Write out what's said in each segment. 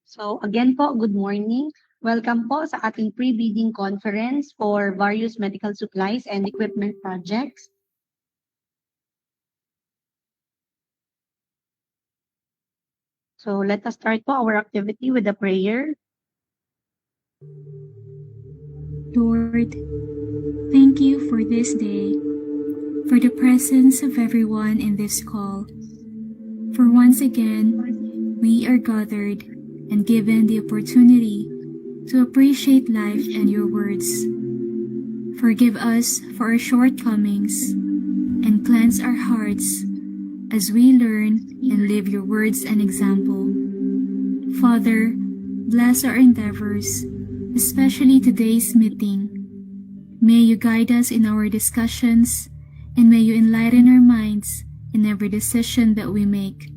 So again po, good morning. Welcome po sa ating pre-bidding conference for various medical supplies and equipment projects. So let us start po our activity with a prayer. Lord, thank you for this day, for the presence of everyone in this call. For once again, we are gathered and given the opportunity to appreciate life and your words. Forgive us for our shortcomings and cleanse our hearts as we learn and live your words and example. Father, bless our endeavors, especially today's meeting. May you guide us in our discussions, and may you enlighten our minds in every decision that we make.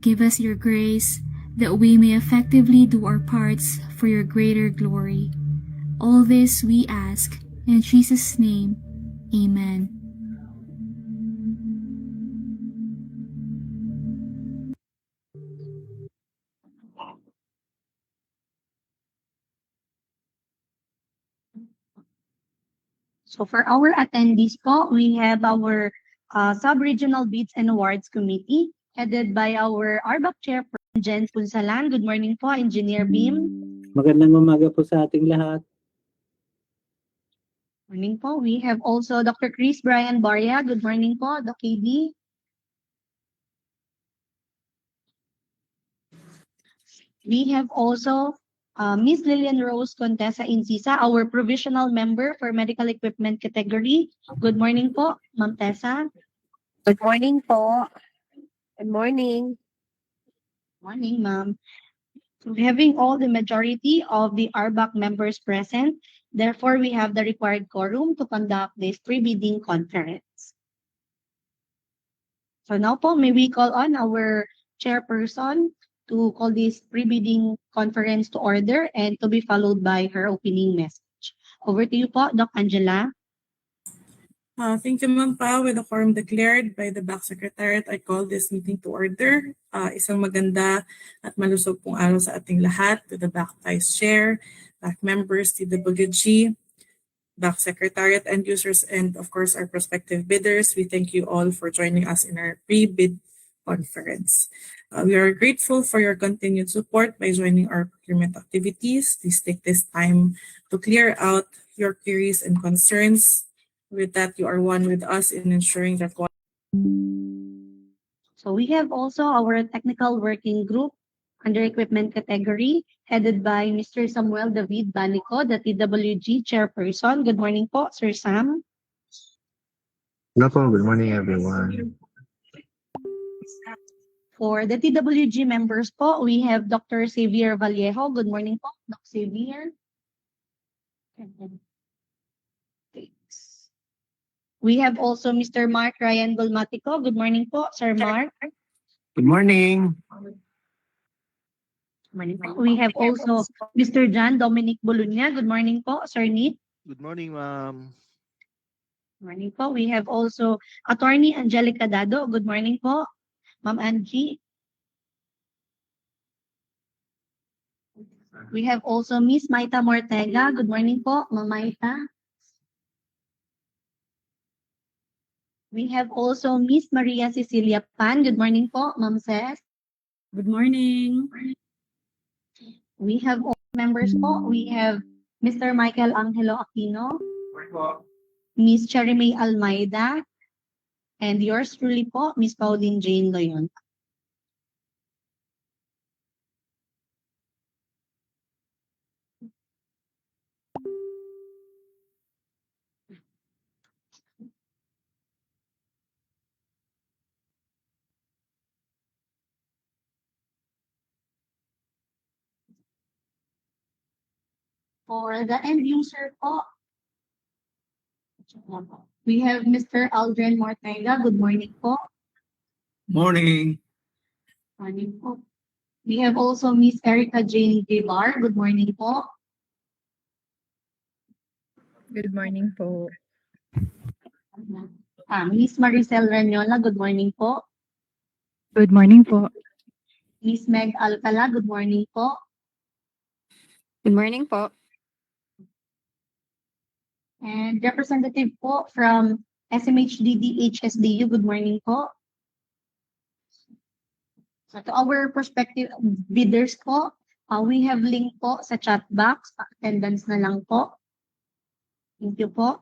Give us your grace that we may effectively do our parts for your greater glory. All this we ask in Jesus' name. Amen. So for our attendees po, we have our Sub-Regional Bids and Awards Committee headed by our RBAC Chairperson, Jens Punsalan. Good morning po, Engineer Beam. Magandang umaga po sa ating lahat. Morning po. We have also Dr. Chris Brian Barya. Good morning po, Doc KD. We have also Ms. Lillian Rose Contessa Incisa, our provisional member for medical equipment category. Good morning po, Ma'am Tessa. Good morning po. Good morning. Morning, ma'am. So having all the majority of the RBAC members present, therefore we have the required quorum to conduct this pre-bidding conference. So now po, may we call on our chairperson to call this pre-bidding conference to order and to be followed by her opening message. Over to you po, Doc Angela. Thank you, Ma'am Pa. With the quorum declared by the BAC Secretariat, I call this meeting to order. Isang maganda at malusog pong araw sa ating lahat, to the BAC Vice Chair, BAC members, TWG, BAC Secretariat, end users, and of course our prospective bidders. We thank you all for joining us in our pre-bid conference. We are grateful for your continued support by joining our procurement activities. Please take this time to clear out your queries and concerns. With that, you are one with us in ensuring that. So we have also our technical working group under equipment category headed by Mr. Samuel David Banico, the TWG chairperson. Good morning po, Sir Sam. Hello po, good morning everyone. For the TWG members po, we have Dr. Xavier Vallejo. Good morning po, Dr. Xavier. We have also Mr. Mark Ryan Golmatico. Good morning po, Sir Mark. Good morning. We have also Mr. John Dominic Bolunya. Good morning po, Sir Nit. Good morning, ma'am. Morning po. We have also Attorney Angelica Dado. Good morning po, Ma'am Angie. We have also Miss Maita Mortega. Good morning po, Ma'am Maita. We have also Miss Maria Cecilia Pan. Good morning po, Ma'am Ces. Good morning. We have all members po. We have Mr. Michael Angelo Aquino, Miss Cherry May Almeida, and yours truly po, Miss Pauline Jane Loyon. For the end user po, we have Mr. Aldrin Mortega. Good morning po. Morning. Morning po. We have also Miss Erica Jane Guibar. Good morning po. Good morning po. Miss Maricel Ranyola. Good morning po. Good morning po. Ms. Meg Alcala, good morning po. Good morning po. And representative po from SMHDD HSDU, good morning po. So to our prospective bidders po, we have link po sa chat box. Attendance na lang po. Thank you po.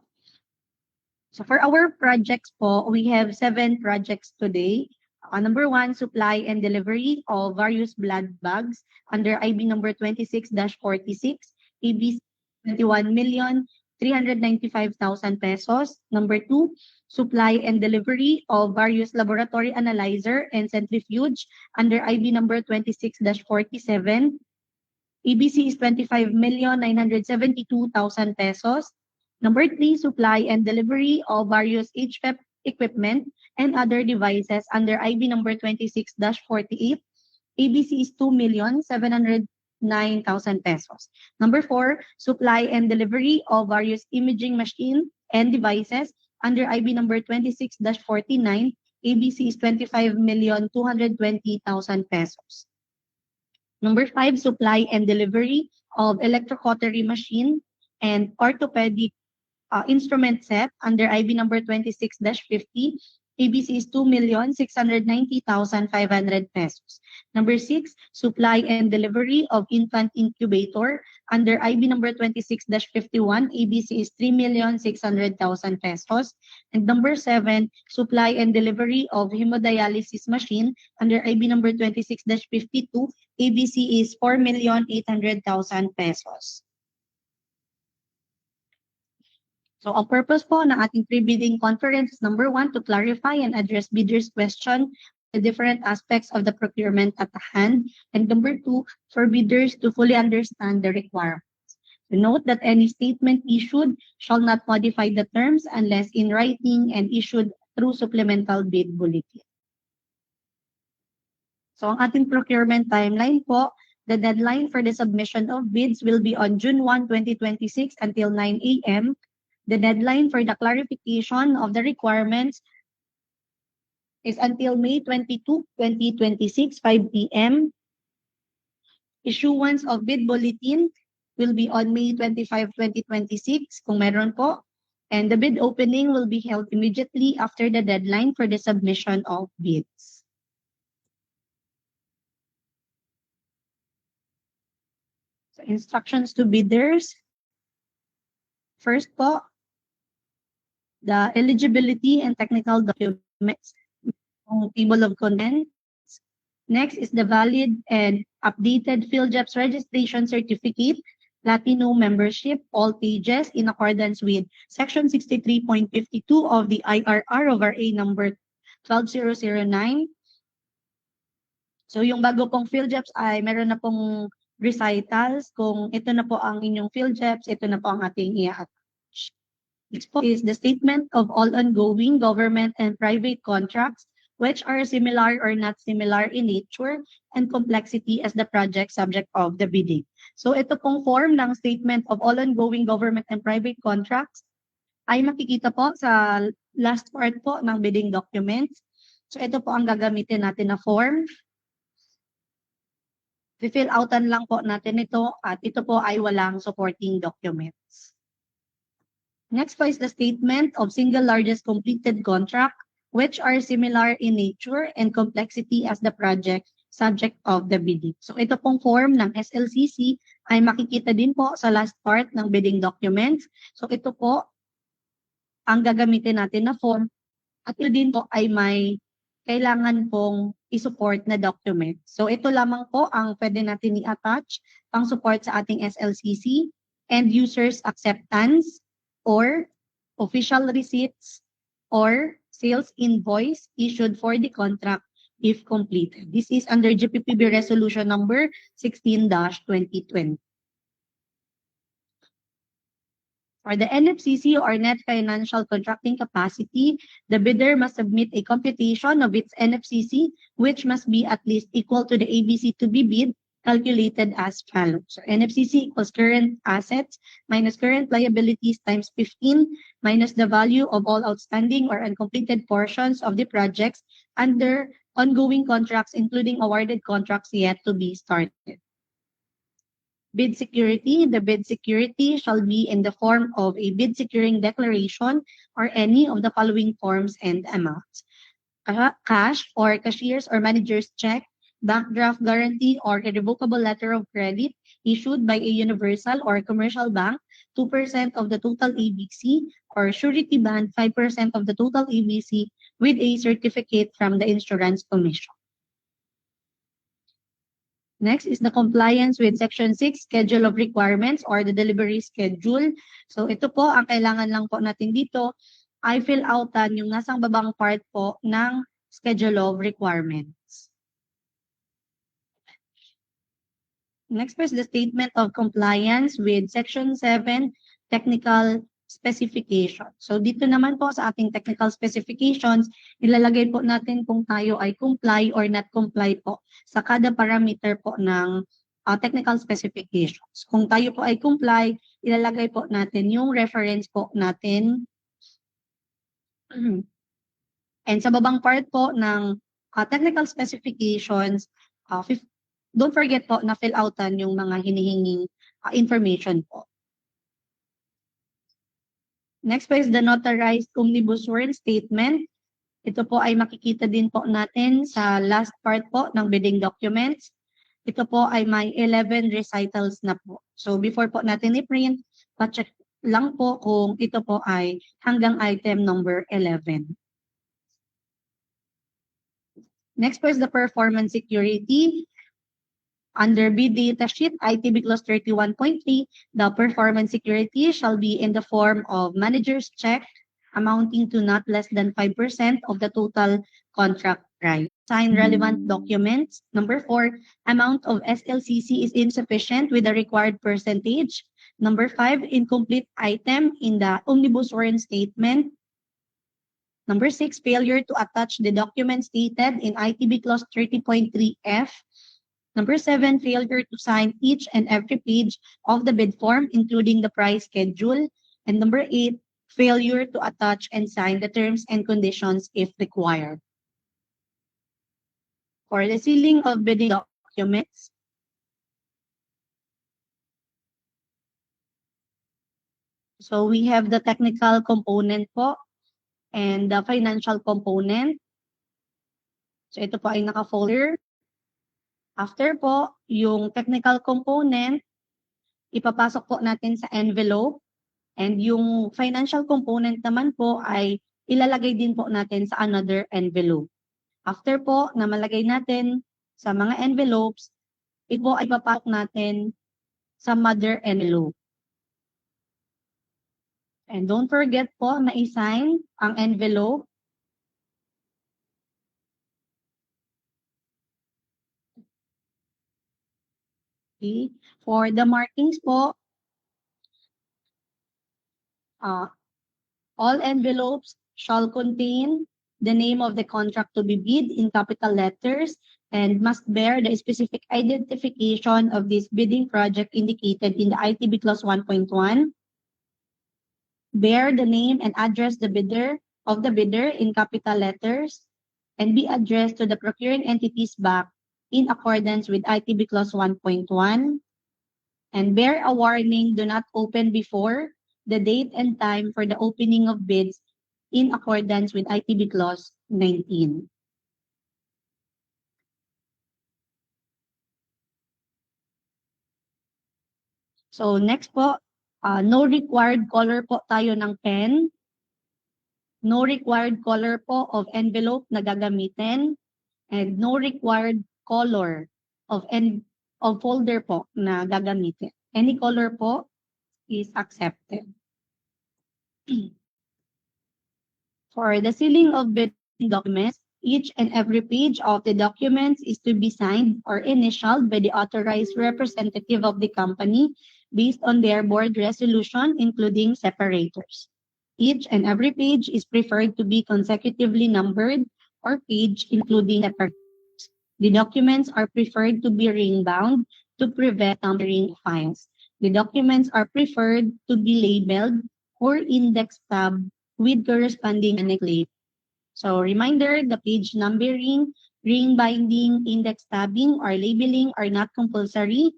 So for our projects po, we have 7 projects today. Number 1, supply and delivery of various blood bags under IB number 26-46, ABC 21,395,000 pesos. Number 2, supply and delivery of various laboratory analyzer and centrifuge under IB number 26-47. ABC is 25,972,000 pesos. Number 3, supply and delivery of various HVAC equipment and other devices under IB number 26-48. ABC is 2,709,000 pesos. Number 4, supply and delivery of various imaging machine and devices under IB number 26-49. ABC is 25,220,000 pesos. Number 5, supply and delivery of electrocautery machine and orthopedic instrument set under IB number 26-50. ABC is 2,690,500 pesos. Number 6, supply and delivery of infant incubator under IB number 26-51. ABC is 3,600,000 pesos. And number 7, supply and delivery of hemodialysis machine under IB number 26-52. ABC is 4,800,000 pesos. So, ang purpose po ng ating pre-bidding conference is number 1, to clarify and address bidders' question, the different aspects of the procurement at hand. And number 2, for bidders to fully understand the requirements. To note that any statement issued shall not modify the terms unless in writing and issued through supplemental bid bulletin. So, ang ating procurement timeline po, the deadline for the submission of bids will be on June 1, 2026 until 9 a.m. The deadline for the clarification of the requirements is until May 22, 2026, 5 p.m. Issuance of bid bulletin will be on May 25, 2026, kung meron po. And the bid opening will be held immediately after the deadline for the submission of bids. So, instructions to bidders. First po, the eligibility and technical documents on table of contents. Next is the valid and updated PhilJEPS registration certificate, Platinum membership, all pages in accordance with Section 63.52 of the IRR of RA number 12009. So yung bago pong PhilJEPS ay meron na pong recitals. Kung ito na po ang inyong PhilJEPS, ito na po ang ating i-attach. Next po is the statement of all ongoing government and private contracts which are similar or not similar in nature and complexity as the project subject of the bidding. So ito pong form ng statement of all ongoing government and private contracts ay makikita po sa last part po ng bidding documents. So ito po ang gagamitin natin na form. I-fill outan lang po natin ito at ito po ay walang supporting documents. Next po is the statement of single largest completed contract which are similar in nature and complexity as the project subject of the bidding. So ito pong form ng SLCC ay makikita din po sa last part ng bidding documents. So ito po ang gagamitin natin na form at ito din po ay may kailangan pong i-support na document. So ito lamang po ang pwede natin i-attach pang support sa ating SLCC, end users acceptance, or official receipts, or sales invoice issued for the contract if completed. This is under GPPB Resolution number 16-2020. For the NFCC or net financial contracting capacity, the bidder must submit a computation of its NFCC which must be at least equal to the ABC to be bid calculated as follows. So NFCC equals current assets minus current liabilities times 15 minus the value of all outstanding or uncompleted portions of the projects under ongoing contracts, including awarded contracts yet to be started. Bid security. The bid security shall be in the form of a bid securing declaration or any of the following forms and amounts. Cash or cashier's or manager's check, bank draft guarantee or irrevocable letter of credit issued by a universal or commercial bank, 2% of the total ABC, or surety bond, 5% of the total ABC with a certificate from the Insurance Commission. Next is the compliance with Section 6, Schedule of Requirements or the Delivery Schedule. So ito po, ang kailangan lang po natin dito ay fill outan yung nasang babang part po ng Schedule of Requirements. Next is the Statement of Compliance with Section 7, Technical Specifications. So dito naman po sa ating technical specifications, ilalagay po natin kung tayo ay comply or not comply po sa kada parameter po ng technical specifications. Kung tayo po ay comply, ilalagay po natin yung reference po natin. And sa babang part po ng technical specifications, don't forget po na fill outan yung mga hinihinging information po. Next po is the notarized omnibus warrant statement. Ito po ay makikita din po natin sa last part po ng bidding documents. Ito po ay may 11 recitals na po. So before po natin i-print, pa-check lang po kung ito po ay hanggang item number 11. Next po is the performance security. Under bid data sheet, ITB Clause 31.3, the performance security shall be in the form of manager's check amounting to not less than 5% of the total contract price. Sign relevant documents. Number 4, amount of SLCC is insufficient with the required percentage. Number 5, incomplete item in the omnibus warrant statement. Number 6, failure to attach the document stated in ITB Clause 30.3F. Number 7, failure to sign each and every page of the bid form, including the price schedule. And number 8, failure to attach and sign the terms and conditions if required. For the sealing of bidding documents, so we have the technical component po and the financial component. So ito po ay naka-folder. After po, yung technical component, ipapasok po natin sa envelope. And yung financial component naman po ay ilalagay din po natin sa another envelope. After po na malagay natin sa mga envelopes, ito ay ipapasok natin sa mother envelope. And don't forget po na i-sign ang envelope. Okay. For the markings po, all envelopes shall contain the name of the contract to be bid in capital letters and must bear the specific identification of this bidding project indicated in the ITB Clause 1.1. Bear the name and address the bidder in capital letters and be addressed to the procuring entity's back in accordance with ITB Clause 1.1. And bear a warning, do not open before the date and time for the opening of bids in accordance with ITB Clause 19. So next po, no required color po tayo ng pen. No required color po of envelope na gagamitin. And no required color of folder po na gagamitin. Any color po is accepted. For the sealing of bidding documents, each and every page of the documents is to be signed or initialed by the authorized representative of the company based on their board resolution, including separators. Each and every page is preferred to be consecutively numbered or page including separators. The documents are preferred to be ring-bound to prevent tampering of files. The documents are preferred to be labeled or index tab with corresponding annex label. So reminder, the page numbering, ring binding, index tabbing, or labeling are not compulsory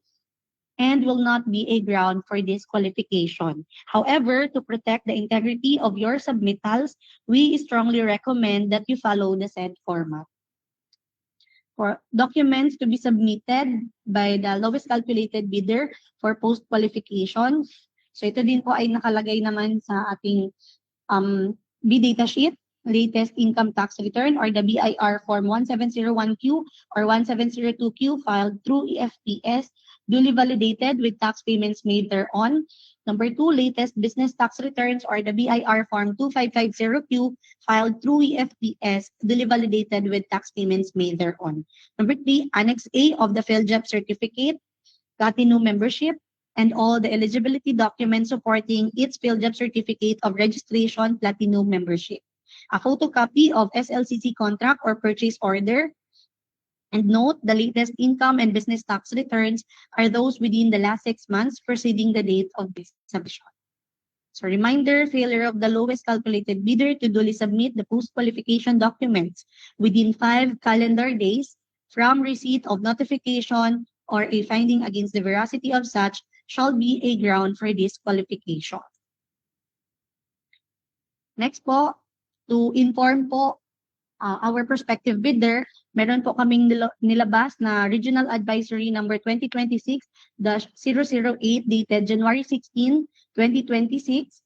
and will not be a ground for disqualification. However, to protect the integrity of your submittals, we strongly recommend that you follow the said format. For documents to be submitted by the lowest calculated bidder for post-qualification. So ito din po ay nakalagay naman sa ating bid data sheet, latest income tax return or the BIR form 1701Q or 1702Q filed through EFTS, duly validated with tax payments made thereon. Number 2, latest business tax returns or the BIR form 2550Q filed through EFTS, duly validated with tax payments made thereon. Number 3, Annex A of the PhilJEP certificate, Platinum membership, and all the eligibility documents supporting its PhilJEP certificate of registration Platinum membership. A photocopy of SLCC contract or purchase order. And note, the latest income and business tax returns are those within the last 6 months preceding the date of this submission. So reminder, failure of the lowest calculated bidder to duly submit the post-qualification documents within 5 calendar days from receipt of notification or a finding against the veracity of such shall be a ground for disqualification. Next po, to inform po our prospective bidder, meron po kaming nilabas na Regional Advisory number 2026-008 dated January 16, 2026.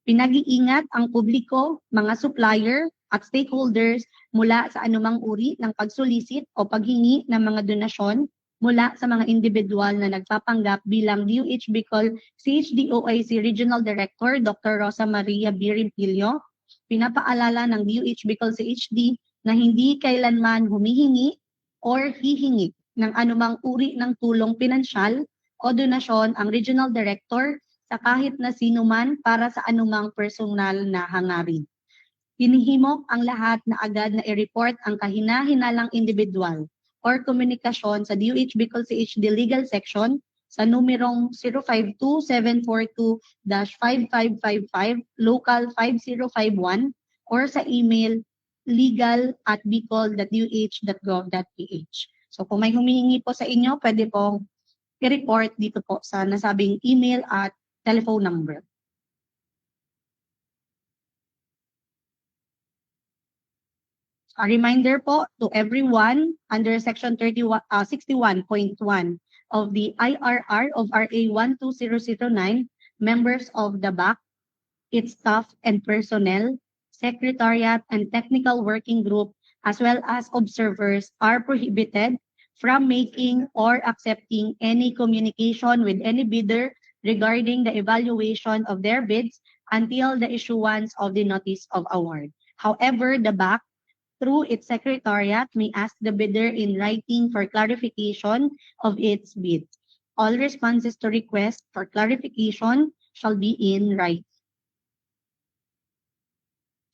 Pinag-iingat ang publiko, mga supplier at stakeholders mula sa anumang uri ng pagsolicit o paghingi ng mga donasyon mula sa mga individual na nagpapanggap bilang DOH Bicol CHDOIC Regional Director Dr. Rosa Maria B. Rimpilio. Pinapaalala ng DOH Bicol CHD na hindi kailanman humihingi or hihingi ng anumang uri ng tulong pinansyal o donasyon ang Regional Director sa kahit na sino man para sa anumang personal na hangarin. Hinihimok ang lahat na agad na i-report ang kahina-hinalang individual or komunikasyon sa DOH Bicol CHD Legal Section sa numerong 052-742-5555, local 5051, or sa email legal@bicol.uh.gov.ph. So kung may humihingi po sa inyo, pwede pong i-report dito po sa nasabing email at telephone number. A reminder po to everyone under Section 61.1 of the IRR of RA 12009, members of the BAC, its staff and personnel, secretariat and technical working group, as well as observers are prohibited from making or accepting any communication with any bidder regarding the evaluation of their bids until the issuance of the notice of award. However, the BAC, through its secretariat, may ask the bidder in writing for clarification of its bid. All responses to request for clarification shall be in writing.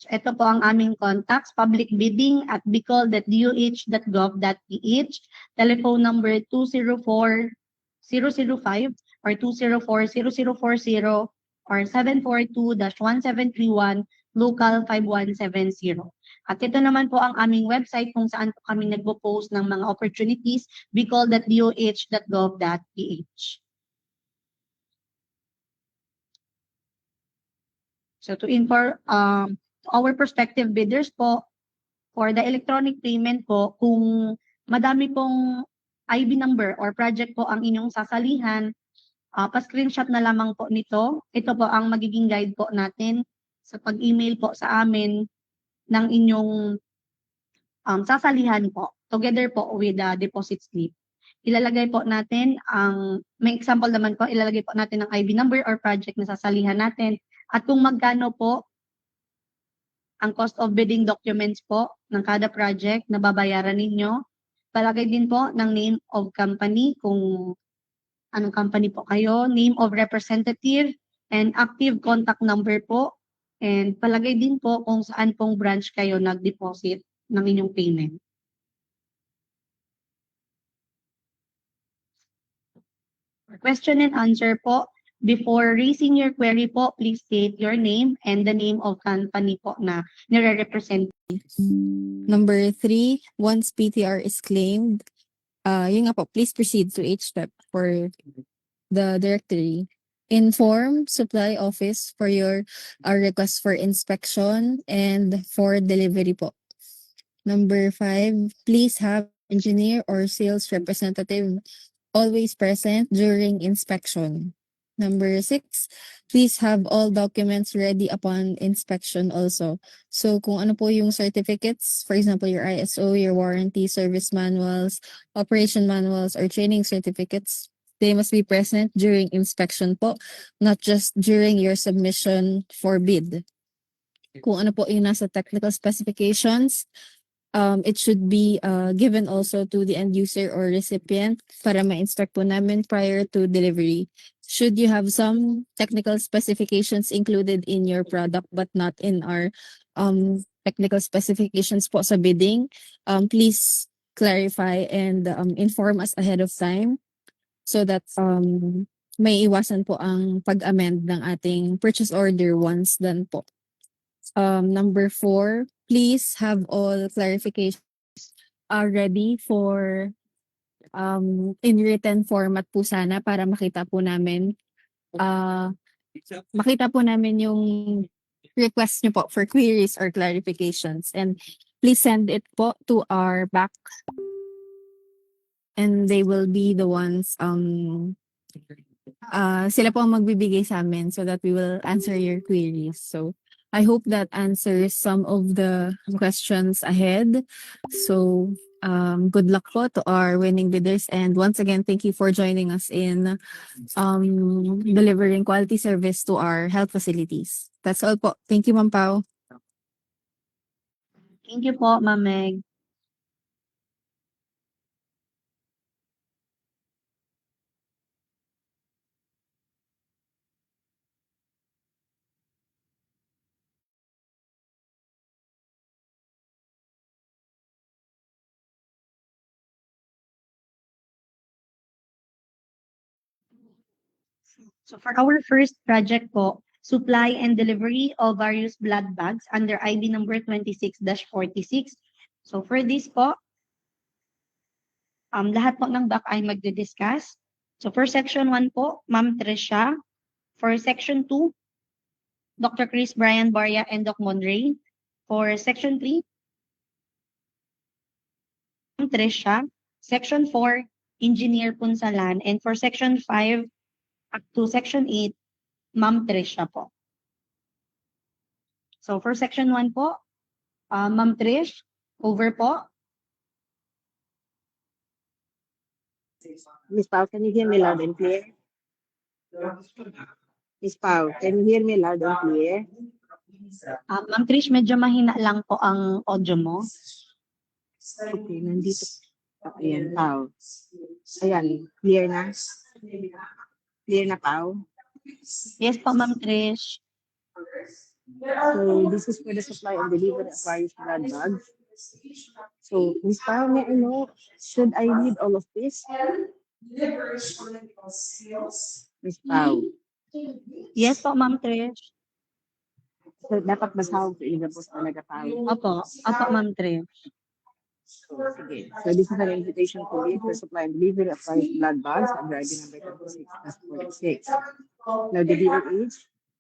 So ito po ang aming contacts, public bidding at bicol.doh.gov.ph, telephone number 204-005 or 204-0040 or 742-1731, local 5170. At ito naman po ang aming website kung saan po kami nagpo-post ng mga opportunities, bicol.doh.gov.ph. So to inform our prospective bidders po, for the electronic payment po, kung madami pong IB number or project po ang inyong sasalihan, pa-screenshot na lamang po nito. Ito po ang magiging guide po natin sa pag-email po sa amin ng inyong sasalihan po, together po with the deposit slip. Ilalagay po natin may example naman po, ilalagay po natin ang IB number or project na sasalihan natin at kung magkano po ang cost of bidding documents po ng kada project na babayaran ninyo. Palagay din po ng name of company, kung anong company po kayo, name of representative, and active contact number po. And palagay din po kung saan pong branch kayo nag-deposit ng inyong payment. Question and answer po. Before raising your query po, please state your name and the name of company po na nire-represent. Number 3, once PTR is claimed, yun nga po, please proceed to each step for the directory. Inform supply office for your request for inspection and for delivery po. Number 5, please have engineer or sales representative always present during inspection. Number 6, please have all documents ready upon inspection also. So kung ano po yung certificates, for example, your ISO, your warranty, service manuals, operation manuals, or training certificates, they must be present during inspection po, not just during your submission for bid. Kung ano po yung nasa technical specifications, it should be given also to the end user or recipient para ma-instruct po namin prior to delivery. Should you have some technical specifications included in your product but not in our technical specifications po sa bidding, please clarify and inform us ahead of time so that may iwasan po ang pag-amend ng ating purchase order once done po. Number 4, please have all clarifications ready for in written format po sana para makita po namin yung request nyo po for queries or clarifications, and please send it po to our back and they will be the ones sila po ang magbibigay sa amin so that we will answer your queries. So I hope that answers some of the questions ahead. So good luck po to our winning bidders, and once again, thank you for joining us in delivering quality service to our health facilities. That's all po. Thank you, Ma'am Pao. Thank you po, Ma'am Meg. So for our first project po, supply and delivery of various blood bags under ID number 26-46. So for this po, lahat po ng back ay magdi-discuss. So for section 1 po, Ma'am Trisha. For section 2, Dr. Chris Brian Barya and Doc Monray. For section 3, Ma'am Trisha. Section 4, Engineer Punsalan. And for section 5 up to section 8, Ma'am Trisha po. So for section 1 po, Ma'am Trish, over po. Miss Pao, can you hear me loud and clear? Miss Pao, can you hear me loud and clear? Ma'am Trish, medyo mahina lang po ang audio mo. Okay, nandito. Ayan, Pao. Ayan, clear na? Clear na, Pao? Yes po, Ma'am Trish. So, this is for the supply and delivery of various blood bags. So, Miss Pao, may I know, should I read all of this? Miss Pao. Yes po, Ma'am Trish. So, dapat basahin ko ilabos talaga, Pao. Opo, Ma'am Trish. So, sige. So, this is an invitation to bid for supply and delivery of various blood bags under ID number 26-46. Now, the DOH,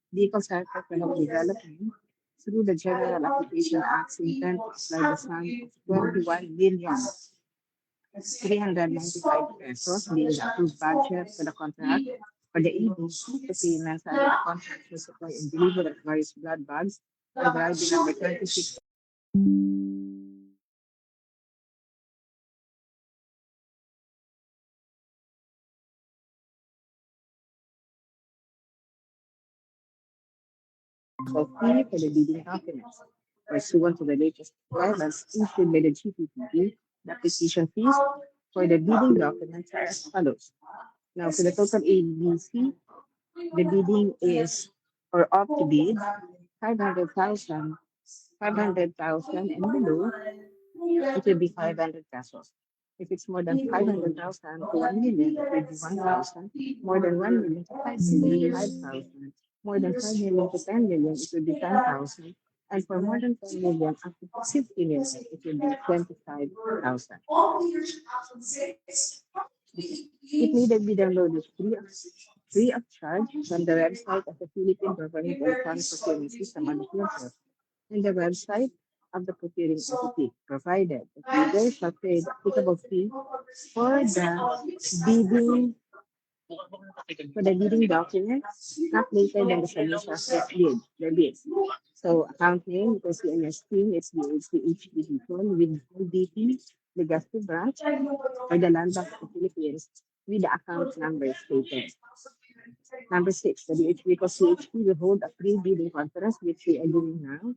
Vehicle Sector Economic Development, through the General Application Act, intend to apply the sum of 21,395 pesos being the approved budget for the contract for the ABC to payments under the contract for supply and delivery of various blood bags under ID number 26. So fee for the bidding documents. Pursuant to the latest guidelines issued by the GPPP, the application fees for the bidding documents are as follows. Now, for the total ABC, the bidding is, or up to bid, 500,000, 500,000 and below, it will be 500 pesos. If it's more than 500,000 to 1 million, it will be 1,000. More than 1 million to 5 million, 5,000. More than 5 million to 10 million, it will be 10,000. And for more than 10 million up to 50 million, it will be 25,000. It needed be downloaded free of charge from the website of the Philippine Government Electronic Procurement System on the PSF and the website of the procuring entity, provided that bidder shall pay the applicable fee for bidding the bidding document not later than the submission of the bid. So account name, you can see on your screen, it's the HDB with DP, the Legazpi branch, or the Land Bank of the Philippines with the account number stated. Number 6, the DHB CHP will hold a pre-bidding conference, which we are doing now.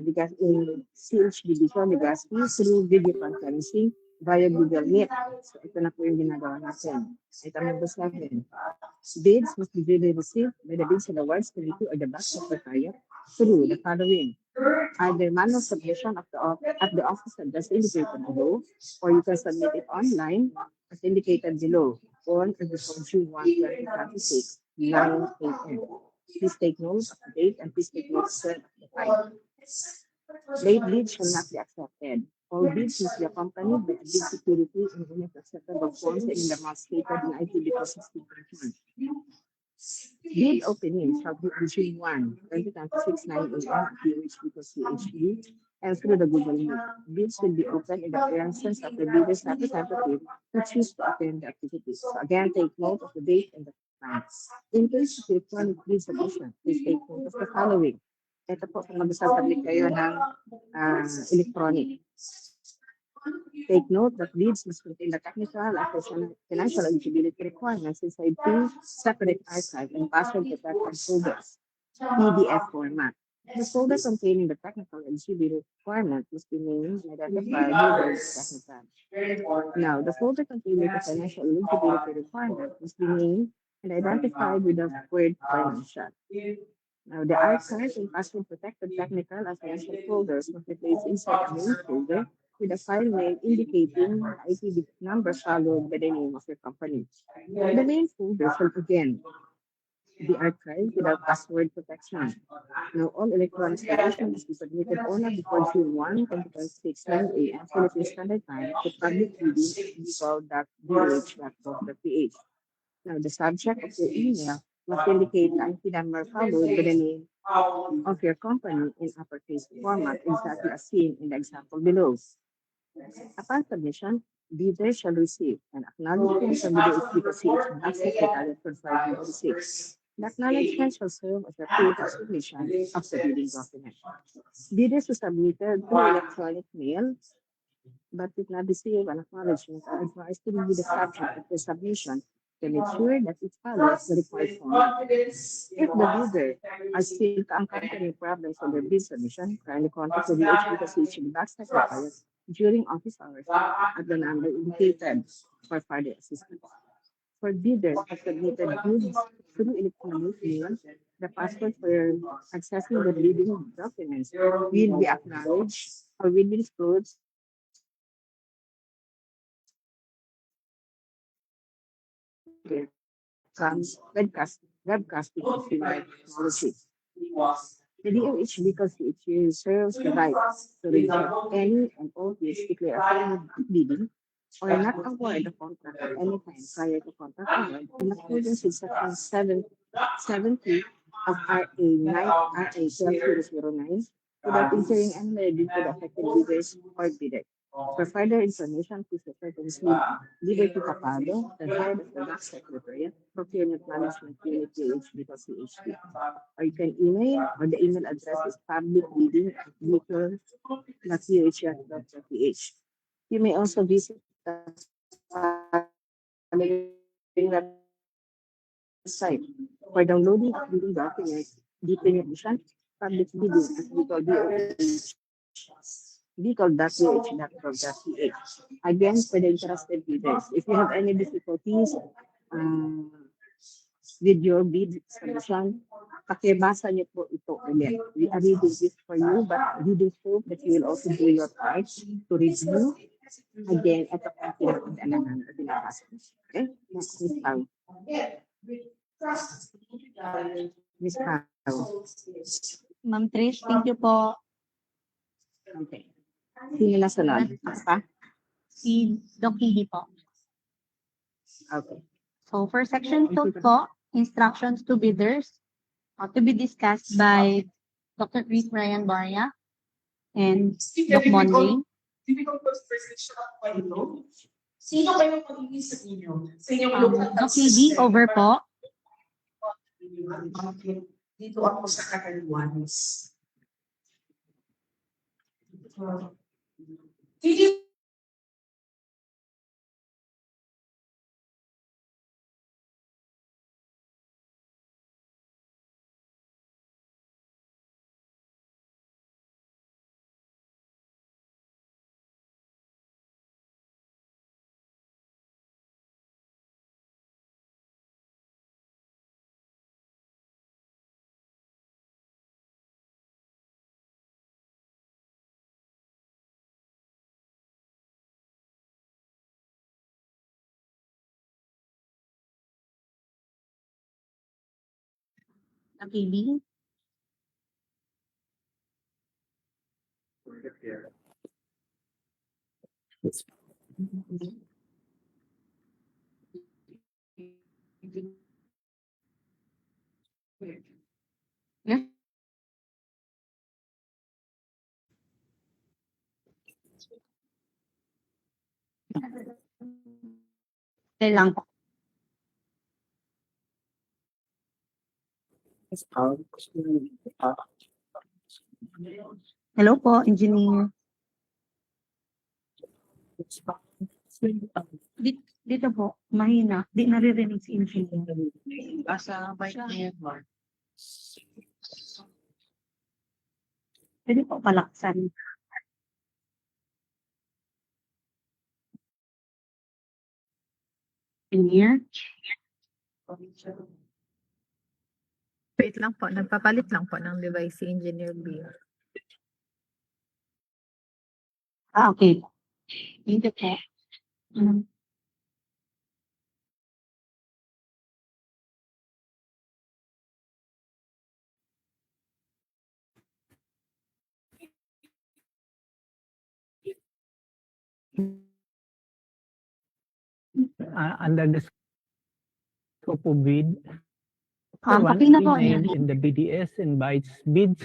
Because in CHB Division, Legazpi, through video conferencing via Google Meet. So ito na po yung ginagawa natin. Ito number 7. Bids must be duly received by the Bids and Awards Committee or the Bank Secretariat through the following. Either manual submission at the office address indicated below, or you can submit it online as indicated below on or before June 1, 2026, 9 a.m. Please take note of the date and please take note of the time. Late bids shall not be accepted. All bids must be accompanied by a bid security and unit acceptable forms and in the amount stated in ITB 16.1. Bid opening shall be on June 1, 2026, 9 a.m. at UHB and through the Google Meet. Bids will be open in the presence of the bidder's representative who choose to attend the activities. So again, take note of the date and the time. In case of electronic bid submission, please take note of the following. Ito po, kung mag-submit kayo ng electronic. Take note that bids must contain the technical and financial eligibility requirements inside 2 separate archive and password protected folders, PDF format. The folder containing the technical eligibility requirement must be named and identified with the technical. Now, the folder containing the financial eligibility requirement must be named and identified with the word financial. Now, the archive and password protected technical and financial folders must be placed inside a main folder with a file name indicating the ITB number followed by the name of your company. The main folder shall again be archived without password protection. Now, all electronic submissions must be submitted on or before June 1, 2026, 9 a.m. Philippine Standard Time to public reading bcall.bh.gov.ph. Now, the subject of your email must indicate the IP number followed by the name of your company in uppercase format, exactly as seen in the example below. Upon submission, bidder shall receive an acknowledgement from the HBCH Bank Secretariat for 596. The acknowledgement shall serve as a proof of submission of the bidding document. Bidders who submitted through electronic mail but did not receive an acknowledgement are advised to review the subject of the submission to make sure that it follows the required format. If the bidder are still encountering problems on their bid submission, kindly contact the HBCH Bank Secretariat during office hours at the number indicated for further assistance. For bidders who submitted bids through electronic mail, the password for accessing the bidding documents will be acknowledged or will be disclosed comes webcasting of human technology. The DOH because it reserves the right to reject any and all bids declared affirmative bidding or not award the contract at any time prior to contract award in accordance with section 70 of RA 1209 without incurring any liability to the affected bidders or bidder. For further information, please refer to Ms. Liberty Capado, the head of the Bank Secretariat, Procurement Management Unit, DHB. Or you can email, or the email address is publicbidding@bidding.uh.ph. You may also visit the website for downloading of bidding documents, deepening edition, public bidding at legal.uh.gov.ph. Again, for the interested bidders, if you have any difficulties with your bid submission, pakibasa niyo po ito ulit. We are reading this for you, but we do hope that you will also do your part to review Again, ito po ang pinag-alaman na binabasa. Okay? Next, Ms. Pao. Ms. Pao. Ma'am Trish, thank you po. Okay. Sino na sunod? Pa? Si Doc Hidi po. Okay. So for section 2 po, instructions to bidders to be discussed by Dr. Chris Ryan Barya and Doc Monday. Sino kayo magiging sa inyo? Sa inyong local Doc Hidi, over po. Dito ako sa Catanduanes. Hindi Doc Hidi. Yes. Lang po. Ms. Pao, Hello po, engineer. Dito po, mahina. Di naririnig si engineer. Asa mic niya, Mark? Pwede po palaksan. Engineer? Wait lang po, nagpapalit lang po ng device si Engineer B. Okay. Thank you po. under the scope of bid, one Pakina po. email in the BDS invites bids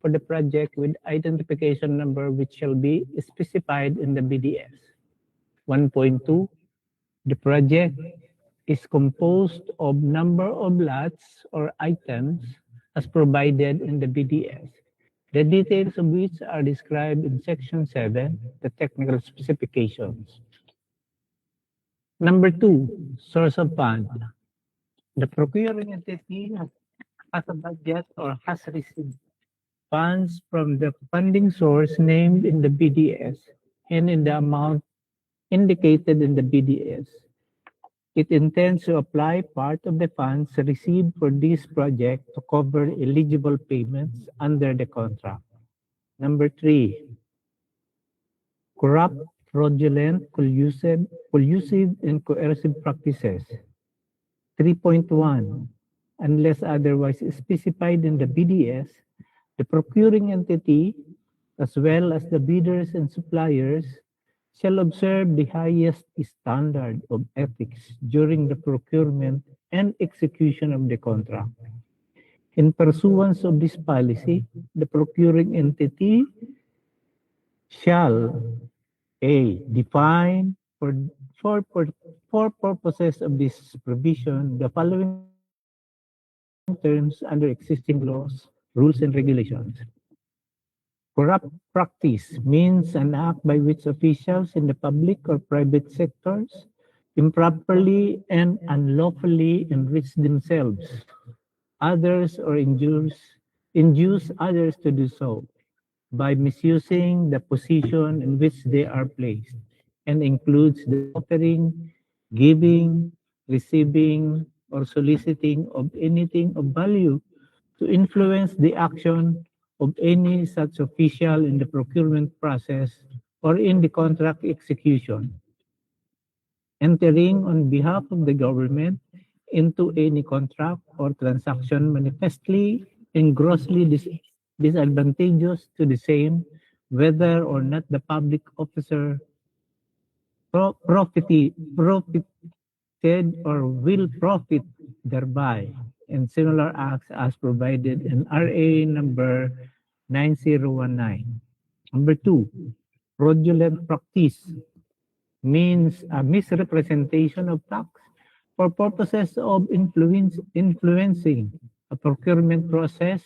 for the project with identification number which shall be specified in the BDS. 1.2, the project is composed of number of lots or items as provided in the BDS, the details of which are described in section 7, the technical specifications. Number 2, source of fund. The procuring entity has a budget or has received funds from the funding source named in the BDS and in the amount indicated in the BDS. It intends to apply part of the funds received for this project to cover eligible payments under the contract. Number 3, corrupt, fraudulent, collusive, and coercive practices. 3.1, unless otherwise specified in the BDS, the procuring entity, as well as the bidders and suppliers, shall observe the highest standard of ethics during the procurement and execution of the contract. In pursuance of this policy, the procuring entity shall A. Define for purposes of this provision the following terms under existing laws, rules, and regulations. Corrupt practice means an act by which officials in the public or private sectors improperly and unlawfully enrich themselves, others, or induce others to do so by misusing the position in which they are placed, and includes the offering, giving, receiving, or soliciting of anything of value to influence the action of any such official in the procurement process or in the contract execution, entering on behalf of the government into any contract or transaction manifestly and grossly disadvantageous to the same, whether or not the public officer profited or will profit thereby, and similar acts as provided in RA number 9019. Number 2, fraudulent practice means a misrepresentation of facts for purposes of influencing a procurement process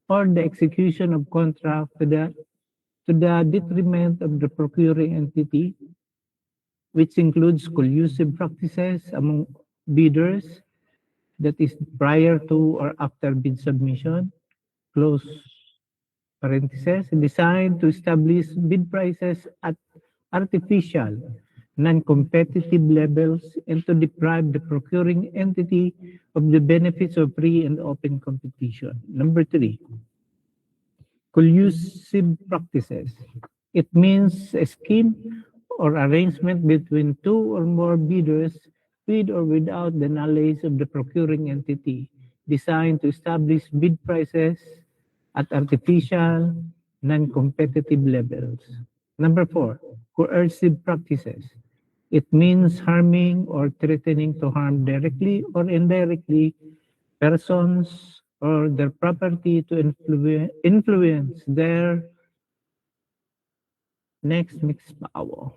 or the execution of contract to the detriment of the procuring entity, which includes collusive practices among bidders, that is prior to or after bid submission, close parentheses, designed to establish bid prices at artificial, non-competitive levels and to deprive the procuring entity of the benefits of free and open competition. Number 3, collusive practices. It means a scheme or arrangement between two or more bidders with or without the knowledge of the procuring entity, designed to establish bid prices at artificial, non-competitive levels. Number 4, coercive practices. It means harming or threatening to harm directly or indirectly persons or their property to influence their mixed power,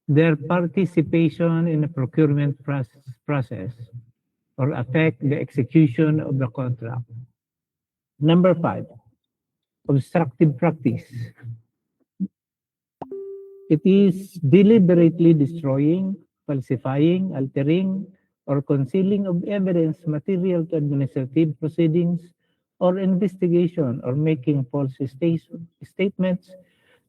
their participation in the procurement process, or affect the execution of the contract. Number 5, obstructive practice. It is deliberately destroying, falsifying, altering, or concealing of evidence material to administrative proceedings or investigation, or making false statements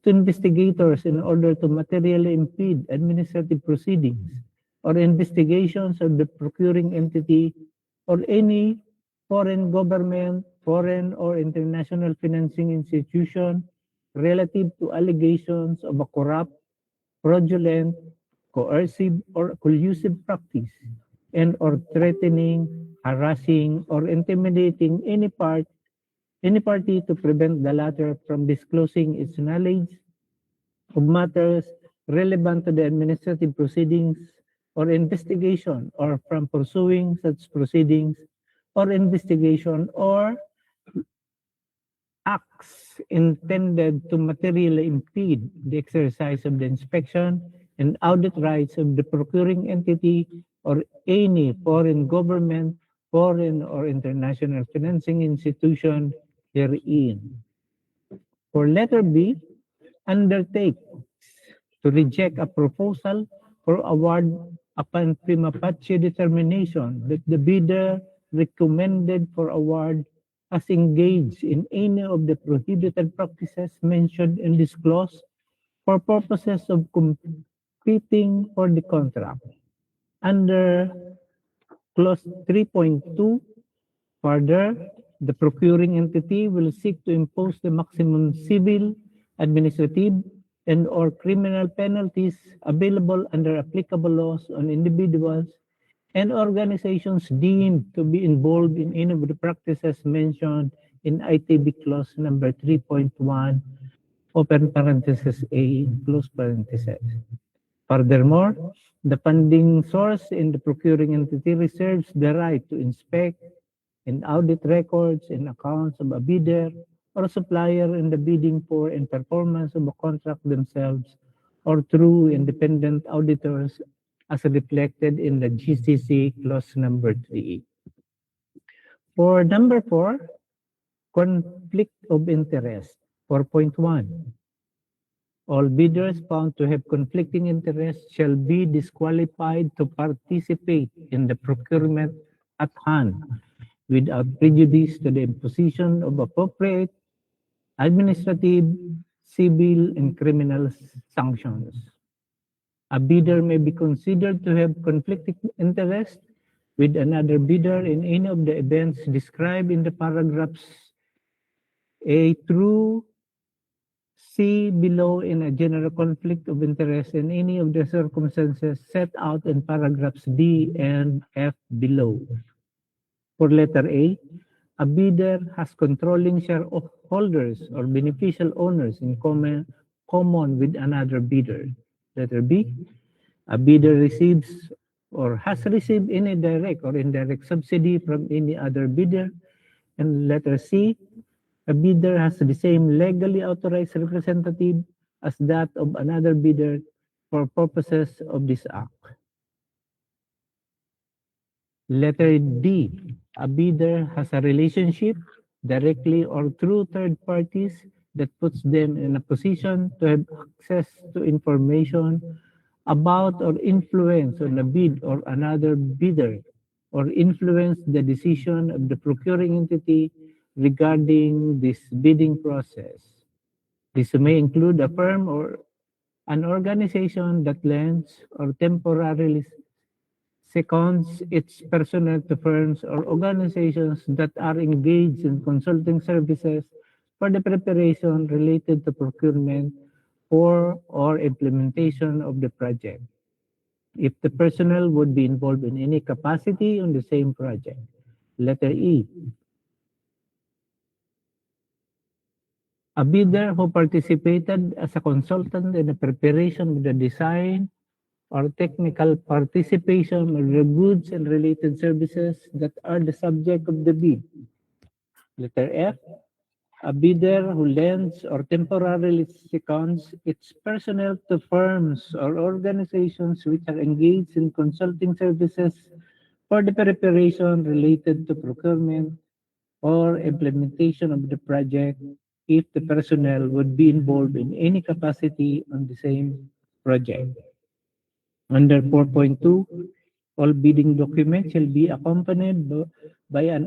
to investigators in order to materially impede administrative proceedings or investigations of the procuring entity or any foreign government, foreign or international financing institution relative to allegations of a corrupt, fraudulent, coercive, or collusive practice, and or threatening, harassing, or intimidating any party to prevent the latter from disclosing its knowledge of matters relevant to the administrative proceedings or investigation, or from pursuing such proceedings or investigation, or acts intended to materially impede the exercise of the inspection and audit rights of the procuring entity or any foreign government, foreign or international financing institution herein. For letter B, undertake to reject a proposal for award upon prima facie determination that the bidder recommended for award has engaged in any of the prohibited practices mentioned in this clause for purposes of competing for the contract. Under clause 3.2, further, the procuring entity will seek to impose the maximum civil, administrative, and or criminal penalties available under applicable laws on individuals and organizations deemed to be involved in any of the practices mentioned in ITB clause number 3.1, open parenthesis A, close parenthesis. Furthermore, the funding source in the procuring entity reserves the right to inspect and audit records and accounts of a bidder or supplier in the bidding for and performance of a contract themselves or through independent auditors as reflected in the GCC clause number 3. For number 4, conflict of interest, 4.1. All bidders found to have conflicting interests shall be disqualified to participate in the procurement at hand without prejudice to the imposition of appropriate administrative, civil, and criminal sanctions. A bidder may be considered to have conflicting interest with another bidder in any of the events described in the paragraphs A through See below in a general conflict of interest in any of the circumstances set out in paragraphs D and F below. For letter A bidder has controlling shareholders or beneficial owners in common with another bidder. Letter B, a bidder receives or has received any direct or indirect subsidy from any other bidder. And letter C, a bidder has the same legally authorized representative as that of another bidder for purposes of this act. Letter D, a bidder has a relationship directly or through third parties that puts them in a position to have access to information about or influence on a bid or another bidder, or influence the decision of the procuring entity regarding this bidding process. This may include a firm or an organization that lends or temporarily seconds its personnel to firms or organizations that are engaged in consulting services for the preparation related to procurement for or implementation of the project, if the personnel would be involved in any capacity on the same project. Letter E, a bidder who participated as a consultant in the preparation of the design or technical participation of the goods and related services that are the subject of the bid. Letter F, a bidder who lends or temporarily seconds its personnel to firms or organizations which are engaged in consulting services for the preparation related to procurement or implementation of the project, if the personnel would be involved in any capacity on the same project. Under 4.2, all bidding documents shall be accompanied by an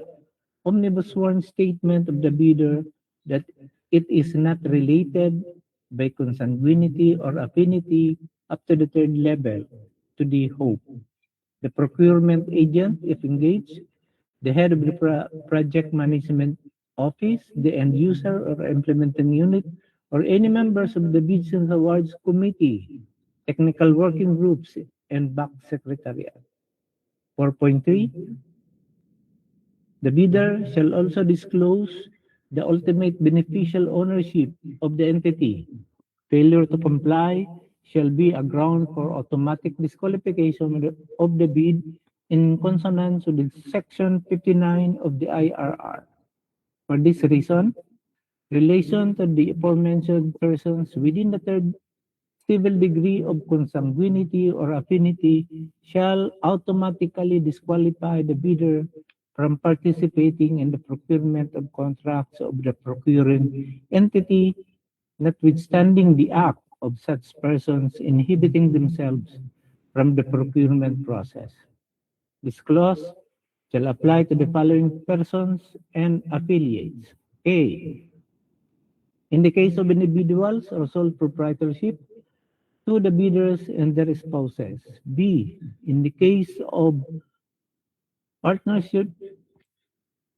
omnibus sworn statement of the bidder that it is not related by consanguinity or affinity up to the third level to the hope. The procurement agent, if engaged, the head of the project management office, the end user or implementing unit, or any members of the bids and awards committee, technical working groups, and back secretariat. 4.3, the bidder shall also disclose the ultimate beneficial ownership of the entity. Failure to comply shall be a ground for automatic disqualification of the bid in consonance with Section 59 of the IRR. For this reason, relation to the aforementioned persons within the third civil degree of consanguinity or affinity shall automatically disqualify the bidder from participating in the procurement of contracts of the procuring entity, notwithstanding the act of such persons inhibiting themselves from the procurement process. This clause shall apply to the following persons and affiliates. A, in the case of individuals or sole proprietorship, to the bidders and their spouses. B, in the case of partnership,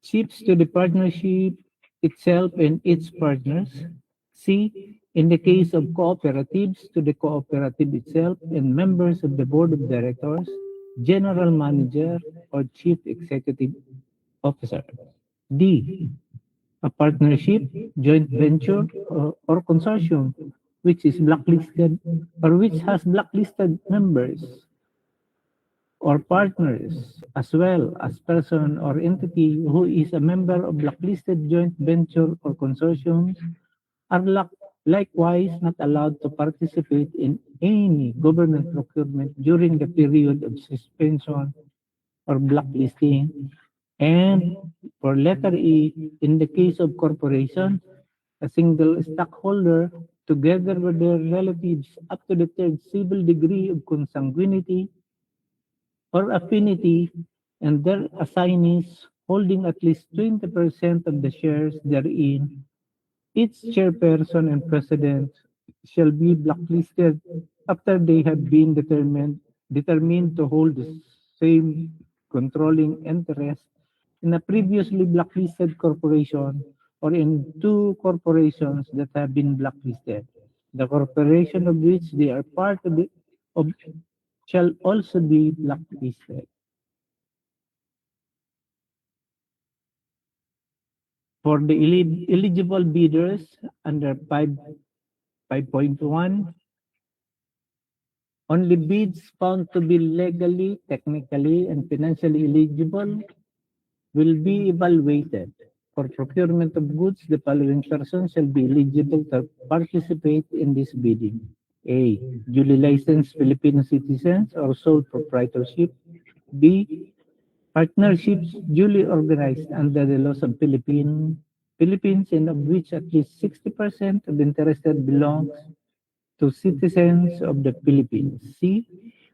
ships to the partnership itself and its partners. C, in the case of cooperatives, to the cooperative itself and members of the board of directors, general manager, or chief executive officer. D, a partnership, joint venture, or consortium which is blacklisted or which has blacklisted members or partners, as well as person or entity who is a member of blacklisted joint venture or consortium, are likewise not allowed to participate in any government procurement during the period of suspension or blacklisting. And for letter E, in the case of corporation, a single stockholder, together with their relatives up to the third civil degree of consanguinity or affinity, and their assignees holding at least 20% of the shares therein, each chairperson and president shall be blacklisted after they have been determined to hold the same controlling interest in a previously blacklisted corporation or in two corporations that have been blacklisted. The corporation of which they are part of shall also be blacklisted. For the eligible bidders under 5.1, only bids found to be legally, technically, and financially eligible will be evaluated. For procurement of goods, the following persons shall be eligible to participate in this bidding. A. Duly licensed Filipino citizens or sole proprietorship. B. Partnerships duly organized under the laws of Philippines and of which at least 60% of interested belongs to citizens of the Philippines. C.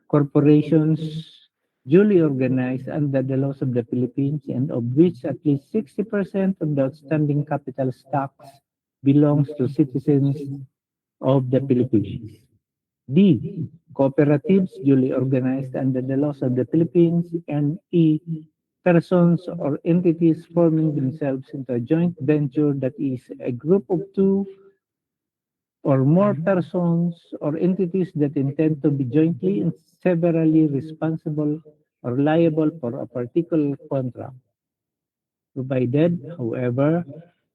Corporations duly organized under the laws of the Philippines and of which at least 60% of the outstanding capital stocks belongs to citizens of the Philippines. D. Cooperatives duly organized under the laws of the Philippines. And E. Persons or entities forming themselves into a joint venture that is a group of two or more persons or entities that intend to be jointly and severally responsible or liable for a particular contract. Provided, however,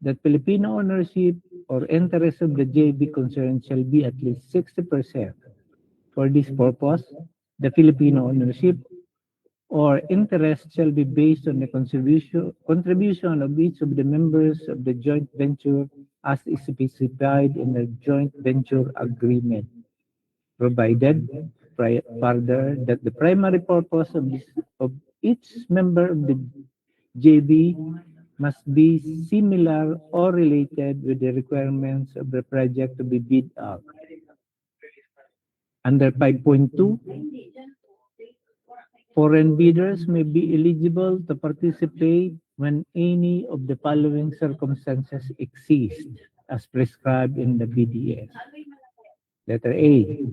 that Filipino ownership or interest of the JV concerned shall be at least 60%. For this purpose, the Filipino ownership or interest shall be based on the contribution of each of the members of the joint venture as specified in the joint venture agreement, provided further that the primary purpose of each member of the JV must be similar or related with the requirements of the project to be bid out. Under 5.2, foreign bidders may be eligible to participate when any of the following circumstances exist as prescribed in the BDS. Letter A.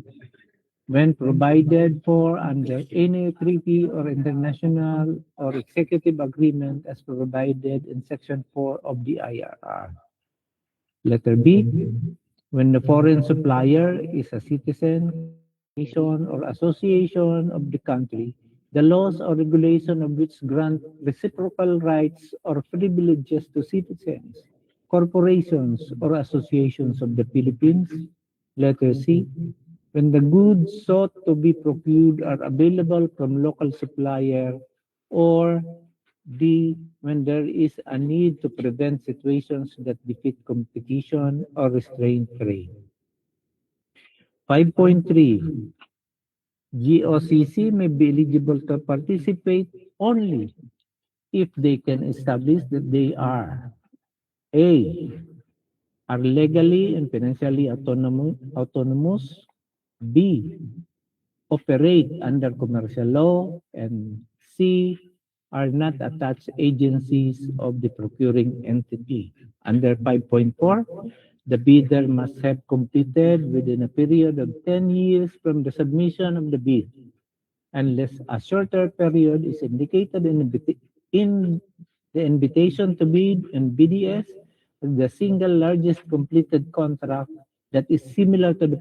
When provided for under any treaty or international or executive agreement as provided in Section 4 of the IRR. Letter B. When the foreign supplier is a citizen, nation, or association of the country, the laws or regulation of which grant reciprocal rights or privileges to citizens, corporations, or associations of the Philippines. Letter C. When the goods sought to be procured are available from local supplier, or D. When there is a need to prevent situations that defeat competition or restrain trade. 5.3. GOCC may be eligible to participate only if they can establish that they are A. Are legally and financially autonomous. B. Operate under commercial law. And C. Are not attached agencies of the procuring entity. Under 5.4, the bidder must have completed within a period of 10 years from the submission of the bid, unless a shorter period is indicated in the invitation to bid and BDS, the single largest completed contract that is similar to the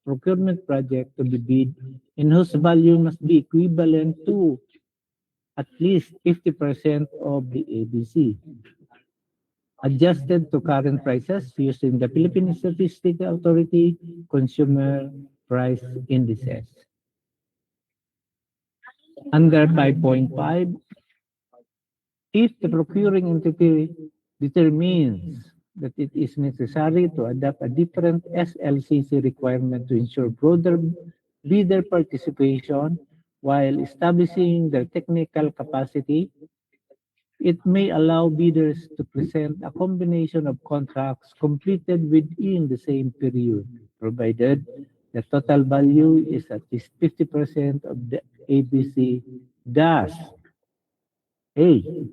procurement project to be bid, and whose value must be equivalent to at least 50% of the ABC, adjusted to current prices used in the Philippine Statistical Authority Consumer Price Indices. Under 5.5, if the procuring entity determines that it is necessary to adopt a different SLCC requirement to ensure broader bidder participation while establishing their technical capacity, it may allow bidders to present a combination of contracts completed within the same period, provided the total value is at least 50% of the ABC. Thus, A.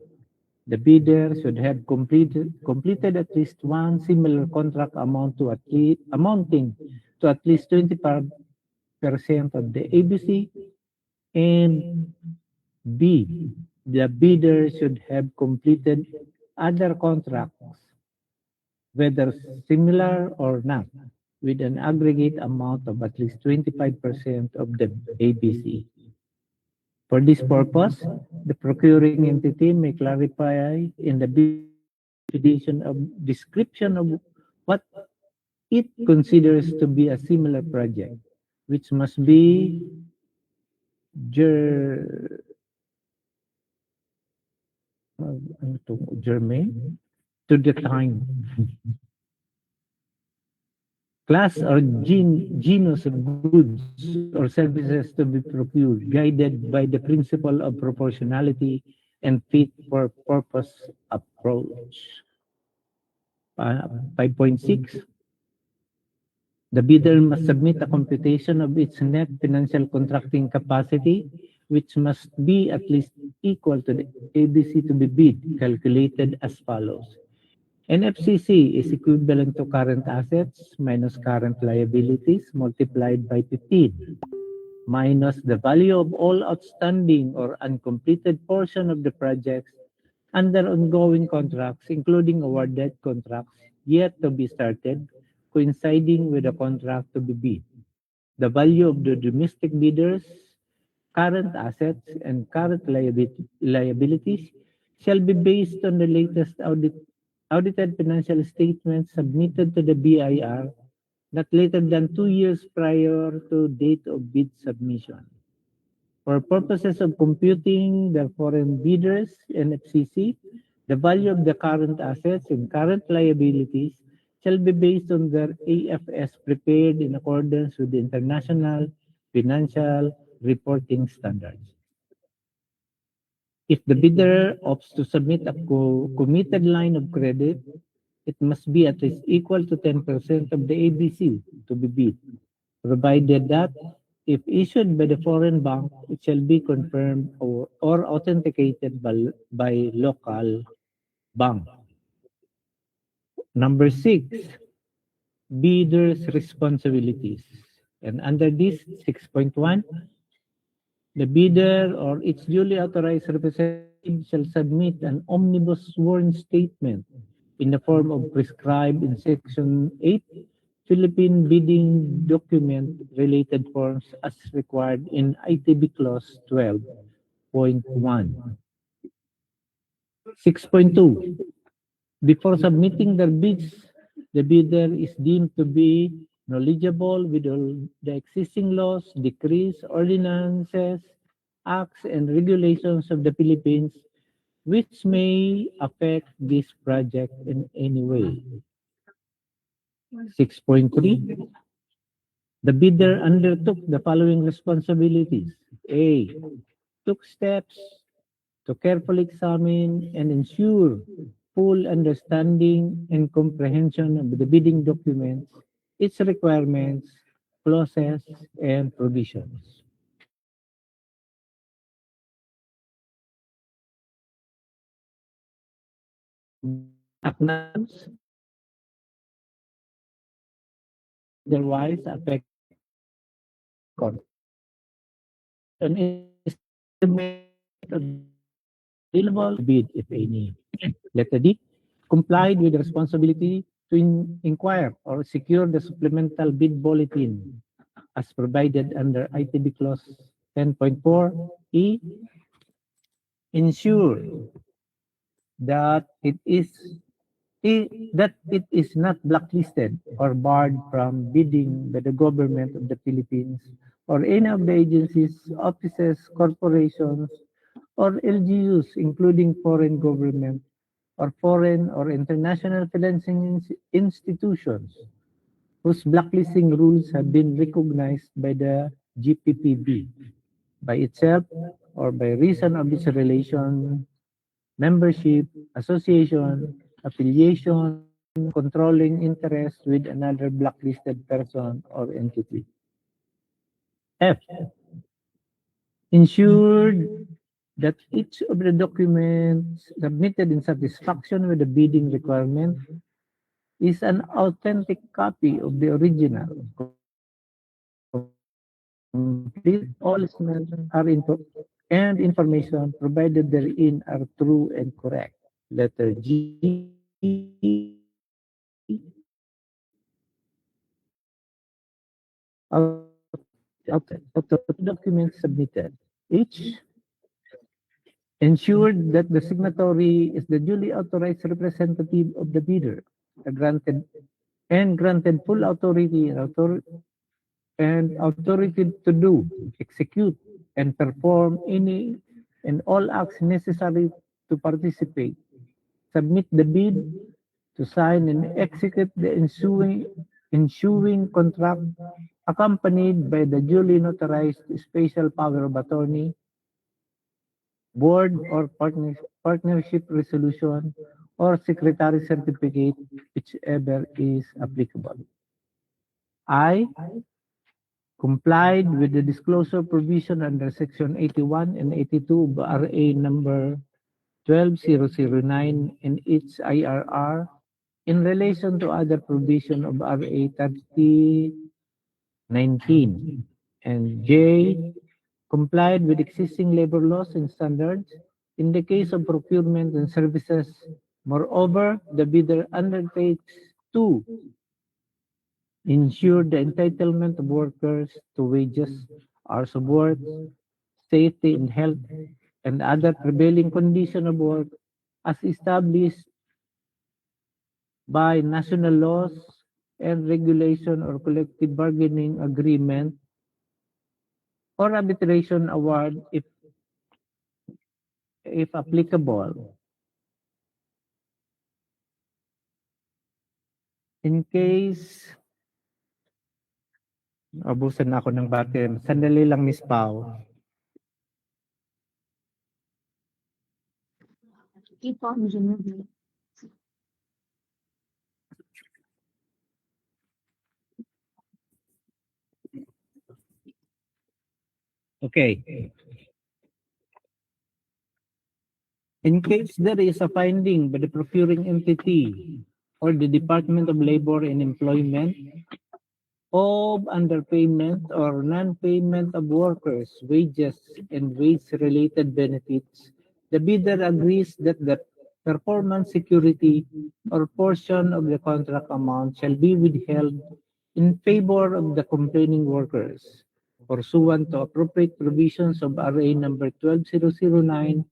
The bidder should have completed at least one similar contract amounting to at least 25% of the ABC, and B. The bidder should have completed other contracts whether similar or not, with an aggregate amount of at least 25% of the ABC. For this purpose, the procuring entity may clarify in the description of what it considers to be a similar project, which must be germane to the time, class or genus of goods or services to be procured, guided by the principle of proportionality and fit for purpose approach. 5.6. The bidder must submit a computation of its net financial contracting capacity, which must be at least equal to the ABC to be bid, calculated as follows. NFCC is equivalent to current assets minus current liabilities multiplied by 15, minus the value of all outstanding or uncompleted portion of the projects under ongoing contracts, including awarded contracts yet to be started, coinciding with the contract to be bid. The value of the domestic bidders' current assets and current liabilities shall be based on the latest audited financial statements submitted to the BIR not later than 2 years prior to date of bid submission. For purposes of computing the foreign bidders NFCC, the value of the current assets and current liabilities shall be based on their AFS prepared in accordance with the International Financial Reporting Standards. If the bidder opts to submit a committed line of credit, it must be at least equal to 10% of the ABC to be bid, provided that if issued by the foreign bank, it shall be confirmed or authenticated by local bank. Number 6, bidder's responsibilities. And under this 6.1, the bidder or its duly authorized representative shall submit an omnibus sworn statement in the form of prescribed in Section 8 Philippine bidding document related forms as required in ITB Clause 12.1. 6.2. Before submitting their bids, the bidder is deemed to be knowledgeable with all the existing laws, decrees, ordinances, acts, and regulations of the Philippines which may affect this project in any way. 6.3. The bidder undertook the following responsibilities. A. Took steps to carefully examine and ensure full understanding and comprehension of the bidding documents, its requirements, clauses, and provisions. Acknowledge otherwise affect an estimate available bid if any. Letter D. Complied with the responsibility to inquire or secure the supplemental bid bulletin as provided under ITB Clause 10.4. E. Ensure that it is not blacklisted or barred from bidding by the government of the Philippines or any of the agencies, offices, corporations, or LGUs, including foreign government or foreign or international financing institutions whose blacklisting rules have been recognized by the GPPB by itself or by reason of its relation, membership, association, affiliation, controlling interest with another blacklisted person or entity. F. Ensured that each of the documents submitted in satisfaction with the bidding requirement is an authentic copy of the original. Complete all are and information provided therein are true and correct. Letter G. out of the documents submitted. H, ensured that the signatory is the duly authorized representative of the bidder, granted full authority and authority to do, execute, and perform any and all acts necessary to participate, submit the bid, to sign and execute the ensuing contract accompanied by the duly notarized special power of attorney, board or partnership resolution, or secretary certificate, whichever is applicable. I, complied with the disclosure provision under Section 81 and 82 of RA number 12009 and its IRR in relation to other provision of RA 3019. And J, complied with existing labor laws and standards in the case of procurement and services. Moreover, the bidder undertakes to ensure the entitlement of workers to wages, hours of work, safety and health, and other prevailing condition of work as established by national laws and regulation or collective bargaining agreement or arbitration award if applicable. In case abusan na ako ng battery. Sandali lang, Miss Pao. Keep on, Genevieve. Okay. In case there is a finding by the procuring entity or the Department of Labor and Employment of underpayment or non-payment of workers' wages and wage-related benefits, the bidder agrees that the performance security or portion of the contract amount shall be withheld in favor of the complaining workers, pursuant to appropriate provisions of RA number 12009,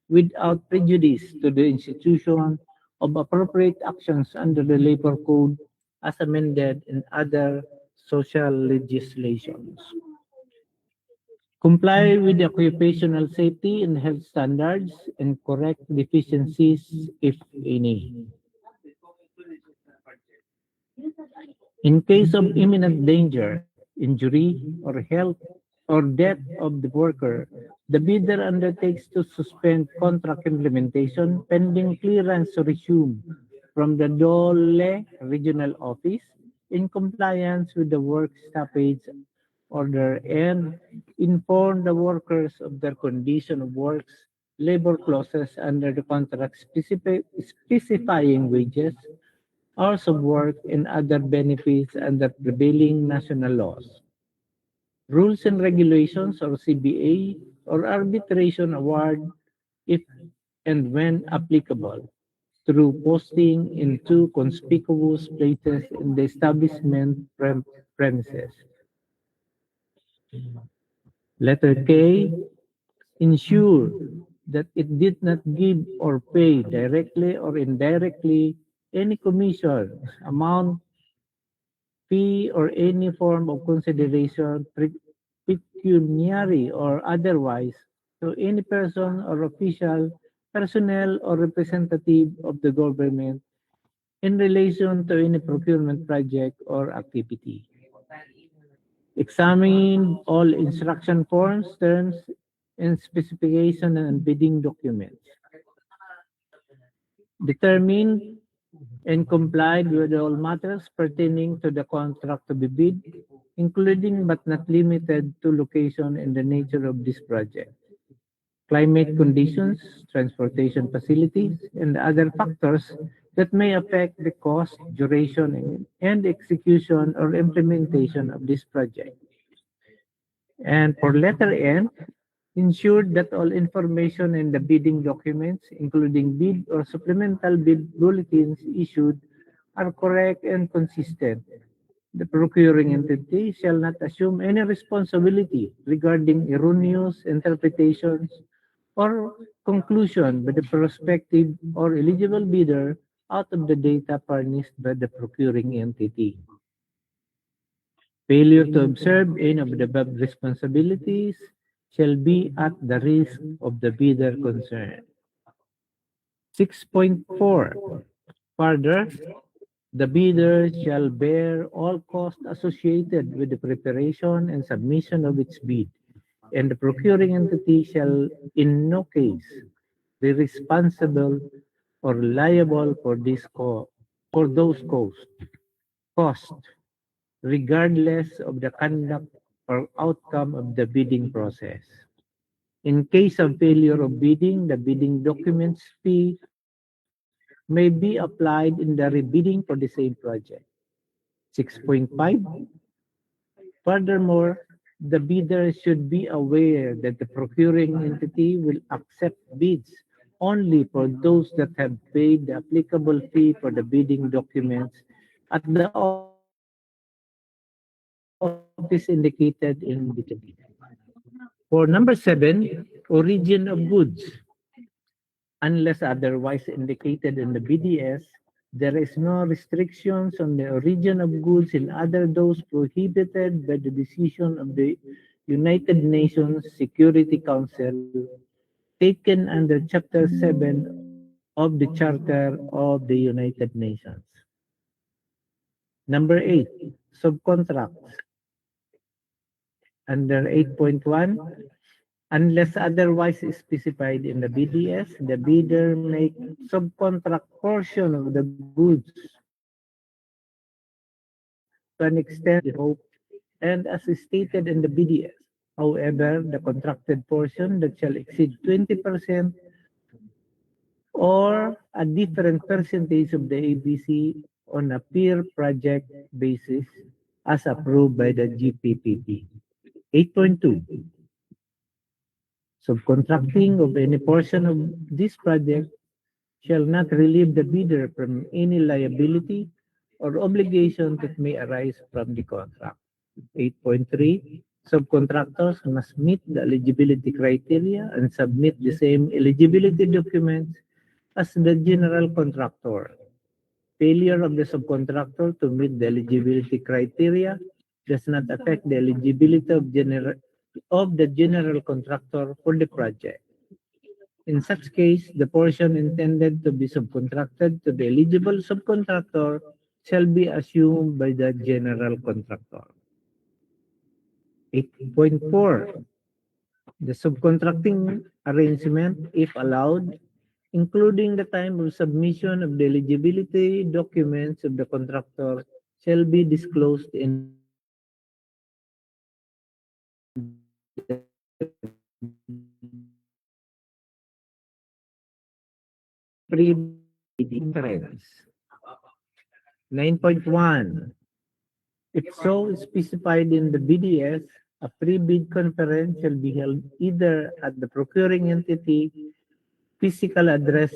without prejudice to the institution of appropriate actions under the Labor Code as amended in other social legislations. Comply with the occupational safety and health standards and correct deficiencies, if any. In case of imminent danger, injury, or health or death of the worker, the bidder undertakes to suspend contract implementation pending clearance to resume from the DOLE regional office in compliance with the work stoppage order and inform the workers of their condition of works, labor clauses under the contract specifying wages, hours of work, and other benefits under prevailing national laws, rules and regulations or CBA, or arbitration award if and when applicable, through posting in two conspicuous places in the establishment premises. Letter K, ensure that it did not give or pay directly or indirectly any commission, amount, fee, or any form of consideration, pecuniary or otherwise, to any person or official, personnel, or representative of the government in relation to any procurement project or activity. Examine all instruction forms, terms, and specification and bidding documents. Determine and complied with all matters pertaining to the contract to be bid, including but not limited to location and the nature of this project, climate conditions, transportation facilities, and other factors that may affect the cost, duration, and execution or implementation of this project. And for letter N, ensure that all information in the bidding documents, including bid or supplemental bid bulletins issued, are correct and consistent The procuring entity shall not assume any responsibility regarding erroneous interpretations or conclusion by the prospective or eligible bidder out of the data furnished by the procuring entity. Failure to observe any of the above responsibilities shall be at the risk of the bidder concerned. 6.4. Further, the bidder shall bear all costs associated with the preparation and submission of its bid, and the procuring entity shall in no case be responsible or liable for those costs, regardless of the conduct or outcome of the bidding process. In case of failure of bidding, the bidding documents fee may be applied in the rebidding for the same project. 6.5. Furthermore, the bidder should be aware that the procuring entity will accept bids only for those that have paid the applicable fee for the bidding documents at the office indicated in the bid. For number 7, origin of goods. Unless otherwise indicated in the BDS, there is no restrictions on the origin of goods in other those prohibited by the decision of the United Nations Security Council taken under Chapter 7 of the Charter of the United Nations. Number 8, subcontracts. Under 8.1, unless otherwise specified in the BDS, the bidder may subcontract portion of the goods to an extent hope and as stated in the BDS. However, the contracted portion that shall exceed 20% or a different percentage of the ABC on a per project basis as approved by the GPPP. 8.2. Subcontracting of any portion of this project shall not relieve the bidder from any liability or obligation that may arise from the contract. 8.3. Subcontractors must meet the eligibility criteria and submit the same eligibility documents as the general contractor. Failure of the subcontractor to meet the eligibility criteria does not affect the eligibility of the general contractor for the project. In such case, the portion intended to be subcontracted to the eligible subcontractor shall be assumed by the general contractor. 8.4. The subcontracting arrangement, if allowed, including the time of submission of the eligibility documents of the contractor, shall be disclosed in pre-bidding conference. 9.1. If so specified in the BDS, a pre-bid conference shall be held either at the procuring entity physical address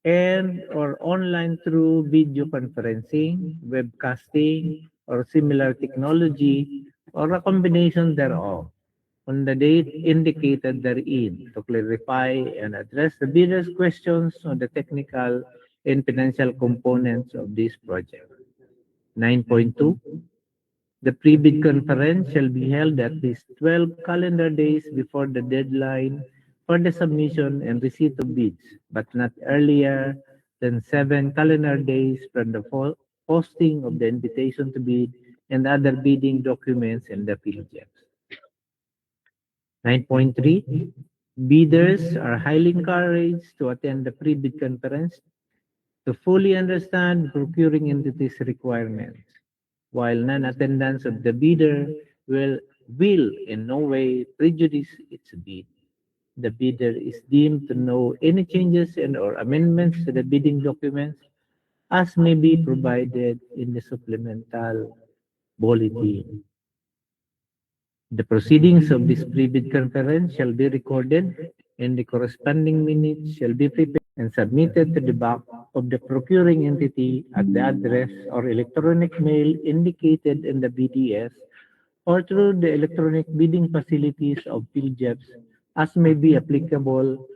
and or online through video conferencing, webcasting, or similar technology, or a combination thereof, on the date indicated therein to clarify and address the bidder's questions on the technical and financial components of this project. 9.2. The pre-bid conference shall be held at least 12 calendar days before the deadline for the submission and receipt of bids, but not earlier than 7 calendar days from the posting of the invitation to bid and other bidding documents in the PDFs. 9.3. Bidders are highly encouraged to attend the pre-bid conference to fully understand the procuring entity's requirements, while non-attendance of the bidder will in no way prejudice its bid. The bidder is deemed to know any changes and or amendments to the bidding documents as may be provided in the supplemental bulletin. The proceedings of this pre-bid conference shall be recorded and the corresponding minutes shall be prepared and submitted to the back of the procuring entity at the address or electronic mail indicated in the BDS or through the electronic bidding facilities of PhilJEPs as may be applicable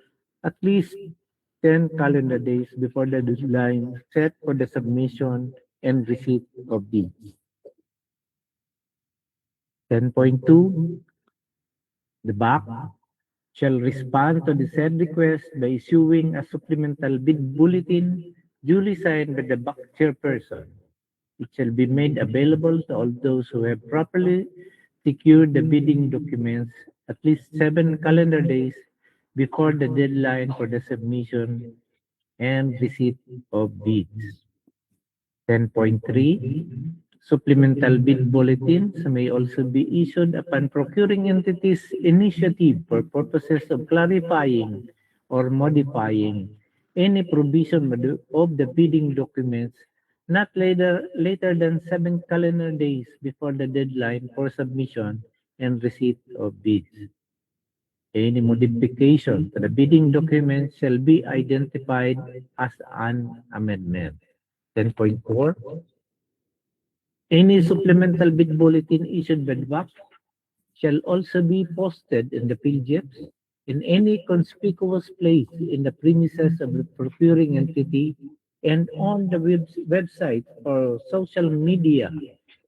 at least 10 calendar days before the deadline set for the submission and receipt of bids. 10.2. The BAC shall respond to the said request by issuing a supplemental bid bulletin duly signed by the BAC chairperson. It shall be made available to all those who have properly secured the bidding documents at least 7 calendar days before the deadline for the submission and receipt of bids. 10.3. Supplemental bid bulletins may also be issued upon procuring entities' initiative for purposes of clarifying or modifying any provision of the bidding documents not later than 7 calendar days before the deadline for submission and receipt of bids. Any modification to the bidding documents shall be identified as an amendment. 10.4. Any supplemental bid bulletin issued by the BAC shall also be posted in the PhilJEPs in any conspicuous place in the premises of the procuring entity and on the website or social media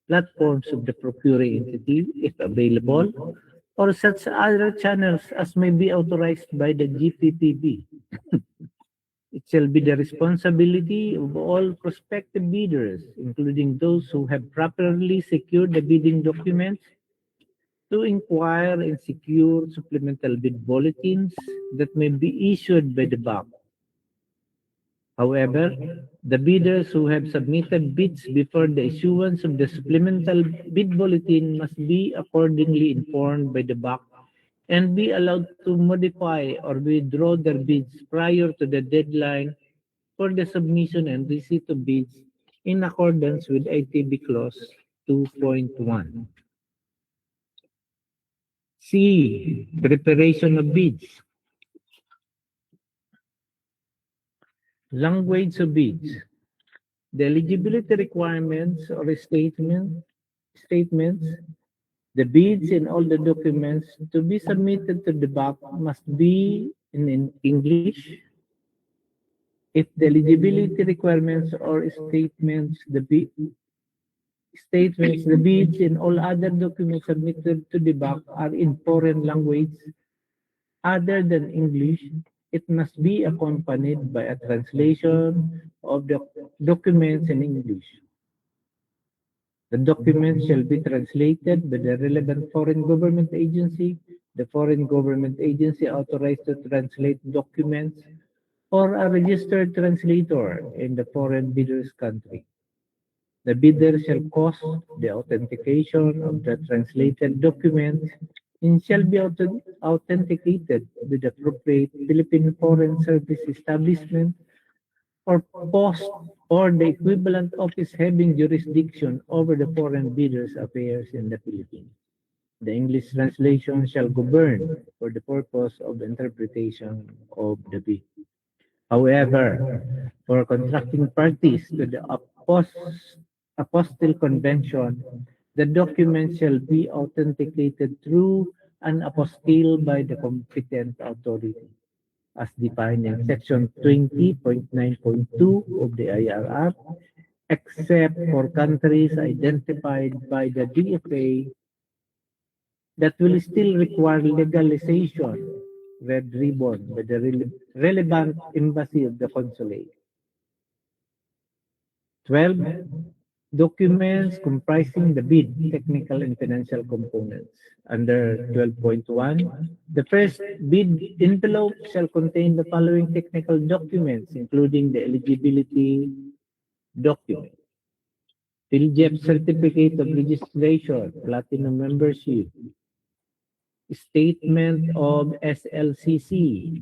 platforms of the procuring entity, if available, or such other channels as may be authorized by the GPPB. It shall be the responsibility of all prospective bidders, including those who have properly secured the bidding documents, to inquire and secure supplemental bid bulletins that may be issued by the BAC. However, the bidders who have submitted bids before the issuance of the supplemental bid bulletin must be accordingly informed by the BAC and be allowed to modify or withdraw their bids prior to the deadline for the submission and receipt of bids in accordance with ITB Clause 2.1. C. Preparation of bids. Language of bids. The eligibility requirements or statements, the bids and all the documents to be submitted to the BAC must be in English. If the eligibility requirements or statements, the bids and all other documents submitted to the BAC are in foreign language other than English, it must be accompanied by a translation of the documents in English. The documents shall be translated by the relevant foreign government agency, the foreign government agency authorized to translate documents, or a registered translator in the foreign bidder's country. The bidder shall cause the authentication of the translated documents and shall be authenticated with the appropriate Philippine Foreign Service establishment or post or the equivalent office having jurisdiction over the foreign bidders' affairs in the Philippines. The English translation shall govern for the purpose of interpretation of the bid. However, for contracting parties to the Apostille Convention, the document shall be authenticated through an apostille by the competent authority, as defined in Section 20.9.2 of the IRR, except for countries identified by the DFA that will still require legalization, red ribbon, by the relevant embassy of the consulate. 12. Documents comprising the bid, technical and financial components. Under 12.1, the first bid envelope shall contain the following technical documents, including the eligibility document, PhilJEP certificate of registration, platinum membership, statement of SLCC,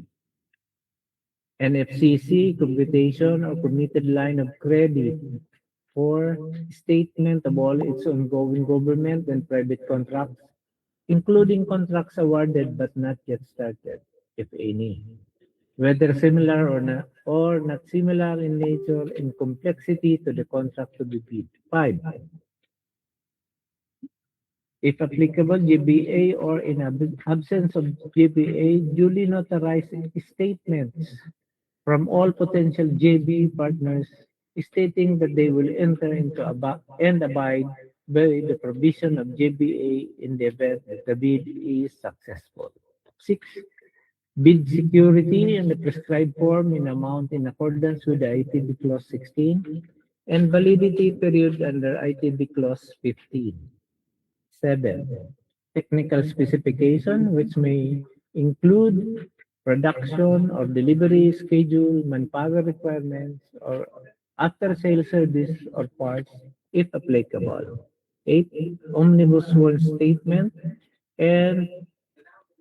NFCC, computation or committed line of credit, for statement of all its ongoing government and private contracts, including contracts awarded but not yet started, if any. whether similar or not similar in nature and complexity to the contract to be bid. 5. If applicable, GBA or in absence of GBA, duly notarized statements from all potential JB partners stating that they will enter into and abide by the provision of JBA in the event that the bid is successful. 6. Bid security in the prescribed form in amount in accordance with the ITB Clause 16 and validity period under ITB Clause 15. 7. Technical specification which may include production or delivery schedule, manpower requirements, or after-sale service or parts if applicable. 8. Omnibus sworn statement. And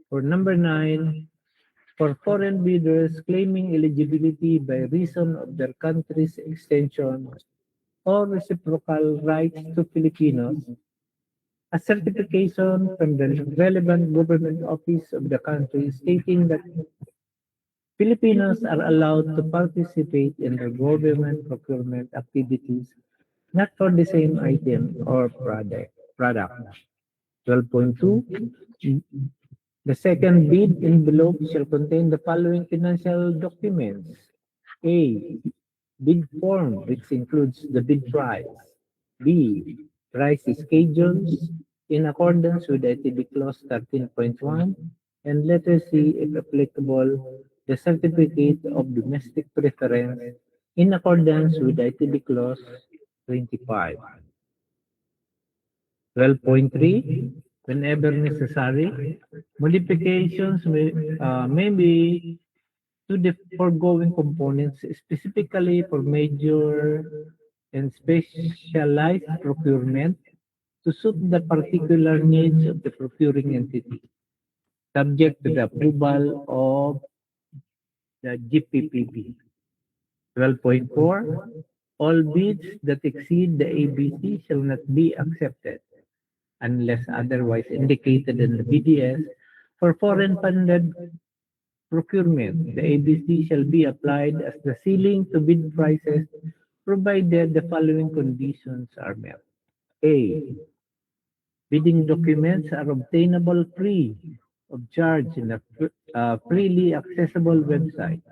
for number 9, for foreign bidders claiming eligibility by reason of their country's extension or reciprocal rights to Filipinos, a certification from the relevant government office of the country stating that Filipinos are allowed to participate in the government procurement activities not for the same item or product. 12.2. The second bid envelope shall contain the following financial documents. A. Bid form, which includes the bid price. B. Price schedules in accordance with ITB Clause 13.1. And letter C, if applicable, the certificate of domestic preference in accordance with ITB Clause 25. 12.3. Whenever necessary, modifications may be to the foregoing components specifically for major and specialized procurement to suit the particular needs of the procuring entity, subject to the approval of the GPPP. 12.4. All bids that exceed the ABC shall not be accepted unless otherwise indicated in the BDS. For foreign funded procurement, the ABC shall be applied as the ceiling to bid prices provided the following conditions are met. A. Bidding documents are obtainable free of charge in a freely accessible website.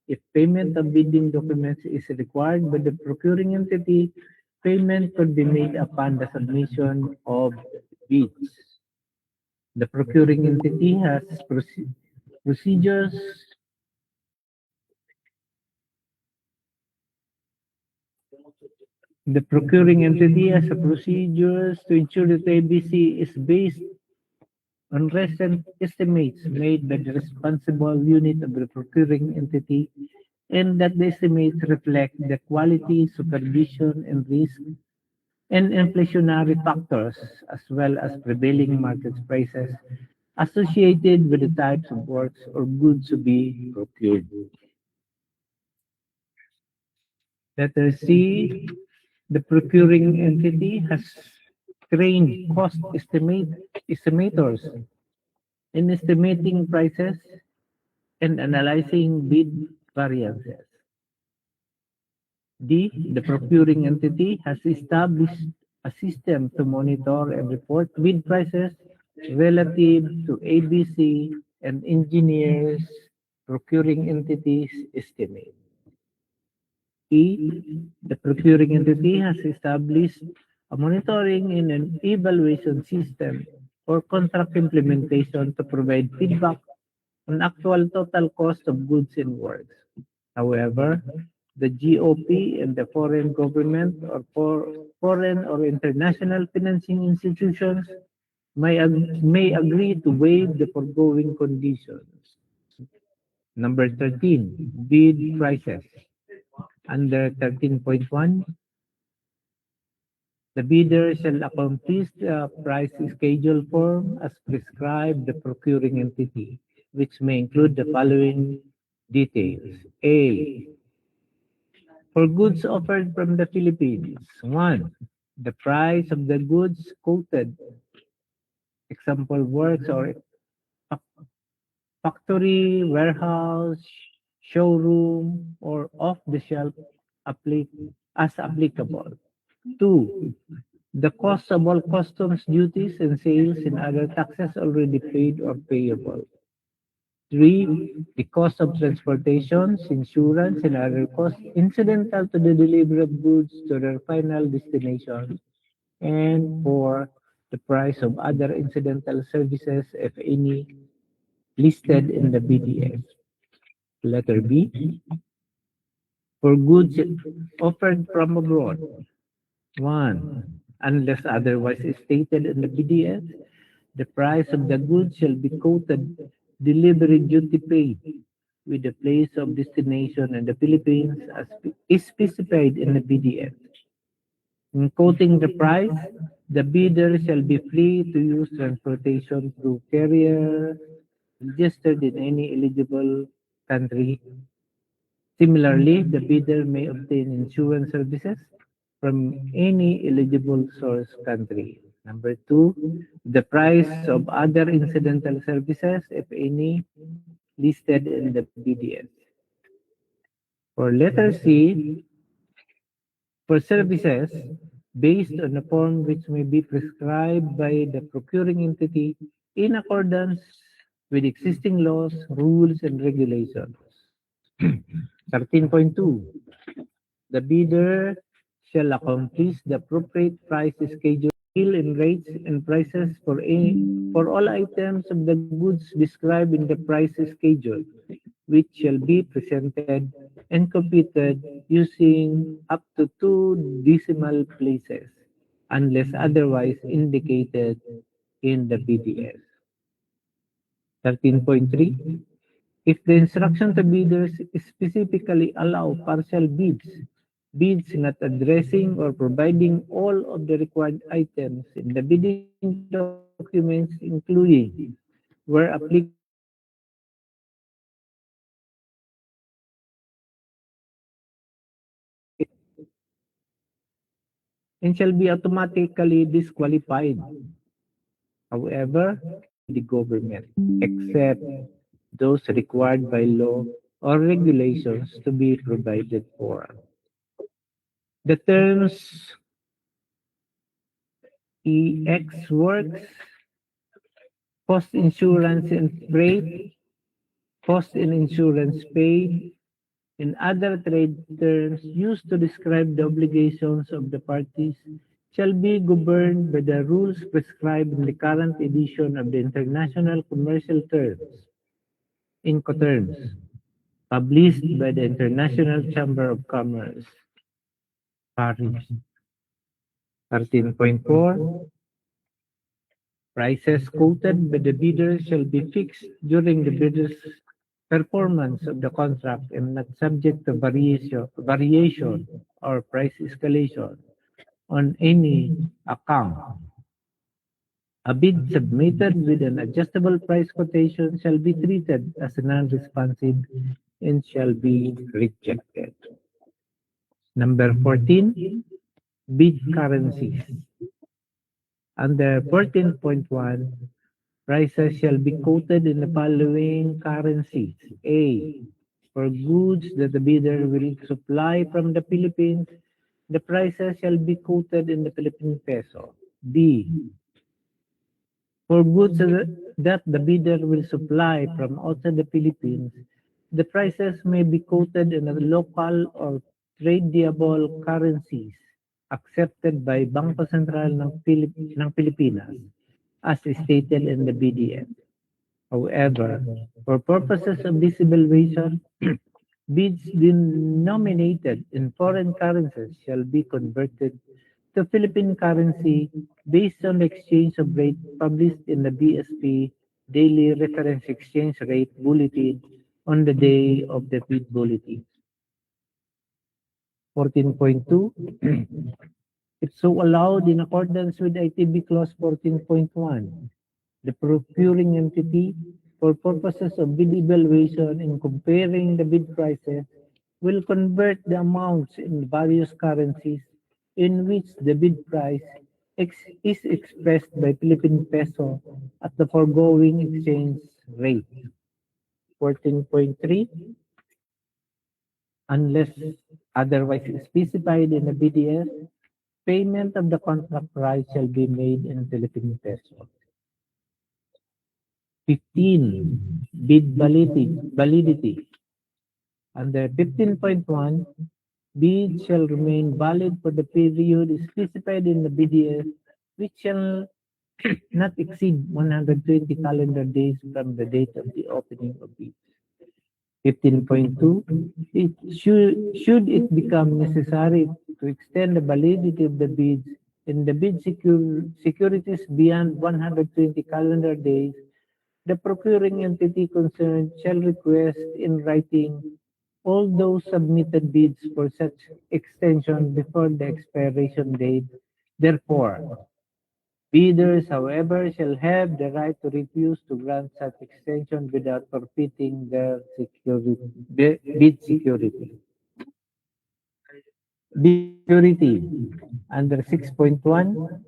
If payment of bidding documents is required by the procuring entity, payment could be made upon the submission of bids. The procuring entity has procedures The procuring entity has a procedures to ensure that ABC is based on recent estimates made by the responsible unit of the procuring entity and that the estimates reflect the quality, supervision, and risk and inflationary factors as well as prevailing market prices associated with the types of works or goods to be procured. Letter C. The procuring entity has trained cost estimators in estimating prices and analyzing bid variances. D. The procuring entity has established a system to monitor and report bid prices relative to ABC and engineers procuring entities estimate. E. The procuring entity has established a monitoring and an evaluation system for contract implementation to provide feedback on actual total cost of goods and works. However, the GOP and the foreign government or foreign or international financing institutions may agree to waive the foregoing conditions. Number 13, bid prices. Under 13.1, the bidder shall accomplish the price schedule form as prescribed the procuring entity, which may include the following details. A. For goods offered from the Philippines, 1. The price of the goods quoted, example works or factory, warehouse, showroom, or off-the-shelf as applicable. 2. The cost of all customs duties and sales and other taxes already paid or payable. 3. The cost of transportation, insurance, and other costs incidental to the delivery of goods to their final destination. And 4. The price of other incidental services, if any, listed in the BDS. Letter B. For goods offered from abroad. 1. Unless otherwise stated in the BDS, the price of the goods shall be quoted delivery duty paid with the place of destination in the Philippines as is specified in the BDS. In quoting the price, the bidder shall be free to use transportation through carrier registered in any eligible country. Similarly, the bidder may obtain insurance services from any eligible source country. Number 2, the price of other incidental services, if any, listed in the BDS. For letter C, for services based on a form which may be prescribed by the procuring entity in accordance with existing laws, rules, and regulations. 13.2. The bidder shall accomplish the appropriate price schedule in rates and prices for all items of the goods described in the price schedule, which shall be presented and computed using up to 2 decimal places, unless otherwise indicated in the BDS. 13.3. If the instruction to bidders specifically allow partial bids, bids not addressing or providing all of the required items in the bidding documents, including, where applicable, and shall be automatically disqualified. However, the government, except those required by law or regulations to be provided for. The terms EX works, cost insurance and freight, cost and insurance paid, and other trade terms used to describe the obligations of the parties shall be governed by the rules prescribed in the current edition of the International Commercial Terms, Incoterms, published by the International Chamber of Commerce, Paris. 13.4. Prices quoted by the bidder shall be fixed during the bidder's performance of the contract and not subject to variation or price escalation on any account. A bid submitted with an adjustable price quotation shall be treated as non-responsive and shall be rejected. Number 14, bid currencies. Under 14.1, prices shall be quoted in the following currencies. A. For goods that the bidder will supply from the Philippines, the prices shall be quoted in the Philippine peso. B. For goods that the bidder will supply from outside the Philippines, the prices may be quoted in the local or tradable currencies accepted by Bangko Sentral ng Pilipinas, as stated in the BDS. However, for purposes of this evaluation, bids denominated in foreign currencies shall be converted to Philippine currency based on the exchange of rate published in the BSP Daily Reference Exchange Rate Bulletin on the day of the bid bulletin. 14.2. If so allowed in accordance with ITB Clause 14.1, the procuring entity, for purposes of bid evaluation and comparing the bid prices, will convert the amounts in various currencies in which the bid price is expressed by Philippine peso at the foregoing exchange rate. 14.3. unless otherwise specified in the BDS, payment of the contract price shall be made in Philippine peso. 15. Bid validity. Under 15.1, bids shall remain valid for the period specified in the BDS, which shall not exceed 120 calendar days from the date of the opening of bids. 15.2, should it become necessary to extend the validity of the bids and the bid securities beyond 120 calendar days, the procuring entity concerned shall request in writing all those submitted bids for such extension before the expiration date. Therefore, bidders, however, shall have the right to refuse to grant such extension without forfeiting their bid security. Bid security. Under 6.1,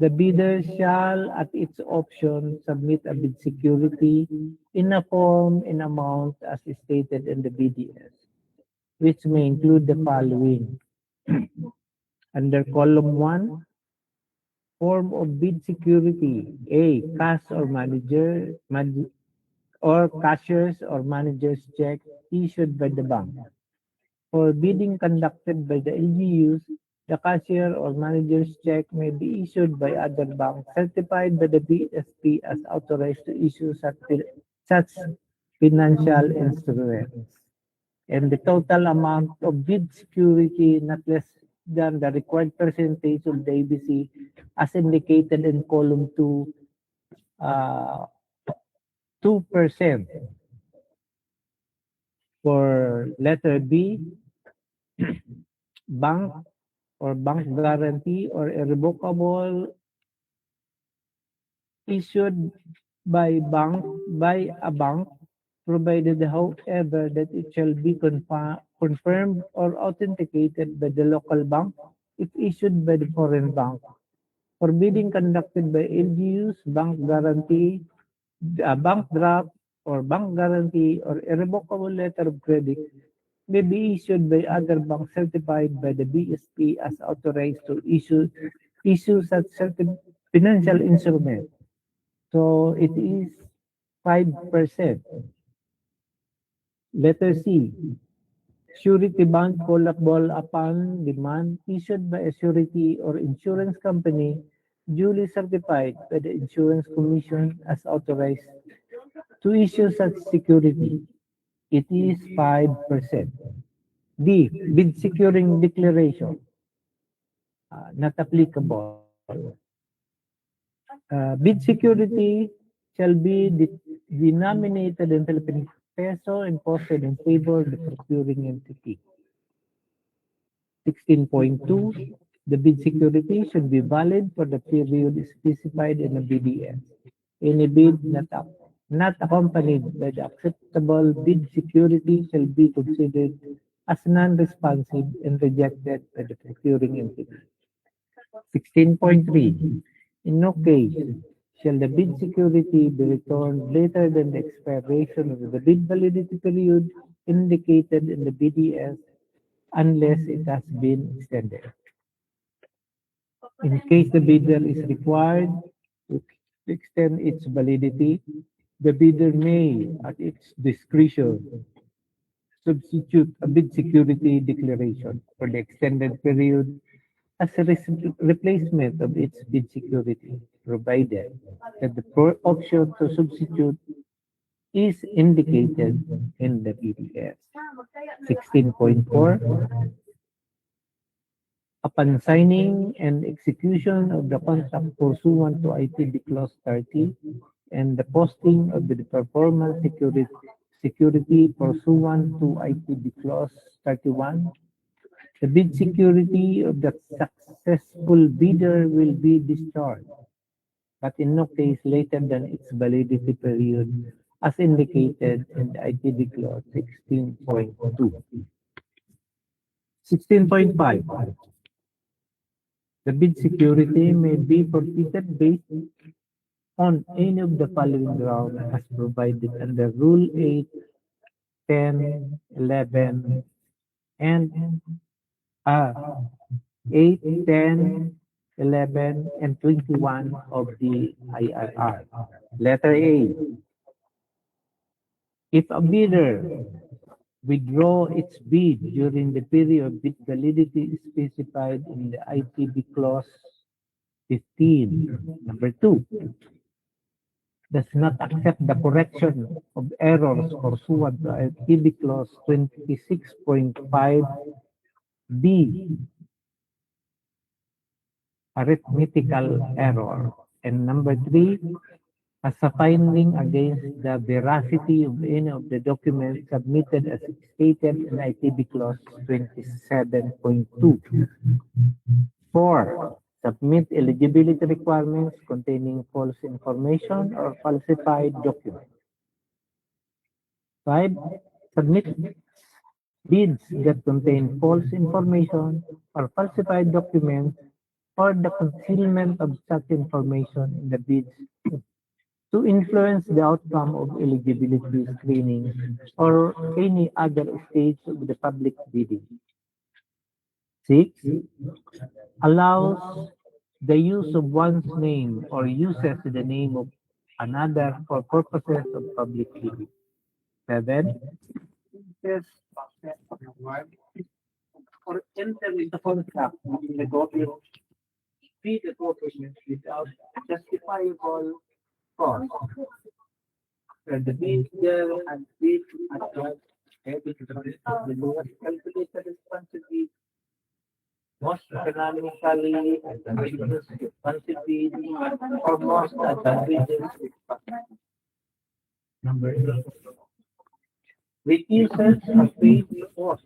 the bidder shall, at its option, submit a bid security in a form and amount as stated in the BDS, which may include the following. Under column 1, form of bid security. A. Cash or cashier's or manager's check issued by the bank. For bidding conducted by the LGUs, the cashier or manager's check may be issued by other banks certified by the BSP as authorized to issue such financial instruments. And the total amount of bid security not less than the required percentage of the ABC as indicated in column 2, 2%. For letter B, bank or bank guarantee or irrevocable issued by a bank, provided however that it shall be confirmed or authenticated by the local bank if issued by the foreign bank. For bidding conducted by LGUs, bank guarantee, bank draft, or bank guarantee or irrevocable letter of credit may be issued by other banks certified by the BSP as authorized to issue such certain financial instrument. So it is 5%. Letter C, surety bond callable upon demand issued by a surety or insurance company duly certified by the Insurance Commission as authorized to issue such security. It is 5%. D. Bid securing declaration. Not applicable. Bid security shall be denominated in Philippine peso and posted in favor of the procuring entity. 16.2. The bid security should be valid for the period specified in the BDS. Any bid not accompanied by the acceptable bid security shall be considered as non-responsive and rejected by the procuring entity. 16.3. In no case shall the bid security be returned later than the expiration of the bid validity period indicated in the BDS unless it has been extended. In case the bidder is required to extend its validity, the bidder may, at its discretion, substitute a bid security declaration for the extended period as a replacement of its bid security, provided that the option to substitute is indicated in the BDS. 16.4. Upon signing and execution of the contract pursuant to ITB Clause 30 and the posting of the performance security pursuant to ITB Clause 31, the bid security of the successful bidder will be discharged, but in no case later than its validity period as indicated in the ITB Clause 16.2. 16.5. The bid security may be forfeited based on any of the following grounds as provided under Rule 8, 10, 11, and 8, 10, 11, and 21 of the IRR. Letter A. If a bidder withdraw its bid during the period with validity specified in the ITB clause 15, number 2, does not accept the correction of errors pursuant to ITB clause 26.5B, arithmetical error. And number 3, as a finding against the veracity of any of the documents submitted as stated in ITB clause 27.2. 4. Submit eligibility requirements containing false information or falsified documents. 5. Submit bids that contain false information or falsified documents or the concealment of such information in the bids to influence the outcome of eligibility screening or any other stage of the public bidding. 6. Allows the use of one's name or uses the name of another for purposes of public bidding. 7. Or enter into contract with the government, pay the government without justifiable cause. And the bidder and bid advance every the lowest calculated responsibility, most economically advantageous responsibility, or most advantageous responsibility. Number 8. Refusals are paid for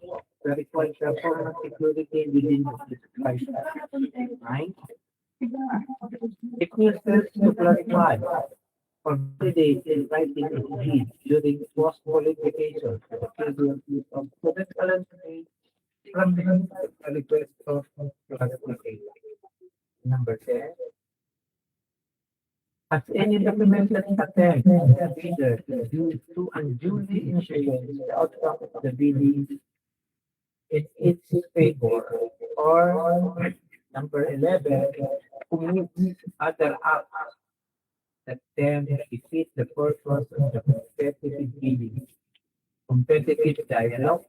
the required performance security within the prescribed time. 9. Refusals to clarify or validate in writing a bid during post qualification for the period of current from the request of clarification. Number 10. As any documented attempt the bidder to unduly influence the outcome of the bidding in its favor, or number 11, commits other acts that then defeat the purpose of the competitive bidding, competitive dialogue,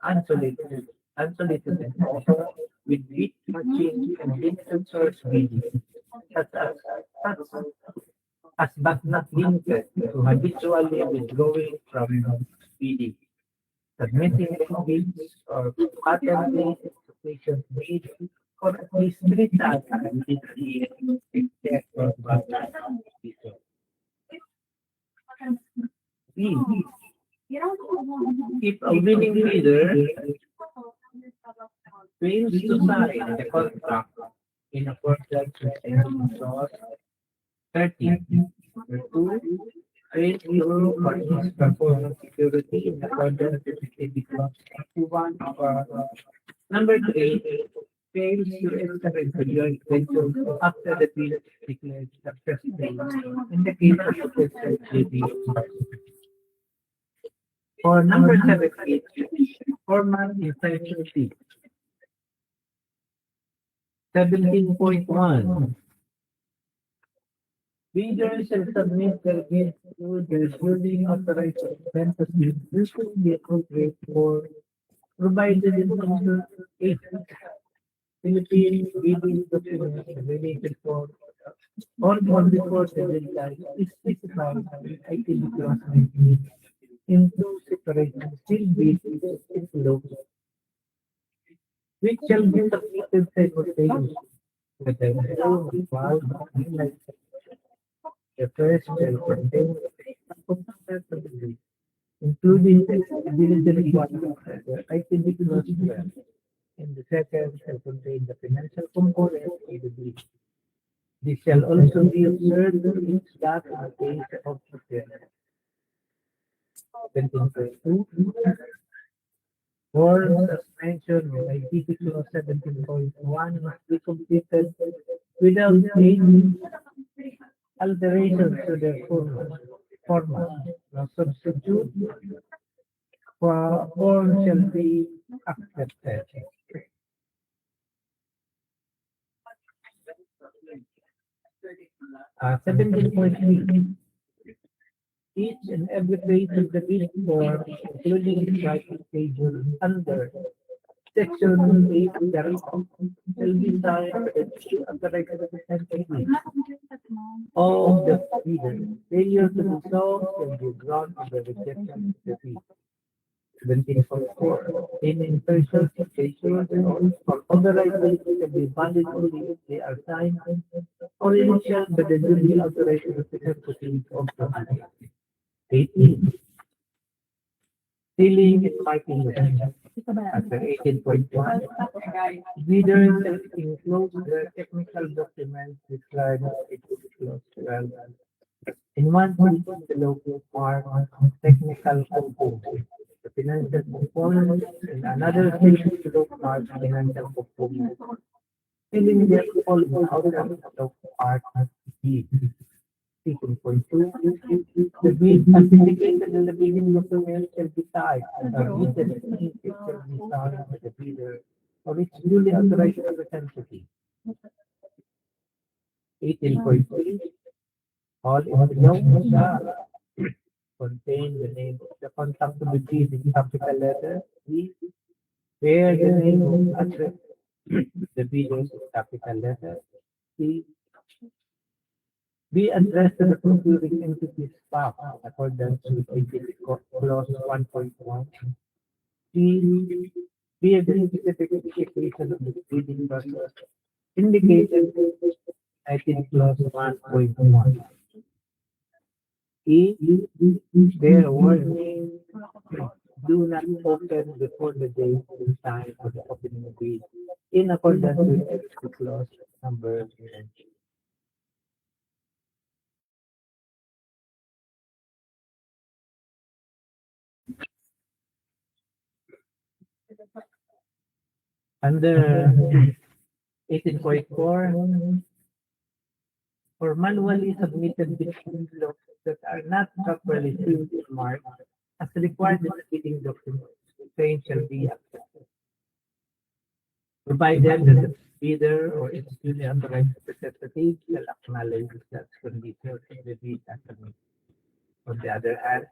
unsolicited offer with bid matching and limited source bidding, such as but not limited to habitually withdrawing from bidding, submitting bids or patently sufficient bids for at least 3 times within the year, except for budget. B. If a winning bidder fails to sign the contract in accordance with clause 30, number 2, fails to purchase performance security in accordance with clause 81, or number 3, fails to enter into joint venture after the bid declared successful in the case of potential JV. For number 7, formal incentive fee. 17.1. Bidders shall submit their bids to their duly authorized representatives, which will be appropriate for provided in Section 8. Philippine bidding documents related for or more before the deadline is specified in ITB clause 19 in 2 separate sealed bids envelopes, which shall be submitted simultaneously with the renewal of filed highlights. The first shall contain the components of the bid, including the eligibility requirements of the ITB clause 12, and the second shall contain the financial component of the bid. This shall also be observed in each lot in the case of procurement. 17.2. Or as mentioned in ITB clause 17.1 must be completed without any alterations to their format. No substitute form shall be accepted. Uh, 17.3. Each and every page of the bid form, including its writing schedule under Section 8 thereof, shall be signed by the two authorized representatives of the bidder. Failure to do so shall be ground of the rejection of the bid. 17.4. In insertion, cases or authorized bids can be valid only if they are signed or initialed by the duly authorized representative of the bidder. 18. Sealing and marking the After 18.1, bidders shall enclose the technical documents described in clause 12. In one place, the local part technical component, the financial component, and another place, the local part financial component. Filling the following outcomes of part B. 18.2. The bid as indicated in the bidding document shall be typed and submitted as if it shall be signed by the bidder or its duly authorized representative. 18.3. All envelopes shall contain the name of the contact to be bid in capital letter. B. Bear the name of address the bidders in capital letter. C. Be addressed to the procuring entity's staff in accordance with clause 1.1. C. Be a specification of the bidding process indicated in clause 1.1. E. Their warning. Do not open before the date and time for the opening of bid in accordance with clause number 9. Under 18.4, for manually submitted bid envelopes that are not properly sealed and marked as required in the bidding documents, the same shall be accepted. Provided that the bidder or its duly authorized representative shall acknowledge such conditions in the bid as submitted. On the other hand,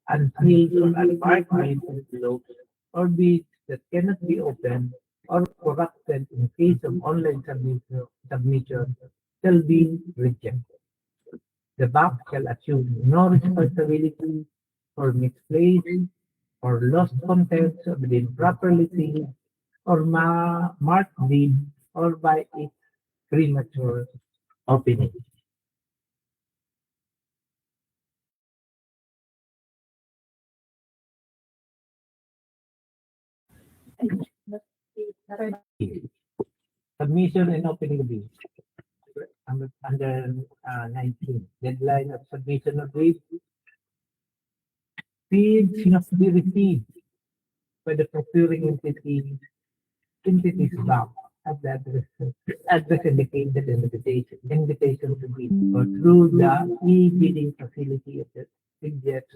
unsealed or unmarked bid envelopes or bids that cannot be opened or corrupted in case of online submission shall be rejected. The bank shall assume no responsibility for misplaced or lost contents of the improperly sealed or marked bid or by its premature opening. Submission and opening of bids. Under 19, deadline of submission of bids. Bids must be received by the procuring entity's bank at the address indicated in the invitation to bid or through the e-bidding facility of the subject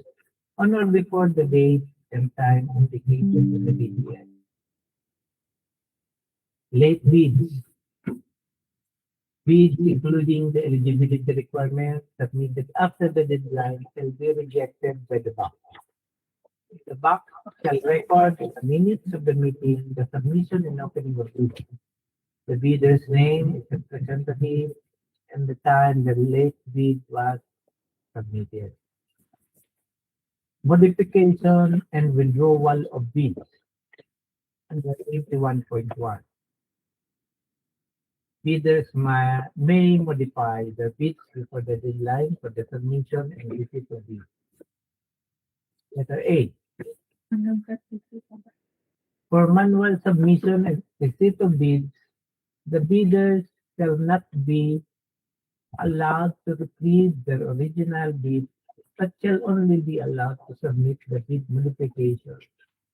on or before the date and time indicated in the BDS. Late bids. Bids including the eligibility requirements submitted after the deadline shall be rejected by the bank. The bank shall record in the minutes of the meeting the submission and opening of bids, the bidder's name, its representative, and the time the late bid was submitted. Modification and withdrawal of bids under 81.1. Bidders may modify the bids before the deadline for the submission and receipt of bids. Letter A. For manual submission and receipt of bids, the bidders shall not be allowed to retrieve their original bid, but shall only be allowed to submit the bid modification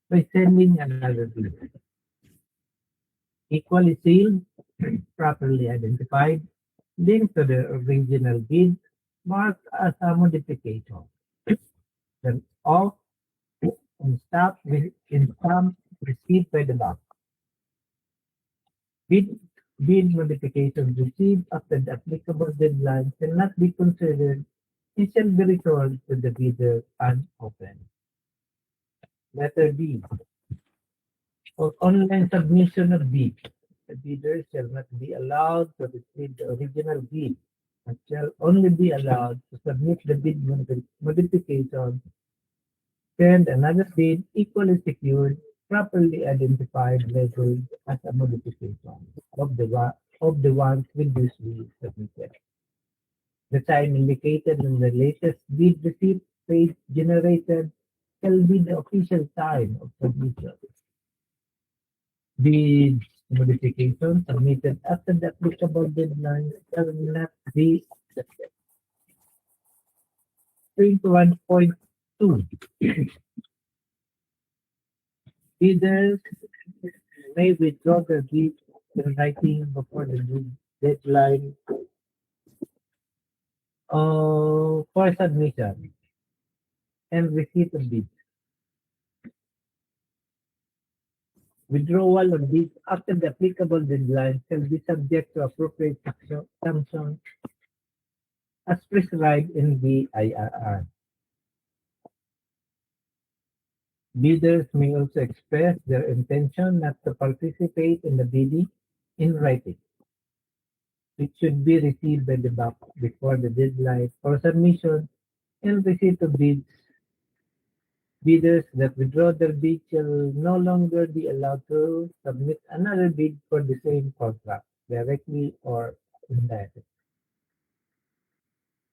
by sending another bid. Equally sealed, properly identified, linked to the original bid, marked as a modification. Then off and stamp received by the bank. Bid modifications received after the applicable deadline cannot be considered. It shall be returned to the bidder unopened. Letter B. For online submission of bid, the bidder shall not be allowed to receive the original bid and shall only be allowed to submit the bid modification, send another bid equally secured, properly identified, labeled as a modification of the one previously submitted. The time indicated in the latest bid receipt page generated shall be the official time of submission. Bid modification submitted after the applicable deadline shall not be accepted. 21.2. Bidders may withdraw their bid in writing before the deadline for submission and receipt of bid. Withdrawal of bids after the applicable deadline shall be subject to appropriate sanctions as prescribed in the IRR. Bidders may also express their intention not to participate in the bidding in writing. It should be received by the bank before the deadline for submission and receipt of bids. Bidders that withdraw their bid shall no longer be allowed to submit another bid for the same contract, directly or indirectly.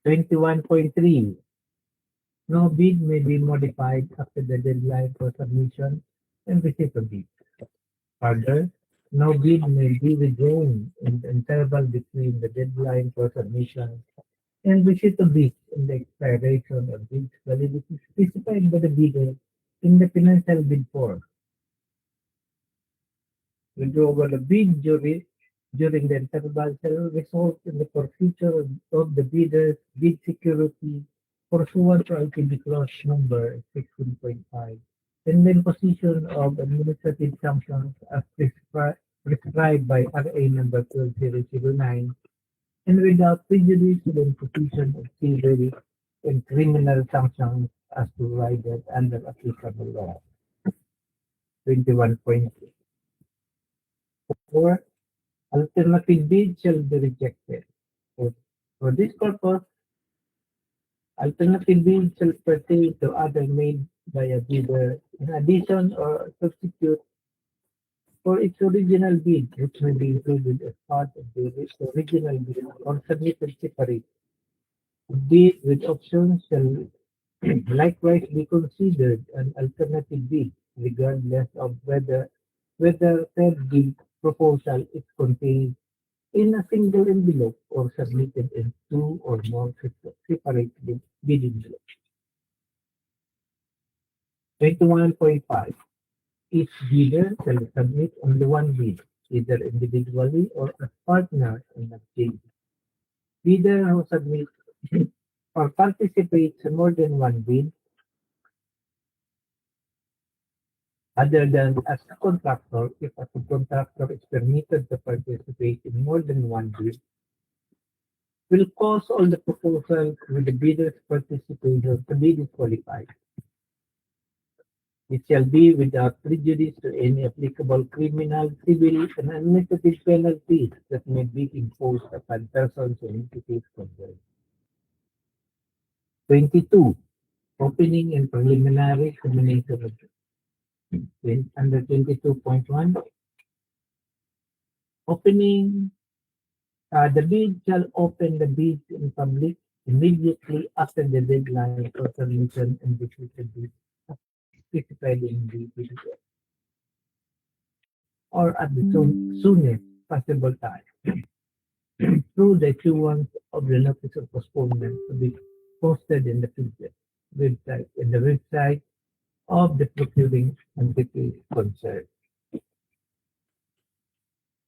21.3. No bid may be modified after the deadline for submission and receipt of bid. Further, no bid may be withdrawn in the interval between the deadline for submission and receipt of bid and the expiration of bid's validity specified by the bidder in the financial bid form. Withdrawal of bid during the interval shall result in the forfeiture of the bidder's bid security pursuant to LTB clause number 16.5 and the imposition of administrative sanctions as prescribed by RA number 12009 and without prejudice to the imposition of civil and criminal sanctions as provided under applicable law. 21.4. Alternative bid shall be rejected. For this purpose, alternative bid shall pertain to other made by a bidder in addition or substitute for its original bid, which may be included as part of the original bid or submitted separate. Bid with options shall likewise be considered an alternative bid, regardless of whether said bid proposal is contained in a single envelope or submitted in two or more separate bid envelopes. 21.5. Each bidder shall submit only one bid, either individually or as partners in a bid. Bidder who submits or participates in more than one bid, other than as a contractor, if a subcontractor is permitted to participate in more than one bid, will cause all the proposals with the bidder's participation to be disqualified. It shall be without prejudice to any applicable criminal, civil, and administrative penalties that may be imposed upon persons and entities concerned. 22. Opening and preliminary examination of under 22.1. Opening. The bid shall open the bids in public immediately after the deadline for submission and receipt of bids specified in the bid or at the soonest possible time through the issuance of the notice of postponement to be posted in the website of the procuring entity concerned.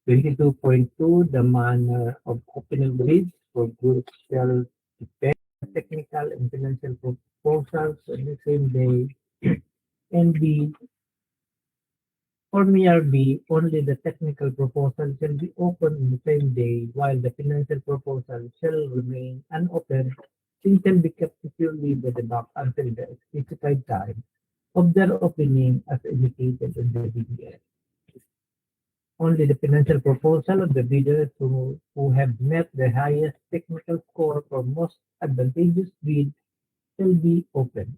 22.2. The manner of opening bids for goods shall depend on technical and financial proposals on the same day And B, Form B, only the technical proposal shall be open on the same day, while the financial proposal shall remain unopened and shall be kept securely by the bank until the specified time of their opening as indicated in the BDS. Only the financial proposal of the bidders who have met the highest technical score for most advantageous bid shall be open.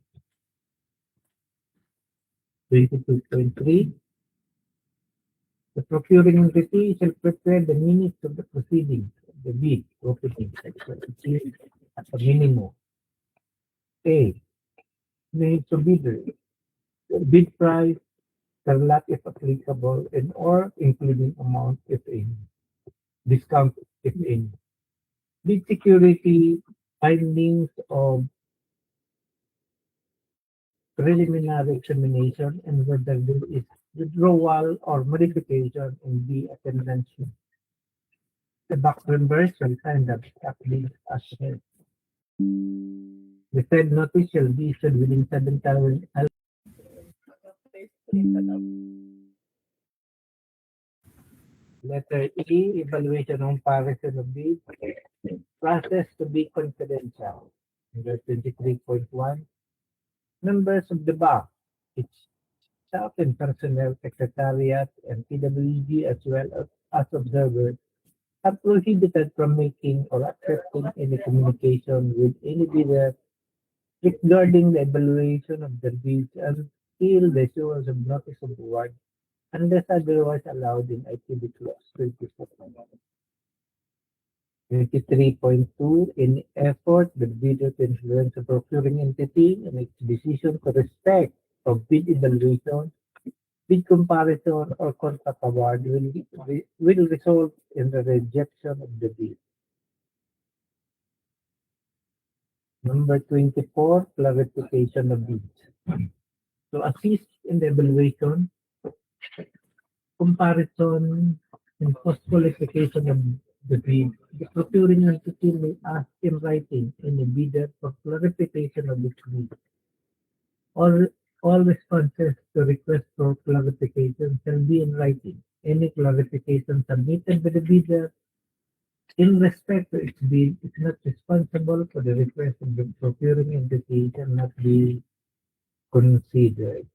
22.3. The procuring entity shall prepare the minutes of the proceedings of the bid opening section at a minimum. A. Minutes of bidders. The bid price, the lot if applicable, and or including amount if any. Discount if any. Bid security, findings of preliminary examination, and whether there is withdrawal or modification in the attendance sheet. The back members shall sign the bid as well. The said notice shall be issued within 7 days. Letter E, evaluation on comparison of bid. Process to be confidential. Under 23.1. Members of the BAC, its staff and personnel, secretariat, and PWG as well as observers are prohibited from making or accepting any communication with any bidder regarding the evaluation of their bids until the issuance of notice of award, unless otherwise allowed in ITB Clause 24. 23.2. In effort, the bidder to influence the procuring entity in its decision to respect of bid evaluation, bid comparison, or contract award will result in the rejection of the bid. Number 24, clarification of bids. To assist in the evaluation, comparison, and post-qualification of the bid, the procuring entity may ask in writing any bidder for clarification of its bid. All responses to request for clarification shall be in writing. Any clarification submitted by the bidder in respect to its bid is not responsible for the request of the procuring entity shall not be considered.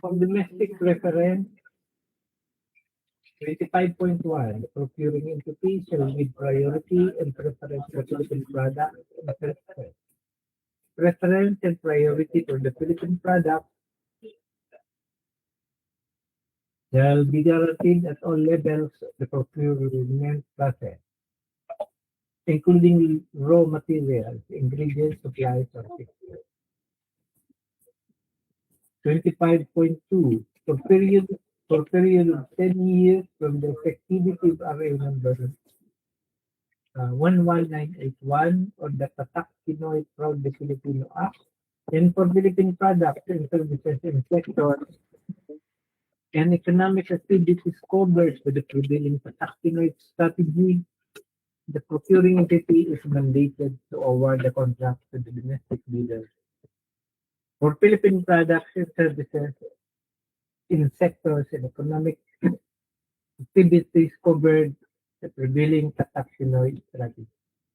For domestic reference, 25.1, the procuring entity shall give priority and preference for Philippine products and preference and priority for the Philippine product shall be guaranteed at all levels of the procurement process, including raw materials, ingredients, supplies, or fixtures. 25.2, for period of 10 years from the effectivity of RA number 11981 or the Tatak Pinoy Proud Filipino Act, and for Philippine products and services in sectors and economic activities covered by the prevailing Tatak Pinoy strategy, the procuring entity is mandated to award the contract to the domestic bidder. For Philippine products and services in sectors and economic activities covered the prevailing Tatak Pinoy strategy,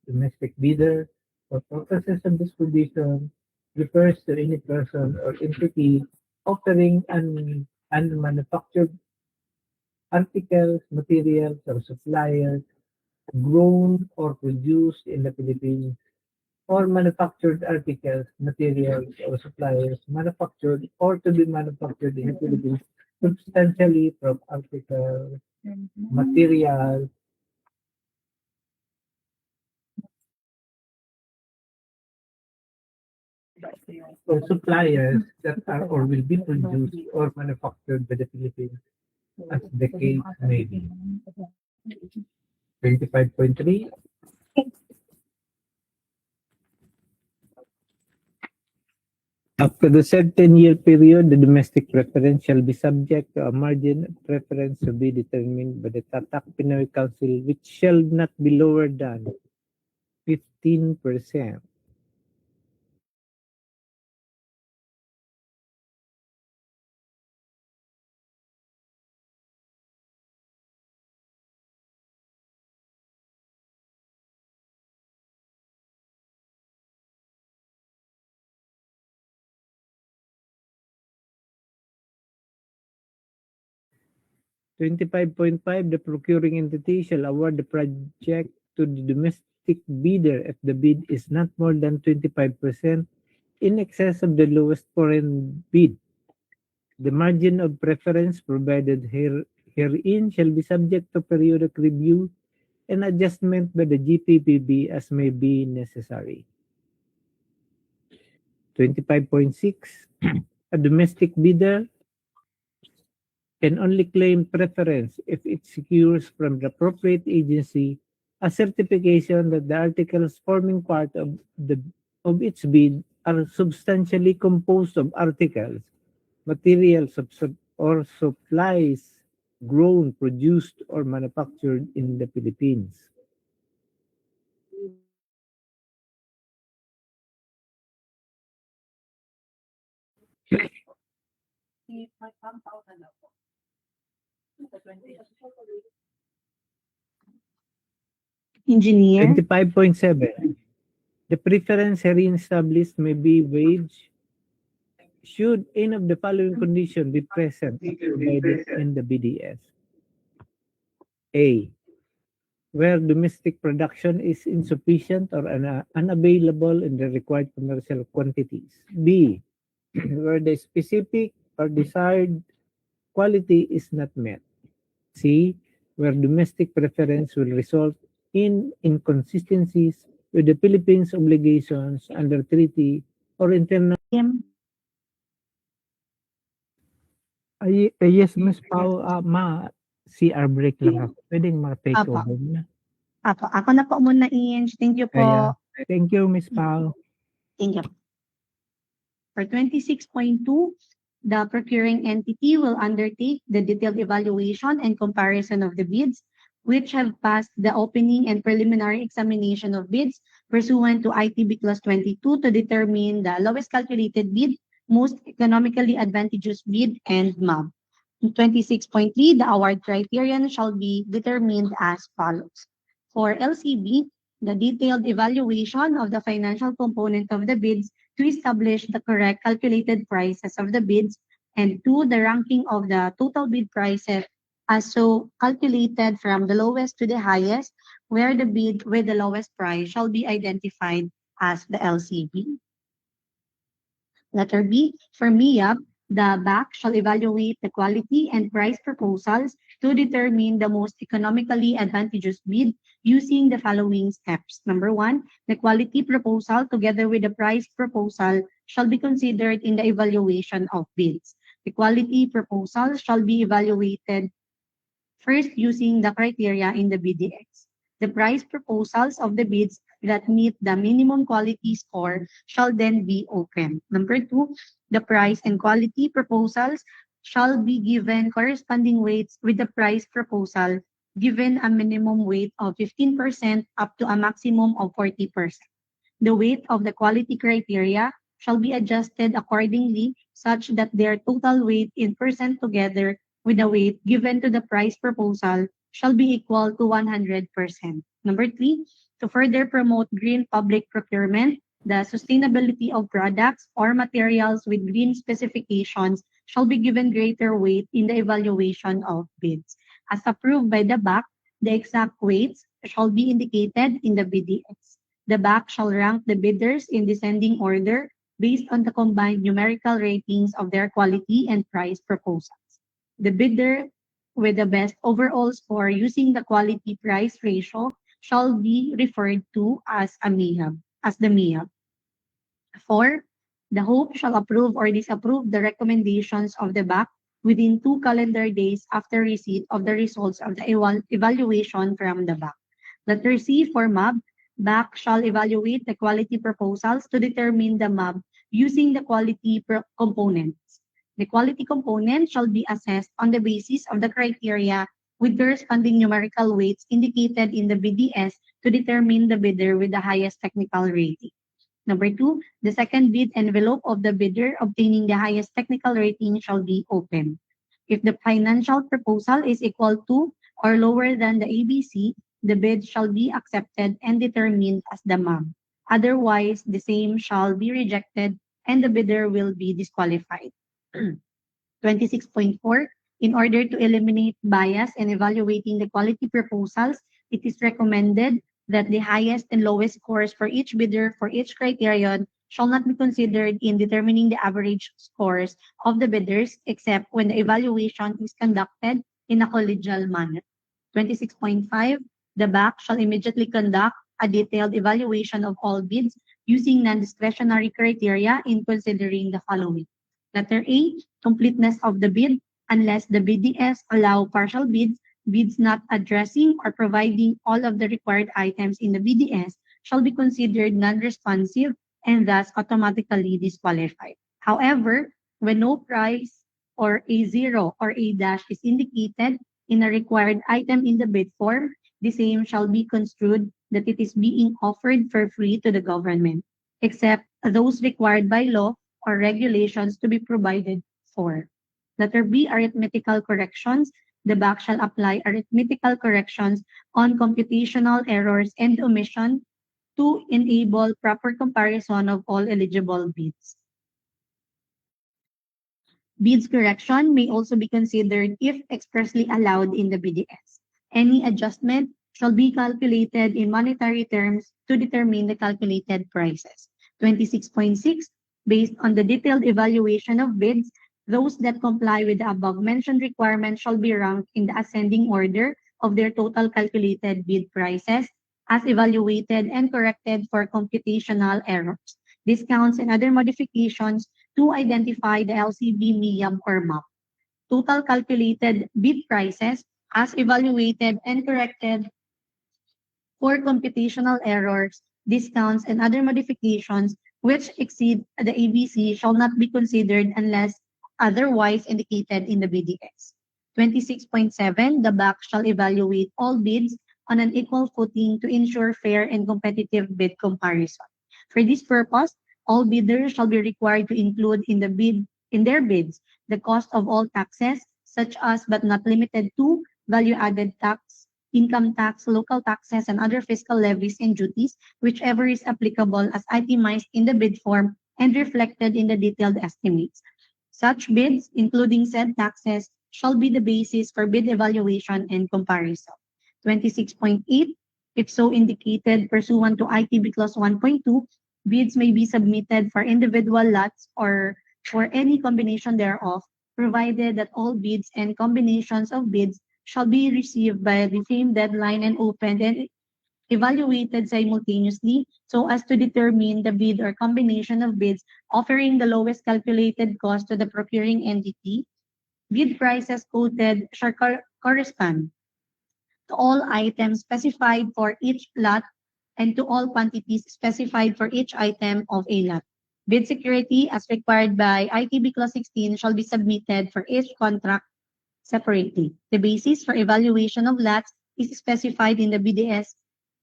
domestic bidder, for purposes of this provision, refers to any person or entity offering unmanufactured articles, materials, or suppliers grown or produced in the Philippines, or manufactured articles, materials, or suppliers manufactured or to be manufactured in the Philippines substantially from article, material, or suppliers that are or will be produced or manufactured by the Philippines, as the case may be. 25.3. After the said 10-year period, the domestic preference shall be subject to a margin of preference to be determined by the Tatak Pinoy Council, which shall not be lower than 15%. $25.5, the procuring entity shall award the project to the domestic bidder if the bid is not more than 25% in excess of the lowest foreign bid. The margin of preference provided herein shall be subject to periodic review and adjustment by the GPPB as may be necessary. 25.6, a domestic bidder can only claim preference if it secures from the appropriate agency a certification that the articles forming part of its bid are substantially composed of articles, materials or supplies grown, produced, or manufactured in the Philippines. Engineer. 25.7. The preference herein established may be waived should any of the following conditions be present provided in the BDS. A. Where domestic production is insufficient or unavailable in the required commercial quantities. B. Where the specific or desired quality is not met. C. Where domestic preference will result in inconsistencies with the Philippines' obligations under treaty or internal. Yes, Miss Pao, CR break lang ako. Pwedeng ma-take Apo. over na. Apo, ako na po muna, Inge. Thank you po. Kaya, thank you, Miss Pao. Thank you. For 26.2, the procuring entity will undertake the detailed evaluation and comparison of the bids which have passed the opening and preliminary examination of bids pursuant to ITB Clause 22 to determine the lowest calculated bid, most economically advantageous bid, and MAB. 26.3, the award criterion shall be determined as follows. For LCB, the detailed evaluation of the financial component of the bids to establish the correct calculated prices of the bids, and 2, the ranking of the total bid prices as so calculated from the lowest to the highest, where the bid with the lowest price shall be identified as the LCB. Letter B, for MIAB, the BAC shall evaluate the quality and price proposals to determine the most economically advantageous bid using the following steps. Number 1, the quality proposal together with the price proposal shall be considered in the evaluation of bids. The quality proposal shall be evaluated first using the criteria in the BDX. The price proposals of the bids that meet the minimum quality score shall then be opened. Number 2, the price and quality proposals shall be given corresponding weights with the price proposal given a minimum weight of 15% up to a maximum of 40%. The weight of the quality criteria shall be adjusted accordingly such that their total weight in percent together with the weight given to the price proposal shall be equal to 100%. Number 3, to further promote green public procurement, the sustainability of products or materials with green specifications shall be given greater weight in the evaluation of bids. As approved by the BAC, the exact weights shall be indicated in the BDX. The BAC shall rank the bidders in descending order based on the combined numerical ratings of their quality and price proposals. The bidder with the best overall score using the quality price ratio shall be referred to as a MIHAB, as the MIHAB. 4. The Hope shall approve or disapprove the recommendations of the BAC within 2 calendar days after receipt of the results of the evaluation from the BAC. Letter C for MAB, BAC shall evaluate the quality proposals to determine the MAB using the quality components. The quality component shall be assessed on the basis of the criteria with corresponding numerical weights indicated in the BDS to determine the bidder with the highest technical rating. Number 2, the second bid envelope of the bidder obtaining the highest technical rating shall be open. If the financial proposal is equal to or lower than the ABC, the bid shall be accepted and determined as the MAB. Otherwise, the same shall be rejected and the bidder will be disqualified. 26.4. In order to eliminate bias in evaluating the quality proposals, it is recommended that the highest and lowest scores for each bidder for each criterion shall not be considered in determining the average scores of the bidders except when the evaluation is conducted in a collegial manner. 26.5. The BAC shall immediately conduct a detailed evaluation of all bids using non-discretionary criteria in considering the following. Letter A, completeness of the bid, unless the BDS allow partial bids, bids not addressing or providing all of the required items in the BDS shall be considered non-responsive and thus automatically disqualified. However, when no price or A0 or A dash is indicated in a required item in the bid form, the same shall be construed that it is being offered for free to the government, except those required by law or regulations to be provided for. Letter B, arithmetical corrections. The BAC shall apply arithmetical corrections on computational errors and omission to enable proper comparison of all eligible bids. Bids correction may also be considered if expressly allowed in the BDS. Any adjustment shall be calculated in monetary terms to determine the calculated prices. 26.6. Based on the detailed evaluation of bids, those that comply with the above-mentioned requirements shall be ranked in the ascending order of their total calculated bid prices as evaluated and corrected for computational errors, discounts, and other modifications to identify the LCB, MIAB, or MAP. Total calculated bid prices as evaluated and corrected for computational errors, discounts, and other modifications which exceed the ABC shall not be considered unless otherwise indicated in the BDS. 26.7. The BAC shall evaluate all bids on an equal footing to ensure fair and competitive bid comparison. For this purpose, all bidders shall be required to include in their bids the cost of all taxes, such as but not limited to value-added tax, income tax, local taxes, and other fiscal levies and duties, whichever is applicable as itemized in the bid form and reflected in the detailed estimates. Such bids, including said taxes, shall be the basis for bid evaluation and comparison. 26.8. If so indicated pursuant to ITB Clause 1.2, bids may be submitted for individual lots or for any combination thereof, provided that all bids and combinations of bids shall be received by the same deadline and opened and evaluated simultaneously so as to determine the bid or combination of bids offering the lowest calculated cost to the procuring entity. Bid prices quoted shall correspond to all items specified for each lot and to all quantities specified for each item of a lot. Bid security as required by ITB Clause 16 shall be submitted for each contract separately. The basis for evaluation of lots is specified in the BDS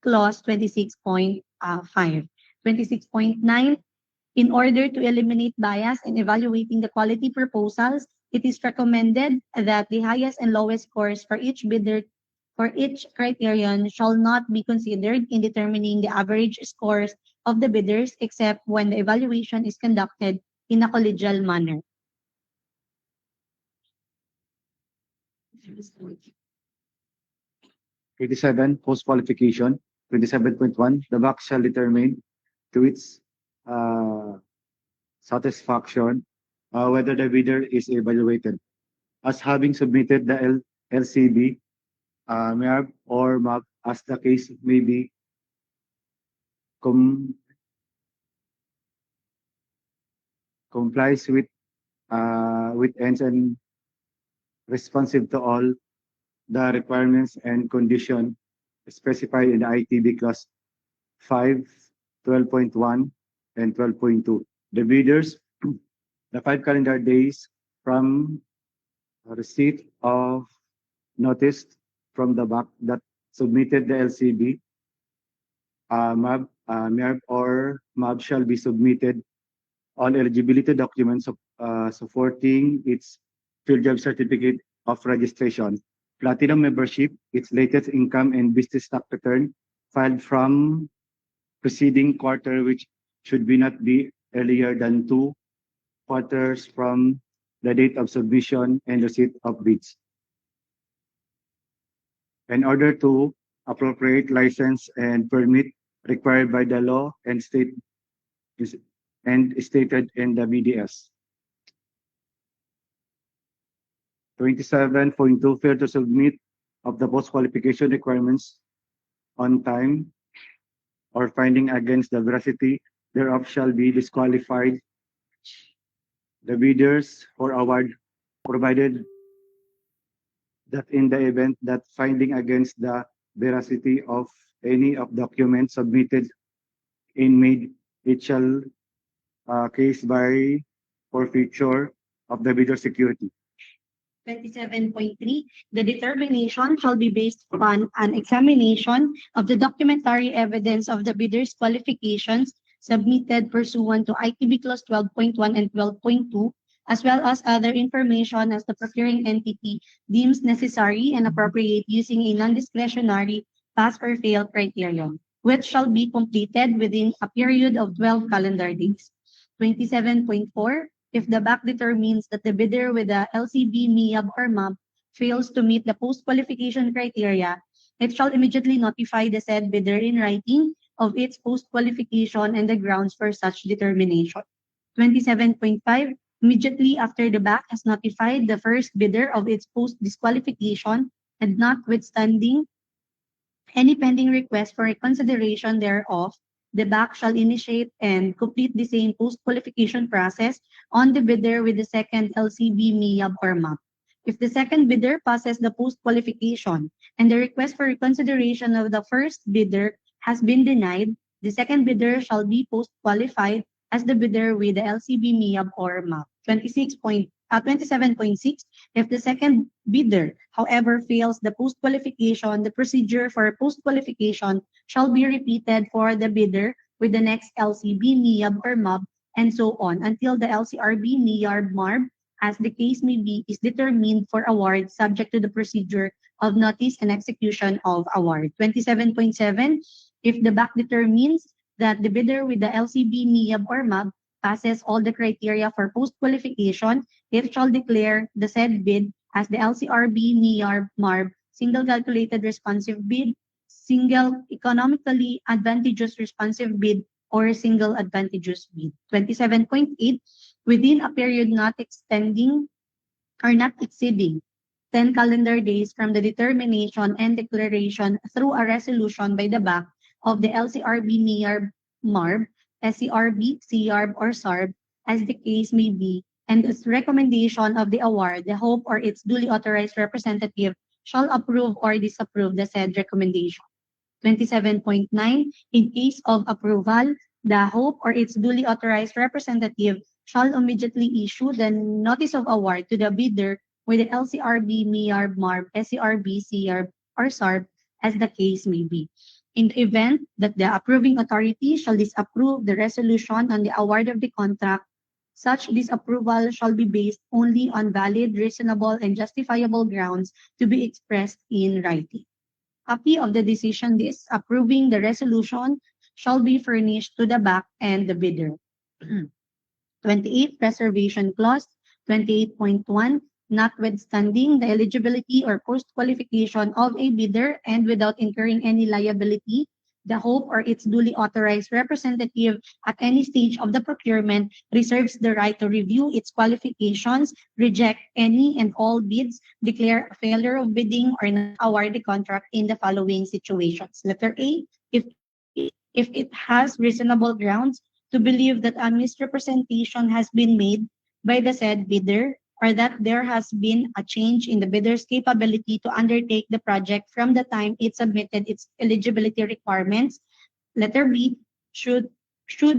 Clause 26.5. 26.9. In order to eliminate bias in evaluating the quality proposals, it is recommended that the highest and lowest scores for each bidder for each criterion shall not be considered in determining the average scores of the bidders except when the evaluation is conducted in a collegial manner. 27, post-qualification. 27.1, the BAC shall determine to its satisfaction whether the bidder is evaluated as having submitted the LCB, MERB, or MAB, as the case may be, complies with ends and responsive to all the requirements and condition specified in the ITB class 5, 12.1, and 12.2. The bidders, the 5 calendar days from receipt of notice from the bank that submitted the LCB, MAB, MERB, or MAB shall be submitted all eligibility documents supporting its field job certificate of registration, platinum membership, its latest income and business tax return filed from preceding quarter, which should be not be earlier than 2 quarters from the date of submission and receipt of bids. In order to appropriate license and permit required by the law and stated in the BDS. 27.2, failure to submit of the post-qualification requirements on time or finding against the veracity thereof shall be disqualified the bidders for award, provided that in the event that finding against the veracity of any of documents submitted in made, it shall case by forfeiture of the bidder security. 27.3, the determination shall be based upon an examination of the documentary evidence of the bidder's qualifications submitted pursuant to ITB Clause 12.1 and 12.2, as well as other information as the procuring entity deems necessary and appropriate using a non-discretionary pass or fail criterion, which shall be completed within a period of 12 calendar days. 27.4, if the BAC determines that the bidder with the LCB, MEAB, or MAB fails to meet the post-qualification criteria, it shall immediately notify the said bidder in writing of its post-qualification and the grounds for such determination. 27.5, immediately after the BAC has notified the first bidder of its post-disqualification and notwithstanding any pending request for reconsideration thereof, the BAC shall initiate and complete the same post-qualification process on the bidder with the second LCB, MEAB, or MAB. If the second bidder passes the post-qualification and the request for reconsideration of the first bidder has been denied, the second bidder shall be post-qualified as the bidder with the LCB, MEAB, or MAB. 27.6, if the second bidder, however, fails the post-qualification, the procedure for post-qualification shall be repeated for the bidder with the next LCB, MEAB, or MAB, and so on until the LCRB, MEAB, MARB, as the case may be, is determined for award subject to the procedure of notice and execution of award. 27.7, if the BAC determines that the bidder with the LCB, MEAB, or MAB passes all the criteria for post-qualification, it shall declare the said bid as the LCRB, MEAB, MARB, single calculated responsive bid, single economically advantageous responsive bid, or single advantageous bid. 27.8, within a period not extending or not exceeding 10 calendar days from the determination and declaration through a resolution by the BAC of the LCRB, MEAB, MARB, SCRB, CRB, or SARB, as the case may be, and its recommendation of the award, the HOPE or its duly authorized representative shall approve or disapprove the said recommendation. 27.9, in case of approval, the HOPE or its duly authorized representative shall immediately issue the notice of award to the bidder with the LCRB, MEAB, MARB, SCRB, CRB, or SARB, as the case may be. In the event that the approving authority shall disapprove the resolution on the award of the contract, such disapproval shall be based only on valid, reasonable, and justifiable grounds to be expressed in writing. Copy of the decision disapproving the resolution shall be furnished to the BAC and the bidder. 28, Preservation Clause. 28.1, notwithstanding the eligibility or post-qualification of a bidder and without incurring any liability, The Hope or its duly authorized representative at any stage of the procurement reserves the right to review its qualifications, reject any and all bids, declare a failure of bidding, or not award the contract in the following situations. Letter A, if it has reasonable grounds to believe that a misrepresentation has been made by the said bidder, or that there has been a change in the bidder's capability to undertake the project from the time it submitted its eligibility requirements. Letter B, should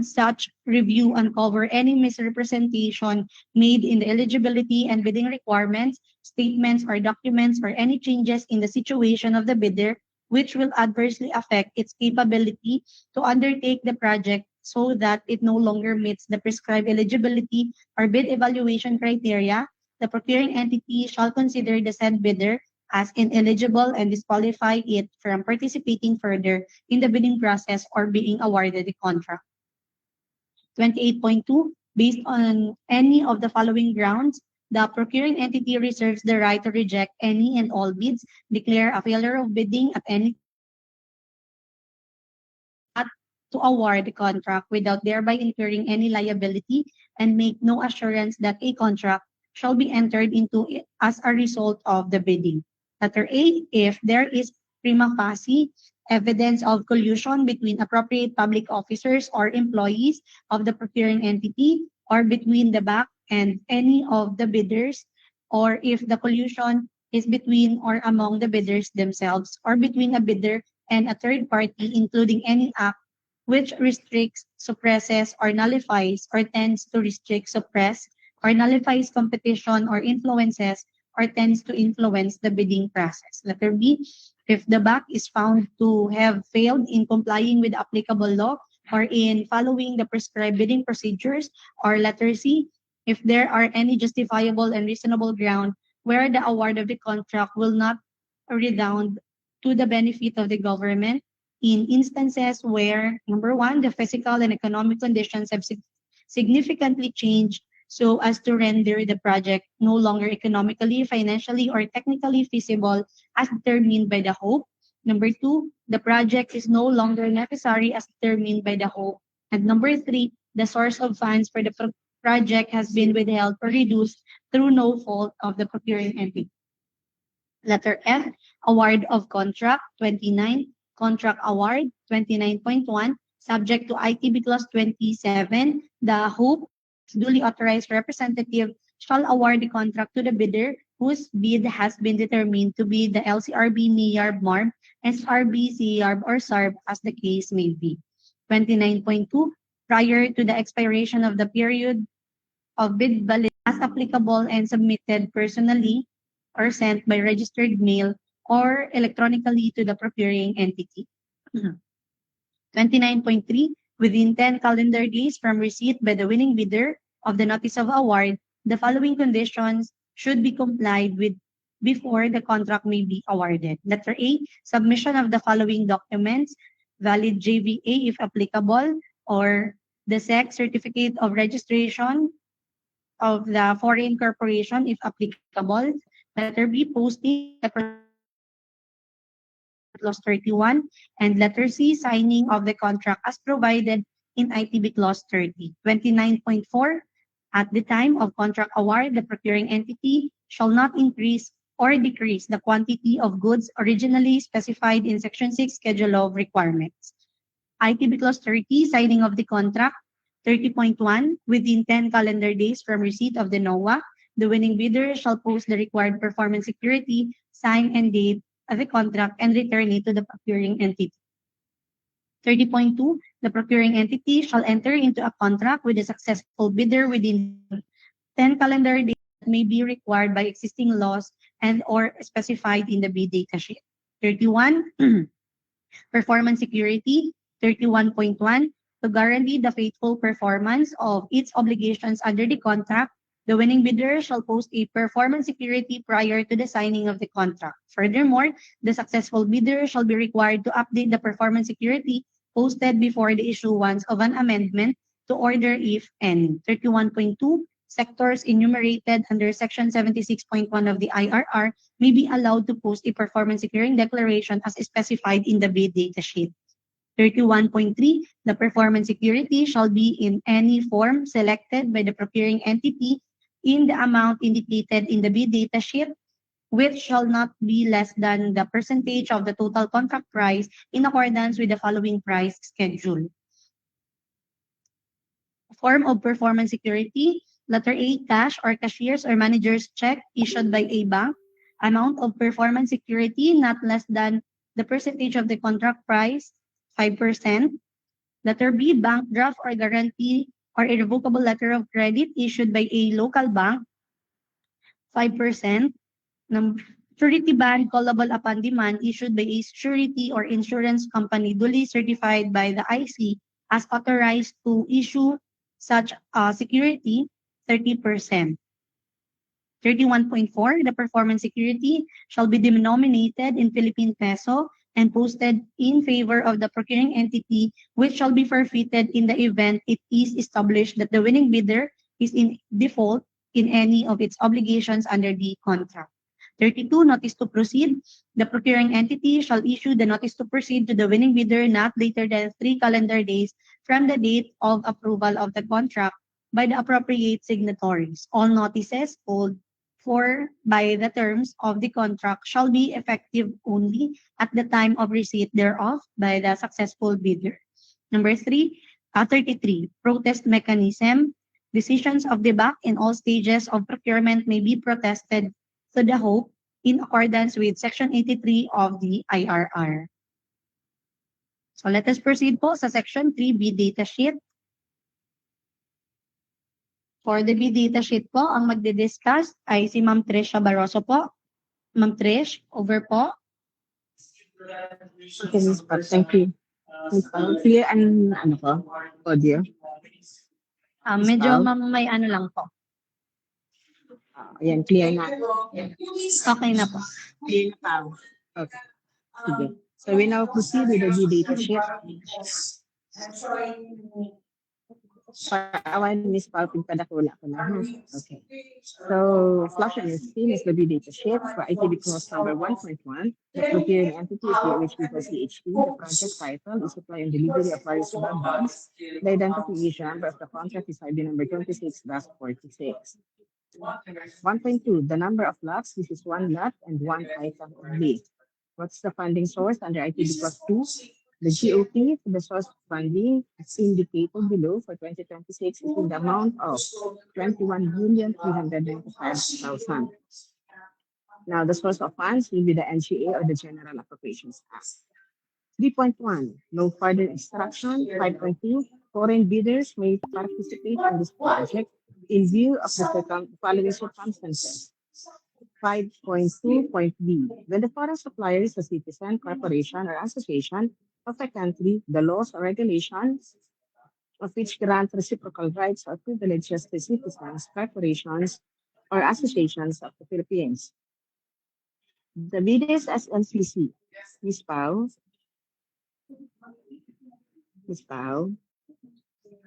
such review uncover any misrepresentation made in the eligibility and bidding requirements, statements or documents, or any changes in the situation of the bidder which will adversely affect its capability to undertake the project so that it no longer meets the prescribed eligibility or bid evaluation criteria, the procuring entity shall consider the said bidder as ineligible and disqualify it from participating further in the bidding process or being awarded the contract. 28.2, based on any of the following grounds, the procuring entity reserves the right to reject any and all bids, declare a failure of bidding at any to award the contract without thereby incurring any liability, and make no assurance that a contract shall be entered into as a result of the bidding. Letter A, if there is prima facie evidence of collusion between appropriate public officers or employees of the procuring entity, or between the BAC and any of the bidders, or if the collusion is between or among the bidders themselves, or between a bidder and a third party, including any act which restricts, suppresses, or nullifies, or tends to restrict, suppress, or nullifies competition, or influences, or tends to influence the bidding process. Letter B, if the BAC is found to have failed in complying with applicable law or in following the prescribed bidding procedures, or letter C, if there are any justifiable and reasonable ground where the award of the contract will not redound to the benefit of the government, in instances where, number one, the physical and economic conditions have significantly changed so as to render the project no longer economically, financially, or technically feasible as determined by the Hope. Number two, the project is no longer necessary as determined by the Hope. And number three, the source of funds for the project has been withheld or reduced through no fault of the procuring entity. Letter F, award of contract. 29, contract award. 29.1, subject to ITB Clause 27, the Hope duly authorized representative shall award the contract to the bidder whose bid has been determined to be the LCRB, NIARB, MARB, SRB, CIARB, or SARB as the case may be. 29.2, prior to the expiration of the period of bid validity as applicable and submitted personally or sent by registered mail or electronically to the procuring entity. 29.3, within 10 calendar days from receipt by the winning bidder of the notice of award, the following conditions should be complied with before the contract may be awarded. Letter A, submission of the following documents: valid JVA if applicable, or the SEC certificate of registration of the foreign corporation if applicable. Letter B, posting Clause 31, and letter C, signing of the contract as provided in ITB Clause 30. 29.4, at the time of contract award, the procuring entity shall not increase or decrease the quantity of goods originally specified in Section 6 Schedule of Requirements. ITB Clause 30, signing of the contract. 30.1, within 10 calendar days from receipt of the NOA, the winning bidder shall post the required performance security, sign and date of the contract, and return it to the procuring entity. 30.2, the procuring entity shall enter into a contract with a successful bidder within 10 calendar days that may be required by existing laws and or specified in the bid data sheet. 31, performance security. 31.1, to guarantee the faithful performance of its obligations under the contract, the winning bidder shall post a performance security prior to the signing of the contract. Furthermore, the successful bidder shall be required to update the performance security posted before the issuance of an amendment to order if any. 31.2, sectors enumerated under Section 76.1 of the IRR may be allowed to post a performance securing declaration as specified in the bid data sheet. 31.3, the performance security shall be in any form selected by the procuring entity in the amount indicated in the bid data sheet, which shall not be less than the percentage of the total contract price in accordance with the following price schedule. Form of performance security, letter A, cash or cashier's or manager's check issued by a bank. Amount of performance security not less than the percentage of the contract price, 5%. Letter B, bank draft or guarantee or irrevocable letter of credit issued by a local bank, 5%. Surety bond callable upon demand issued by a surety or insurance company duly certified by the IC as authorized to issue such security, 30%. 31.4, the performance security shall be denominated in Philippine peso and posted in favor of the procuring entity, which shall be forfeited in the event it is established that the winning bidder is in default in any of its obligations under the contract. 32, notice to proceed. The procuring entity shall issue the notice to proceed to the winning bidder not later than 3 calendar days from the date of approval of the contract by the appropriate signatories. All notices called for by the terms of the contract shall be effective only at the time of receipt thereof by the successful bidder. Number 33, protest mechanism. Decisions of the BAC in all stages of procurement may be protested to the HOPE in accordance with Section 83 of the IRR. So let us proceed po sa Section 3B data sheet. For the B data sheet po, ang magdi-discuss ay si Ma'am Trisha Barroso po. Ma'am Trish, over po. Okay, Ms. Pat, thank you. Ms. Pat, clear ang audio? Medyo ma'am may ano lang po. Ayan, clear na. Okay na po. Clear na pa. Okay. Sige. So we now proceed with the B data sheet. Parawan, Ms. Pao, pinpadakula ko na. Okay. So, flash on your screen is the B data sheet for ITB clause number 1.1. The procuring entity is POHP for CHP. The project title is supply and delivery of various bonds. The identification number of the contract is ID number 26-46. 1.2, the number of lots. This is one lot and one item only. What's the funding source under ITB clause 2? The GOP for the source of funding as indicated below for 2026 is in the amount of 21,395,000. Now, the source of funds will be the NGA or the General Appropriations Act. 3.1, no further instruction. 5.2, foreign bidders may participate in this project in view of the following circumstances. 5.2.b, when the foreign supplier is a citizen, corporation, or association of a country, the laws or regulations of which grant reciprocal rights or privileges to citizens, corporations, or associations of the Philippines. The bidders as NCC, Ms. Pao. Ms. Pao.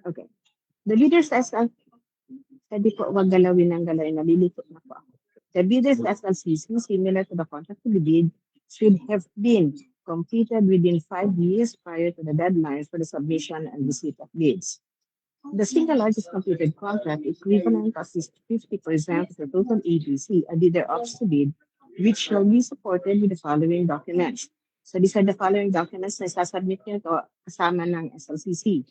Okay. The bidders as pwede po wag galawin ng galawin, nalilito na po ako. The bidders SLCC, similar to the contract to be bid, should have been completed within 5 years prior to the deadline for the submission and receipt of bids. The single largest completed contract equivalent of 50% of the total ABC a bidder opts to bid, which shall be supported with the following documents. So these are the following documents na sasubmit nyo to kasama ng SLCC.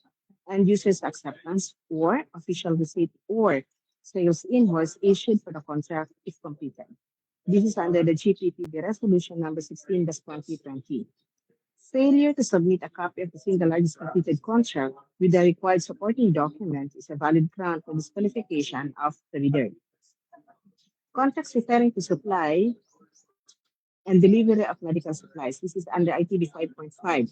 And user's acceptance or official receipt or sales invoice issued for the contract if completed. This is under the GPPB Resolution number 16-2020. Failure to submit a copy of the single largest completed contract with the required supporting document is a valid ground for disqualification of the bidder. Contracts referring to supply and delivery of medical supplies. This is under ITB 5.5.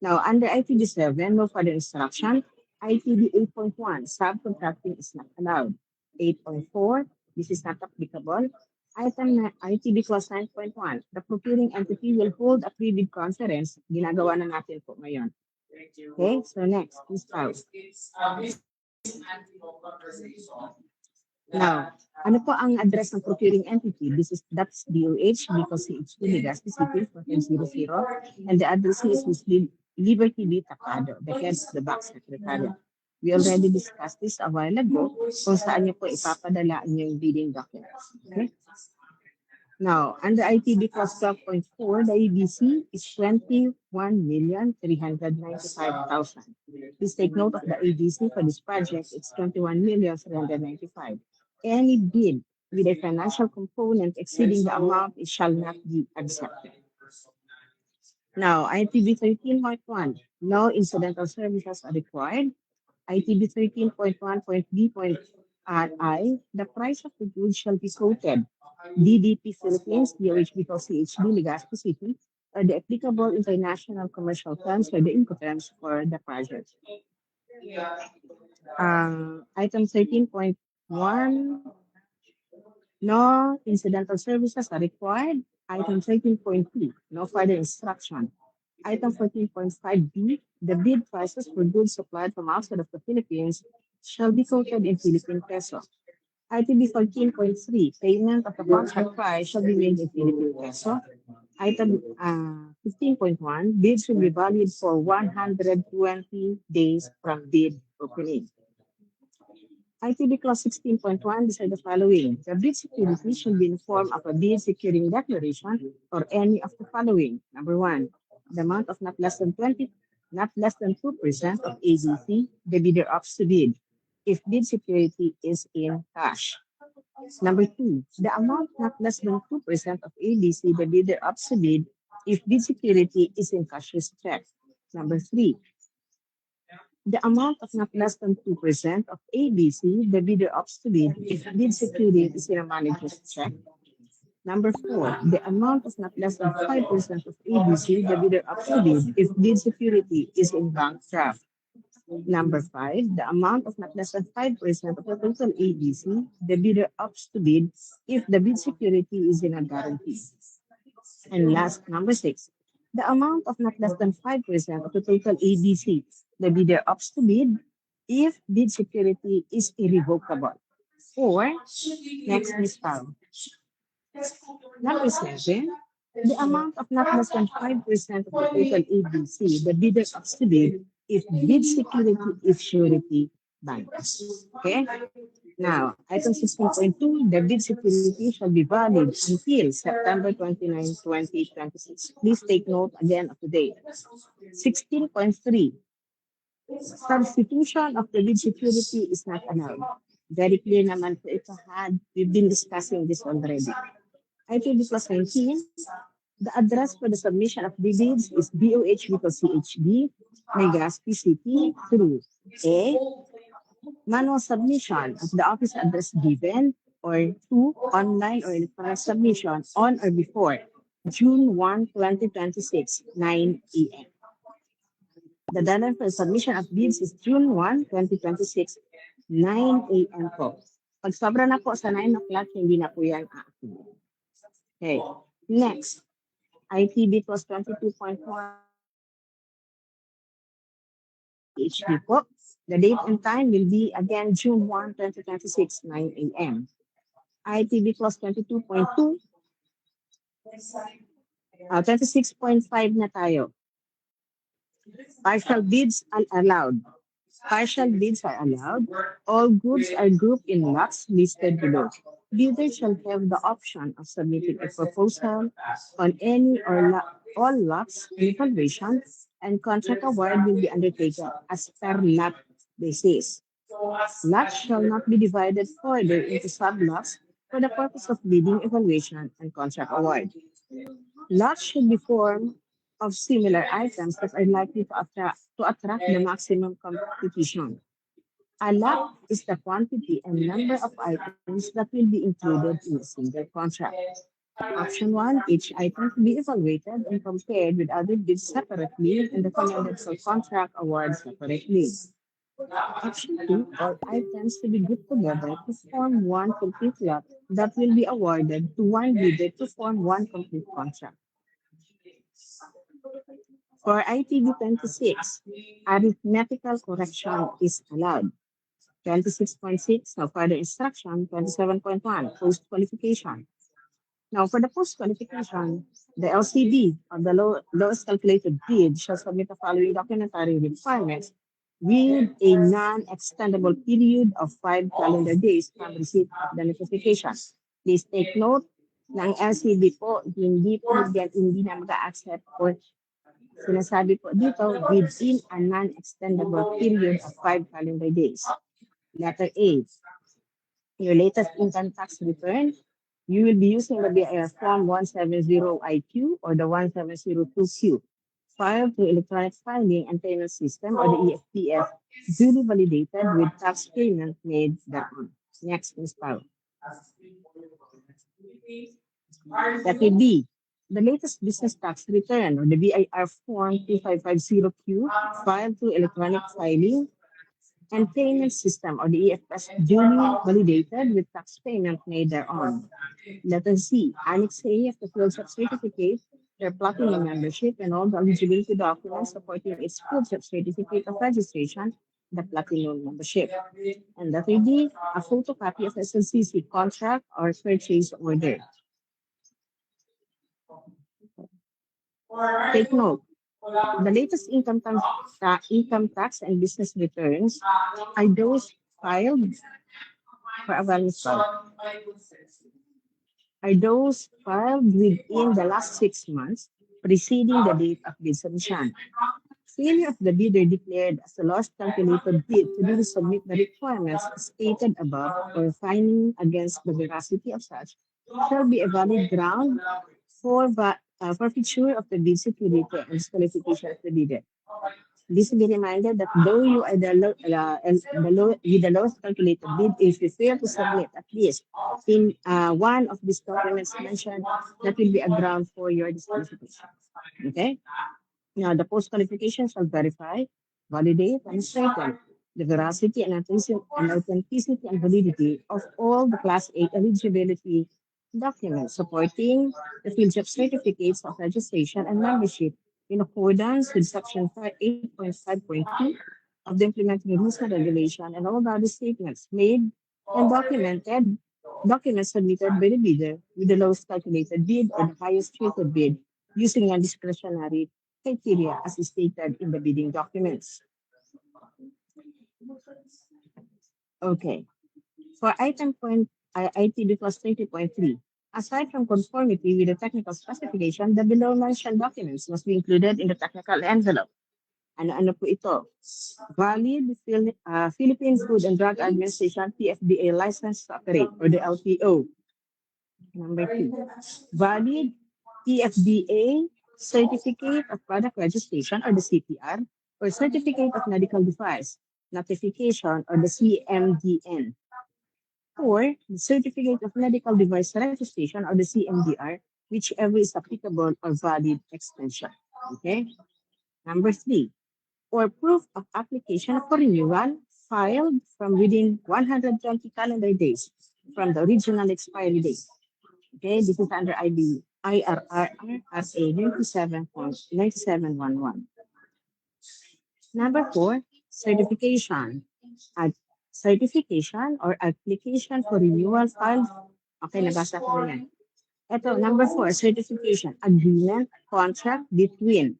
Now, under ITB 7, no further instruction. ITB 8.1, subcontracting is not allowed. 8.4, this is not applicable. Item ITB clause 9.1, the procuring entity will hold a pre-bid conference. Ginagawa na natin po ngayon. Okay, so next, Ms. Pao. Now, ano po ang address ng procuring entity? That's DOH because CHP Legazpi City 400, and the address is Liberty B. Tapado, the head of the back secretariat. We already discussed this a while ago kung saan niyo po ipapadala yung bidding documents. Okay? Now, under ITB Clause 12.4, the ABC is 21,395,000. Please take note of the ABC for this project. It's 21,395,000. Any bid with a financial component exceeding the amount, it shall not be accepted. Now, ITB 13.1, no incidental services are required. ITB 13.1.B.I, the price of the goods shall be quoted. DDP Philippines, DOHB or CHB, Legazpi City, are the applicable international commercial terms or the Incoterms for the project. Item 13.1, no incidental services are required. Item 13.2, no further instruction. Item 14.5B, the bid prices for goods supplied from outside of the Philippines shall be quoted in Philippine peso. ITB 14.3, payment of the contract price shall be made in Philippine peso. Item 15.1, bids will be valid for 120 days from bid opening. ITB Clause 16.1, these are the following. The bid security shall be in form of a bid securing declaration or any of the following. Number 1, the amount of not less than 2% of ABC, the bidder opts to bid, if bid security is in cash. Number 2, the amount not less than 2% of ABC, the bidder opts to bid, if bid security is in cashier's check. Number 3, the amount of not less than 2% of ABC, the bidder opts to bid, if bid security is in a manager's check. Number 4, the amount of not less than 5% of ABC, the bidder opts to bid, if bid security is in bank draft. Number 5, the amount of not less than 5% of the total ABC, the bidder opts to bid, if the bid security is in a guarantee. And last, number 6, the amount of not less than 5% of the total ABC, the bidder opts to bid, if bid security is irrevocable. Or, next, Ms. Pao. Number 7, the amount of not less than 5% of the total ABC, the bidder opts to bid, if bid security is surety bank. Okay? Now, item 16.2, the bid security shall be valid until September 29, 2026. Please take note again of the date. 16.3, substitution of the bid security is not allowed. Very clear naman po ito. We've been discussing this already. Item plus 19, the address for the submission of the bids is DOHB to CHB, Legazpi City, through A, manual submission at the office address given, or 2, online or electronic submission on or before June 1, 2026, 9 a.m. The deadline for submission of bids is June 1, 2026, 9 a.m. po. Pag sobra na po sa 9 o'clock, hindi na po yan active. Okay, next, ITB plus 22.1 HP po. The date and time will be again June 1, 2026, 9 a.m. ITB plus 22.2, 26.5 na tayo. Partial bids are allowed. Partial bids are allowed. All goods are grouped in lots listed below. Bidders shall have the option of submitting a proposal on any or all lots in evaluation, and contract award will be undertaken as per lot basis. Lots shall not be divided further into sub-lots for the purpose of bidding, evaluation, and contract award. Lots should be formed of similar items that are likely to attract the maximum competition. A lot is the quantity and number of items that will be included in a single contract. Option 1, each item to be evaluated and compared with other bids separately and recommended for contract award separately. Option 2, all items to be grouped together to form one complete lot that will be awarded to one bidder to form one complete contract. For ITB 26, arithmetical correction is allowed. 26.6, no further instruction. 27.1, post-qualification. Now, for the post-qualification, the LCB, or the lowest calculated bid, shall submit the following documentary requirements with a non-extendable period of 5 calendar days from receipt of the notification. Please take note, ng LCB po, hindi na mag-accept or sinasabi po dito within a non-extendable period of 5 calendar days. Letter A, your latest income tax return, you will be using the Form 170IQ or the 1702Q, filed through electronic filing and payment system or the EFPS, duly validated with tax payment made thereon. Next, Ms. Pao. That will be the latest business tax return or the BIR Form 2550Q, filed through electronic filing and payment system or the EFS, duly validated with tax payment made thereon. Letter C, Annex A of the Field Shop Certificate, their platinum membership, and all the eligibility documents supporting its Field Shop Certificate of Registration, the platinum membership. And letter D, a photocopy of SLCC contract or purchase order. Take note, the latest income tax and business returns are those filed for a valid are those filed within the last 6 months preceding the date of bid submission. Failure of the bidder declared as the lost calculated bid to duly submit the requirements stated above or finding against the veracity of such shall be a valid ground for forfeiture of the bid security and disqualification of the bidder. Please be reminded that though you are with the lowest calculated bid, if you fail to submit at least in one of these documents mentioned, that will be a ground for your disqualification. Okay? Now, the post-qualification shall verify, validate, and certify the veracity and authenticity and validity of all the Class 8 eligibility documents supporting the field job certificates of registration and membership in accordance with Section 8.5.2 of the Implementing Rules and Regulation and all the other statements made and documents submitted by the bidder with the lowest calculated bid or the highest rated bid using non-discretionary criteria as stated in the bidding documents. Okay. For ITB plus 30.3, aside from conformity with the technical specification, the below mentioned documents must be included in the technical envelope. Ano po ito? Valid Philippine Food and Drug Administration PFDA license to operate or the LTO. Number 2, valid PFDA Certificate of Product Registration or the CPR or Certificate of Medical Device Notification or the CMDN. Or the Certificate of Medical Device Registration or the CMDR, whichever is applicable or valid extension. Okay? Number 3, or proof of application for renewal filed from within 120 calendar days from the original expiry date. Okay, this is under IRRRA 97.9711. Number 4, certification. Certification or application for renewal filed. Okay, nabasa ko na yan. Ito, number 4, certification. Agreement, contract between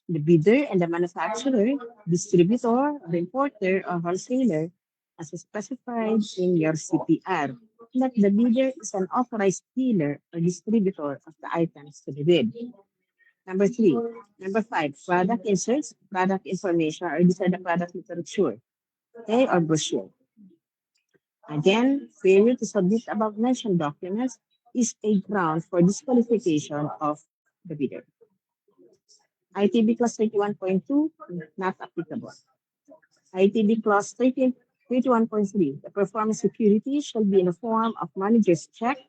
the bidder and the manufacturer, distributor, importer, or wholesaler as specified in your CPR, that the bidder is an authorized dealer or distributor of the items to be bid. Number 3. Number 5, product inserts, product information, or these are the product literature, okay, or brochure. Again, failure to submit above mentioned documents is a ground for disqualification of the bidder. ITB class 31.2, not applicable. ITB class 31.3, the performance security shall be in the form of manager's check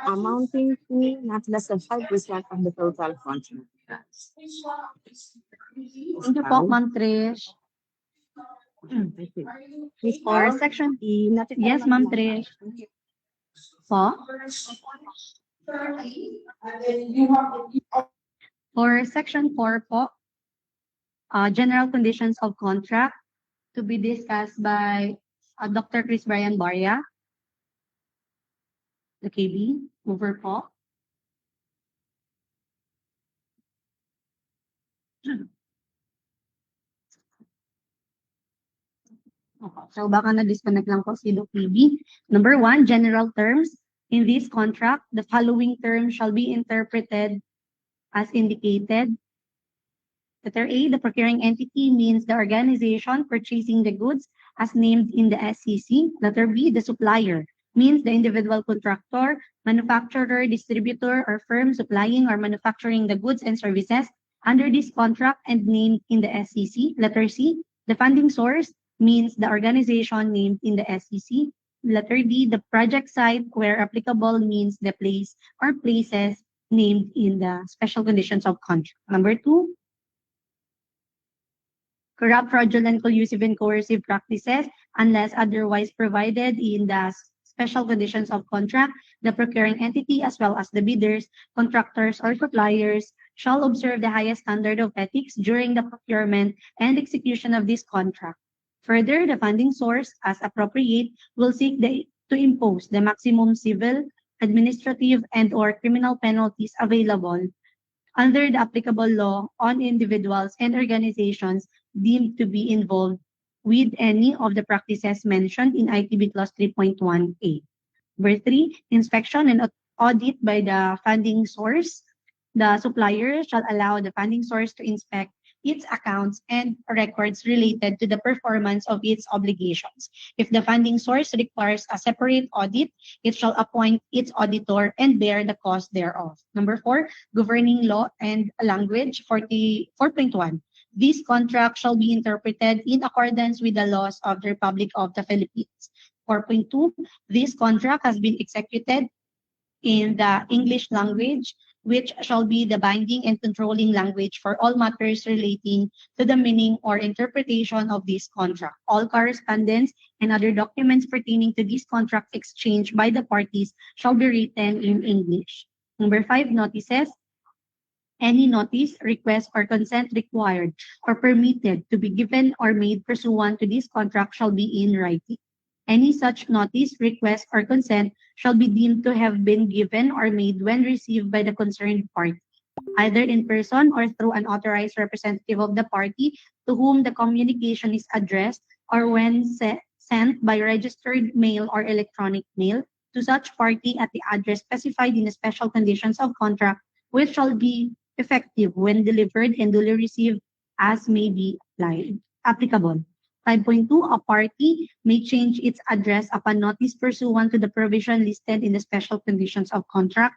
amounting to not less than 5% of the total contract. Thank you po, Ma'am Trish. For section E, yes, Ma'am Trish. Po? For section 4 po, general conditions of contract to be discussed by Dr. Chris Brian Barria, the KB, mover po. Okay, so baka na-disconnect lang po si Doc PB. Number 1, general terms. In this contract, the following terms shall be interpreted as indicated. Letter A, the procuring entity means the organization purchasing the goods as named in the SCC. Letter B, the supplier means the individual contractor, manufacturer, distributor, or firm supplying or manufacturing the goods and services under this contract and named in the SCC. Letter C, the funding source means the organization named in the SCC. Letter D, the project site where applicable means the place or places named in the special conditions of contract. Number 2, corrupt, fraudulent, collusive, and coercive practices, unless otherwise provided in the special conditions of contract, the procuring entity as well as the bidders, contractors, or suppliers shall observe the highest standard of ethics during the procurement and execution of this contract. Further, the funding source, as appropriate, will seek to impose the maximum civil, administrative, and/or criminal penalties available under the applicable law on individuals and organizations deemed to be involved with any of the practices mentioned in ITB Clause 3.1a. Number 3, inspection and audit by the funding source. The supplier shall allow the funding source to inspect its accounts and records related to the performance of its obligations. If the funding source requires a separate audit, it shall appoint its auditor and bear the cost thereof. Number 4, governing law and language. 4.1. This contract shall be interpreted in accordance with the laws of the Republic of the Philippines. 4.2. This contract has been executed in the English language, which shall be the binding and controlling language for all matters relating to the meaning or interpretation of this contract. All correspondence and other documents pertaining to this contract exchanged by the parties shall be written in English. Number 5, notices. Any notice, request, or consent required or permitted to be given or made pursuant to this contract shall be in writing. Any such notice, request, or consent shall be deemed to have been given or made when received by the concerned party, either in person or through an authorized representative of the party to whom the communication is addressed, or when sent by registered mail or electronic mail to such party at the address specified in the special conditions of contract, which shall be effective when delivered and duly received as may be applicable. 5.2, a party may change its address upon notice pursuant to the provision listed in the special conditions of contract.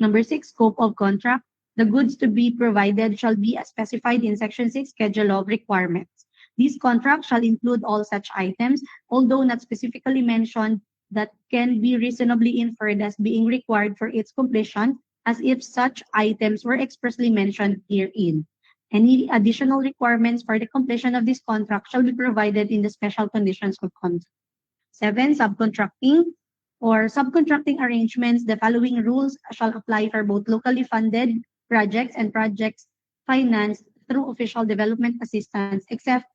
Number 6, scope of contract. The goods to be provided shall be as specified in Section 6, Schedule of Requirements. This contract shall include all such items, although not specifically mentioned, that can be reasonably inferred as being required for its completion, as if such items were expressly mentioned herein. Any additional requirements for the completion of this contract shall be provided in the special conditions of contract. 7, subcontracting or subcontracting arrangements. The following rules shall apply for both locally funded projects and projects financed through official development assistance, except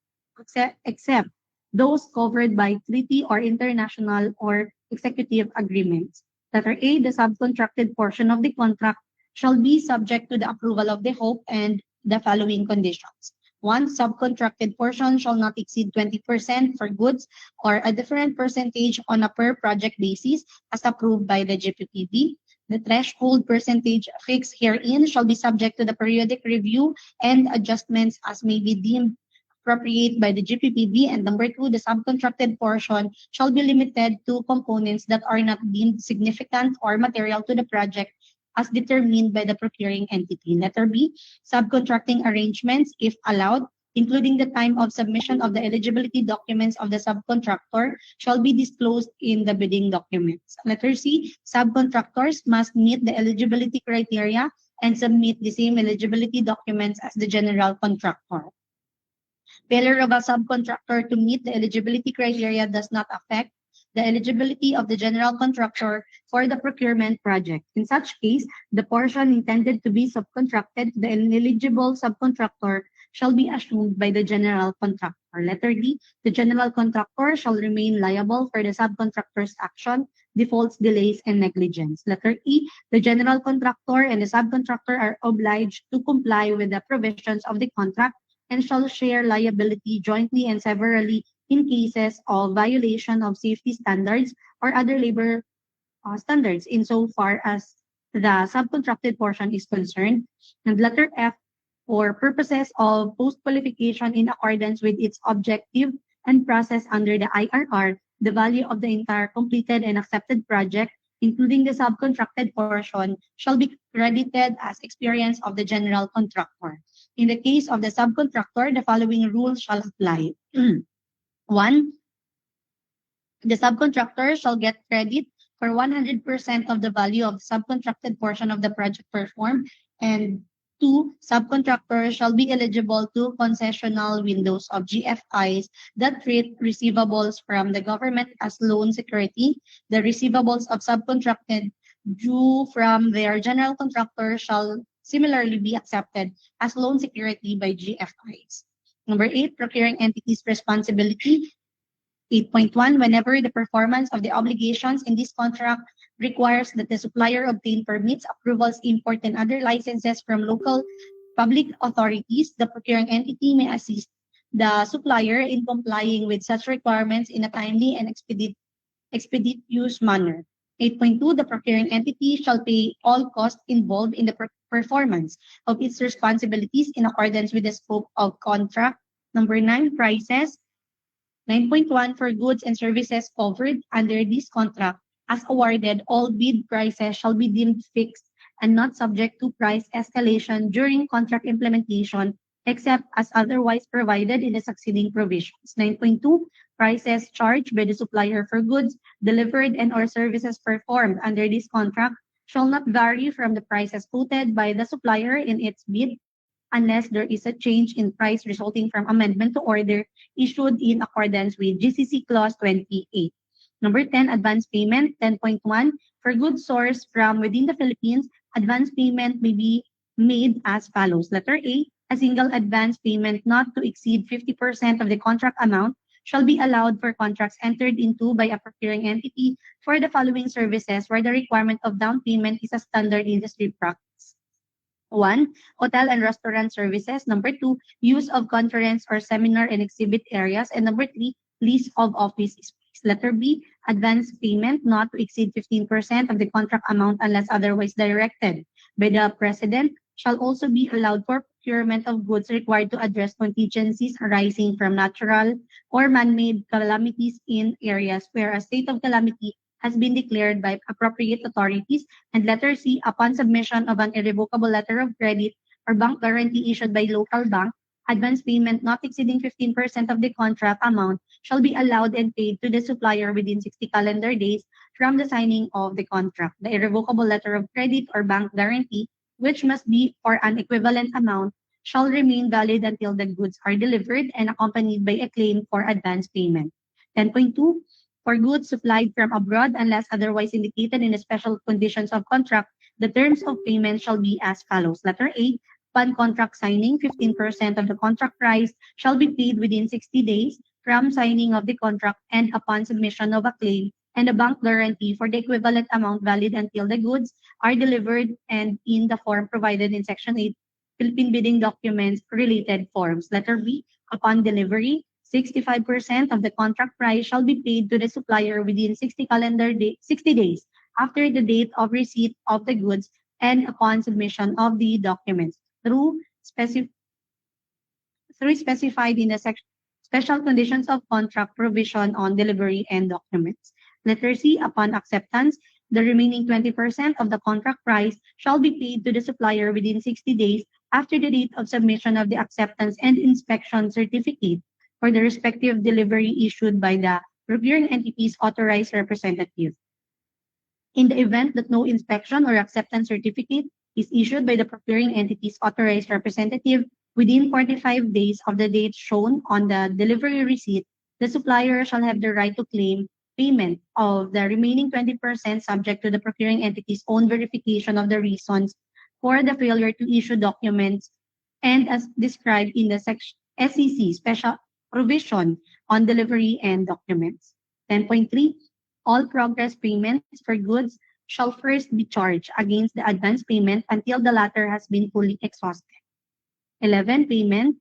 those covered by treaty or international or executive agreements. Letter A, the subcontracted portion of the contract shall be subject to the approval of the HOPE and the following conditions. 1, subcontracted portion shall not exceed 20% for goods or a different percentage on a per project basis as approved by the GPPB. The threshold percentage fixed herein shall be subject to the periodic review and adjustments as may be deemed appropriate by the GPPB. And number 2, the subcontracted portion shall be limited to components that are not deemed significant or material to the project as determined by the procuring entity. Letter B, subcontracting arrangements, if allowed, including the time of submission of the eligibility documents of the subcontractor, shall be disclosed in the bidding documents. Letter C, subcontractors must meet the eligibility criteria and submit the same eligibility documents as the general contractor. Failure of a subcontractor to meet the eligibility criteria does not affect the eligibility of the general contractor for the procurement project. In such case, the portion intended to be subcontracted to the ineligible subcontractor shall be assumed by the general contractor. Letter D, the general contractor shall remain liable for the subcontractor's action, defaults, delays, and negligence. Letter E, the general contractor and the subcontractor are obliged to comply with the provisions of the contract and shall share liability jointly and severally in cases of violation of safety standards or other labor standards insofar as the subcontracted portion is concerned. And letter F, for purposes of post-qualification in accordance with its objective and process under the IRR, the value of the entire completed and accepted project, including the subcontracted portion, shall be credited as experience of the general contractor. In the case of the subcontractor, the following rules shall apply. 1. The subcontractor shall get credit for 100% of the value of the subcontracted portion of the project performed, and 2. Subcontractors shall be eligible to concessional windows of GFIs that treat receivables from the government as loan security. The receivables of subcontracted due from their general contractor shall similarly be accepted as loan security by GFIs. Number 8, procuring entities' responsibility. 8.1, whenever the performance of the obligations in this contract requires that the supplier obtain permits, approvals, import, and other licenses from local public authorities, the procuring entity may assist the supplier in complying with such requirements in a timely and expeditious manner. 8.2, the procuring entity shall pay all costs involved in the performance of its responsibilities in accordance with the scope of contract. Number 9, prices. 9.1, for goods and services covered under this contract as awarded, all bid prices shall be deemed fixed and not subject to price escalation during contract implementation, except as otherwise provided in the succeeding provisions. 9.2, prices charged by the supplier for goods delivered and or services performed under this contract shall not vary from the prices quoted by the supplier in its bid, unless there is a change in price resulting from amendment to order issued in accordance with GCC Clause 28. Number 10, advance payment. 10.1, for goods sourced from within the Philippines, advance payment may be made as follows. Letter A single advance payment not to exceed 50% of the contract amount shall be allowed for contracts entered into by a procuring entity for the following services where the requirement of down payment is a standard industry practice. 1. Hotel and restaurant services. Number 2, use of conference or seminar and exhibit areas. And number 3, lease of office space. Letter B, advance payment not to exceed 15% of the contract amount unless otherwise directed by the President shall also be allowed for procurement of goods required to address contingencies arising from natural or man-made calamities in areas where a state of calamity has been declared by appropriate authorities. And letter C, upon submission of an irrevocable letter of credit or bank guarantee issued by local bank, advance payment not exceeding 15% of the contract amount shall be allowed and paid to the supplier within 60 calendar days from the signing of the contract. The irrevocable letter of credit or bank guarantee, which must be for an equivalent amount, shall remain valid until the goods are delivered and accompanied by a claim for advance payment. 10.2, for goods supplied from abroad, unless otherwise indicated in the special conditions of contract, the terms of payment shall be as follows. Letter A, upon contract signing, 15% of the contract price shall be paid within 60 days from signing of the contract and upon submission of a claim and a bank guarantee for the equivalent amount valid until the goods are delivered and in the form provided in Section 8, Philippine Bidding Documents related forms. Letter B, upon delivery, 65% of the contract price shall be paid to the supplier within 60 days after the date of receipt of the goods and upon submission of the documents through specified in the special conditions of contract provision on delivery and documents. Letter C, upon acceptance, the remaining 20% of the contract price shall be paid to the supplier within 60 days after the date of submission of the acceptance and inspection certificate for the respective delivery issued by the procuring entity's authorized representative. In the event that no inspection or acceptance certificate is issued by the procuring entity's authorized representative within 45 days of the date shown on the delivery receipt, the supplier shall have the right to claim payment of the remaining 20% subject to the procuring entity's own verification of the reasons for the failure to issue documents and as described in the SEC special provision on delivery and documents. 10.3, all progress payments for goods shall first be charged against the advance payment until the latter has been fully exhausted. 11.1,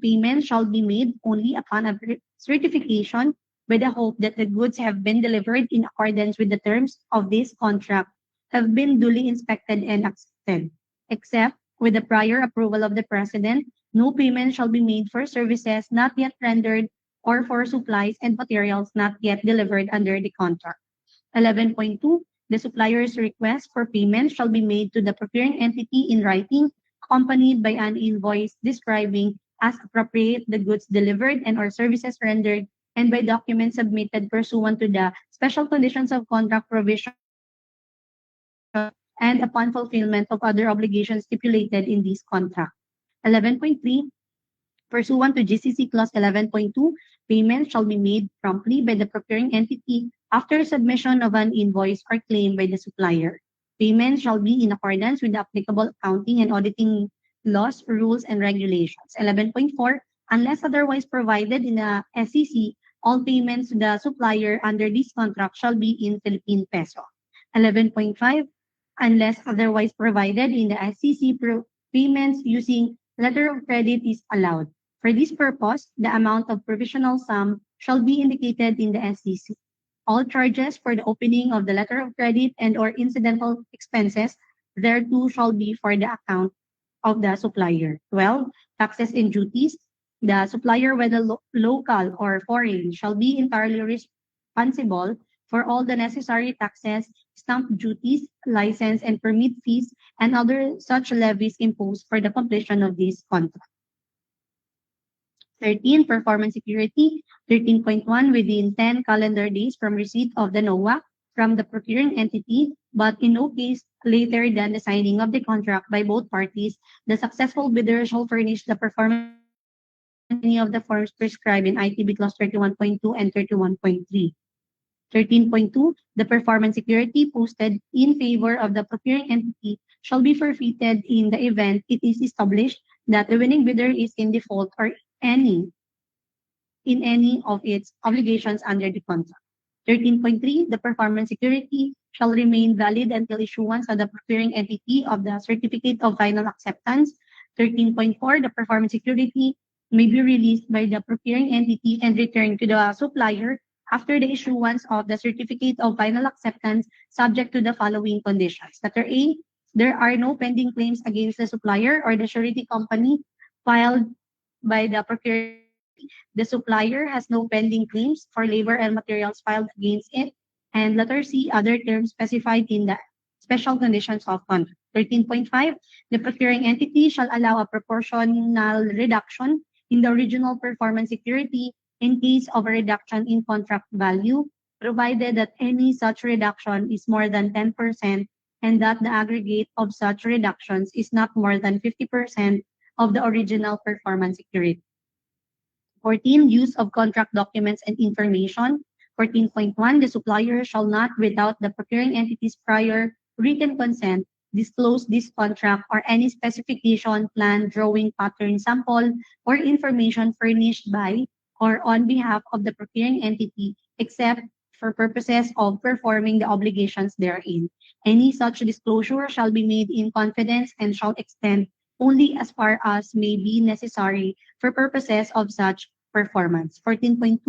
payment shall be made only upon a certification with the hope that the goods have been delivered in accordance with the terms of this contract, have been duly inspected and accepted. Except with the prior approval of the President, no payment shall be made for services not yet rendered or for supplies and materials not yet delivered under the contract. 11.2, the supplier's request for payment shall be made to the procuring entity in writing, accompanied by an invoice describing as appropriate the goods delivered and or services rendered, and by documents submitted pursuant to the special conditions of contract provision and upon fulfillment of other obligations stipulated in this contract. 11.3, pursuant to GCC Clause 11.2, payment shall be made promptly by the procuring entity after submission of an invoice or claim by the supplier. Payment shall be in accordance with the applicable accounting and auditing laws, rules, and regulations. 11.4, unless otherwise provided in the SEC, all payments to the supplier under this contract shall be in Philippine peso. 11.5, unless otherwise provided in the SEC, payments using letter of credit is allowed. For this purpose, the amount of provisional sum shall be indicated in the SEC. All charges for the opening of the letter of credit and or incidental expenses thereto shall be for the account of the supplier. 12, taxes and duties. The supplier, whether local or foreign, shall be entirely responsible for all the necessary taxes, stamp duties, license and permit fees, and other such levies imposed for the completion of this contract. 13, performance security. 13.1, within 10 calendar days from receipt of the NOA from the procuring entity, but in no case later than the signing of the contract by both parties, the successful bidder shall furnish the performance any of the forms prescribed in ITB Clause 31.2 and 31.3. 13.2, the performance security posted in favor of the procuring entity shall be forfeited in the event it is established that the winning bidder is in default or in any of its obligations under the contract. 13.3, the performance security shall remain valid until issuance of the procuring entity of the certificate of final acceptance. 13.4, the performance security may be released by the procuring entity and returned to the supplier after the issuance of the certificate of final acceptance, subject to the following conditions. Letter A, there are no pending claims against the supplier or the surety company filed by the procuring. The supplier has no pending claims for labor and materials filed against it. And letter C, other terms specified in the special conditions of contract. 13.5, the procuring entity shall allow a proportional reduction in the original performance security in case of a reduction in contract value, provided that any such reduction is more than 10% and that the aggregate of such reductions is not more than 50% of the original performance security. 14, use of contract documents and information. 14.1, the supplier shall not, without the procuring entity's prior written consent, disclose this contract or any specification, plan, drawing, pattern, sample, or information furnished by or on behalf of the procuring entity, except for purposes of performing the obligations therein. Any such disclosure shall be made in confidence and shall extend only as far as may be necessary for purposes of such performance. 14.2,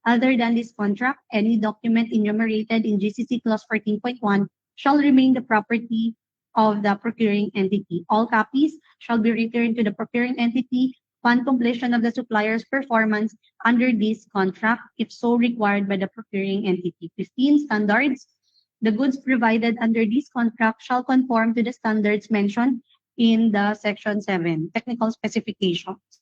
other than this contract, any document enumerated in GCC Clause 14.1 shall remain the property of the procuring entity. All copies shall be returned to the procuring entity upon completion of the supplier's performance under this contract, if so required by the procuring entity. 15, standards. The goods provided under this contract shall conform to the standards mentioned in the Section 7, technical specifications.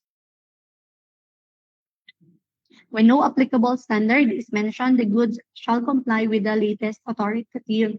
When no applicable standard is mentioned, the goods shall comply with the latest authoritative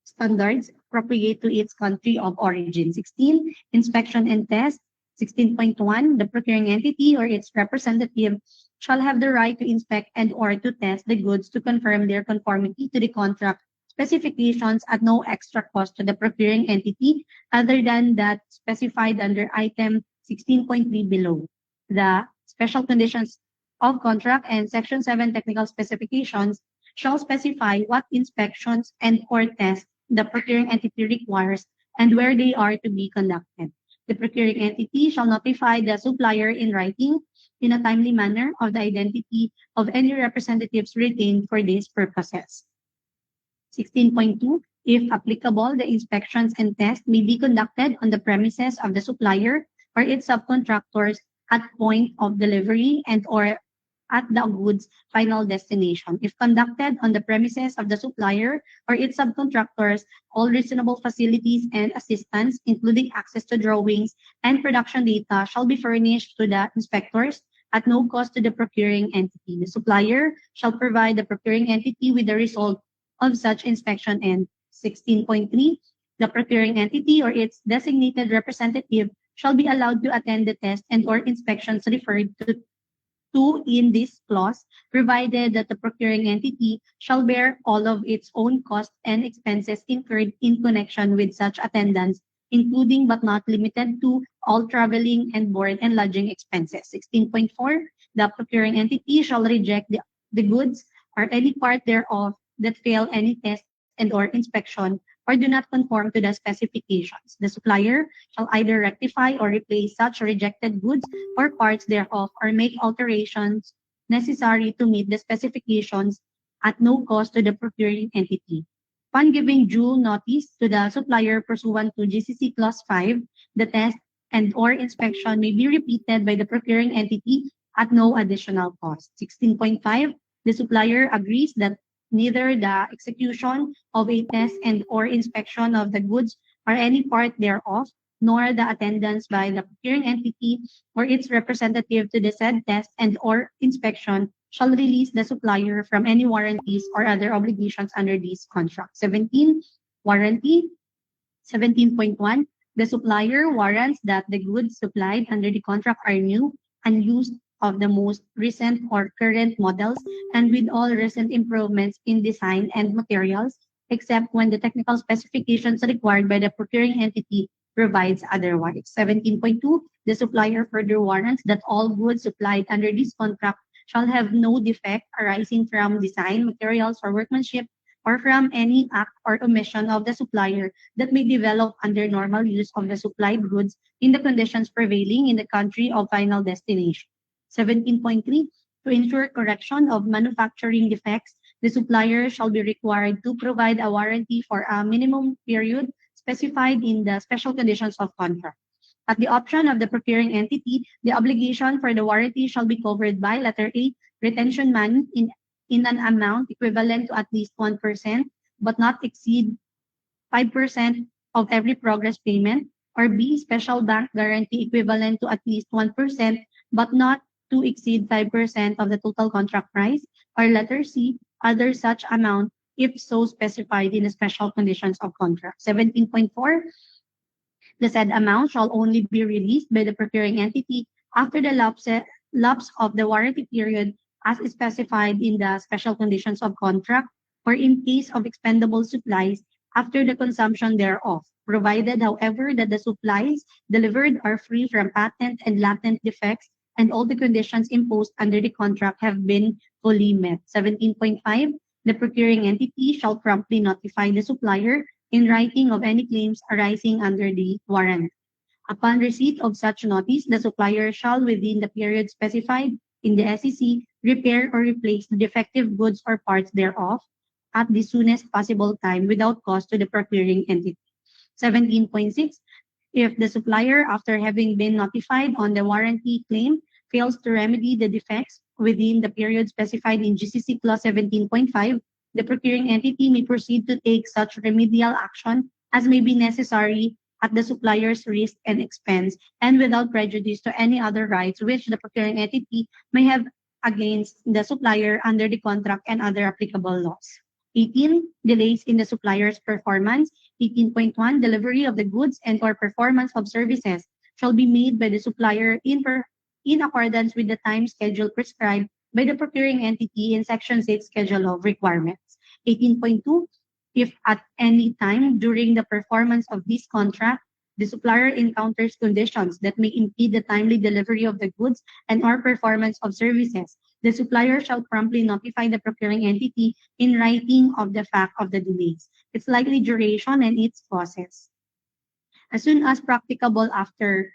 standards appropriate to its country of origin. 16, inspection and test. 16.1, the procuring entity or its representative shall have the right to inspect and or to test the goods to confirm their conformity to the contract specifications at no extra cost to the procuring entity other than that specified under item 16.3 below. The special conditions of contract and Section 7 technical specifications shall specify what inspections and or tests the procuring entity requires and where they are to be conducted. The procuring entity shall notify the supplier in writing in a timely manner of the identity of any representatives retained for these purposes. 16.2. If applicable, the inspections and tests may be conducted on the premises of the supplier or its subcontractors at point of delivery and or at the goods final destination. If conducted on the premises of the supplier or its subcontractors, all reasonable facilities and assistance, including access to drawings and production data, shall be furnished to the inspectors at no cost to the procuring entity. The supplier shall provide the procuring entity with the result of such inspection. And 16.3, the procuring entity or its designated representative shall be allowed to attend the test and or inspections referred to in this clause, provided that the procuring entity shall bear all of its own costs and expenses incurred in connection with such attendance, including but not limited to all traveling and board and lodging expenses. 16.4, the procuring entity shall reject the goods or any part thereof that fail any test and or inspection or do not conform to the specifications. The supplier shall either rectify or replace such rejected goods or parts thereof or make alterations necessary to meet the specifications at no cost to the procuring entity. Upon giving due notice to the supplier pursuant to GCC Clause 5, the test and or inspection may be repeated by the procuring entity at no additional cost. 16.5, the supplier agrees that neither the execution of a test and or inspection of the goods or any part thereof, nor the attendance by the procuring entity or its representative to the said test and or inspection shall release the supplier from any warranties or other obligations under this contract. 17, warranty. 17.1, the supplier warrants that the goods supplied under the contract are new, unused, of the most recent or current models, and with all recent improvements in design and materials, except when the technical specifications required by the procuring entity provides otherwise. 17.2, the supplier further warrants that all goods supplied under this contract shall have no defect arising from design, materials, or workmanship, or from any act or omission of the supplier that may develop under normal use of the supplied goods in the conditions prevailing in the country of final destination. 17.3, to ensure correction of manufacturing defects, the supplier shall be required to provide a warranty for a minimum period specified in the special conditions of contract. At the option of the procuring entity, the obligation for the warranty shall be covered by letter A, retention money in an amount equivalent to at least 1%, but not exceed 5% of every progress payment, or B, special bank guarantee equivalent to at least 1%, but not to exceed 5% of the total contract price, or letter C, other such amount if so specified in the special conditions of contract. 17.4, the said amount shall only be released by the procuring entity after the lapse of the warranty period as specified in the special conditions of contract, or in case of expendable supplies after the consumption thereof, provided, however, that the supplies delivered are free from patent and latent defects and all the conditions imposed under the contract have been fully met. 17.5, the procuring entity shall promptly notify the supplier in writing of any claims arising under the warranty. Upon receipt of such notice, the supplier shall, within the period specified in the SEC, repair or replace the defective goods or parts thereof at the soonest possible time without cost to the procuring entity. 17.6, if the supplier, after having been notified on the warranty claim, fails to remedy the defects within the period specified in GCC Clause 17.5, the procuring entity may proceed to take such remedial action as may be necessary at the supplier's risk and expense, and without prejudice to any other rights which the procuring entity may have against the supplier under the contract and other applicable laws. 18, delays in the supplier's performance. 18.1, delivery of the goods and or performance of services shall be made by the supplier in accordance with the time schedule prescribed by the procuring entity in Section 6 Schedule of Requirements. 18.2, If at any time during the performance of this contract, the supplier encounters conditions that may impede the timely delivery of the goods and or performance of services, the supplier shall promptly notify the procuring entity in writing of the fact of the delays, its likely duration, and its causes. As soon as practicable after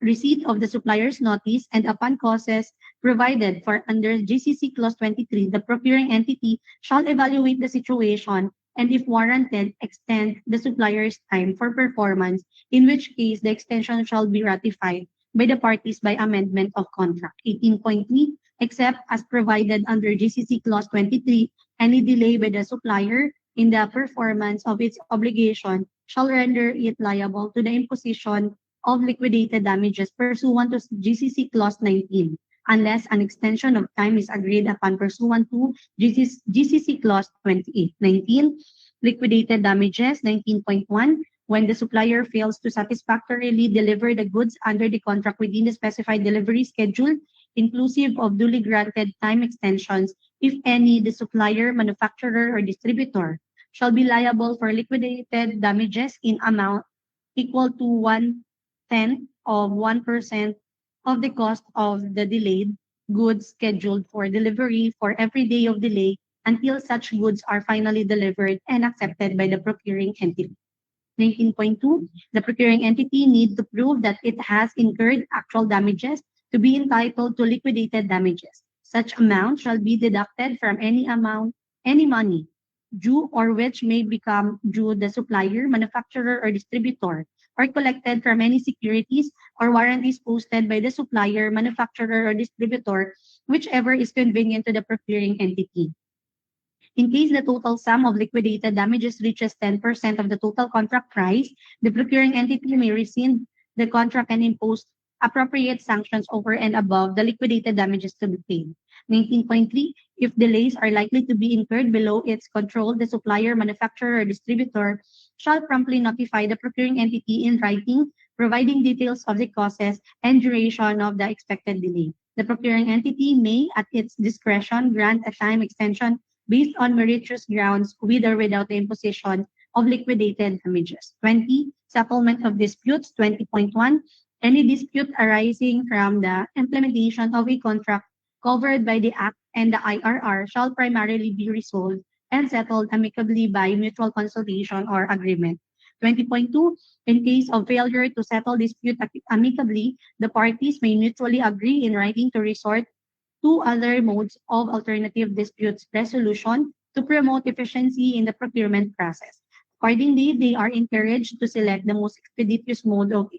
receipt of the supplier's notice and upon causes provided for under GCC Clause 23, the procuring entity shall evaluate the situation and, if warranted, extend the supplier's time for performance, in which case the extension shall be ratified by the parties by amendment of contract. 18.3, except as provided under GCC Clause 23, any delay by the supplier in the performance of its obligation shall render it liable to the imposition of liquidated damages pursuant to GCC Clause 19, unless an extension of time is agreed upon pursuant to GCC Clause 28. 19. Liquidated damages. 19.1. When the supplier fails to satisfactorily deliver the goods under the contract within the specified delivery schedule, inclusive of duly granted time extensions, if any, the supplier, manufacturer, or distributor shall be liable for liquidated damages in amount equal to 1/10 of 1% of the cost of the delayed goods scheduled for delivery for every day of delay until such goods are finally delivered and accepted by the procuring entity. 19.2, the procuring entity needs to prove that it has incurred actual damages to be entitled to liquidated damages. Such amount shall be deducted from any money due or which may become due the supplier, manufacturer, or distributor, or collected from any securities or warranties posted by the supplier, manufacturer, or distributor, whichever is convenient to the procuring entity. In case the total sum of liquidated damages reaches 10% of the total contract price, the procuring entity may rescind the contract and impose appropriate sanctions over and above the liquidated damages to be paid. 19.3. If delays are likely to be incurred below its control, the supplier, manufacturer, or distributor shall promptly notify the procuring entity in writing, providing details of the causes and duration of the expected delay. The procuring entity may, at its discretion, grant a time extension based on meritorious grounds with or without the imposition of liquidated damages. 20. Settlement of disputes. 20.1. Any dispute arising from the implementation of a contract covered by the Act and the IRR shall primarily be resolved and settled amicably by mutual consultation or agreement. 20.2. In case of failure to settle dispute amicably, the parties may mutually agree in writing to resort to other modes of alternative disputes resolution to promote efficiency in the procurement process. Accordingly, they are encouraged to select the most expeditious mode of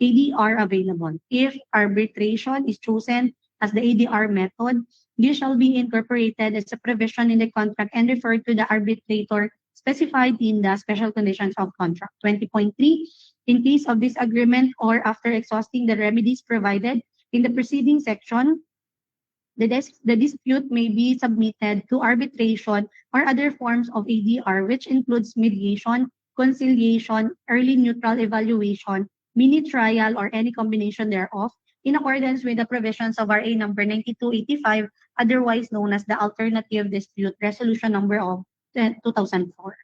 ADR available. If arbitration is chosen as the ADR method, this shall be incorporated as a provision in the contract and referred to the arbitrator specified in the special conditions of contract. 20.3. In case of disagreement or after exhausting the remedies provided in the preceding section, the dispute may be submitted to arbitration or other forms of ADR, which includes mediation, conciliation, early neutral evaluation, mini trial, or any combination thereof, in accordance with the provisions of RA number 9285, otherwise known as the Alternative Dispute Resolution number of 2004.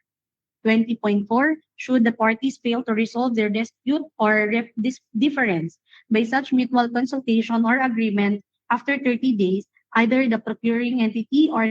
20.4. Should the parties fail to resolve their dispute or difference by such mutual consultation or agreement after 30 days, either the procuring entity or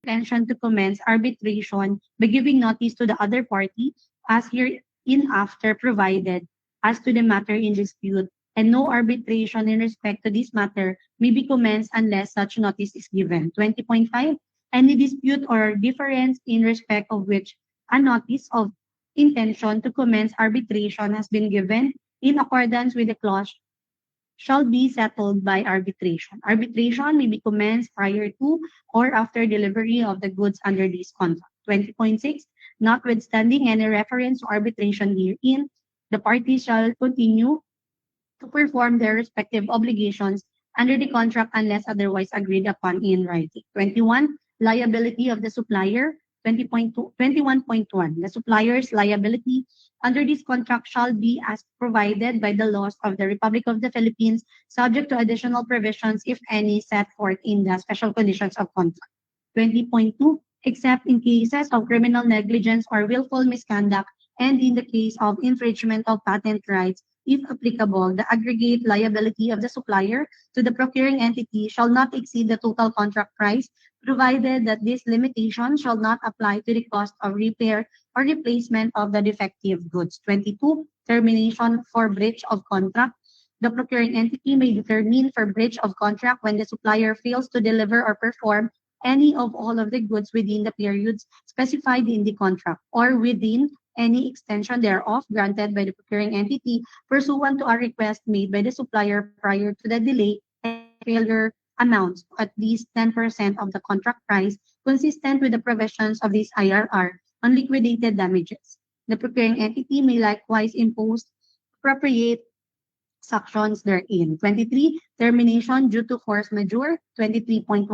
intention to commence arbitration by giving notice to the other party as hereinafter provided as to the matter in dispute, and no arbitration in respect to this matter may be commenced unless such notice is given. 20.5. Any dispute or difference in respect of which a notice of intention to commence arbitration has been given in accordance with the clause shall be settled by arbitration. Arbitration may be commenced prior to or after delivery of the goods under this contract. 20.6. Notwithstanding any reference to arbitration herein, the parties shall continue to perform their respective obligations under the contract unless otherwise agreed upon in writing. 21. Liability of the supplier. 21.1. The supplier's liability under this contract shall be as provided by the laws of the Republic of the Philippines, subject to additional provisions, if any, set forth in the special conditions of contract. 20.2. except in cases of criminal negligence or willful misconduct, and in the case of infringement of patent rights, if applicable, the aggregate liability of the supplier to the procuring entity shall not exceed the total contract price, provided that this limitation shall not apply to the cost of repair or replacement of the defective goods. 22. Termination for breach of contract. The procuring entity may determine for breach of contract when the supplier fails to deliver or perform any of all of the goods within the periods specified in the contract or within any extension thereof granted by the procuring entity pursuant to a request made by the supplier prior to the delay and failure amounts to at least 10% of the contract price consistent with the provisions of this IRR on liquidated damages. The procuring entity may likewise impose appropriate sanctions therein. 23. Termination due to force majeure. 23.1.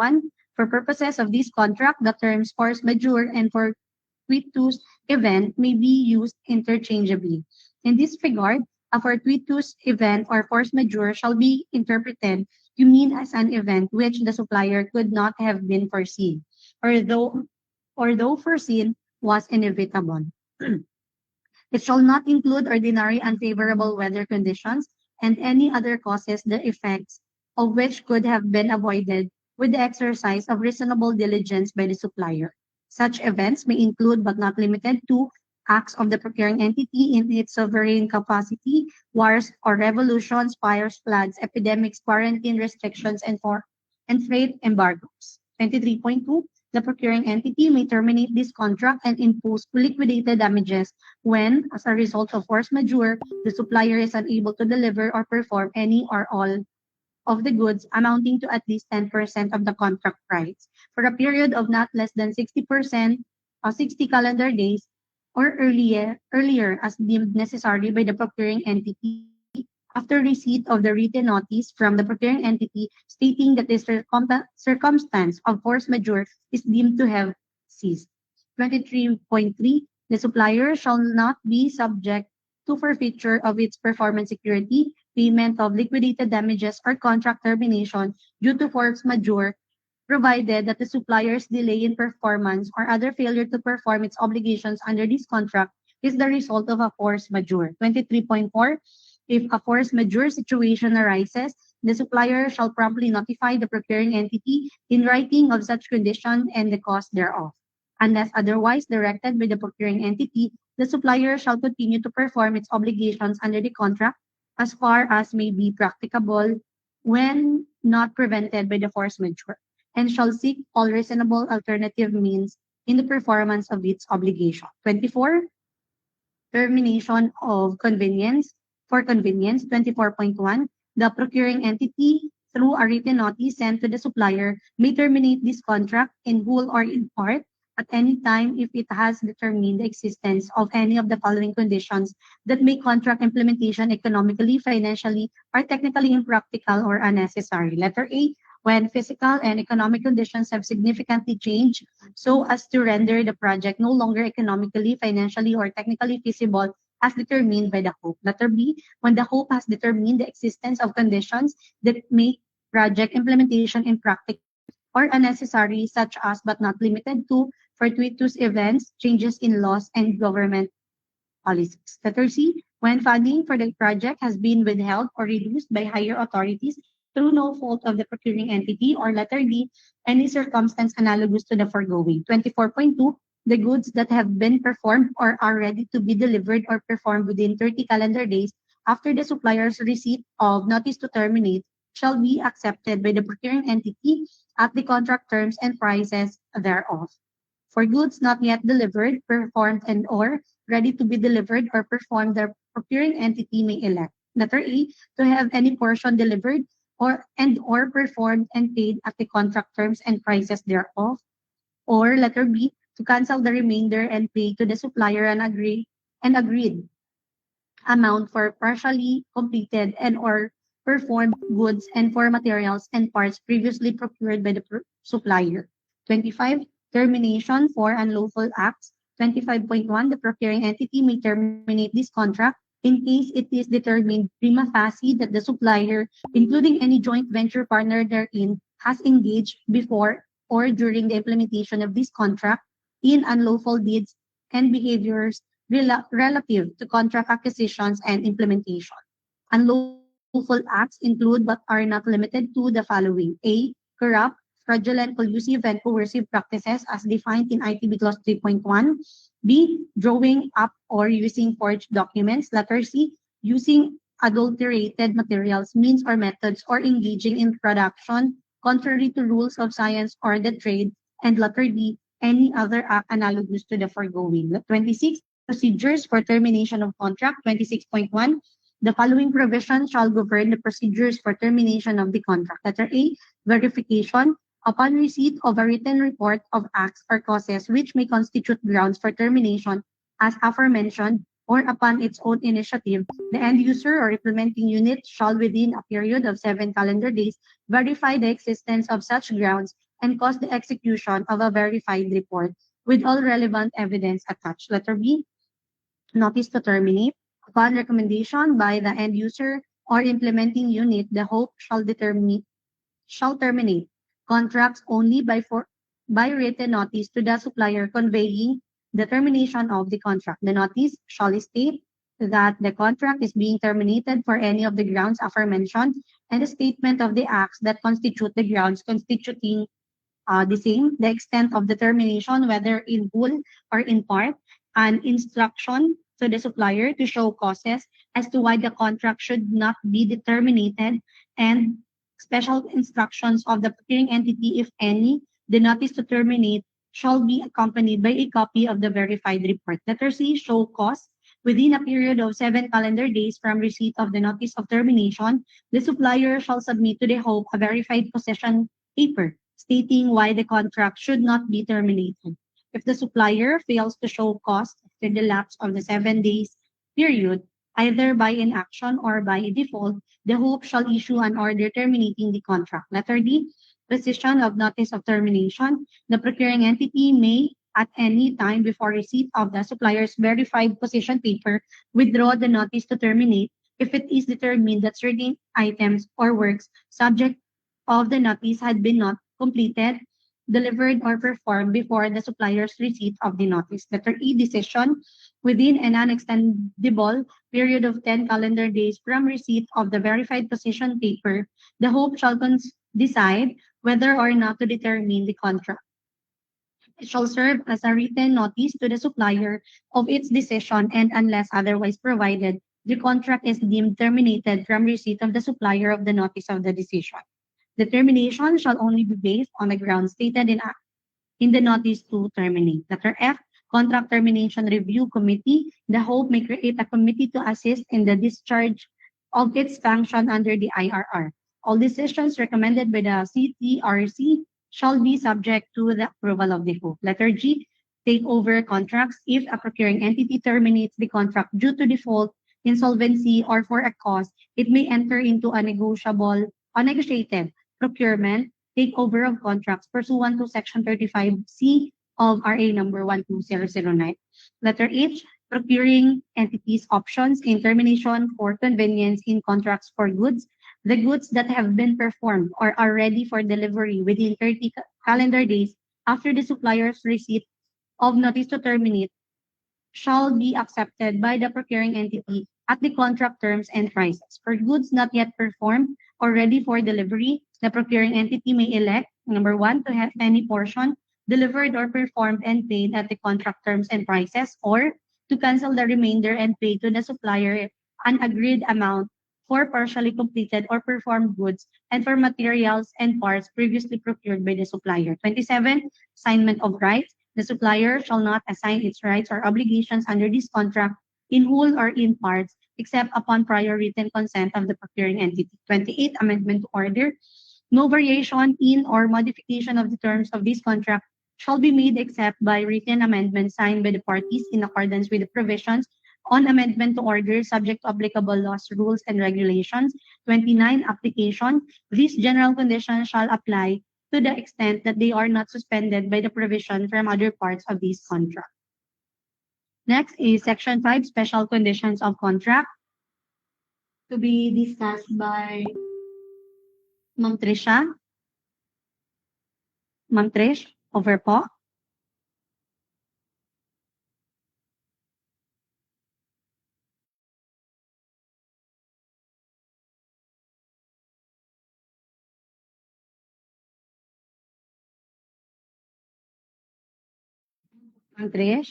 For purposes of this contract, the terms force majeure and fortuitous event may be used interchangeably. In this regard, a fortuitous event or force majeure shall be interpreted to mean as an event which the supplier could not have been foreseen, or though foreseen was inevitable. It shall not include ordinary unfavorable weather conditions and any other causes the effects of which could have been avoided with the exercise of reasonable diligence by the supplier. Such events may include but not limited to acts of the procuring entity in its sovereign capacity, wars or revolutions, fires, floods, epidemics, quarantine restrictions, and freight embargoes. 23.2. The procuring entity may terminate this contract and impose liquidated damages when, as a result of force majeure, the supplier is unable to deliver or perform any or all of the goods amounting to at least 10% of the contract price for a period of not less than 60% or 60 calendar days or earlier as deemed necessary by the procuring entity after receipt of the written notice from the procuring entity stating that the circumstance of force majeure is deemed to have ceased. 23.3. The supplier shall not be subject to forfeiture of its performance security, payment of liquidated damages, or contract termination due to force majeure, provided that the supplier's delay in performance or other failure to perform its obligations under this contract is the result of a force majeure. 23.4. If a force majeure situation arises, the supplier shall promptly notify the procuring entity in writing of such condition and the cause thereof. Unless otherwise directed by the procuring entity, the supplier shall continue to perform its obligations under the contract as far as may be practicable when not prevented by the force majeure, and shall seek all reasonable alternative means in the performance of its obligation. 24. Termination of convenience. For convenience, 24.1, the procuring entity, through a written notice sent to the supplier, may terminate this contract in whole or in part at any time if it has determined the existence of any of the following conditions that make contract implementation economically, financially, or technically impractical or unnecessary. Letter A, when physical and economic conditions have significantly changed so as to render the project no longer economically, financially, or technically feasible as determined by the Hope. Letter B, when the Hope has determined the existence of conditions that make project implementation impractical or unnecessary, such as but not limited to fortuitous events, changes in laws, and government policies. Letter C, when funding for the project has been withheld or reduced by higher authorities through no fault of the procuring entity, or letter D, any circumstance analogous to the foregoing. 24.2, the goods that have been performed or are ready to be delivered or performed within 30 calendar days after the supplier's receipt of notice to terminate shall be accepted by the procuring entity at the contract terms and prices thereof. For goods not yet delivered, performed, and or ready to be delivered or performed, the procuring entity may elect. Letter A, to have any portion delivered or performed and paid at the contract terms and prices thereof. Or letter B, to cancel the remainder and pay to the supplier an agreed amount for partially completed and or performed goods and for materials and parts previously procured by the supplier. 25. Termination for unlawful acts. 25.1. The procuring entity may terminate this contract in case it is determined prima facie that the supplier, including any joint venture partner therein, has engaged before or during the implementation of this contract in unlawful deeds and behaviors relative to contract acquisitions and implementation. Unlawful acts include but are not limited to the following: A. Corrupt, fraudulent, collusive, and coercive practices as defined in ITB Clause 3.1. B. Drawing up or using forged documents. Letter C. Using adulterated materials, means, or methods, or engaging in production contrary to rules of science or the trade. And letter D. Any other act analogous to the foregoing. 26. Procedures for termination of contract. 26.1. The following provisions shall govern the procedures for termination of the contract. Letter A. Verification. Upon receipt of a written report of acts or causes which may constitute grounds for termination, as aforementioned, or upon its own initiative, the end user or implementing unit shall within a period of 7 calendar days verify the existence of such grounds and cause the execution of a verified report with all relevant evidence attached. Letter B. Notice to terminate. Upon recommendation by the end user or implementing unit, the HOPE shall terminate contracts only by written notice to the supplier conveying the termination of the contract. The notice shall state that the contract is being terminated for any of the grounds aforementioned, and a statement of the acts that constitute the grounds constituting the same, the extent of the termination, whether in whole or in part, an instruction to the supplier to show causes as to why the contract should not be terminated, and special instructions of the procuring entity, if any. The notice to terminate shall be accompanied by a copy of the verified report. Letter C. Show cause. Within a period of 7 calendar days from receipt of the notice of termination, the supplier shall submit to the HOPE a verified possession paper stating why the contract should not be terminated. If the supplier fails to show cause after the lapse of the 7 days period, either by inaction or by default, the HOPE shall issue an order terminating the contract. Letter D. Precision of notice of termination. The procuring entity may, at any time before receipt of the supplier's verified possession paper, withdraw the notice to terminate if it is determined that certain items or works subject of the notice had been not completed, delivered, or performed before the supplier's receipt of the notice. Letter E. Decision. Within an unextendable period of 10 calendar days from receipt of the verified possession paper, the HOPE shall decide whether or not to determine the contract. It shall serve as a written notice to the supplier of its decision, and unless otherwise provided, the contract is deemed terminated from receipt of the supplier of the notice of the decision. The termination shall only be based on the grounds stated in the notice to terminate. Letter F. Contract Termination Review Committee. The HOPE may create a committee to assist in the discharge of its function under the IRR. All decisions recommended by the CTRC shall be subject to the approval of the HOPE. Letter G. Takeover contracts. If a procuring entity terminates the contract due to default, insolvency, or for a cause, it may enter into a negotiated procurement takeover of contracts pursuant to Section 35C of RA number 12009. Letter H. Procuring entities options in termination for convenience in contracts for goods. The goods that have been performed or are ready for delivery within 30 calendar days after the supplier's receipt of notice to terminate shall be accepted by the procuring entity at the contract terms and prices. For goods not yet performed or ready for delivery, the procuring entity may elect, number 1, to have any portion delivered or performed and paid at the contract terms and prices, or to cancel the remainder and pay to the supplier an agreed amount for partially completed or performed goods and for materials and parts previously procured by the supplier. 27. Assignment of rights. The supplier shall not assign its rights or obligations under this contract in whole or in parts, except upon prior written consent of the procuring entity. 28. Amendment to order. No variation in or modification of the terms of this contract shall be made except by written amendment signed by the parties in accordance with the provisions on amendment to order subject to applicable laws, rules, and regulations. 29. Application. These general conditions shall apply to the extent that they are not suspended by the provision from other parts of this contract. Next is Section 5, Special Conditions of Contract, to be discussed by Ma'am Trisha. Ma'am Trish, over po. Ma'am Trish?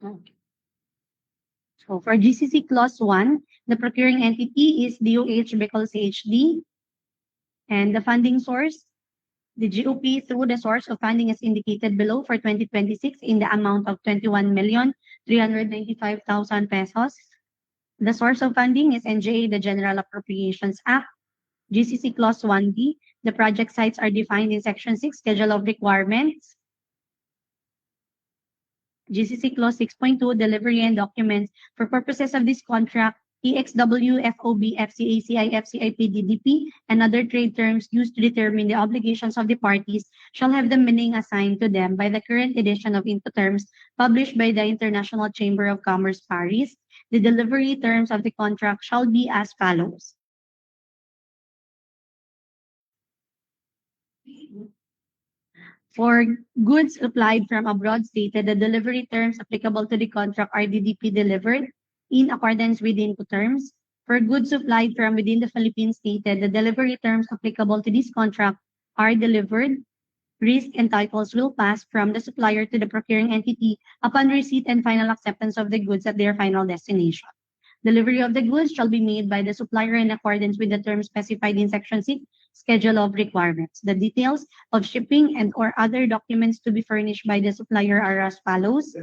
Okay. So for GCC Clause 1, the procuring entity is DOH Bicol CHD, and the funding source, the GOP through the source of funding is indicated below for 2026 in the amount of 21,395,000 pesos. The source of funding is NGA, the General Appropriations Act. GCC Clause 1B, the project sites are defined in Section 6, Schedule of Requirements. GCC Clause 6.2, delivery and documents. For purposes of this contract, EXW, FOB, FCA, CIF, CIP, DDP, and other trade terms used to determine the obligations of the parties shall have the meaning assigned to them by the current edition of Incoterms published by the International Chamber of Commerce, Paris. The delivery terms of the contract shall be as follows. For goods supplied from abroad stated, the delivery terms applicable to the contract are DDP delivered in accordance with Incoterms. For goods supplied from within the Philippines stated, the delivery terms applicable to this contract are delivered. Risk and titles will pass from the supplier to the procuring entity upon receipt and final acceptance of the goods at their final destination. Delivery of the goods shall be made by the supplier in accordance with the terms specified in Section 6, Schedule of Requirements. The details of shipping and or other documents to be furnished by the supplier are as follows.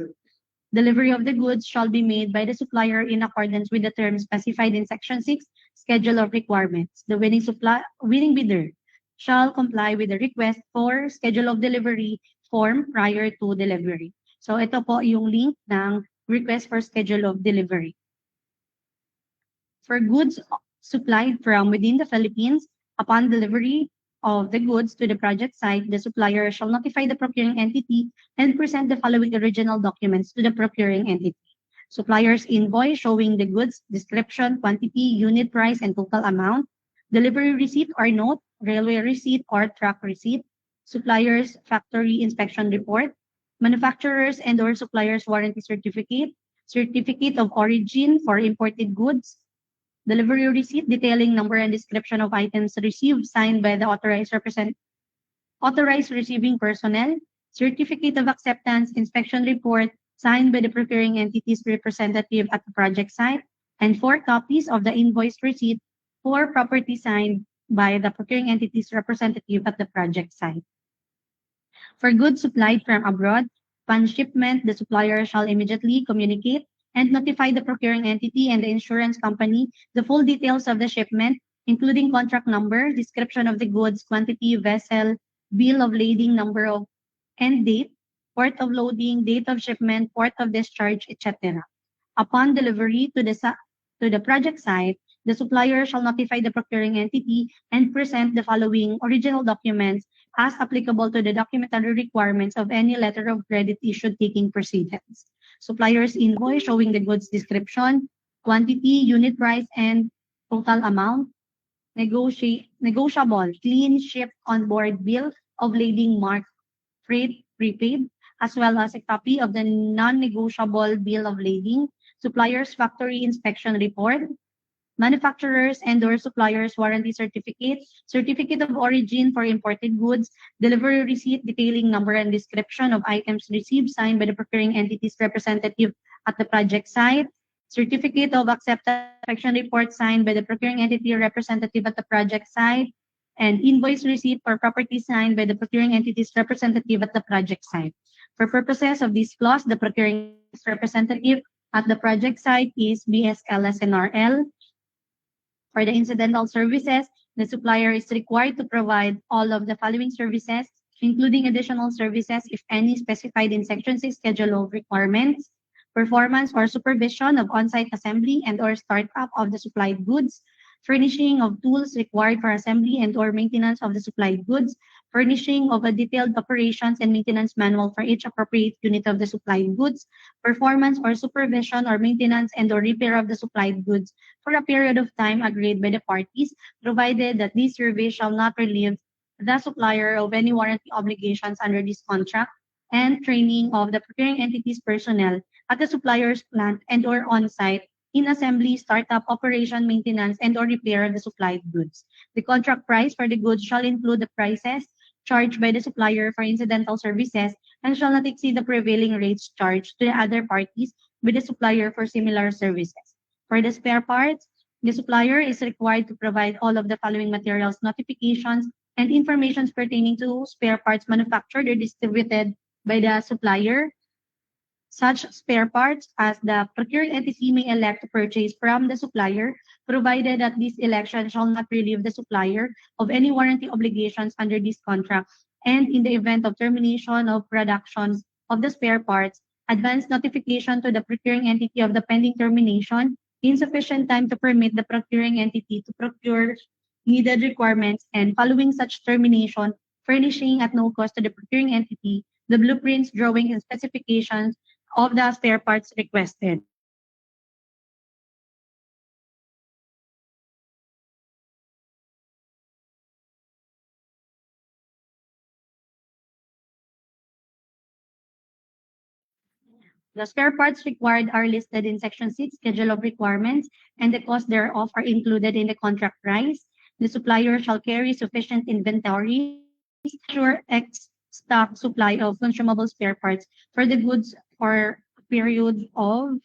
Delivery of the goods shall be made by the supplier in accordance with the terms specified in Section 6, Schedule of Requirements. The winning bidder shall comply with the request for Schedule of Delivery form prior to delivery. So ito po yung link ng request for Schedule of Delivery. For goods supplied from within the Philippines, upon delivery of the goods to the project site, the supplier shall notify the procuring entity and present the following original documents to the procuring entity. Supplier's invoice showing the goods description, quantity, unit price, and total amount. Delivery receipt or note, railway receipt or truck receipt. Supplier's factory inspection report. Manufacturer's and or supplier's warranty certificate. Certificate of origin for imported goods. Delivery receipt detailing number and description of items received signed by the authorized receiving personnel. Certificate of acceptance inspection report signed by the procuring entity's representative at the project site, and 4 copies of the invoice receipt for property signed by the procuring entity's representative at the project site. For goods supplied from abroad, upon shipment, the supplier shall immediately communicate and notify the procuring entity and the insurance company the full details of the shipment, including contract number, description of the goods, quantity, vessel, bill of lading number of and date, port of loading, date of shipment, port of discharge, etc. Upon delivery to the project site, the supplier shall notify the procuring entity and present the following original documents as applicable to the documentary requirements of any letter of credit issued taking precedence. Supplier's invoice showing the goods description, quantity, unit price, and total amount. Negotiable, clean ship on board bill of lading marked freight prepaid, as well as a copy of the non-negotiable bill of lading. Supplier's factory inspection report. Manufacturers and or suppliers warranty certificate, certificate of origin for imported goods, delivery receipt detailing number and description of items received signed by the procuring entity's representative at the project site, certificate of acceptance inspection report signed by the procuring entity representative at the project site, and invoice receipt for property signed by the procuring entity's representative at the project site. For purposes of this clause, the procuring representative at the project site is BSL SNRL. For the incidental services, the supplier is required to provide all of the following services, including additional services if any specified in Section 6 Schedule of Requirements, performance or supervision of on-site assembly and or startup of the supplied goods, furnishing of tools required for assembly and or maintenance of the supplied goods, furnishing of a detailed operations and maintenance manual for each appropriate unit of the supplied goods, performance or supervision or maintenance and or repair of the supplied goods for a period of time agreed by the parties, provided that this survey shall not relieve the supplier of any warranty obligations under this contract, and training of the procuring entity's personnel at the supplier's plant and or on-site in assembly, startup, operation, maintenance, and or repair of the supplied goods. The contract price for the goods shall include the prices charged by the supplier for incidental services and shall not exceed the prevailing rates charged to the other parties by the supplier for similar services. For the spare parts, the supplier is required to provide all of the following materials, notifications, and information pertaining to spare parts manufactured or distributed by the supplier. Such spare parts as the procured entity may elect to purchase from the supplier, provided that this election shall not relieve the supplier of any warranty obligations under this contract, and in the event of termination of production of the spare parts, advance notification to the procuring entity of the pending termination in sufficient time to permit the procuring entity to procure needed requirements, and following such termination, furnishing at no cost to the procuring entity the blueprints, drawings, and specifications of the spare parts requested. The spare parts required are listed in Section 6, Schedule of Requirements, and the cost thereof are included in the contract price. The supplier shall carry sufficient inventory, ensure stock supply of consumable spare parts for the goods for a period of.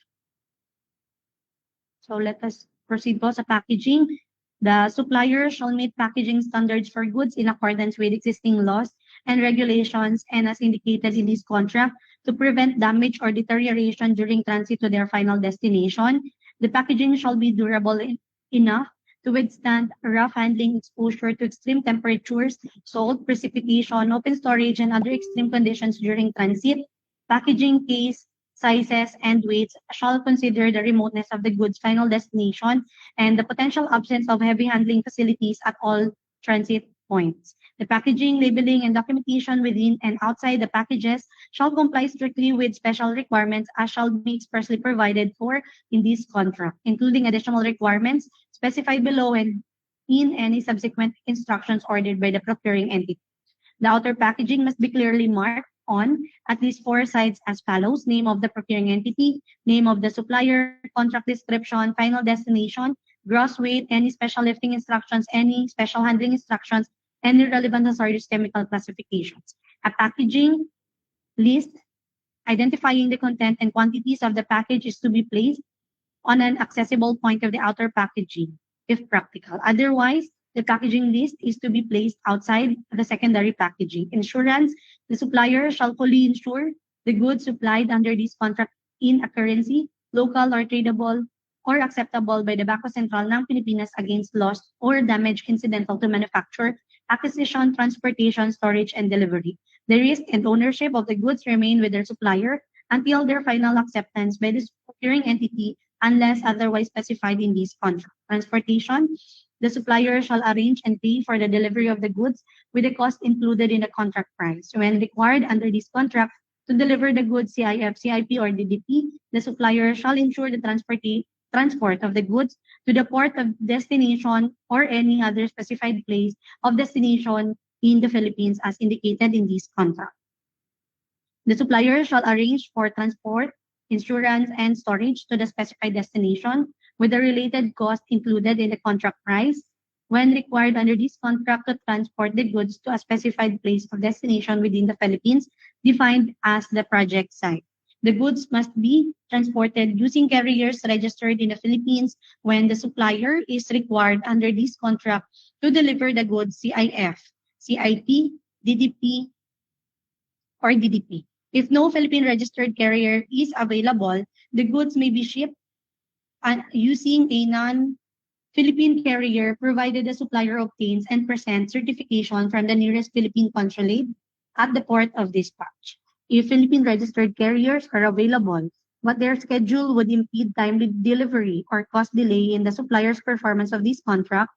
So let us proceed po sa packaging. The supplier shall meet packaging standards for goods in accordance with existing laws and regulations and as indicated in this contract to prevent damage or deterioration during transit to their final destination. The packaging shall be durable enough to withstand rough handling, exposure to extreme temperatures, salt, precipitation, open storage, and other extreme conditions during transit. Packaging case sizes and weights shall consider the remoteness of the goods' final destination and the potential absence of heavy handling facilities at all transit points. The packaging, labeling, and documentation within and outside the packages shall comply strictly with special requirements as shall be expressly provided for in this contract, including additional requirements specified below and in any subsequent instructions ordered by the procuring entity. The outer packaging must be clearly marked on at least 4 sides as follows: name of the procuring entity, name of the supplier, contract description, final destination, gross weight, any special lifting instructions, any special handling instructions, any relevant hazardous chemical classifications. A packaging list identifying the content and quantities of the package is to be placed on an accessible point of the outer packaging, if practical. Otherwise, the packaging list is to be placed outside the secondary packaging. Insurance: the supplier shall fully insure the goods supplied under this contract in a currency, local or tradable, or acceptable by the Bangko Sentral ng Pilipinas against loss or damage incidental to manufacture, acquisition, transportation, storage, and delivery. The risk and ownership of the goods remain with their supplier until their final acceptance by the procuring entity unless otherwise specified in this contract. Transportation: the supplier shall arrange and pay for the delivery of the goods with the cost included in the contract price. When required under this contract to deliver the goods CIF, CIP, or DDP, the supplier shall ensure the transport of the goods to the port of destination or any other specified place of destination in the Philippines as indicated in this contract. The supplier shall arrange for transport, insurance, and storage to the specified destination with the related cost included in the contract price when required under this contract to transport the goods to a specified place of destination within the Philippines defined as the project site. The goods must be transported using carriers registered in the Philippines when the supplier is required under this contract to deliver the goods CIF, CIP, DDP, or DDP. If no Philippine registered carrier is available, the goods may be shipped using a non-Philippine carrier provided the supplier obtains and presents certification from the nearest Philippine consulate at the port of dispatch. If Philippine registered carriers are available, but their schedule would impede timely delivery or cause delay in the supplier's performance of this contract,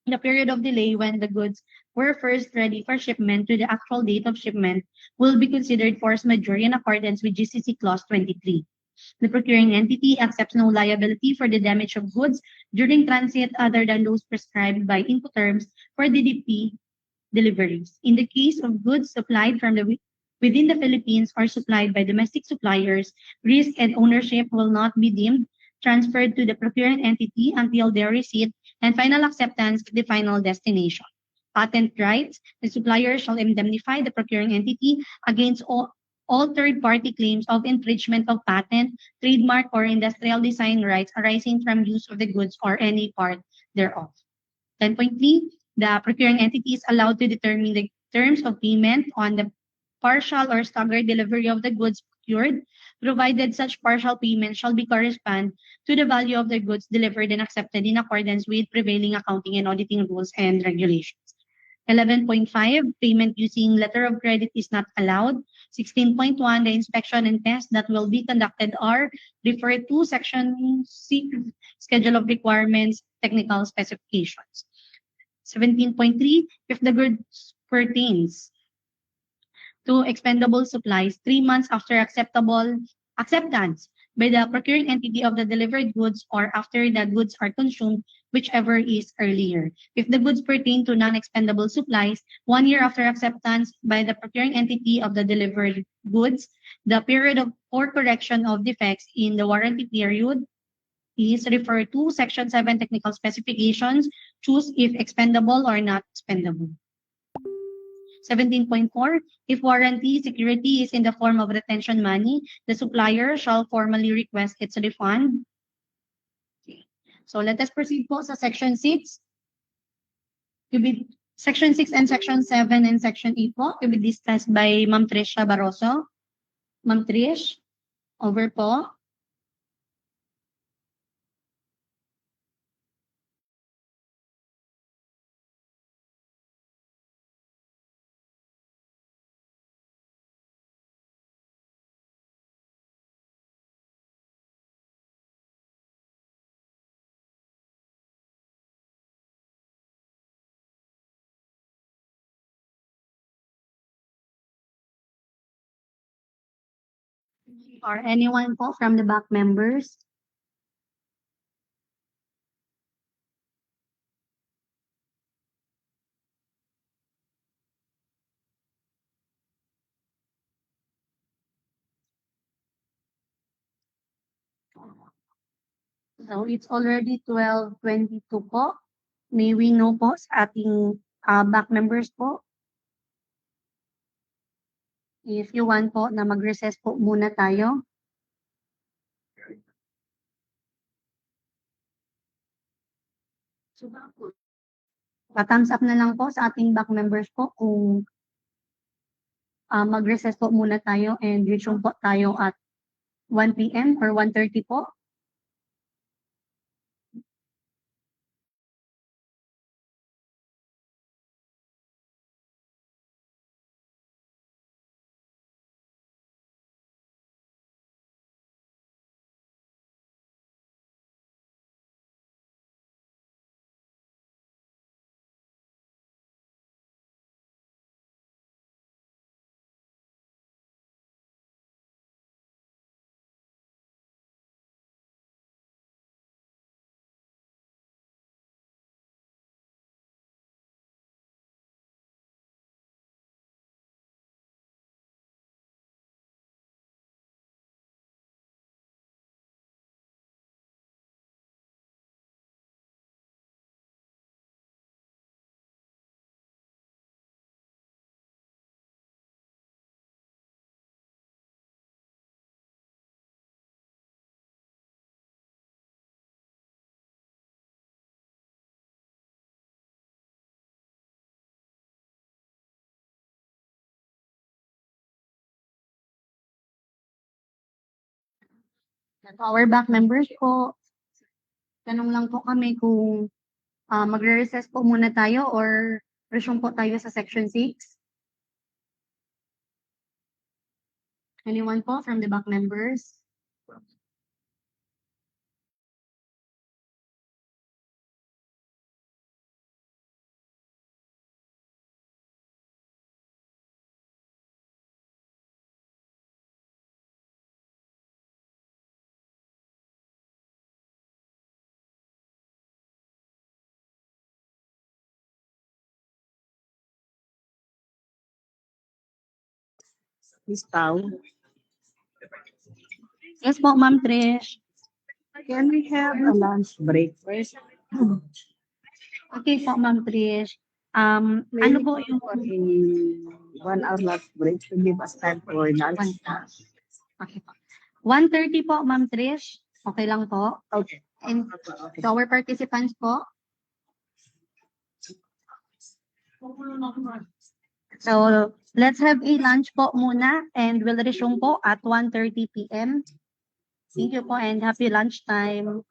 in a period of delay when the goods were first ready for shipment to the actual date of shipment will be considered force majeure in accordance with GCC Clause 23. The procuring entity accepts no liability for the damage of goods during transit other than those prescribed by Incoterms for DDP deliveries. In the case of goods supplied from within the Philippines or supplied by domestic suppliers, risk and ownership will not be deemed transferred to the procuring entity until their receipt and final acceptance at the final destination. Patent rights, the supplier shall indemnify the procuring entity against all third-party claims of infringement of patent, trademark, or industrial design rights arising from use of the goods or any part thereof. 10.3, the procuring entity is allowed to determine the terms of payment on the partial or staggered delivery of the goods procured, provided such partial payment shall be correspond to the value of the goods delivered and accepted in accordance with prevailing accounting and auditing rules and regulations. 11.5, payment using letter of credit is not allowed. 16.1, the inspection and test that will be conducted are referred to Section 6, Schedule of Requirements, Technical Specifications. 17.3, if the goods pertains to expendable supplies 3 months after acceptance by the procuring entity of the delivered goods or after the goods are consumed, whichever is earlier. If the goods pertain to non-expendable supplies, 1 year after acceptance by the procuring entity of the delivered goods, the period for correction of defects in the warranty period is referred to Section 7 Technical Specifications. Choose if expendable or not expendable. 17.4, if warranty security is in the form of retention money, the supplier shall formally request its refund. Okay. So let us proceed po sa Section 6. Section 6 and Section 7 and Section 8 po to be discussed by Ma'am Trisha Barroso. Ma'am Trish, over po. Or anyone po from the back members? So it's already 12:22 po. May we know po sa ating back members po? If you want po na mag-recess po muna tayo. Pa-thumbs up na lang po sa ating back members po kung mag-recess po muna tayo and resume po tayo at 1 p.m. or 1:30 po. Our back members po, tanong lang po kami kung magre-recess po muna tayo or resume po tayo sa Section 6. Anyone po from the back members? Miss Pao, Yes po, Ma'am Trish. can we have a lunch break first? Okay po, Ma'am Trish. Ano Maybe po yung for a 1 hour lunch break to give us time for lunch. Okay po. 1:30 po, Ma'am Trish. Okay lang po. Okay. And Okay. to our participants po. So, let's have a lunch po muna and we'll resume po at 1:30 p.m. Thank you po and happy lunchtime.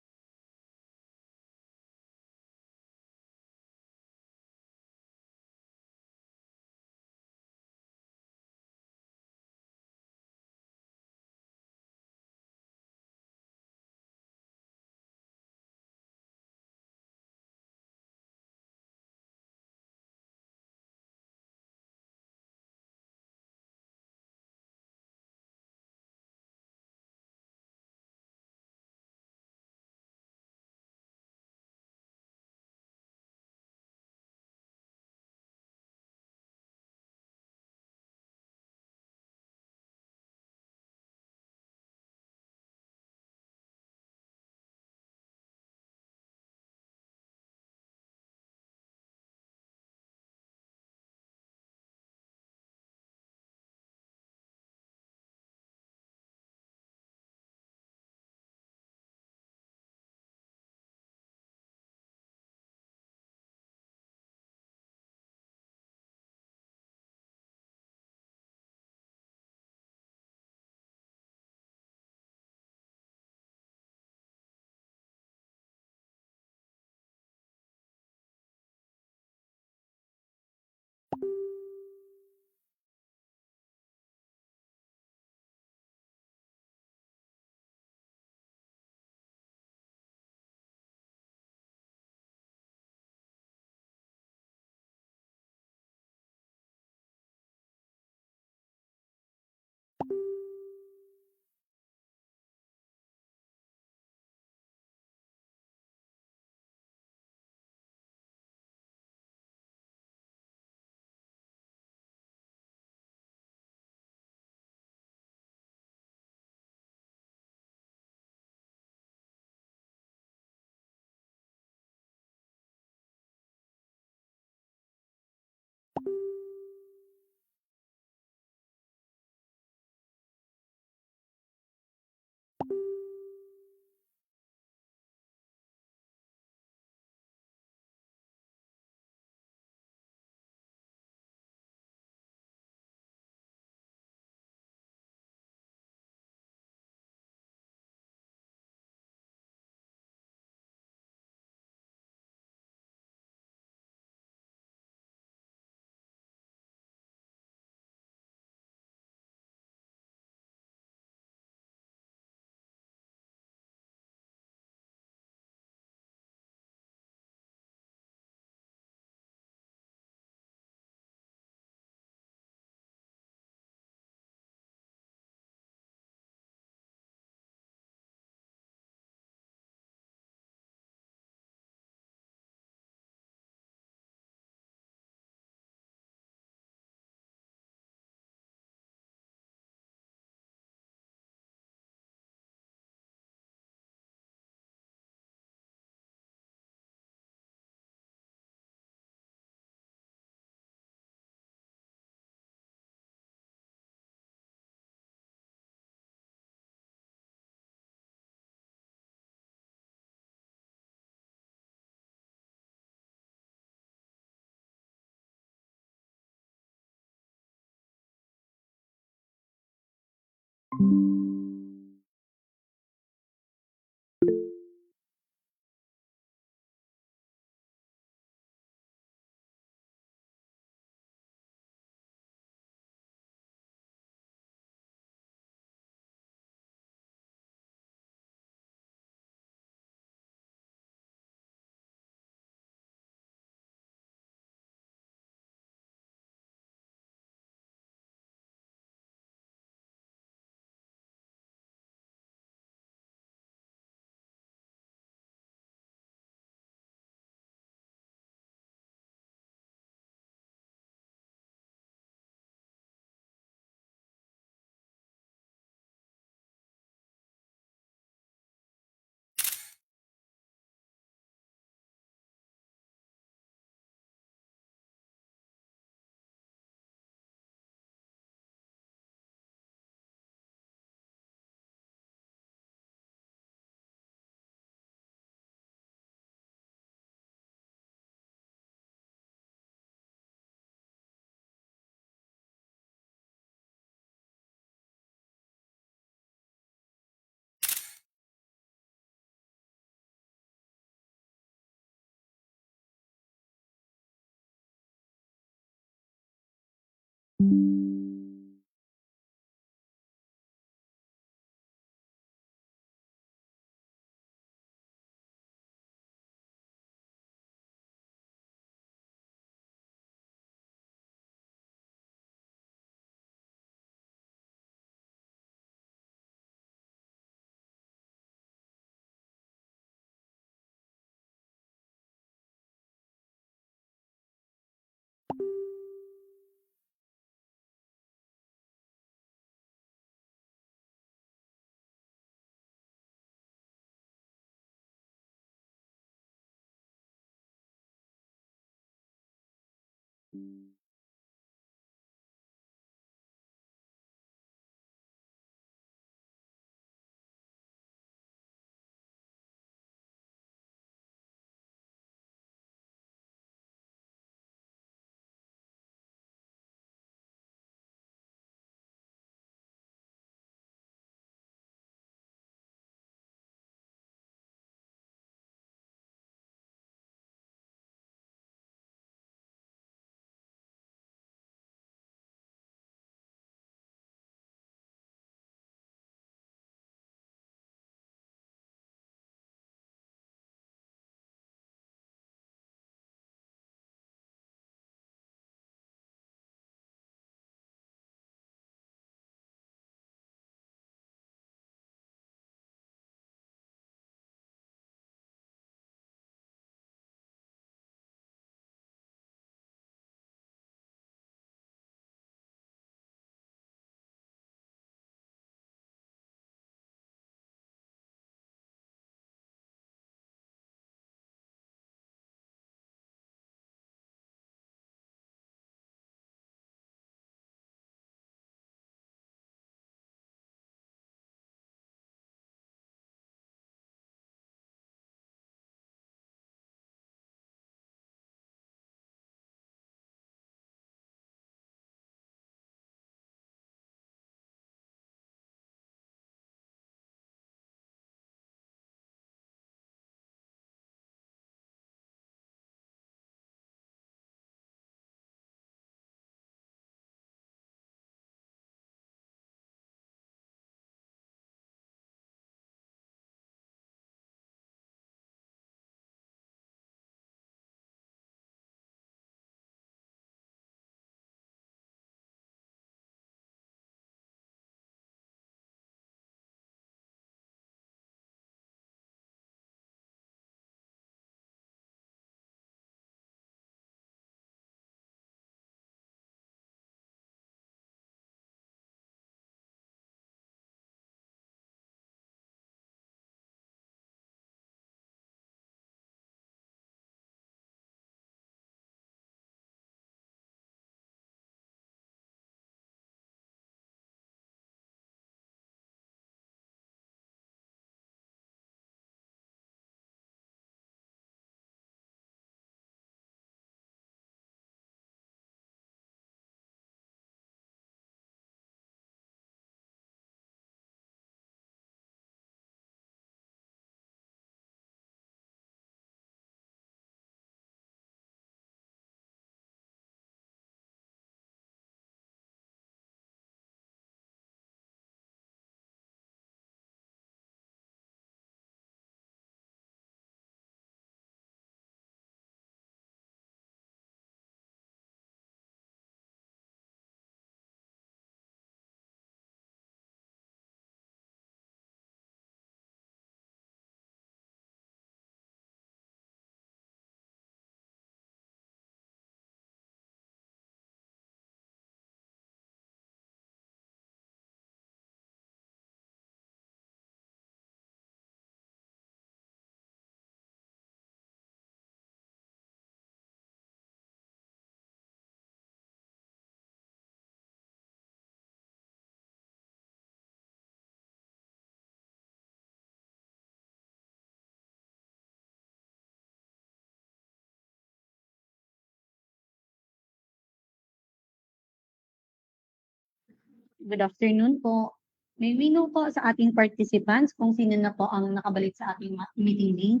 Good afternoon po. May we know po sa ating participants kung sino na po ang nakabalik sa ating meeting link?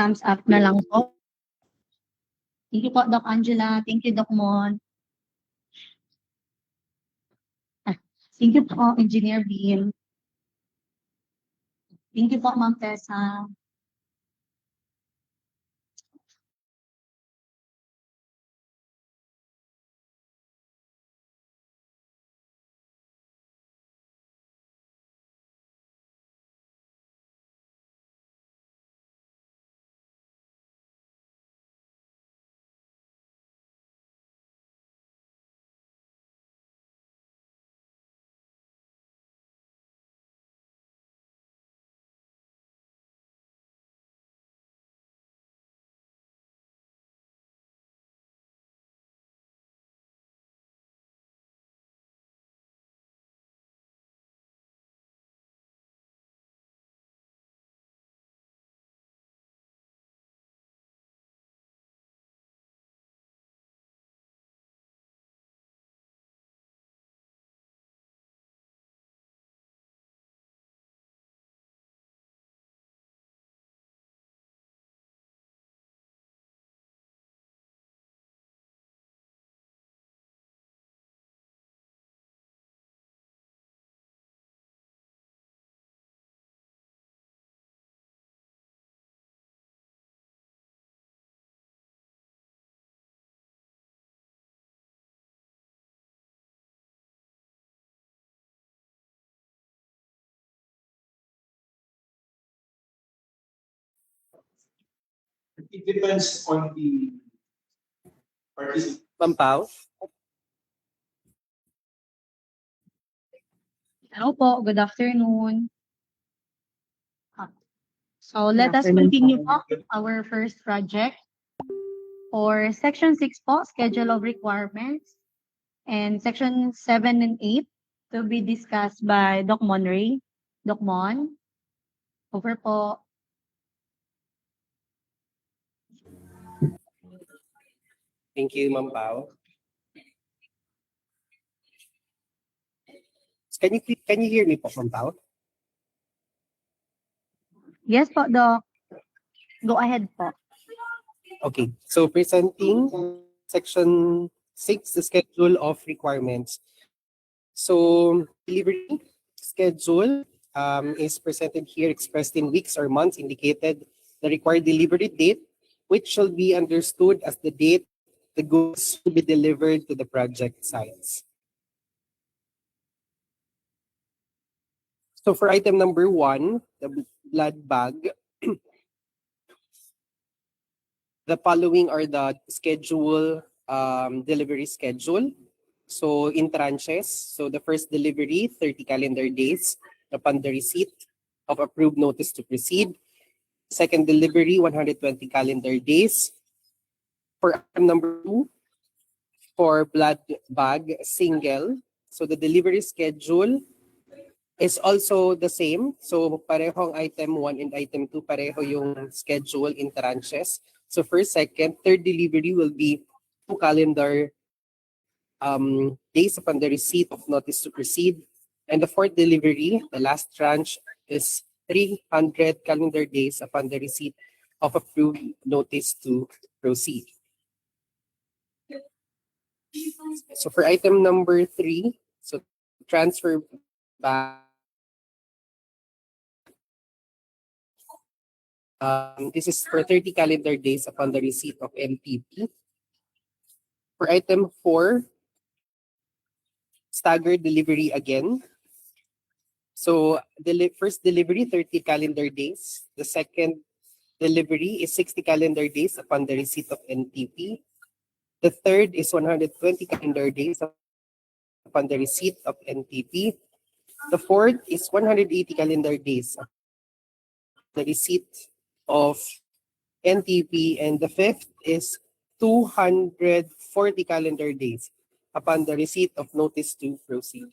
Thumbs up na lang po. Thank you po, Doc Angela. Thank you, Doc Mon. Thank you po, Engineer Bill. Thank you po, Ma'am Tessa. It depends on the participant. Ma'am Pao? Hello po, good afternoon. So let us afternoon continue po. po our first project. For Section 6 po, Schedule of Requirements, and Section 7 and 8 to be discussed by Doc Monray. Doc Mon, over po. Thank you, Ma'am Pao. Can you hear me po, Ma'am Pao? Yes po, Doc. Go ahead po. Okay, so presenting Section 6, the Schedule of Requirements. So delivery schedule is presented here, expressed in weeks or months, indicated the required delivery date, which shall be understood as the date the goods will be delivered to the project sites. So for item number 1, the blood bag, the following are the schedule, delivery schedule. So in tranches, so the first delivery, 30 calendar days upon the receipt of approved notice to proceed. Second delivery, 120 calendar days. For item number 2, for blood bag, single. So the delivery schedule is also the same. So parehong item 1 and item 2, pareho yung schedule in tranches. So first, second, third delivery will be 2 calendar days upon the receipt of notice to proceed. And the fourth delivery, the last tranche, is 300 calendar days upon the receipt of approved notice to proceed. So for item number 3, so transfer back. This is for 30 calendar days upon the receipt of NTP. For item 4, staggered delivery again. So first delivery, 30 calendar days. The second delivery is 60 calendar days upon the receipt of NTP. The third is 120 calendar days upon the receipt of NTP. The fourth is 180 calendar days upon the receipt of NTP. And the fifth is 240 calendar days upon the receipt of notice to proceed.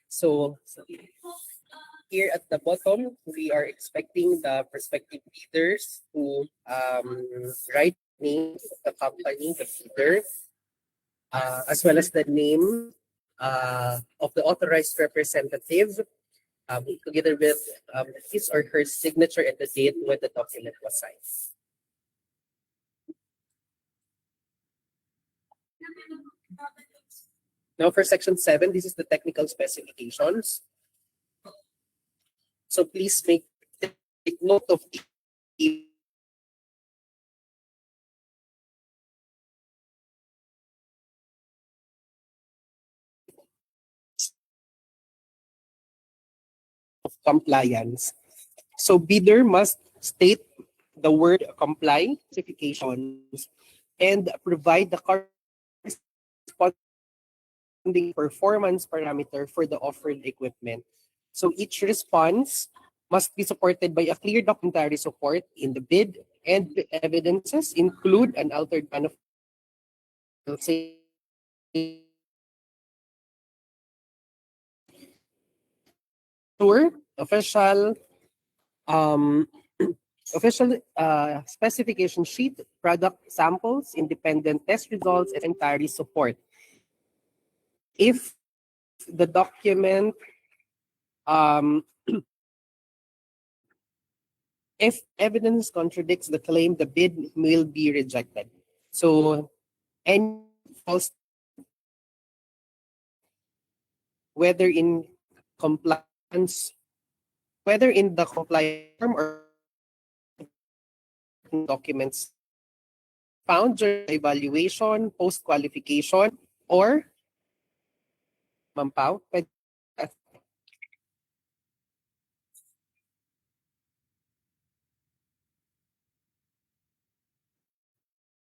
So here at the bottom, we are expecting the prospective bidders to write name of the company, the bidder, as well as the name of the authorized representative, together with his or her signature and the date when the document was signed. Now for section 7, this is the technical specifications. So please take note of the compliance. So bidder must state the word comply specifications and provide the corresponding performance parameter for the offered equipment. So each response must be supported by a clear documentary support in the bid, and the evidences include an altered manufacturer, official um, official specification sheet, product samples, independent test results, and entire support. If the document, if evidence contradicts the claim, the bid will be rejected. So, any false, whether in compliance, whether in the compliance form or documents found during evaluation, post-qualification, or Mampaw,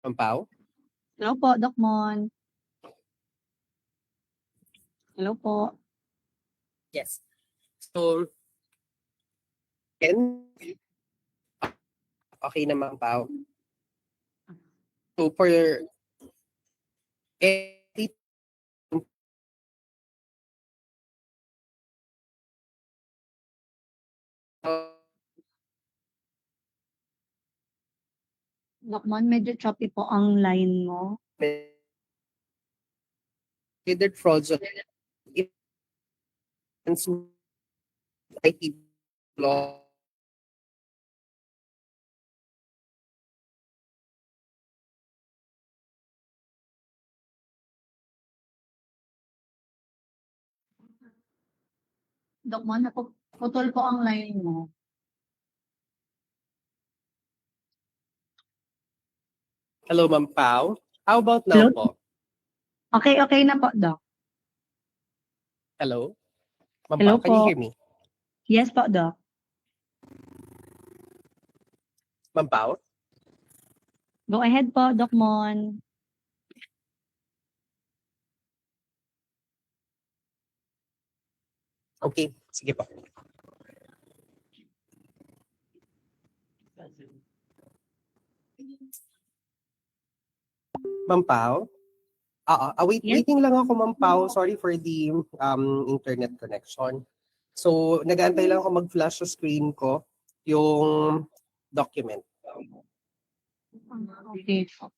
Mampaw? Hello po, Doc Mon. Hello po. Yes. So, can okay na Mampaw. So, for any Doc Mon, medyo choppy po ang line mo. considered fraudulent if IT law Doc Mon, naputol po ang line mo. Hello, Ma'am Pao. How about now Hello? po? Okay, okay na po, Doc. Hello? Ma'am Hello Pao, can you po. hear me? Yes po, Doc. Ma'am Pao? Go ahead po, Doc Mon. Okay, sige po. Ma'am Pao? Yes. Waiting lang ako, Ma'am Pao. Sorry for the internet connection. So, nag-aantay lang ako mag-flash sa screen ko yung document. Okay po.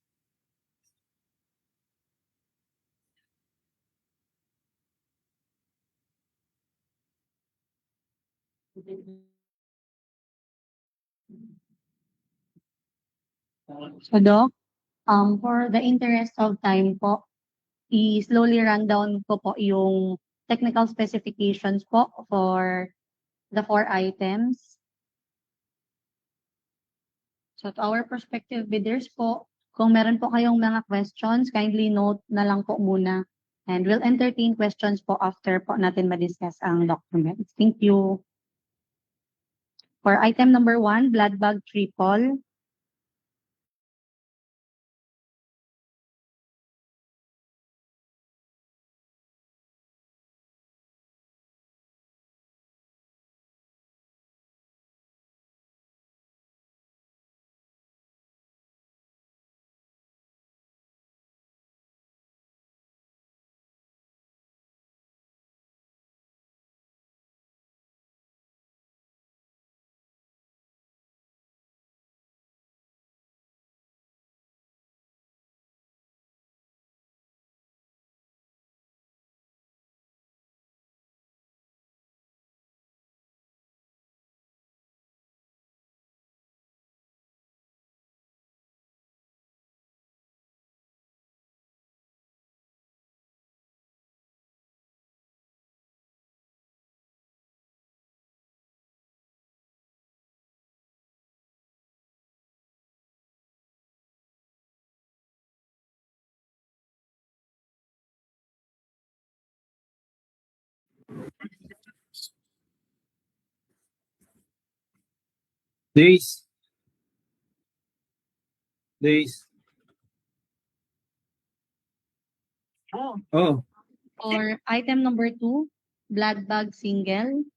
So, Doc, for the interest of time po, i-slowly run down ko po yung technical specifications po for the 4 items. So, to our prospective bidders po, kung meron po kayong mga questions, kindly note na lang po muna. And we'll entertain questions po after po natin ma-discuss ang documents. Thank you. For item number 1, blood bag triple. Days. Days. Oh. For item number 2, blood bag single.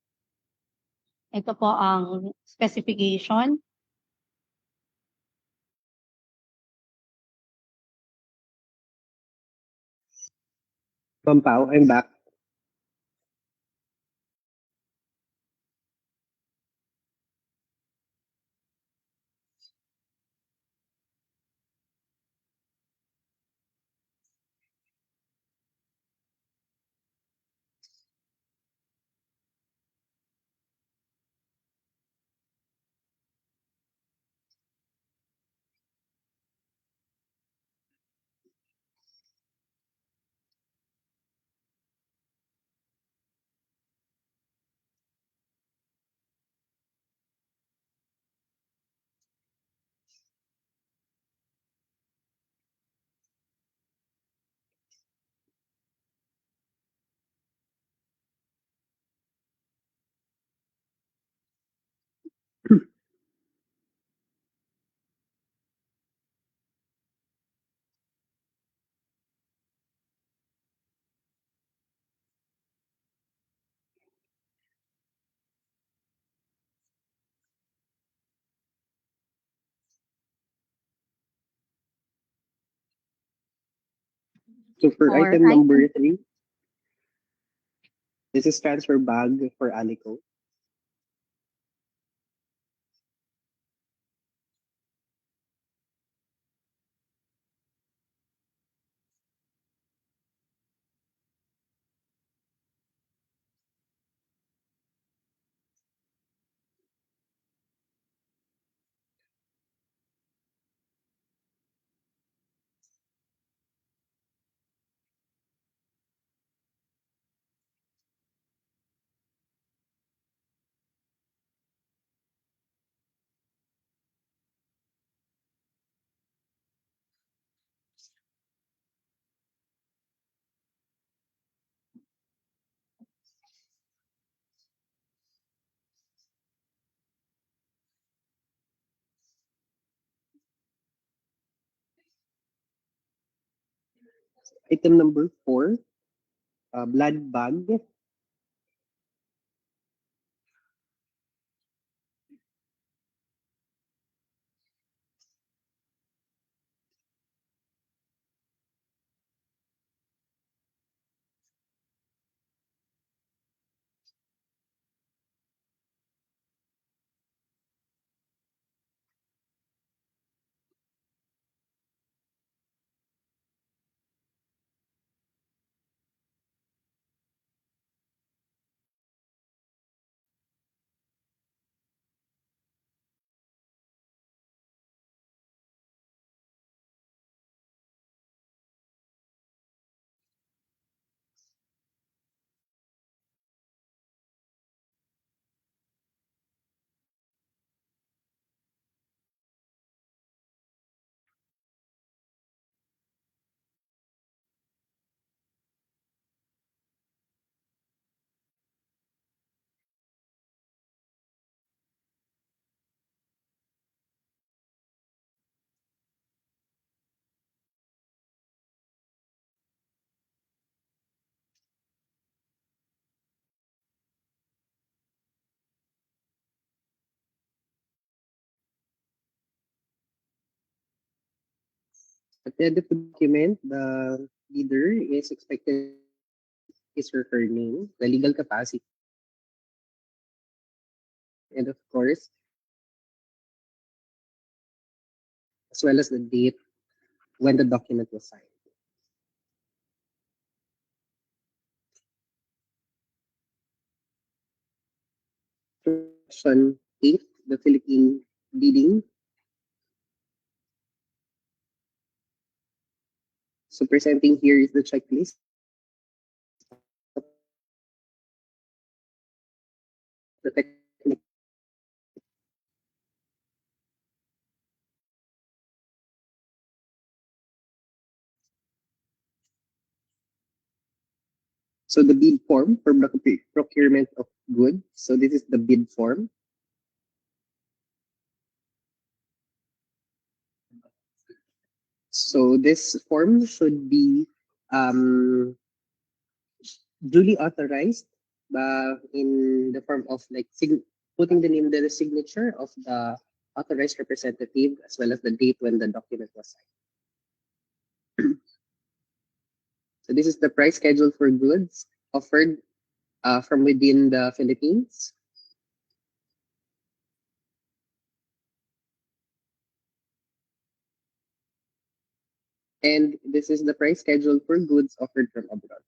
Ito po ang specification. Ma'am Pao, I'm back. So for For item number item 3, this is transfer bag for Alico. Item number 4, blood bag. At the end of the document, the leader is expected his or her name, the legal capacity, and of course, as well as the date when the document was signed. Question 8, the Philippine bidding. So presenting here is the checklist. The technical. So the bid form for procurement of goods. So this is the bid form. So this form should be duly authorized in the form of like putting the name, the signature of the authorized representative, as well as the date when the document was signed. So this is the price schedule for goods offered from within the Philippines. And this is the price schedule for goods offered from abroad.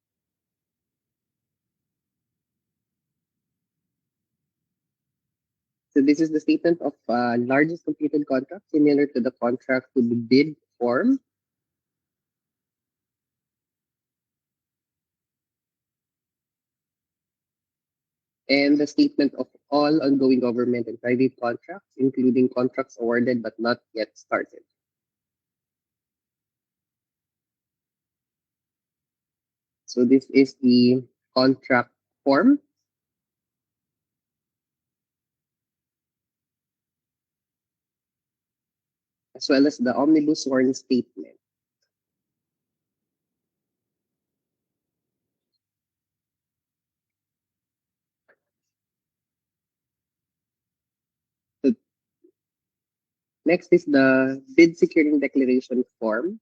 So this is the statement of largest completed contract similar to the contract to be bid form. And the statement of all ongoing government and private contracts, including contracts awarded but not yet started. So this is the contract form. As well as the omnibus sworn statement. So next is the bid securing declaration form.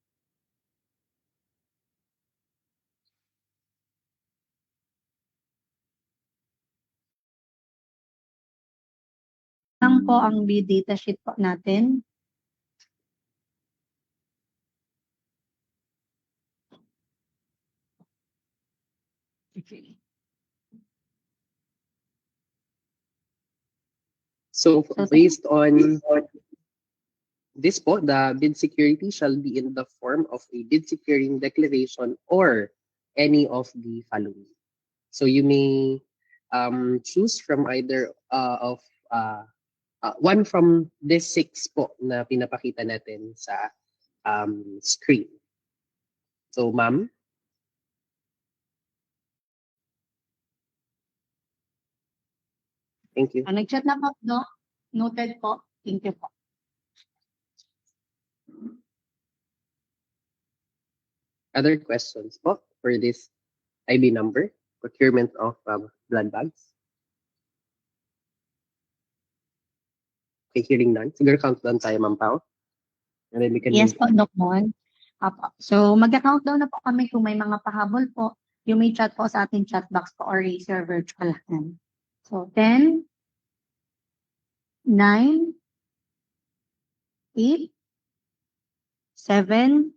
Lang po ang bid data sheet po natin. Okay. So So, based on this po, the bid security shall be in the form of a bid securing declaration or any of the following. So you may choose from either of one from these 6 po na pinapakita natin sa screen. So ma'am. Thank you. nag-chat na po, no? Noted po. Thank you po. Other questions po for this IB number, procurement of blood bags? Okay, hearing none. Siguro countdown tayo, Ma'am Pao. And then we can Yes move po, on. Doc Mon. Apo. So, mag-countdown na po kami kung may mga pahabol po. You may chat po sa ating chat box po or raise your virtual hand. So, 10, 9, 8, 7,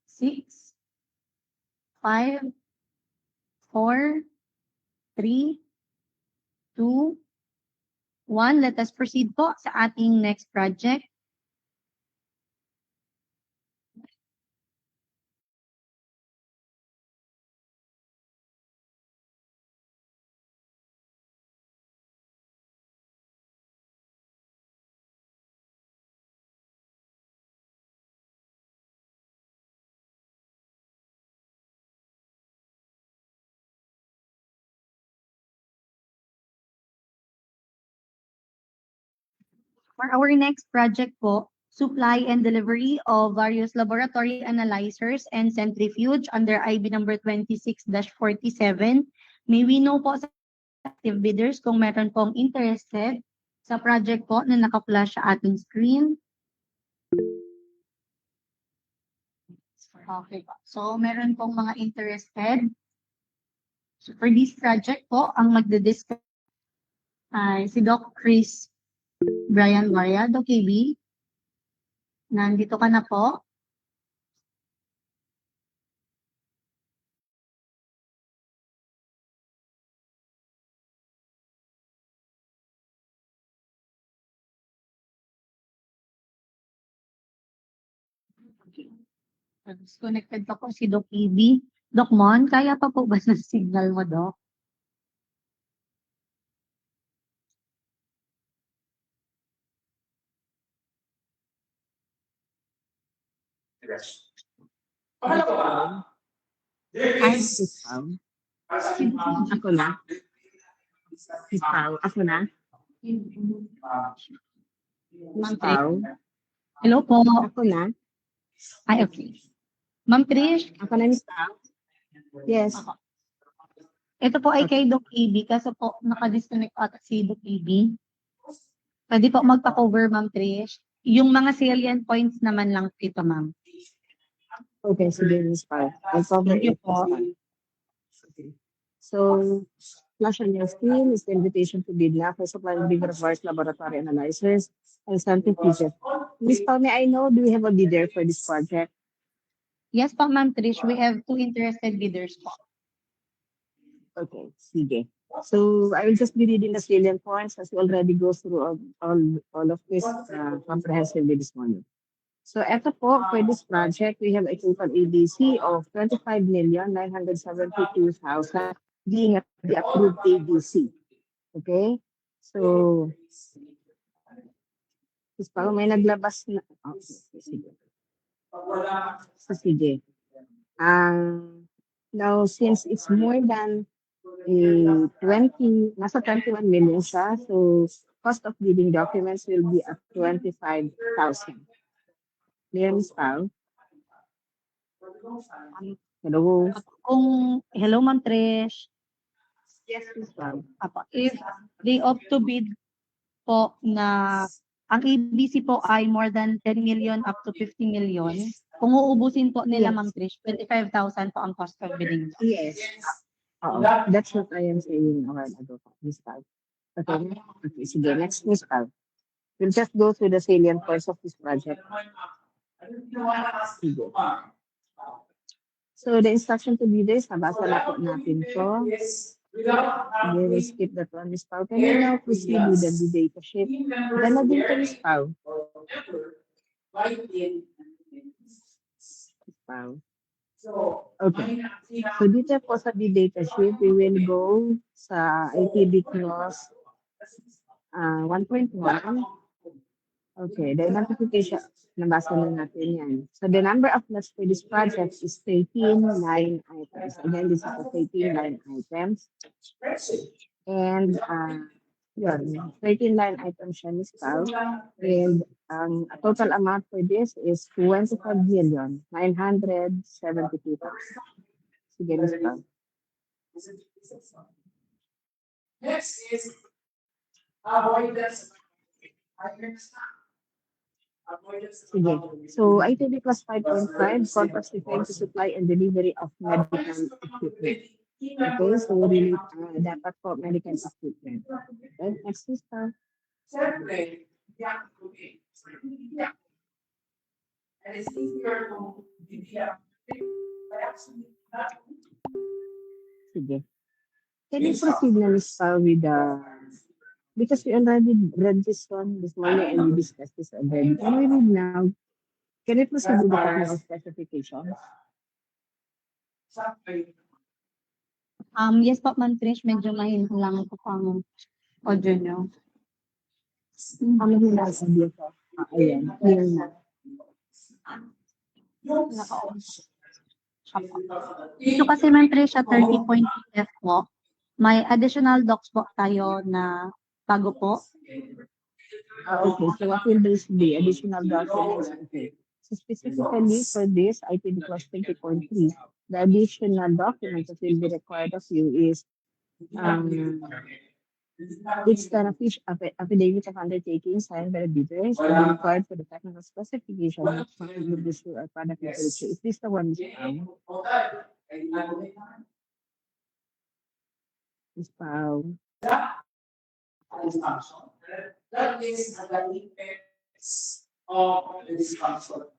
6, 5, 4, 3, 2, 1. Let us proceed po sa ating next project. For our next project po, supply and delivery of various laboratory analyzers and centrifuge under IB number 26-47. May we know po sa active bidders kung meron pong interested sa project po na naka-flash sa ating screen. Okay po. So, meron pong mga interested. So, for this project po, ang magdidiscuss ay si Doc Chris Brian Varia, Doc KB. Nandito ka na po. Okay. Disconnected pa po si Doc KB. Doc Mon, kaya pa po ba ng signal mo, Doc? Ay, si Pao. Ako na. Si Pao. Ako na. Ma'am Pao. Hello po. Ako na. Ay, okay. Ma'am Trish, Ako na, Miss Pao. Yes. ito po ay kay Doc AB kasi po nakadisconnect ata si Doc AB. Pwede po magpa-cover, Ma'am Trish. Yung mga salient points naman lang ito, ma'am. Okay, sige, Miss Pao. I'll cover Thank you it. po. Okay. So, flash on your screen is the invitation to bid na for supply and bigger requires laboratory analyzers and centrifuges. Miss Pao, may I know, do we have a bidder for this project? Yes po, Ma'am Trish. We have 2 interested bidders po. Okay, sige. So, I will just be reading the salient points as we already go through all of this comprehensively this morning. So, eto po, for this project, we have a total ADC of 25,972,000 being the approved ADC. Okay? So, Miss Pao, may naglabas na. Okay, sige. So, sige. Now, since it's more than nasa 21 million siya, so cost of bidding documents will be at 25,000. Clear, Miss Pao? Hello? Hello, Ma'am Trish. Yes, Miss Pao. Apo, if they opt to bid po na ang ABC po ay more than 10 million up to 50 million, kung uubusin po nila, Yes. Ma'am Trish, 25,000 po ang cost of bidding. Yes. That's what I am saying a while ago, Miss Pao. Okay, okay, sige, next, Miss Pao. We'll just go through the salient points of this project. Sige. So, the instruction to bidders, nabasa na po natin to. Sige, we'll skip that one, Miss Pao. Can you now proceed with the bid data sheet? Dala din to, Miss Pao. Miss Pao. Okay. So, dito po sa bid data sheet, we will go sa ITB clause 1.1. Okay, the identification, nabasa na natin yan. So, the number of lots for this project is 13 line items. Again, this is the 13 line items. And, yun, 13 line items siya, Miss Pao. And, a total amount for this is 25,972,000. Sige, Miss Pao. Next is avoidance. Sige. So, ITB class 5.5, contracts referring to supply and delivery of medical equipment. Okay, so really, dapat po medical equipment. Okay, next is Certainly, yeah, okay. Yeah. And it's easier to sige. Can you proceed na, Miss Pao, with the, because we already read this one this morning and we discussed this already. Can we read now? Can we proceed with the technical specifications? Yes po, Ma'am Trish, medyo mahina lang po ang audio nyo. Ano yung nasa dito? Ayan, clear na. Dito kasi, Ma'am Trish, sa 30.f po, may additional docs po tayo na bago po. Okay, so what will this be? Additional documents? Okay. So specifically for this, ITB clause 20.3, the additional documents that will be required of you is it's an affidavit of undertaking signed by the bidders and required for the technical specification of this product literature. Is this the one, Ms. Pao? Ms. Pao? That is the effects of this concept.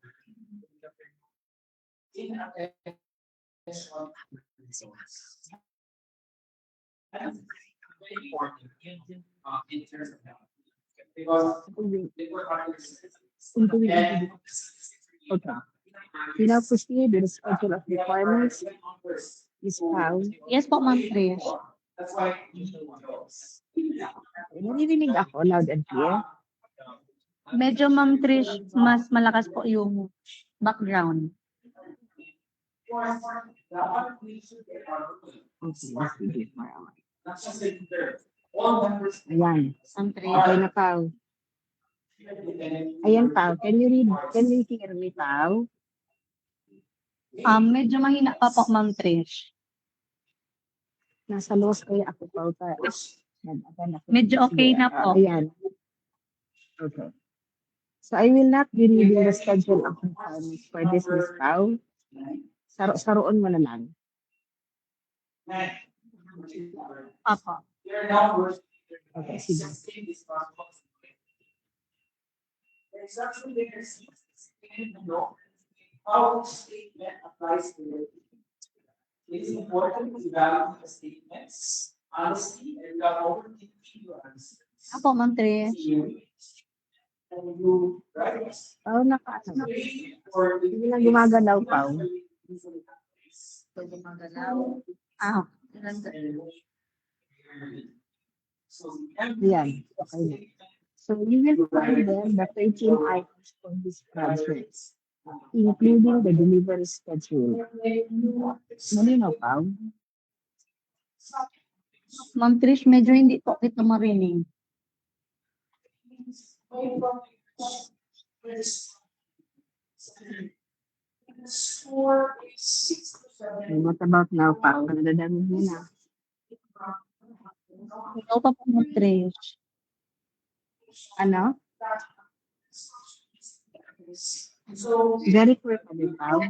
In very important in terms of health. Because Okay. We now proceed with the schedule of requirements. Ms. Pao? Yes po, Ma'am Trish. that's why Naririnig ako loud and clear. Medyo, Ma'am Trish, mas malakas po yung background. Okay, sige. not just the leader, all members. Ayan. Ma'am Trish. Okay na, Pao. Ayan, Pao. Can you hear me, Pao? Medyo mahina pa po, Ma'am Trish. Nasa laws kaya ako pa. Medyo okay na po. Ayan. Okay. So I will not be reading the schedule of requirements for this Miss Pao. Saroon mo na lang. Apo. Okay, sige. How statement applies to it. It is important to value the statements, honesty, and without overthinking your answers. Apo, Ma'am Trish. And you write Pao, nakaano. Hindi lang gumagalaw, Pao. Ah, Yan. Okay na. So you will find there the 13 items for this project, including the delivery schedule. Malinaw, Pao? Ma'am Trish, medyo hindi po kita marinig. And what about now, Pao? Nadadami mo na. Ikaw pa po, Ma'am Trish. Ano? Very poor pa din, Pao.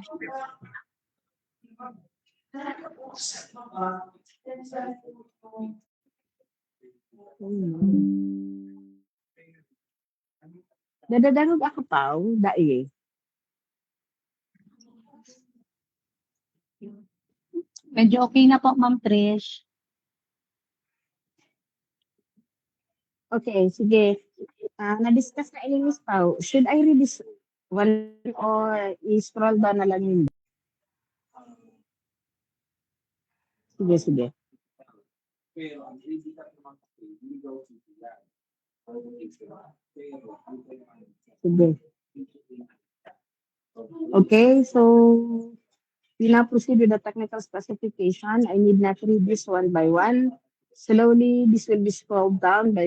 Nadadanog ako, Pao. Dai. Medyo okay na po, Ma'am Trish. Okay, sige. Na-discuss na ini Miss Pao. Should I read this one or i-scroll down na lang yun? Sige, sige. Sige. Okay, so we now proceed with the technical specification. I need not read this one by one. Slowly, this will be scrolled down by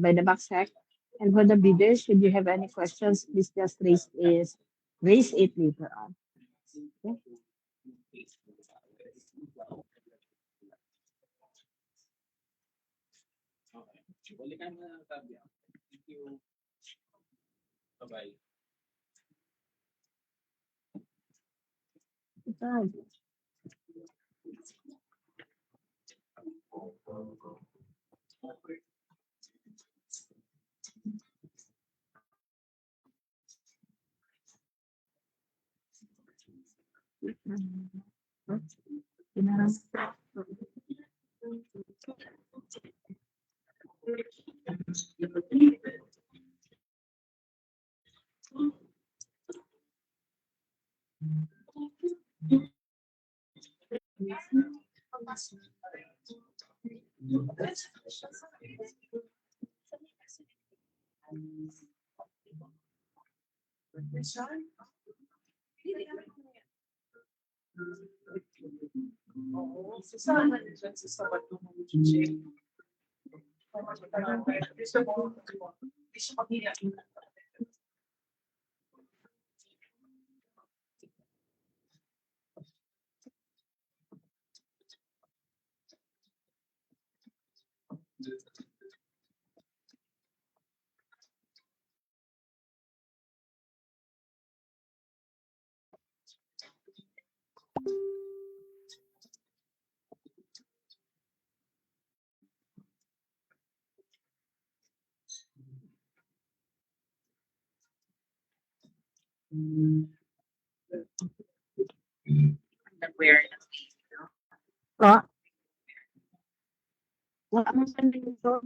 by the backsec. And for the bidders, should you have any questions, please just raise it later on. Okay. Ito. Po? Wala mo sa dito.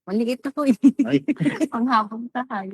Maliit na po eh. Panghabang tahay.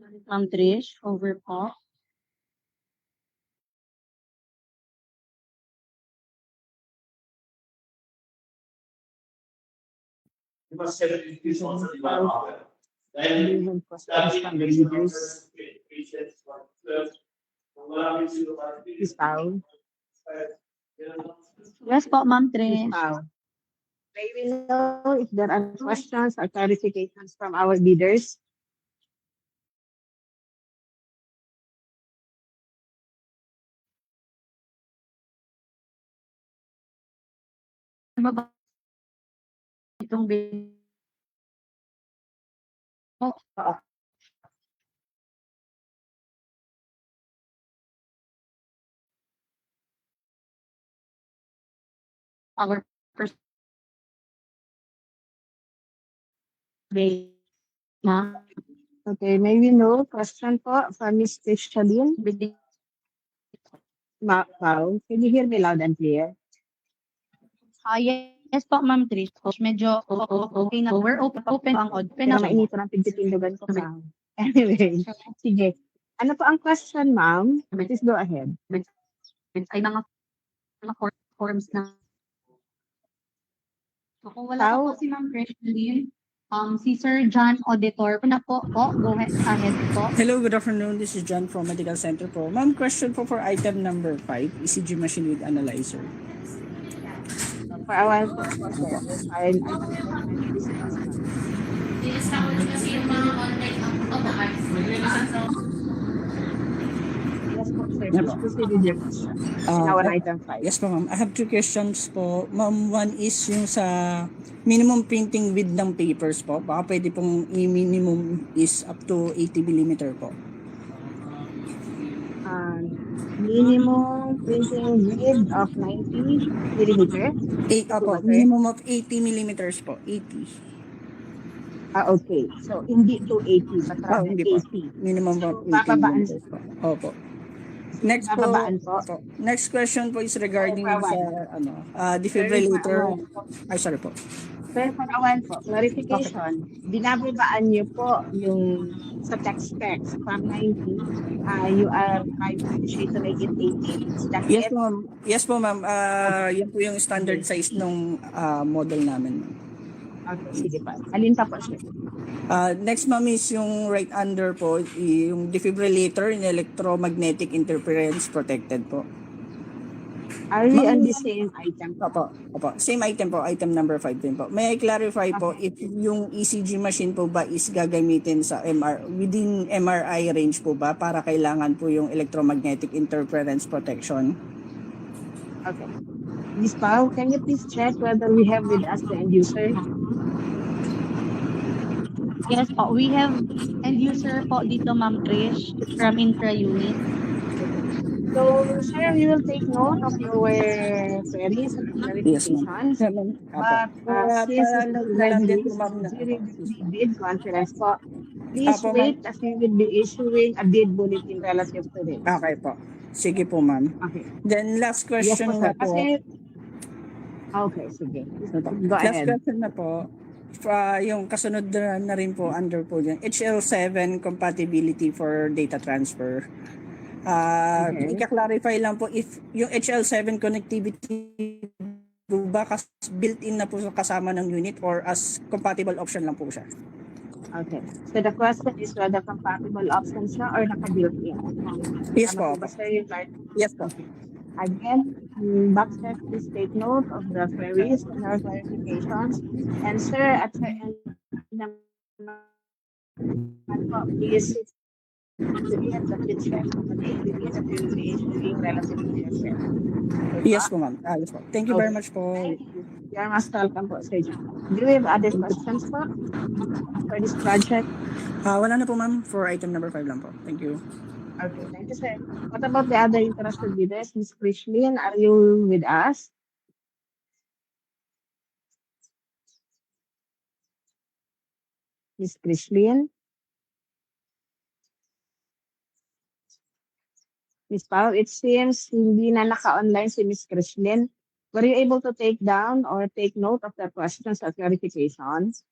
Ma'am Trish, over po. Given questions from the leaders. Ms. Pao. Yes po, Ma'am Ms. Trish. Pao. May we know if there are questions or clarifications from our leaders? Ano ba itong bill? Oh, our first day. Ma'am, Okay, may we know question po from Ms. Tishalin? bidding. Pao, can you hear me loud and clear? Yes po, Ma'am Trish. Medyo okay na. We're open ang open Pero na. mainito ng pagtitindugan ko pa. Anyway, sige. Ano po ang question, ma'am? Please go ahead. Ay mga forms na. So, kung wala Pao? pa po si Ma'am Krishlyn, si Sir John Auditor na po, go ahead po. Hello, good afternoon. This is John from Medical Center po. Ma'am, question po for item number 5, ECG machine with analyzer. For a while po, sir. File item 7 Yes po, sir. Please proceed with your question. In our item 5. Yes po, ma'am. I have 2 questions po. Ma'am, one is yung sa minimum printing width ng papers po. Baka pwede pong i-minimum is up to 80 mm po. Minimum printing width of 90 millimeter. Minimum of 80 millimeters po. 80. Okay. So, hindi to 80, but rather Hindi po. 80. Minimum of 80 Bababaan millimeters po. Opo. Next po, Bababaan po. next question po is regarding sa defibrillator. Ay, sorry po. Sir, for a while po, clarification. Binababaan niyo po yung sa text specs from 90, you are trying to negotiate to make it 80. Is that Yes it? po, ma'am. Yes po, ma'am. Yan po yung standard size ng model namin. Okay, sige pa. Alin pa po, sir? Next, ma'am, is yung right under po, yung defibrillator in electromagnetic interference protected po. Are we on the same item? Opo. Same item po, item number 5 din po. May I clarify po if yung ECG machine po ba is gagamitin sa within MRI range po ba para kailangan po yung electromagnetic interference protection? Okay. Ms. Pao, can you please check whether we have with us the end user? Yes po, we have end user po dito, Ma'am Trish, from intra-unit. So, sir, we will take note of your queries and clarifications. But since it's already during the bid conference po, please wait as we will be issuing a bid bulletin relative to this. Okay po. Sige po, ma'am. Okay. Then last question Yes po, na sir. po. Okay, sige. Go Last ahead. question na po. Yung kasunod na rin po under po dyan, HL7 compatibility for data transfer. Okay. Ika-clarify lang po if yung HL7 connectivity po ba built-in na po kasama ng unit or as compatible option lang po siya? Okay. So the question is whether compatible options siya or naka-built-in. Yes Tama po. ba, sir, yung part? Yes po. Again, Baxter, please take note of the queries and our clarifications. And sir, at the end please the feedback of the activity that we will be issuing relative to this. Yes po, ma'am. Yes po. Thank you very much po. Thank you. You are most welcome po, sir. Do we have other questions po for this project? Wala na po, ma'am. For item number 5 lang po. Thank you. Okay, thank you, sir. What about the other interested bidders? Ms. Krishlyn, are you with us? Ms. Krishlyn? Ms. Pao, it seems hindi na naka-online si Ms. Krishlyn. Were you able to take down or take note of the questions or clarifications?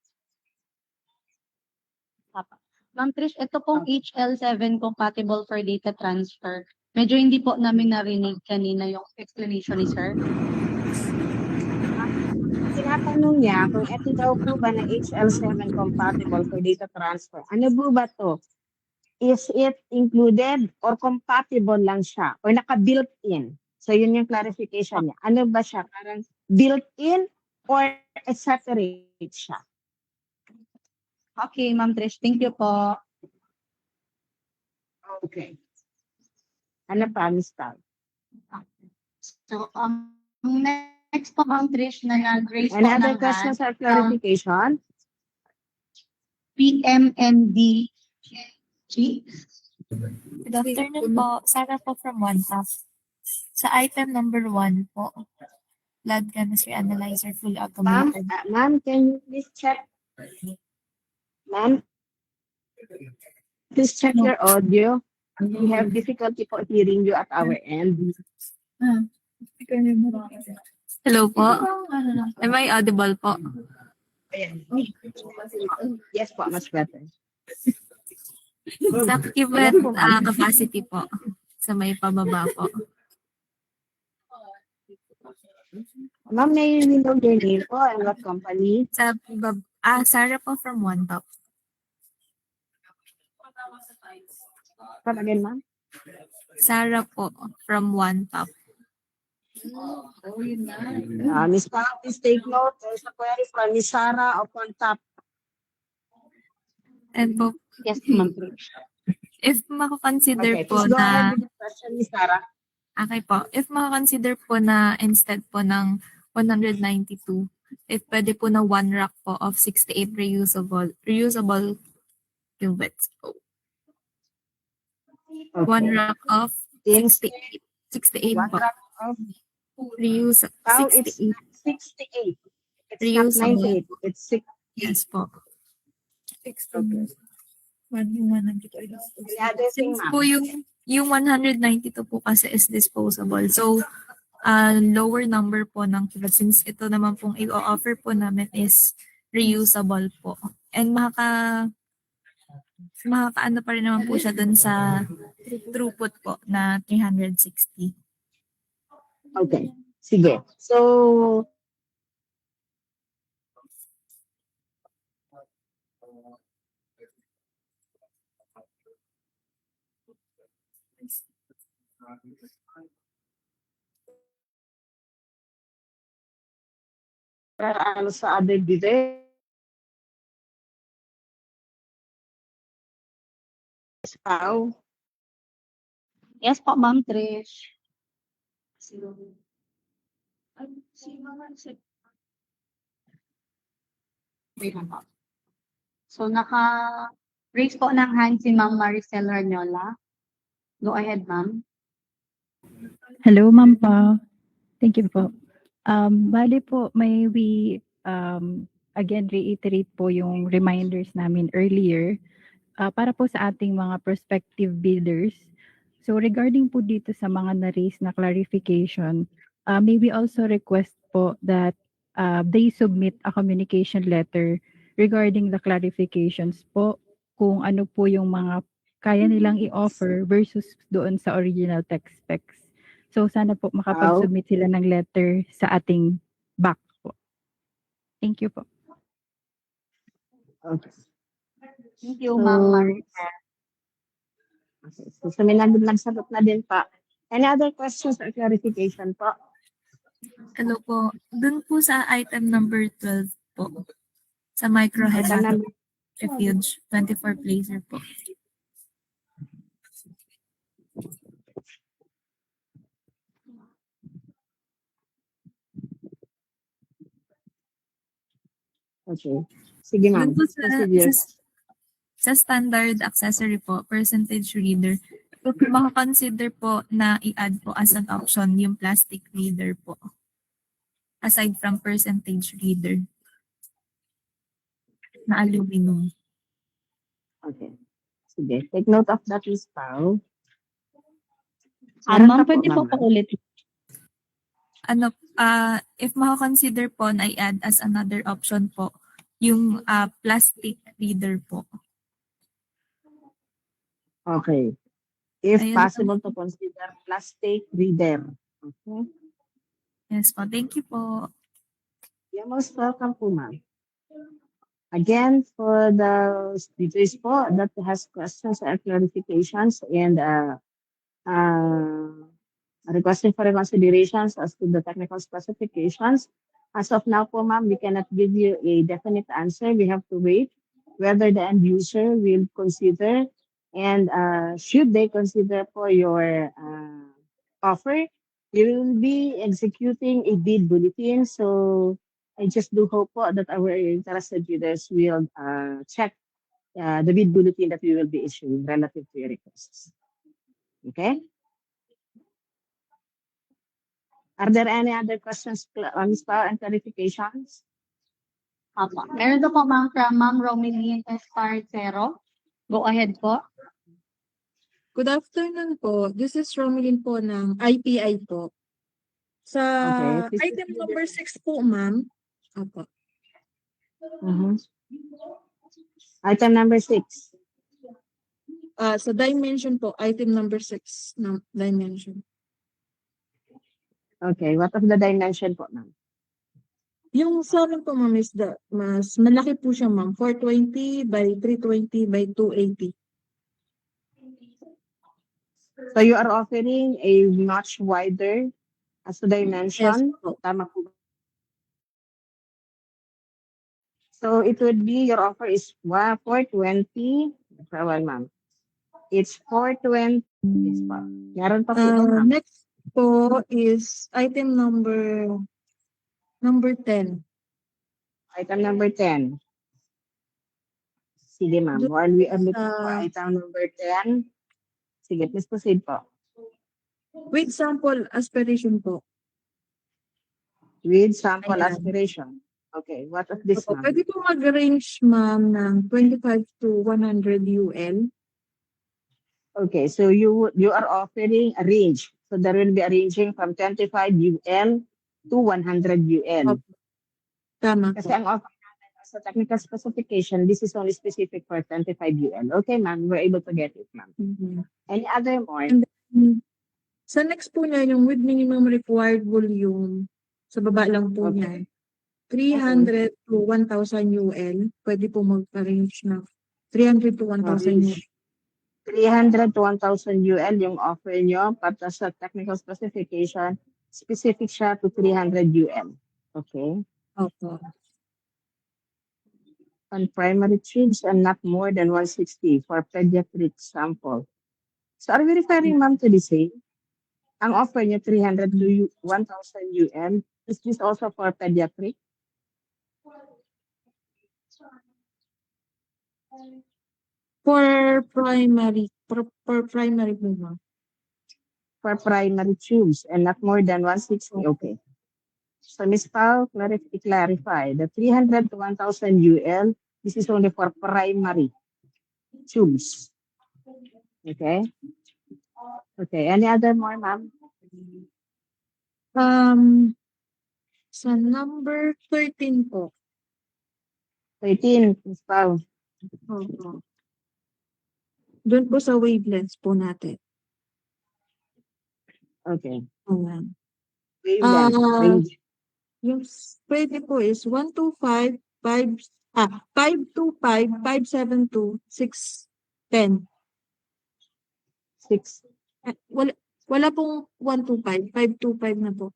Ma'am Trish, ito pong HL7 compatible for data transfer. Medyo hindi po namin narinig kanina yung explanation ni sir. Tinatanong niya kung ito daw po ba na HL7 compatible for data transfer. Ano po ba to? Is it included or compatible lang siya? Or naka-built in? So yun yung clarification niya. Ano ba siya? Parang built in or separate siya? Okay, Ma'am Trish, thank you po. Okay. Ano pa, Ms. Pao? So, next po, Ma'am Trish, na nag-raise po Any other ng questions or hand, clarification? PMND. Good afternoon po. Sarah po from OneTap. Sa item number 1 po, blood chemistry analyzer full Ma'am, automated. ma'am, can you please check? Ma'am, please check your audio. We have difficulty po hearing you at our end. Hello po. Am I audible po? Ayan. Yes po, much better. Sa given capacity po. Sa may pababa po. Ma'am, may you know your name po and what company? Sarah po from OneTap. Come again, ma'am? Sarah po from OneTap. Ms. Pao, please take note. There's a query from Ms. Sarah of OneTap. And po, Yes, Ma'am Trish. if mako-consider Okay, po please go na ahead with the question, Ms. Sarah. okay po, if mako-consider po na instead po ng 192, if pwede po na 1 rack po of 68 reusable cubits po. 1 Okay. rack of 68. 68 One po. rack of Pao, it's 68. 68. It's Reusable. not 98. It's 6. Yes po. Okay. The other thing, Since ma'am. po yung 192 po kasi is disposable. So, lower number po ng cubits. Since ito naman pong i-offer po namin is reusable po. And makakaano pa rin naman po siya dun sa throughput po na 360. Okay. Sige. So, ano sa other details? Pao? Yes po, Ma'am Trish. Wait lang po. So, naka-raise po ng hand si Ma'am Maricel Ranyola. Go ahead, Ma'am. Hello, Ma'am Pa. Thank you po. Bali po, may we again reiterate po yung reminders namin earlier para po sa ating mga prospective bidders. So regarding po dito sa mga na-raise na clarification, may we also request po that they submit a communication letter regarding the clarifications po kung ano po yung mga kaya nilang i-offer versus doon sa original text specs. So sana po makapag-submit sila ng letter sa ating back po. Thank you po. Okay. Thank you, Ma'am Maricel. Okay. So may nagsagot na din pa. Any other questions or clarification po? Hello po. Dun po sa item number 12 po. Sa microhead refuge, 24 placer po. Okay. Sige, ma'am. Dun po Procedure. sa standard accessory po, percentage reader, makakonsider po na i-add po as an option yung plastic reader po. Aside from percentage reader na aluminum. Okay. Sige. Take note of that, Ms. Pao. Ma'am, pwede po paulit. If makakonsider po na i-add as another option po, yung plastic reader po. Okay. If Ayun lang. possible to consider plastic reader. Okay. Yes po. Thank you po. You're most welcome po, ma'am. Again, for the speakers po that has questions or clarifications and requesting for considerations as to the technical specifications. As of now po, ma'am, we cannot give you a definite answer. We have to wait whether the end user will consider and should they consider for your offer, we will be executing a bid bulletin. So I just do hope po that our interested bidders will check the bid bulletin that we will be issuing relative to your requests. Okay? Are there any other questions, Ms. Pao, and clarifications? Opo. Meron po ma'am from Ma'am Romeline Esparcero. Go ahead po. Good afternoon po. This is Romeline po ng IPI po. Sa Okay, please item proceed. number 6 po, ma'am. Opo. Item number 6. Sa dimension po, item number 6 na dimension. Okay, what of the dimension po, ma'am? Yung sa amin po, ma'am, is mas malaki po siya, ma'am. 420 by 320 by 280. So you are offering a much wider as to dimension? Yes po. Tama po. So it would be, your offer is 420. Well, ma'am. It's 420. Yes po. Meron pa po ito, ma'am. Next po is item number 10. Item number 10. Sige, ma'am. While we are looking for item number 10, sige, please proceed po. With sample aspiration po. With sample Ayan. aspiration. Okay, what of this, Opo, ma'am? pwede po mag-range, ma'am, ng 25 to 100 UL. Okay, so you are offering a range. So there will be a ranging from 25 UL to 100 UL. Opo. Tama Kasi po. ang offer natin sa technical specification, this is only specific for 25 UL. Okay, ma'am, we're able to get it, ma'am. Mhm. Any other more? And then, sa next po niya, yung with minimum required volume, sa baba lang po niya, 300 to 1,000 UL, pwede po mag-range na 300 to 1,000 UL. 300 to 1,000 UL yung offer nyo, but sa technical specification, specific siya to 300 UL. Okay? Opo. On primary tubes and not more than 160 for pediatric sample. So are we referring, ma'am, to the same? Ang offer nyo 300 to 1,000 UL, is this also for pediatric? For primary po, ma'am. For primary tubes and not more than 160. Okay. So Ms. Pao, clarify the 300 to 1,000 UL, this is only for primary tubes. Okay. Okay. Any other more, ma'am? Sa number 13 po. 13, Ms. Pao. Opo. Doon po sa wavelengths po natin. Okay. Ayan. Wavelength, range. Yung pwede po is 125, 525, 572, 610. 6. Wala pong 125, 525 na po.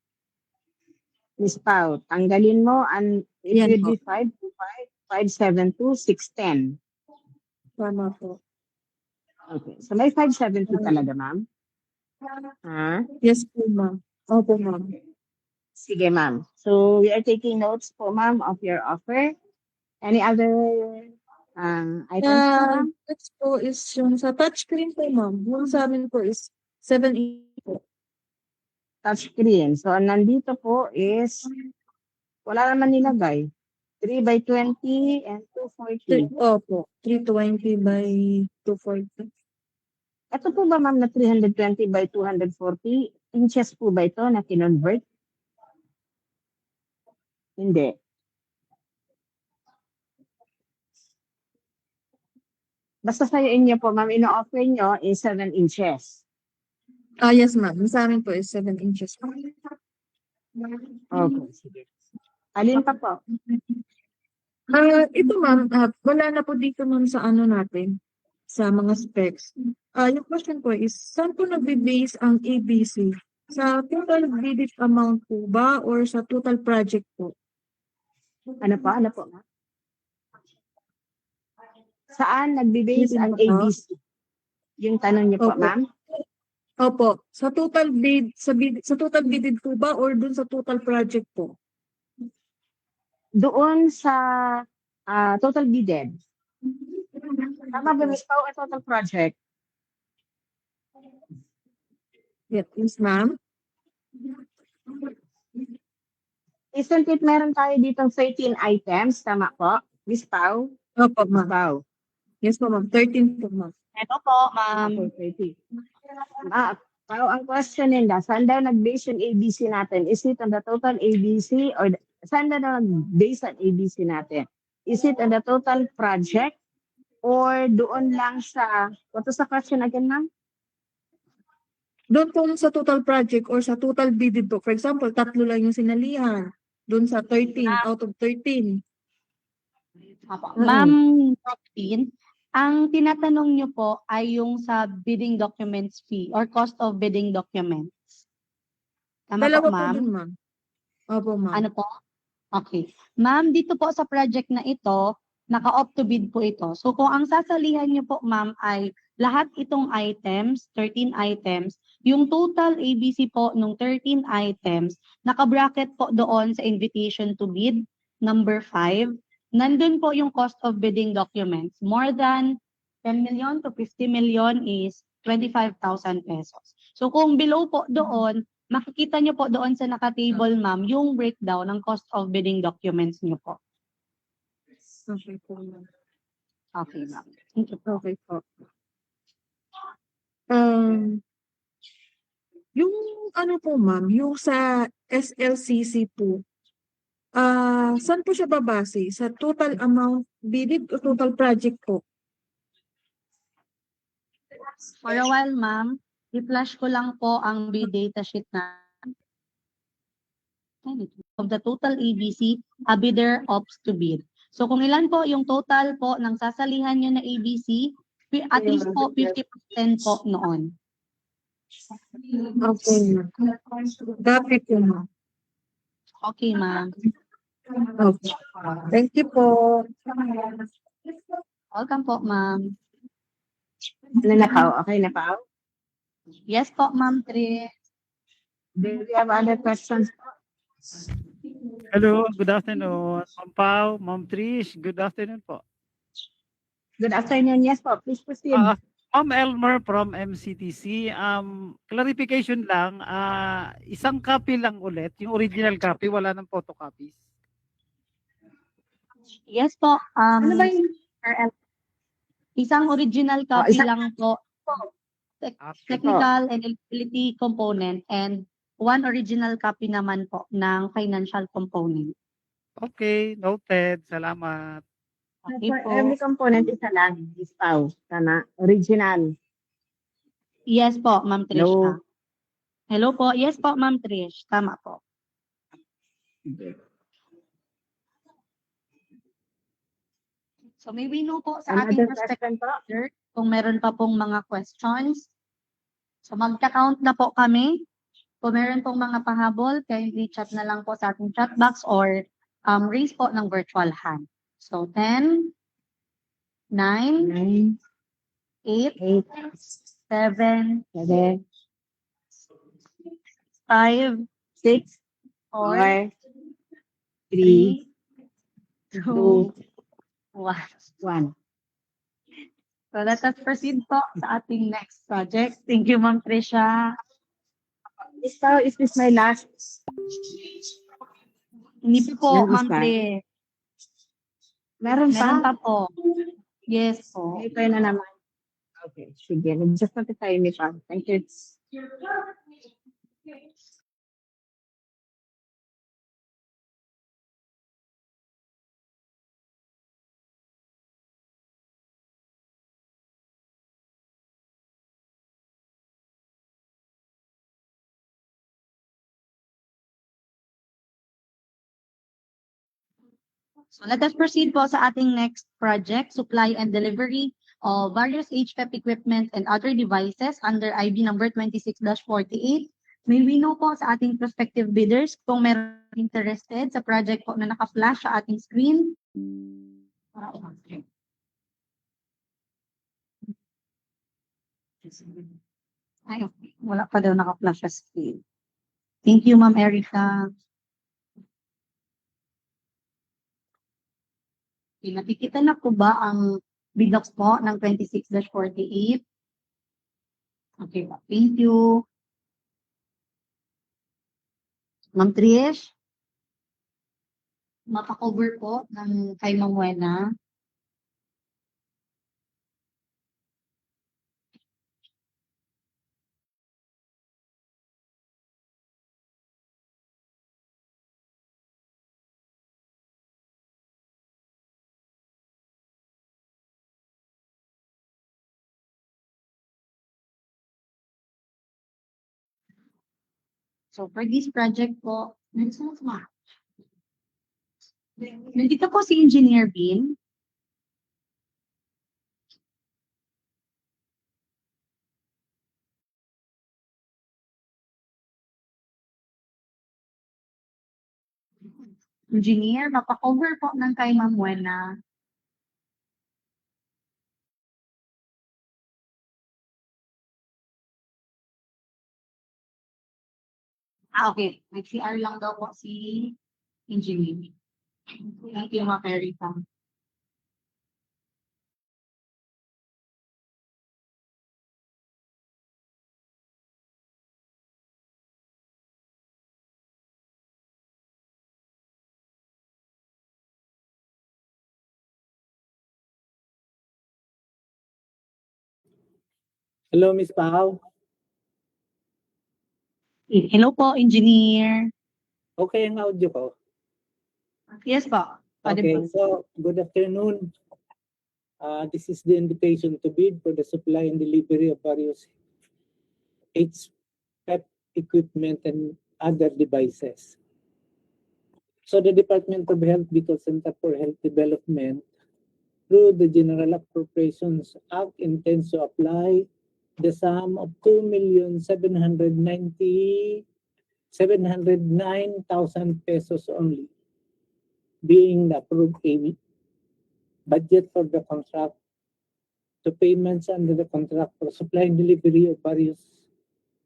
Ms. Pao, tanggalin mo and it Yan will po. be 525, 572, 610. Tama po. Okay. So may 572 talaga, ma'am? Ha? Yes po, ma'am. Opo, ma'am. Sige, ma'am. So we are taking notes po, ma'am, of your offer. Any other items po, ma'am? Next po is yung sa touchscreen po, ma'am. Yung sa amin po is 780 po. Touchscreen. So nandito po is, wala naman nilagay. 3 by 20 and 240. Opo. 320 by 240. Ito po ba, ma'am, na 320 by 240? Inches po ba ito na kinonvert? Hindi. Basta sa inyo po, ma'am, ino-offer nyo is 7 inches. Yes, ma'am. Sa amin po is 7 inches. Okay, sige. Alin pa po? Ito ma'am, wala na po dito ma'am sa ano natin, sa mga specs. Yung question ko is, saan po nagbe-base ang ABC? Sa total bidded amount po ba or sa total project po? Ano po, ma'am? Saan nagbe-base ang ABC? Yung tanong niyo po, Opo. ma'am? Opo, sa total sa total bidded po ba or dun sa total project po? Doon sa total bidded. Tama ba, Miss Pao, ang total project? Yes, ma'am. Isn't it meron tayo ditong 13 items, tama po? Miss Pao? Opo, Miss ma'am. Pao? Yes po, ma'am. 13 po, ma'am. Ito po, ma'am. Okay, 30. Pao, ang question nila, saan daw nag-base yung ABC natin? Is it on the total ABC or saan daw nag-base ang ABC natin? Is it on the total project or doon lang sa, what was the question again, ma'am? Doon po sa total project or sa total bidded po. For example, 3 lang yung sinalihan. Doon sa 13 out of 13. Apo. Ma'am Roxine, ang tinatanong niyo po ay yung sa bidding documents fee or cost of bidding documents. Tama Dalawa po, po ma'am? dun, ma'am. Opo, ma'am. Ano po? Okay. Ma'am, dito po sa project na ito, naka-opt to bid po ito. So kung ang sasalihan niyo po, ma'am, ay lahat itong items, 13 items, yung total ABC po nung 13 items, naka-bracket po doon sa invitation to bid, number 5. Nandun po yung cost of bidding documents. More than 10 million to 50 million is 25,000 pesos. So kung below po doon, makikita nyo po doon sa naka-table, ma'am, yung breakdown ng cost of bidding documents nyo po. Okay po, ma'am. Okay, ma'am. Thank you po. Okay po. Yung ano po, ma'am, yung sa SLCC po, saan po siya babase? Sa total amount bidded o total project po? For a while, ma'am, i-flash ko lang po ang bid data sheet na of the total ABC, a bidder opts to bid. So kung ilan po yung total po ng sasalihan nyo na ABC, at least po 50% po noon. Okay, ma'am. Dapat po, ma'am. Okay, ma'am. Okay. Thank you po. Welcome po, ma'am. Ano na, Pao? Okay na, Pao? Yes po, ma'am Tri. Do you have other questions? Hello, good afternoon. Ma'am Pao, Ma'am Trish, good afternoon po. Good afternoon. Yes po, please proceed. Ma'am Elmer from MCTC, clarification lang, isang copy lang ulit, yung original copy, wala ng photocopies. Yes po. Ano ba yung Isang original copy isang- lang po. Technical and eligibility component and one original copy naman po ng financial component. Okay, noted. Salamat. Okay For po. every component, isa lang. Is Pao. Tama. Original. Yes po, Ma'am Trish. No. Hello po. Yes po, Ma'am Trish. Tama po. So may we know po sa ating Another respective question po? leader kung meron pa pong mga questions. So magka-count na po kami. Kung meron pong mga pahabol, kindly chat na lang po sa ating chat box or raise po ng virtual hand. So 10, 9, 8, 7, 5, 6, 4, 3, 2, 1. 1. So let us proceed po sa ating next project. Thank you, Ma'am Trisha. Miss Pao, is this my last? Hindi po, Meron Ma'am pa? Tri. Meron Meron pa? pa po. Yes po. Ito na naman. Okay, sige. Just notify me pa. Thank you. So let us proceed po sa ating next project, supply and delivery of various HPEP equipment and other devices under IB number 26-48. May we know po sa ating prospective bidders kung meron interested sa project po na naka-flash sa ating screen. Ay, okay. Wala pa daw naka-flash sa screen. Thank you, Ma'am Erica. Okay, nakikita na po ba ang bidocs po ng 26-48? Okay po, thank you. Ma'am Trish? Mapa-cover po ng kay Ma'am Wena. So for this project po, nandito po si Engineer Bean. Engineer, mapa-cover po ng kay Ma'am Wena. Okay. Nag-CR lang daw po si Engineer. Thank you, Ma'am Erica. Hello, Miss Pao. Hello po, Engineer. Okay ang audio ko. Yes po. Okay, so good afternoon. This is the invitation to bid for the supply and delivery of various HPEP equipment and other devices. So the Department of Health Bicol Center for Health Development, through the General Appropriations Act, intends to apply the sum of 2,709,000 pesos only, being the approved budget for the contract to payments under the contract for supply and delivery of various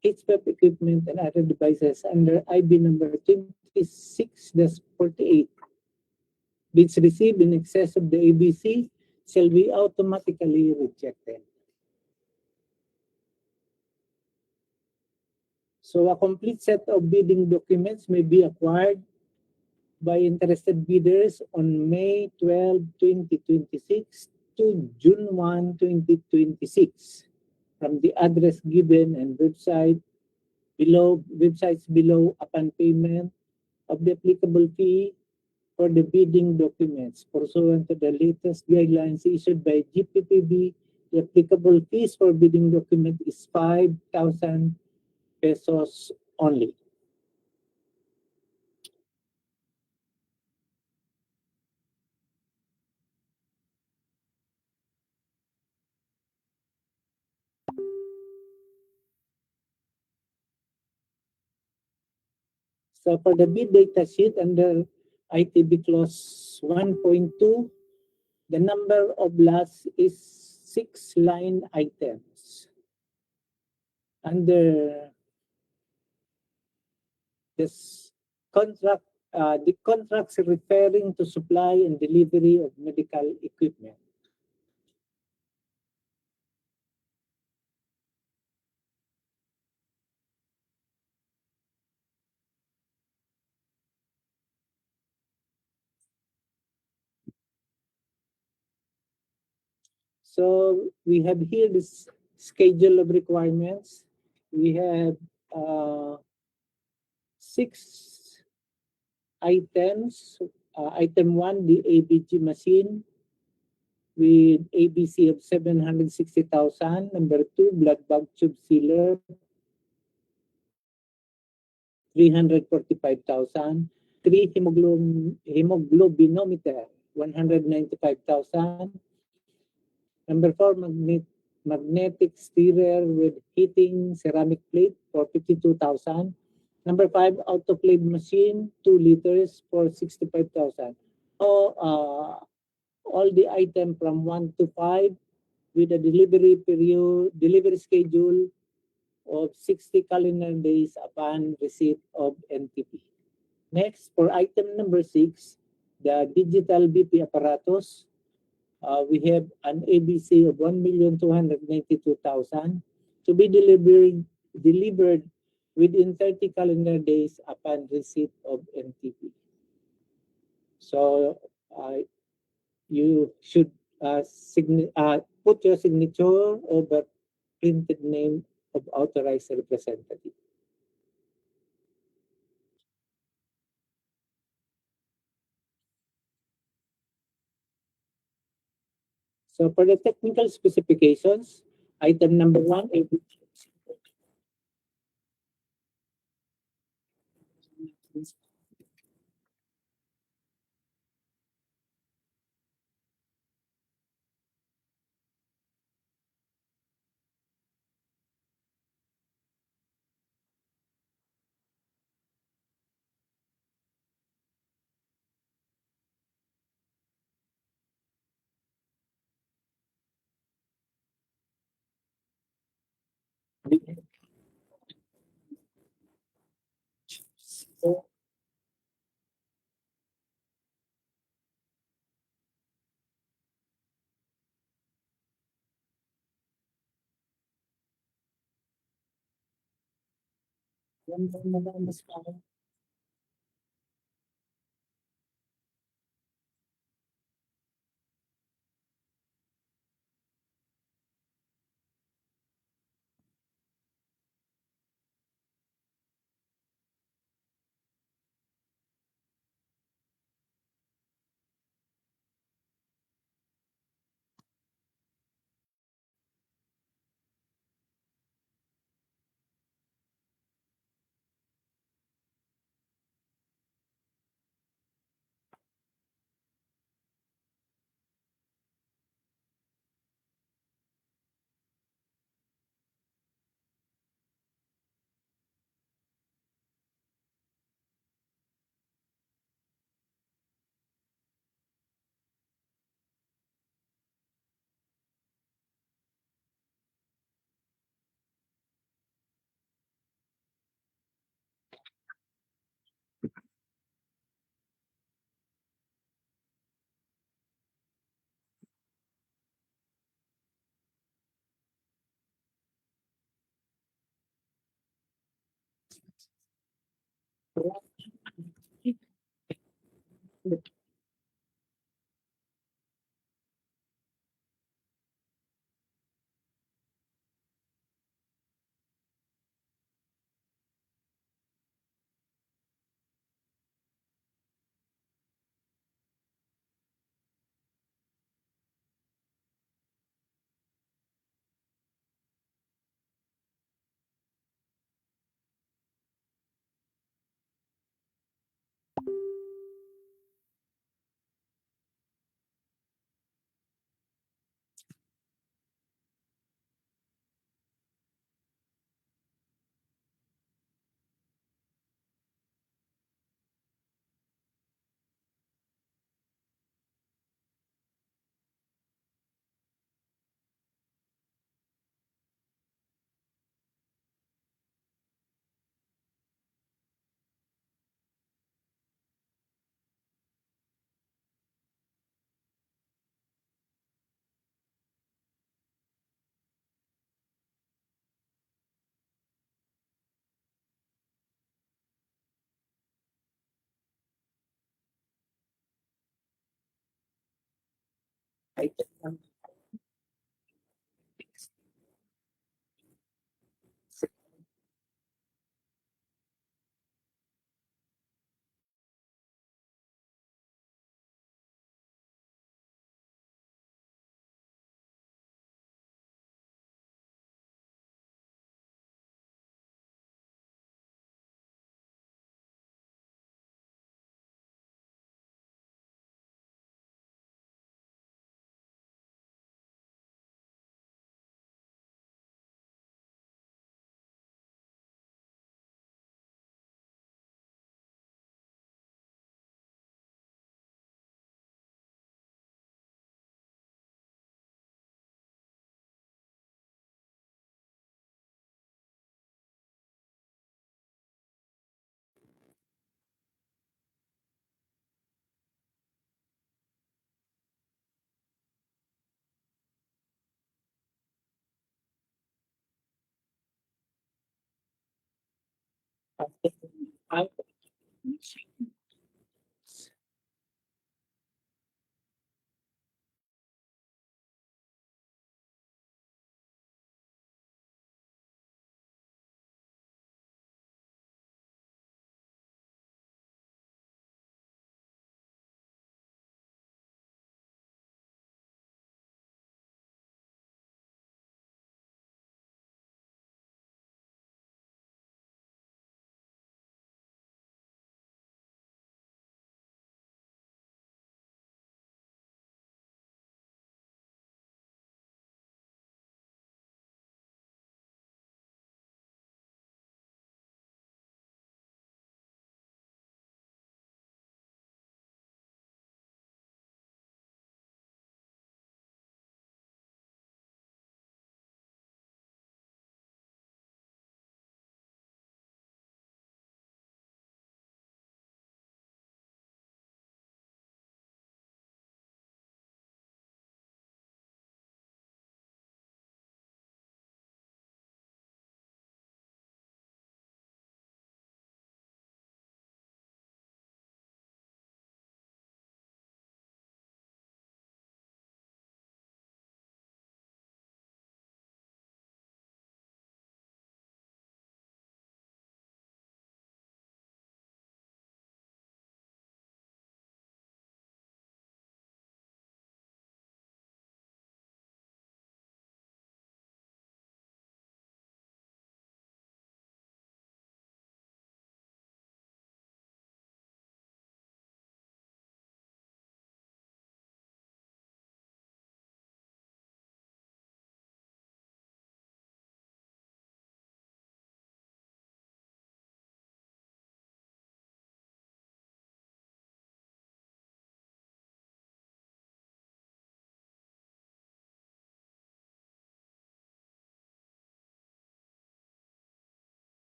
HPEP equipment and other devices under IB number 26-48. Bids received in excess of the ABC shall be automatically rejected. So a complete set of bidding documents may be acquired by interested bidders on May 12, 2026 to June 1, 2026 from the address given and websites below upon payment of the applicable fee for the bidding documents pursuant to the latest guidelines issued by GPPB. The applicable fees for bidding document is 5,000 pesos only. So for the bid data sheet under ITB clause 1.2, the number of lots is 6 line items. Under this contract, the contracts referring to supply and delivery of medical equipment. So we have here this schedule of requirements. We have 6 items. Item 1, the ABG machine with ABC of 760,000. Number 2, blood bag tube sealer, 345,000. 3 hemoglobinometer, 195,000. Number 4, magnetic stirrer with heating ceramic plate for 52,000. Number 5, autoclave machine, 2 liters for 65,000. All the item from 1 to 5 with a delivery schedule of 60 calendar days upon receipt of NTP. Next, for item number 6, the digital BP apparatus, we have an ABC of 1,292,000 to be delivered within 30 calendar days upon receipt of NTP. So you should put your signature over printed name of authorized representative. So for the technical specifications, item number 1, item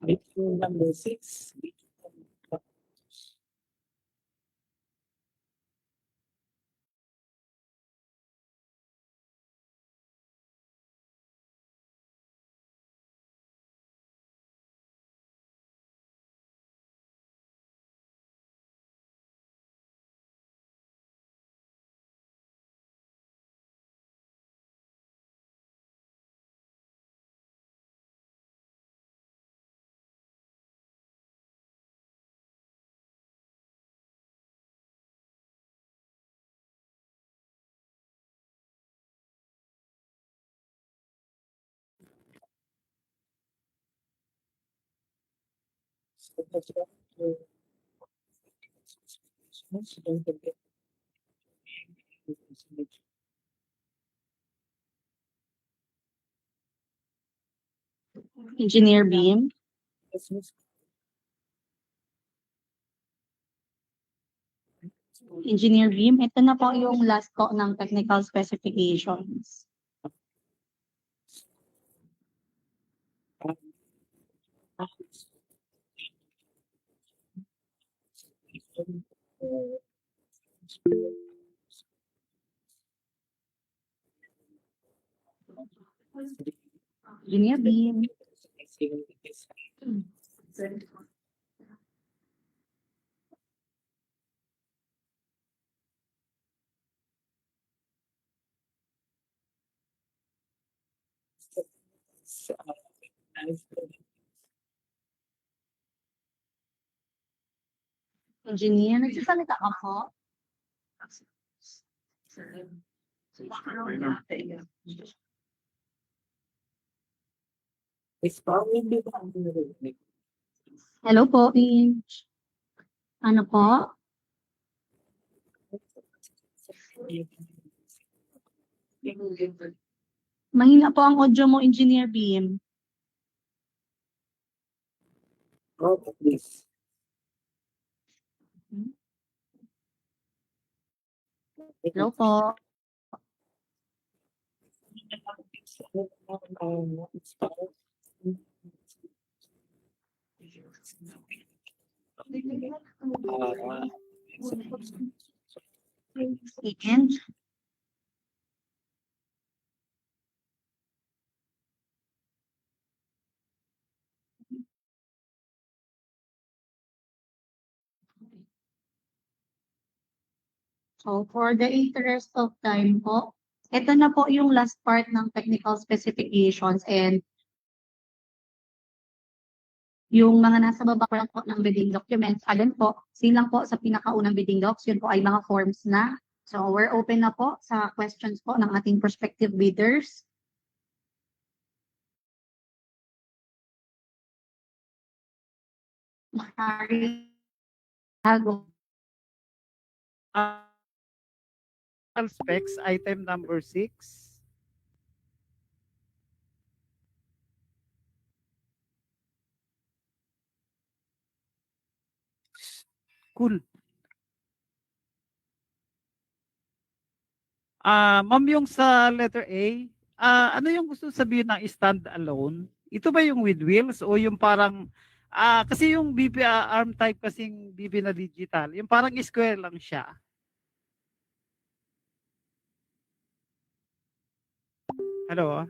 Item number 6. Engineer Beam. Engineer Beam, ito na po yung last po ng technical specifications. Engineer Beam. Engineer, nagsasalita ka po? Hello po, Inch. Ano po? Mahina po ang audio mo, Engineer Beam. Please. Hello po. And So for the interest of time po, ito na po yung last part ng technical specifications and yung mga nasa baba pa lang po ng bidding documents, again po, silang po sa pinakaunang bidding docs, yun po ay mga forms na. So we're open na po sa questions po ng ating prospective bidders. Maaari hago. Specs, item number 6. Cool. Ma'am, yung sa letter A, ano yung gusto sabihin ng stand-alone? Ito ba yung with wheels o yung parang, kasi yung BB ARM type kasing BB na digital, yung parang square lang siya. Hello?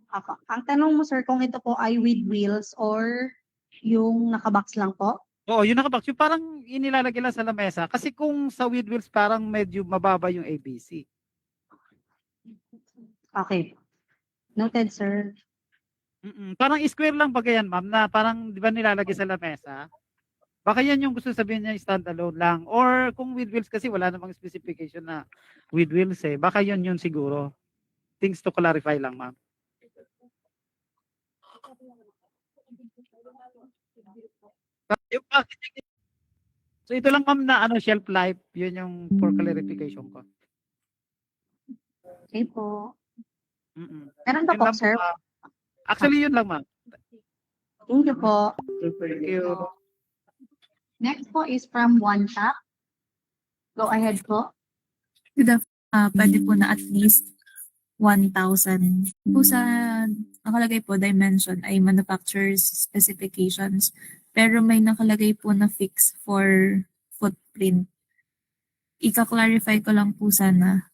Apo. Ang tanong mo sir kung ito po ay with wheels or yung nakabox lang po? Oo, yung nakabox, yung parang inilalagay lang sa lamesa. Kasi kung sa with wheels, parang medyo mababa yung ABC. Okay. Noted sir. Parang square lang ba yan, ma'am, na parang di ba nilalagay sa lamesa? Baka yan yung gusto sabihin niya standalone lang. Or kung with wheels kasi wala namang specification na with wheels eh. Baka yun yun siguro. Things to clarify lang, ma'am. Yung packaging. So ito lang ma'am na ano shelf life, yun yung for clarification ko. Okay po. Meron pa Yun po lang sir? ma'am. Actually yun lang ma'am. Thank you po. Thank you. Next po is from One Tap. Go ahead po. Pwede po na at least 1,000. Po sa nakalagay po dimension ay manufacturer's specifications. Pero may nakalagay po na fix for footprint. Ika-clarify ko lang po sana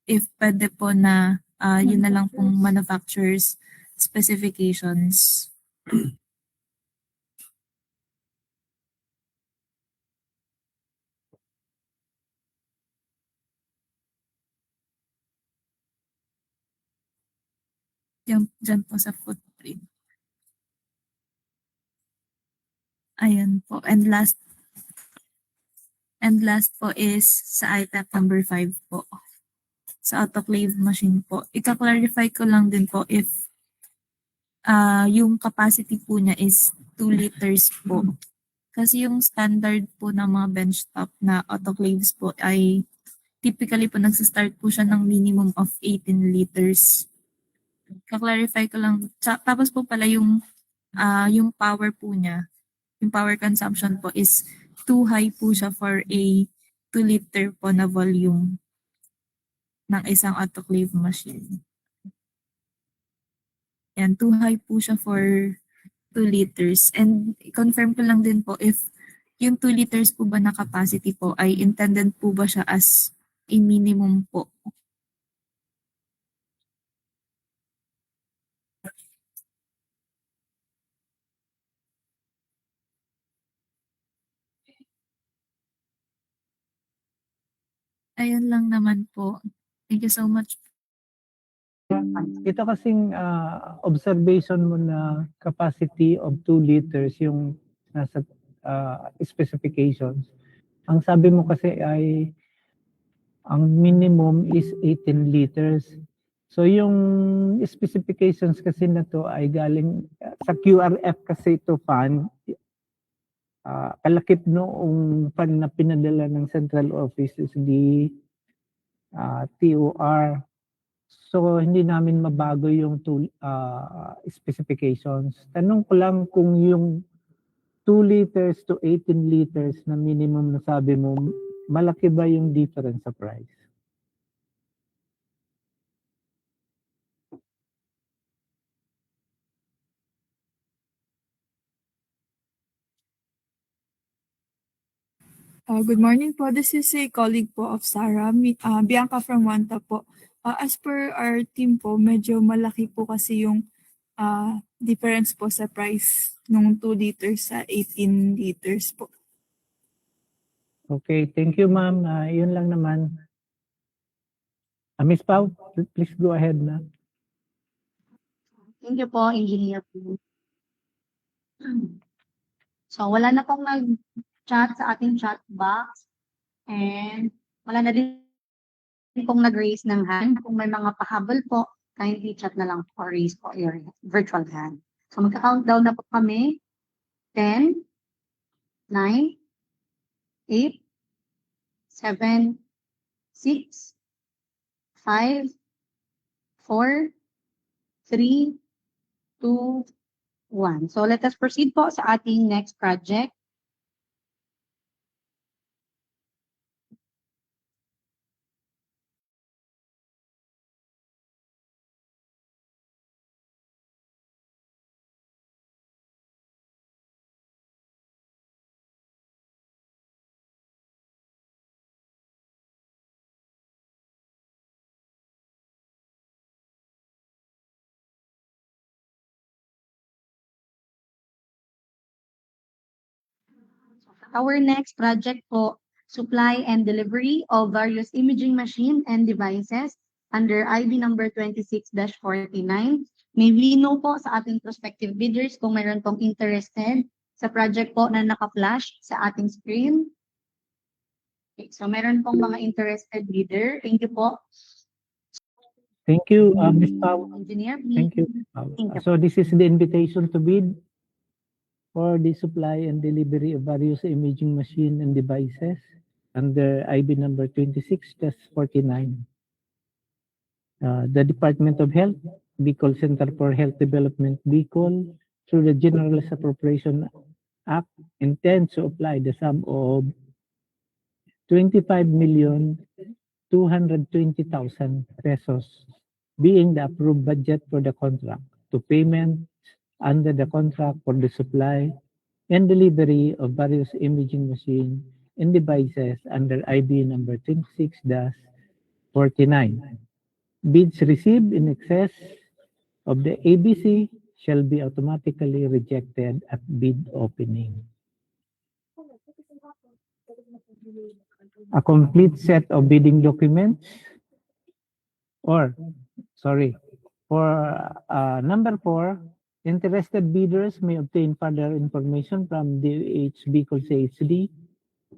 if pwede po na yun na lang pong manufacturer's specifications. Diyan po sa footprint. Ayan po. And last po is sa item number 5 po. Sa autoclave machine po. Ika-clarify ko lang din po if yung capacity po niya is 2 liters po. Kasi yung standard po ng mga benchtop na autoclaves po ay typically po nagsistart po siya ng minimum of 18 liters. Ka-clarify ko lang. Tapos po pala yung power po niya, yung power consumption po is too high po siya for a 2 liter po na volume ng isang autoclave machine. Yan, too high po siya for 2 liters. And confirm ko lang din po if yung 2 liters po ba na capacity po ay intended po ba siya as a minimum po. Ayun lang naman po. Thank you so much. Ito kasing observation mo na capacity of 2 liters yung nasa specifications. Ang sabi mo kasi ay ang minimum is 18 liters. So yung specifications kasi na to ay galing sa QRF kasi ito fan. Kalakip noong fan na pinadala ng central office is the TOR. So hindi namin mabago yung specifications. Tanong ko lang kung yung 2 liters to 18 liters na minimum na sabi mo, malaki ba yung difference sa price? Good morning po. This is a colleague po of Sarah, Bianca from Wanta po. As per our team po, medyo malaki po kasi yung difference po sa price nung 2 liters sa 18 liters po. Okay, thank you, ma'am. Yun lang naman. Miss Pau, please go ahead na. Thank you po, Engineer po. So, wala na pong nag-chat sa ating chat box and wala na din pong nag-raise ng hand. Kung may mga pahabol po, kindly chat na lang po or raise po your virtual hand. So, magka-countdown na po kami. 10, 9, 8, 7, 6, 5, 4, 3, 2, 1. So let us proceed po sa ating next project. Our next project po, supply and delivery of various imaging machine and devices under IB number 26-49. May we know po sa ating prospective bidders kung mayroon pong interested sa project po na naka-flash sa ating screen. Okay, so mayroon pong mga interested bidder. Thank you po. Thank you, Ms. Pau. Engineer, Thank you, Ms. Pau. Thank you. So this is the invitation to bid for the supply and delivery of various imaging machine and devices under IB number 26-49. The Department of Health, Bicol Center for Health Development, Bicol, through the General Appropriation Act, intends to apply the sum of 25,220,000 pesos, being the approved budget for the contract, to payment under the contract for the supply and delivery of various imaging machines and devices under IB number 26-49. Bids received in excess of the ABC shall be automatically rejected at bid opening. A complete set of bidding documents, for number 4, interested bidders may obtain further information from DOH Bicol CHD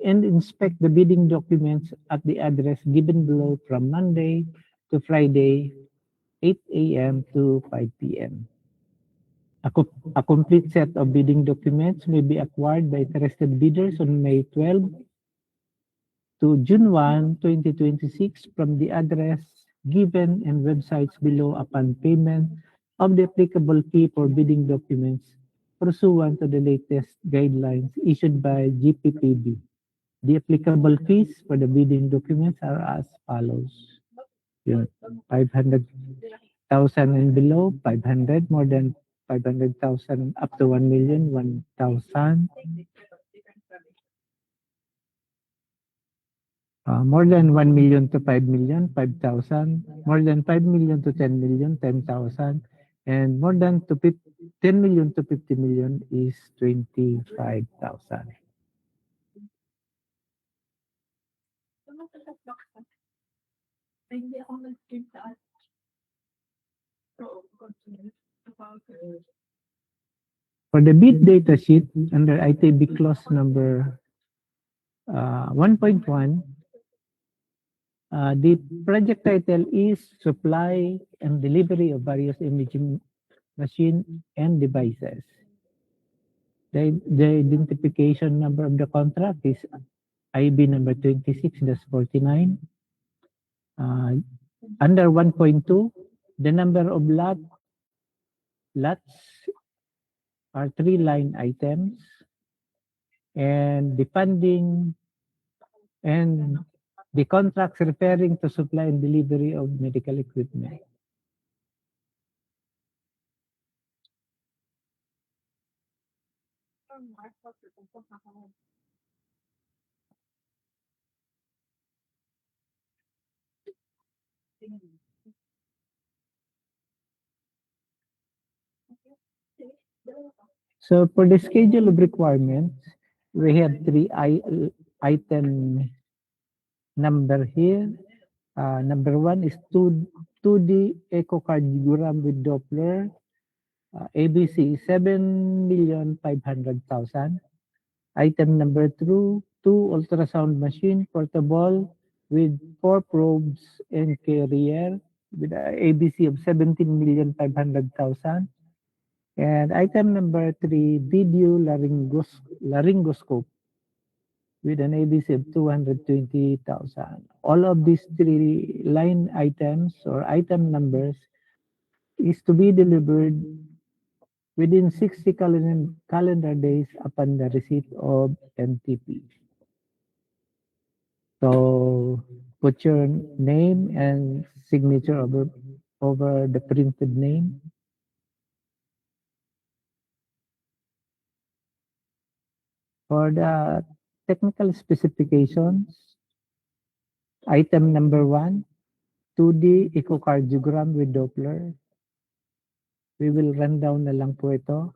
and inspect the bidding documents at the address given below from Monday to Friday, 8 a.m. to 5 p.m. A complete set of bidding documents may be acquired by interested bidders on May 12 to June 1, 2026 from the address given and websites below upon payment of the applicable fee for bidding documents pursuant to the latest guidelines issued by GPPB. The applicable fees for the bidding documents are as follows. 500,000 and below, 500, more than 500,000 up to 1 million, 1,000. More than 1 million to 5 million, 5,000. More than 5 million to 10 million, 10,000. And more than 10 million to 50 million is 25,000. For the bid data sheet under ITB clause number 1.1, the project title is Supply and Delivery of Various Imaging Machine and Devices. The identification number of the contract is IB number 26-49. Under 1.2, the number of lots are 3 line items, and the funding and the contracts referring to supply and delivery of medical equipment. So for the schedule of requirements, we have three item number here. Number 1 is 2D echocardiogram with Doppler. ABC 7,500,000. Item number 2 ultrasound machine portable with 4 probes and carrier with ABC of 17,500,000. And item number 3 video laryngoscope with an ABC of 220,000. All of these 3 line items or item numbers is to be delivered within 60 calendar days upon the receipt of NTP. So put your name and signature over the printed name. For the technical specifications, item number 1, 2D echocardiogram with Doppler. We will run down na lang po ito.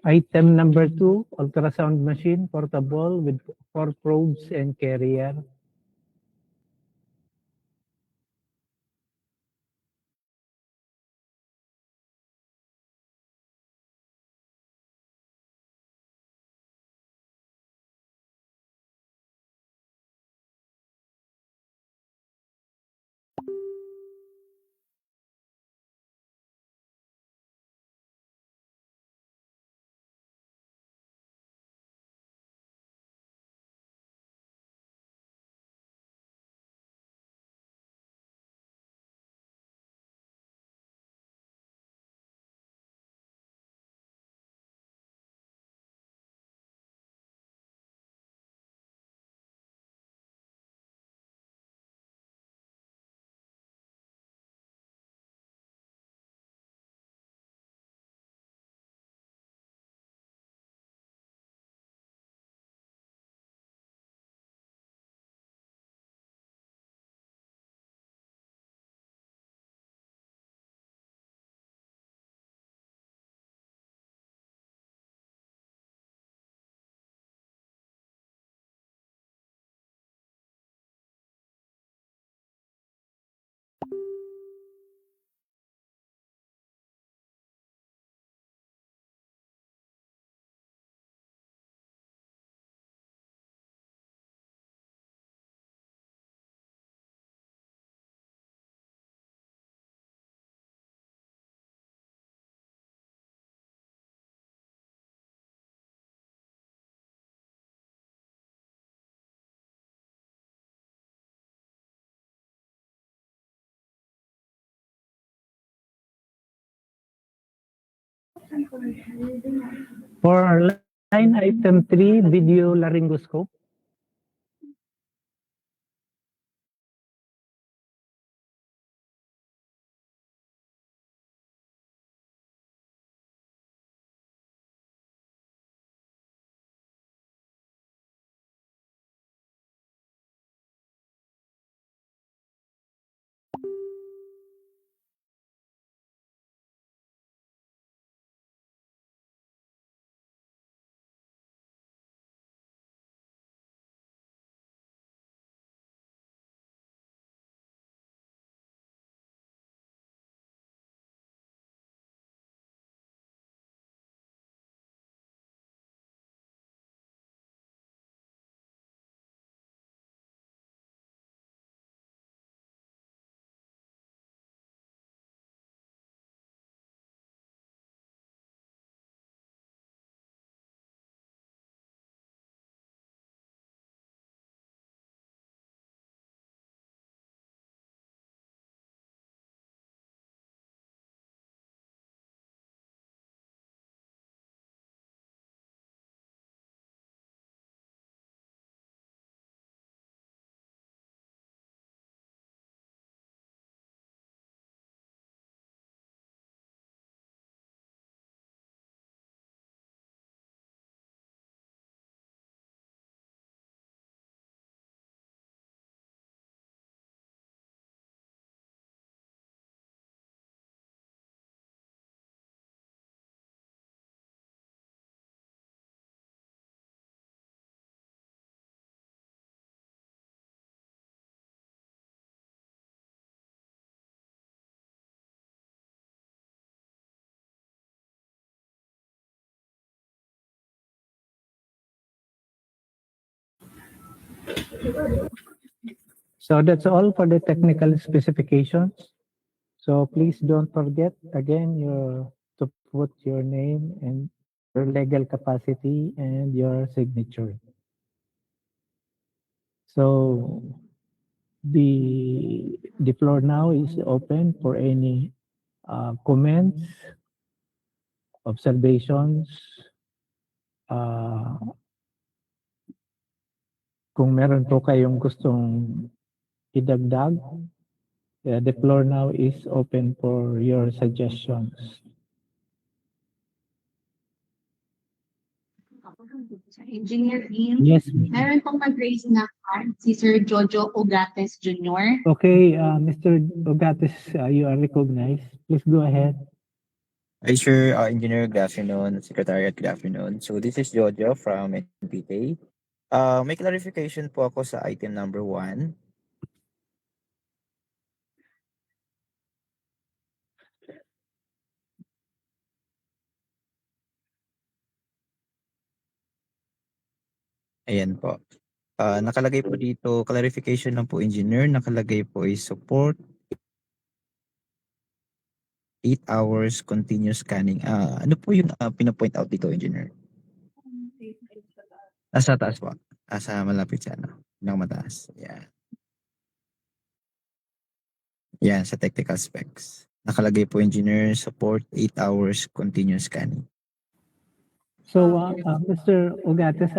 Item number 2, ultrasound machine portable with 4 probes and carrier. For line item 3, video laryngoscope. So that's all for the technical specifications. So please don't forget again to put your name and your legal capacity and your signature. So the floor now is open for any comments, observations, kung meron po kayong gustong idagdag, the floor now is open for your suggestions. Engineer Beam, Yes. meron pong mag-raise na card si Sir Jojo Ogates Jr. Okay, Mr. Ogates, you are recognized. Please go ahead. Hi, sir. Engineer, good afternoon. Secretariat, good afternoon. So this is Jojo from NPK. May clarification po ako sa item number 1. Ayan po. Nakalagay po dito, clarification lang po, engineer. Nakalagay po is support 8 hours continuous scanning. Ano po yung pinapoint out dito, engineer? Nasa taas po. Sa malapit sa mataas. Yan. Yan, sa technical specs. Nakalagay po, engineer, support 8 hours continuous scanning. So, Mr. Ogates,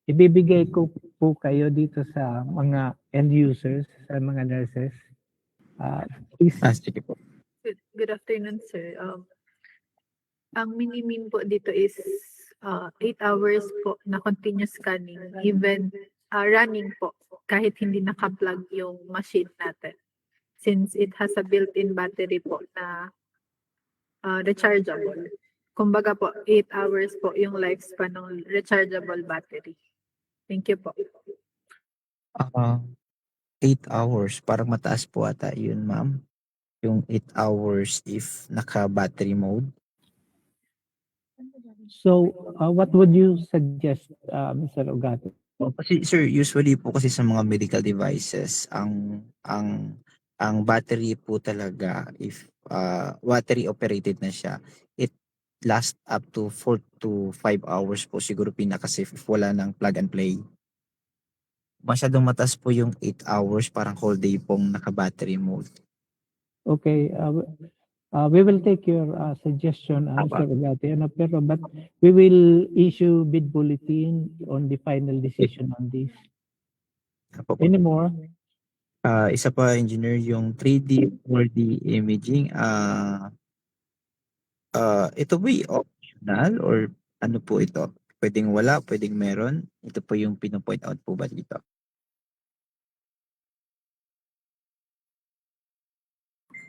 ibibigay ko po kayo dito sa mga end users, sa mga nurses. Please. Sige po. Good afternoon, sir. Ang minimum po dito is 8 hours po na continuous scanning, even running po, kahit hindi naka-plug yung machine natin. Since it has a built-in battery po na rechargeable. Kumbaga po, 8 hours po yung lifespan ng rechargeable battery. Thank you po. 8 hours. Parang mataas po ata yun, ma'am. Yung 8 hours if naka-battery mode. So, what would you suggest, Mr. Ogates? Kasi sir, usually po kasi sa mga medical devices, ang battery po talaga, if battery operated na siya, it lasts up to 4 to 5 hours po siguro pinaka-safe if wala ng plug and play. Masyadong mataas po yung 8 hours, parang whole day pong naka-battery mode. Okay, We will take your suggestion, Mr. Ugarte, but we will issue bid bulletin on the final decision on this. Any more? Isa pa, engineer, yung 3D, 4D imaging, ito ba optional or ano po ito? Pwedeng wala, pwedeng meron? Ito po yung pino-point out po ba dito?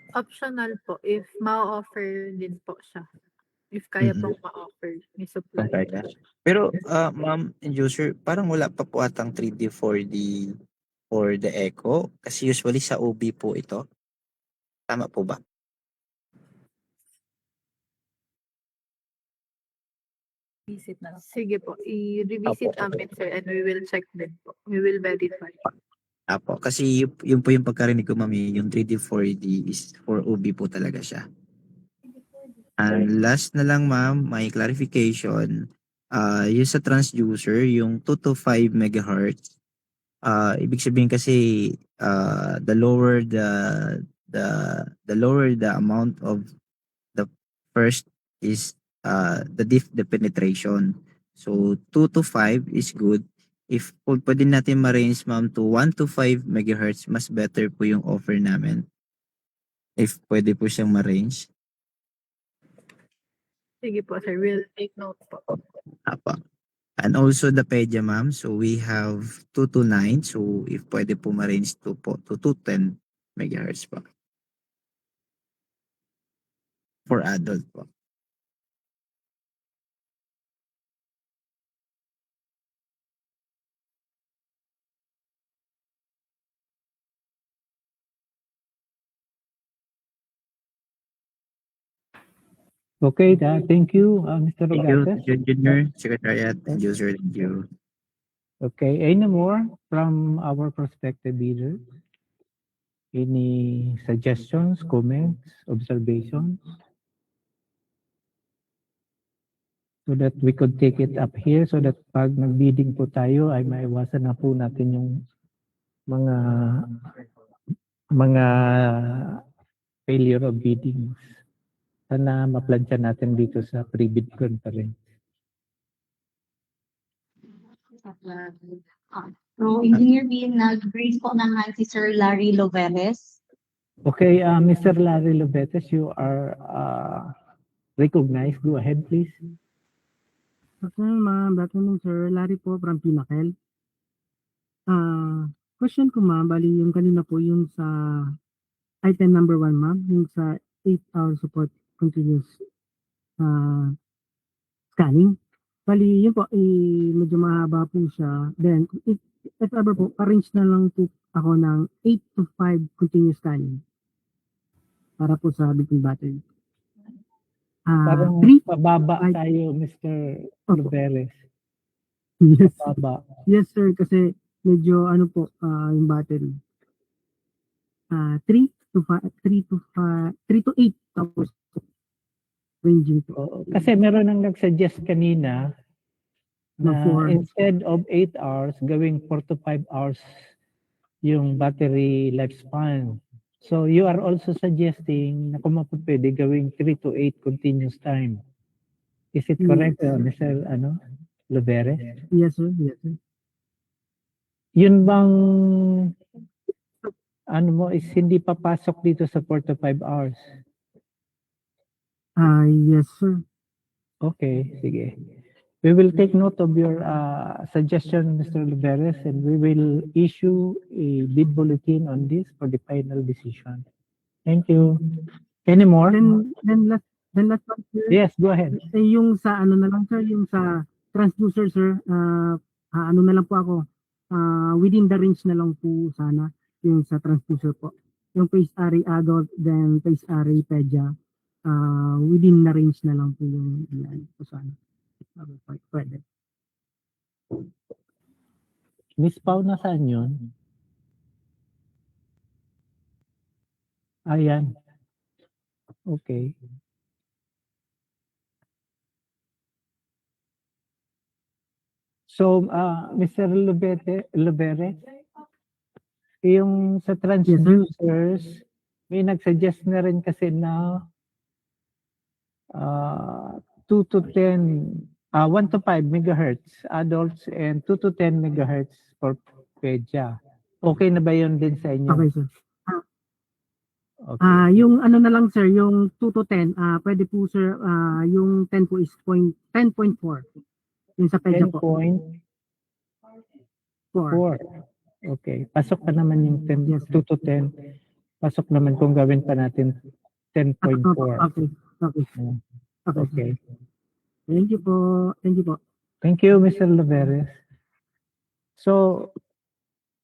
Optional po if ma-offer din po siya. If kaya pong ma-offer ni supplier. Okay. Pero ma'am and user, parang wala pa po atang 3D, 4D or the Echo kasi usually sa OB po ito. Tama po ba? Visit na lang. Sige po, i-revisit namin sir and we will check din po. We will verify. Apo, kasi yun po yung pagkarinig ko ma'am, yung 3D, 4D is for OB po talaga siya. And last na lang ma'am, may clarification. Yung sa transducer, yung 2 to 5 megahertz, ibig sabihin kasi the lower the amount of the first is the penetration. So 2 to 5 is good. If pwede natin ma-range ma'am to 1 to 5 megahertz, mas better po yung offer namin. If pwede po siyang ma-range. Sige po sir, we'll take note po. Apa. And also the pedya ma'am, so we have 2 to 9. So if pwede po ma-range to 10 megahertz po. For adult po. Okay, thank you, Mr. Thank you, Rogates. Engineer, Secretariat, and user. Thank you. Okay, any more from our prospective bidder? Any suggestions, comments, observations? So that we could take it up here so that pag nag-bidding po tayo ay maiwasan na po natin yung mga failure of biddings. Sana maplansya natin dito sa pre-bid conference. So, Engineer Bean, nag-raise po ng hand si Sir Larry Loveres. Okay, Mr. Larry Lovetes, you are recognized. Go ahead, please. Afternoon, ma'am. Good afternoon, sir. Larry po from Pinnacle. Question ko, ma'am, bali yung kanina po yung sa item number 1, ma'am, yung sa 8-hour support continuous scanning. Bali, yun po, medyo mahaba po siya. Then, if ever po, arrange na lang po ako ng 8 to 5 continuous scanning para po sa between battery. Parang 3 pababa tayo, Mr. Loveres. Yes. Pababa. Yes, sir, kasi medyo ano po yung battery. 3 to 8 tapos ranging po. Kasi meron nang nag-suggest kanina na instead of 8 hours, gawing 4 to 5 hours yung battery lifespan. So you are also suggesting na kung pwede gawing 3 to 8 continuous time. Is it correct, Mr. Loveres? Yes, sir. Yes, sir. Yun bang is hindi papasok dito sa 4 to 5 hours? Yes, sir. Okay, sige. We will take note of your suggestion, Mr. Loveres, and we will issue a bid bulletin on this for the final decision. Thank you. Any more? Then last one, sir. Yes, go ahead. Yung sa ano na lang, sir, yung sa transducer, sir, ano na lang po ako, within the range na lang po sana, yung sa transducer po. Yung phase array adult, then phase array pedya, within the range na lang po yung po sana. Pwede. Miss Pau, nasaan yun? Ayan. Okay. So, Mr. Loveres, yung sa transducers, may nag-suggest na rin kasi na 2 to 10, 1 to 5 megahertz adults and 2 to 10 megahertz for pedya. Okay na ba yun din sa inyo? Okay, sir. Okay. Yung ano na lang, sir, yung 2 to 10, pwede po, sir, yung 10 po is 10.4. Yung sa pedya po. 10.4. Okay. Pasok pa naman yung 10, 2 to 10. Pasok naman kung gawin pa natin 10.4. Okay. Okay. Okay. Thank you po. Thank you po. Thank you, Mr. Laveres. So,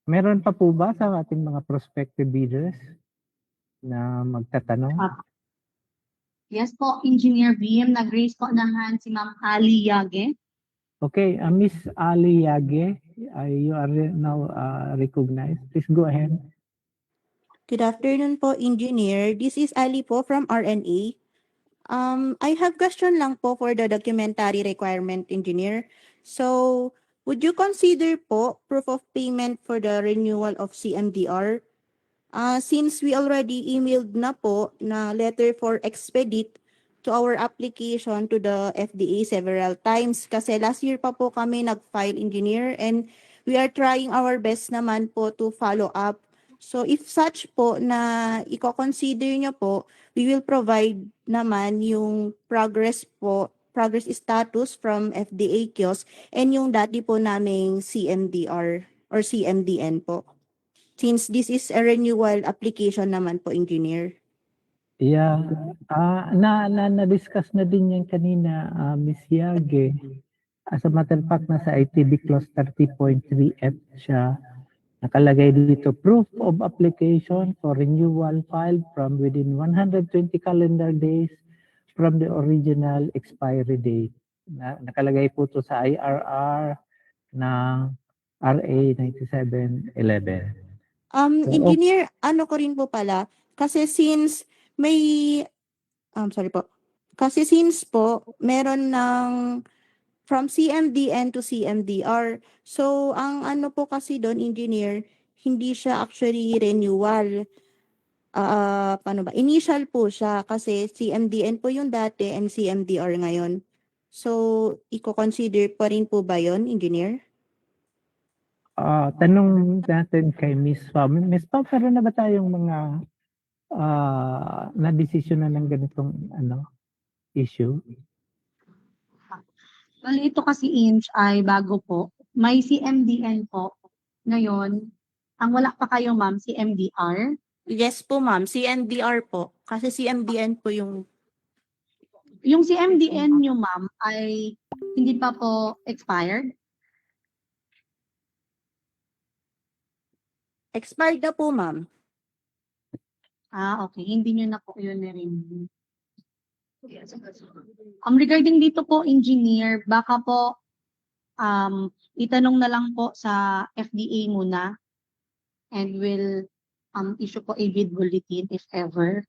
meron pa po ba sa ating mga prospective bidders na magtatanong? Yes po, Engineer VM, nag-raise po ng hand si Ma'am Ali Yage. Okay, Miss Ali Yage, you are now recognized. Please go ahead. Good afternoon po, Engineer. This is Ali po from RNA. I have question lang po for the documentary requirement, Engineer. So, would you consider po proof of payment for the renewal of CMDR? Since we already emailed na po na letter for expedite to our application to the FDA several times kasi last year pa po kami nag-file, Engineer, and we are trying our best naman po to follow up. So if such po na i-consider nyo po, we will provide naman yung progress status from FDA kiosk and yung dati po naming CMDR or CMDN po. Since this is a renewal application naman po, Engineer. Yeah. Na-discuss na din yan kanina, Miss Yage. As a matter of fact, nasa ITB Clause 30.3F siya. Nakalagay dito, proof of application for renewal filed from within 120 calendar days from the original expiry date. Nakalagay po to sa IRR ng RA 9711. Engineer, ano ko rin po pala, kasi since meron ng from CMDN to CMDR. So, ang ano po kasi doon, Engineer, hindi siya actually renewal. Initial po siya kasi CMDN po yung dati and CMDR ngayon. So, i-consider pa rin po ba yon, Engineer? Tanong natin kay Miss Pam. Miss Pam, meron na ba tayong mga na-desisyon na ng ganitong issue? Well, ito kasi Inch ay bago po. May CMDN po. Ngayon, ang wala pa kayo ma'am, CMDR. Yes po, ma'am. CMDR po. Kasi CMDN po yung... Yung CMDN nyo ma'am ay hindi pa po expired? Expired na po, ma'am. Okay. Hindi nyo na po yun na-renew. Regarding dito po, Engineer, baka po itanong na lang po sa FDA muna and will issue po a bid bulletin if ever.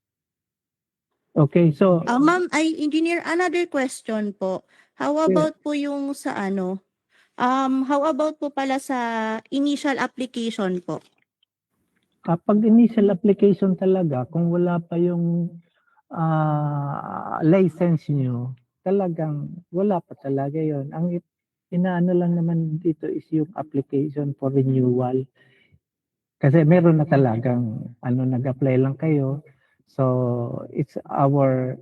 Okay, so... Ma'am, Engineer, another question po. How about po yung sa how about po pala sa initial application po? Kapag initial application talaga, kung wala pa yung license nyo, talagang wala pa talaga yon. Ang inaano lang naman dito is yung application for renewal. Kasi meron na talagang nag-apply lang kayo. So it's our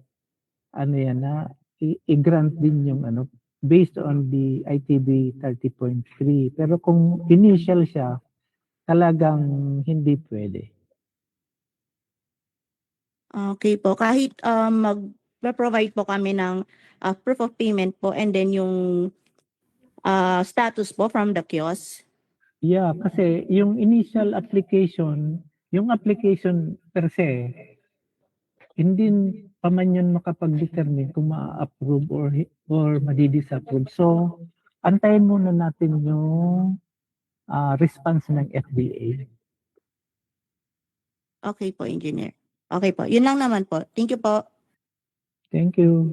i-grant din yung based on the ITB 30.3. Pero kung initial siya, talagang hindi pwede. Okay po. Kahit mag-provide po kami ng proof of payment po and then yung status po from the kiosk. Yeah, kasi yung initial application, yung application per se, hindi pa man yun makapag-determine kung ma-approve or madi-disapprove. So, antayin muna natin yung response ng FDA. Okay po, Engineer. Okay po. Yun lang naman po. Thank you po. Thank you.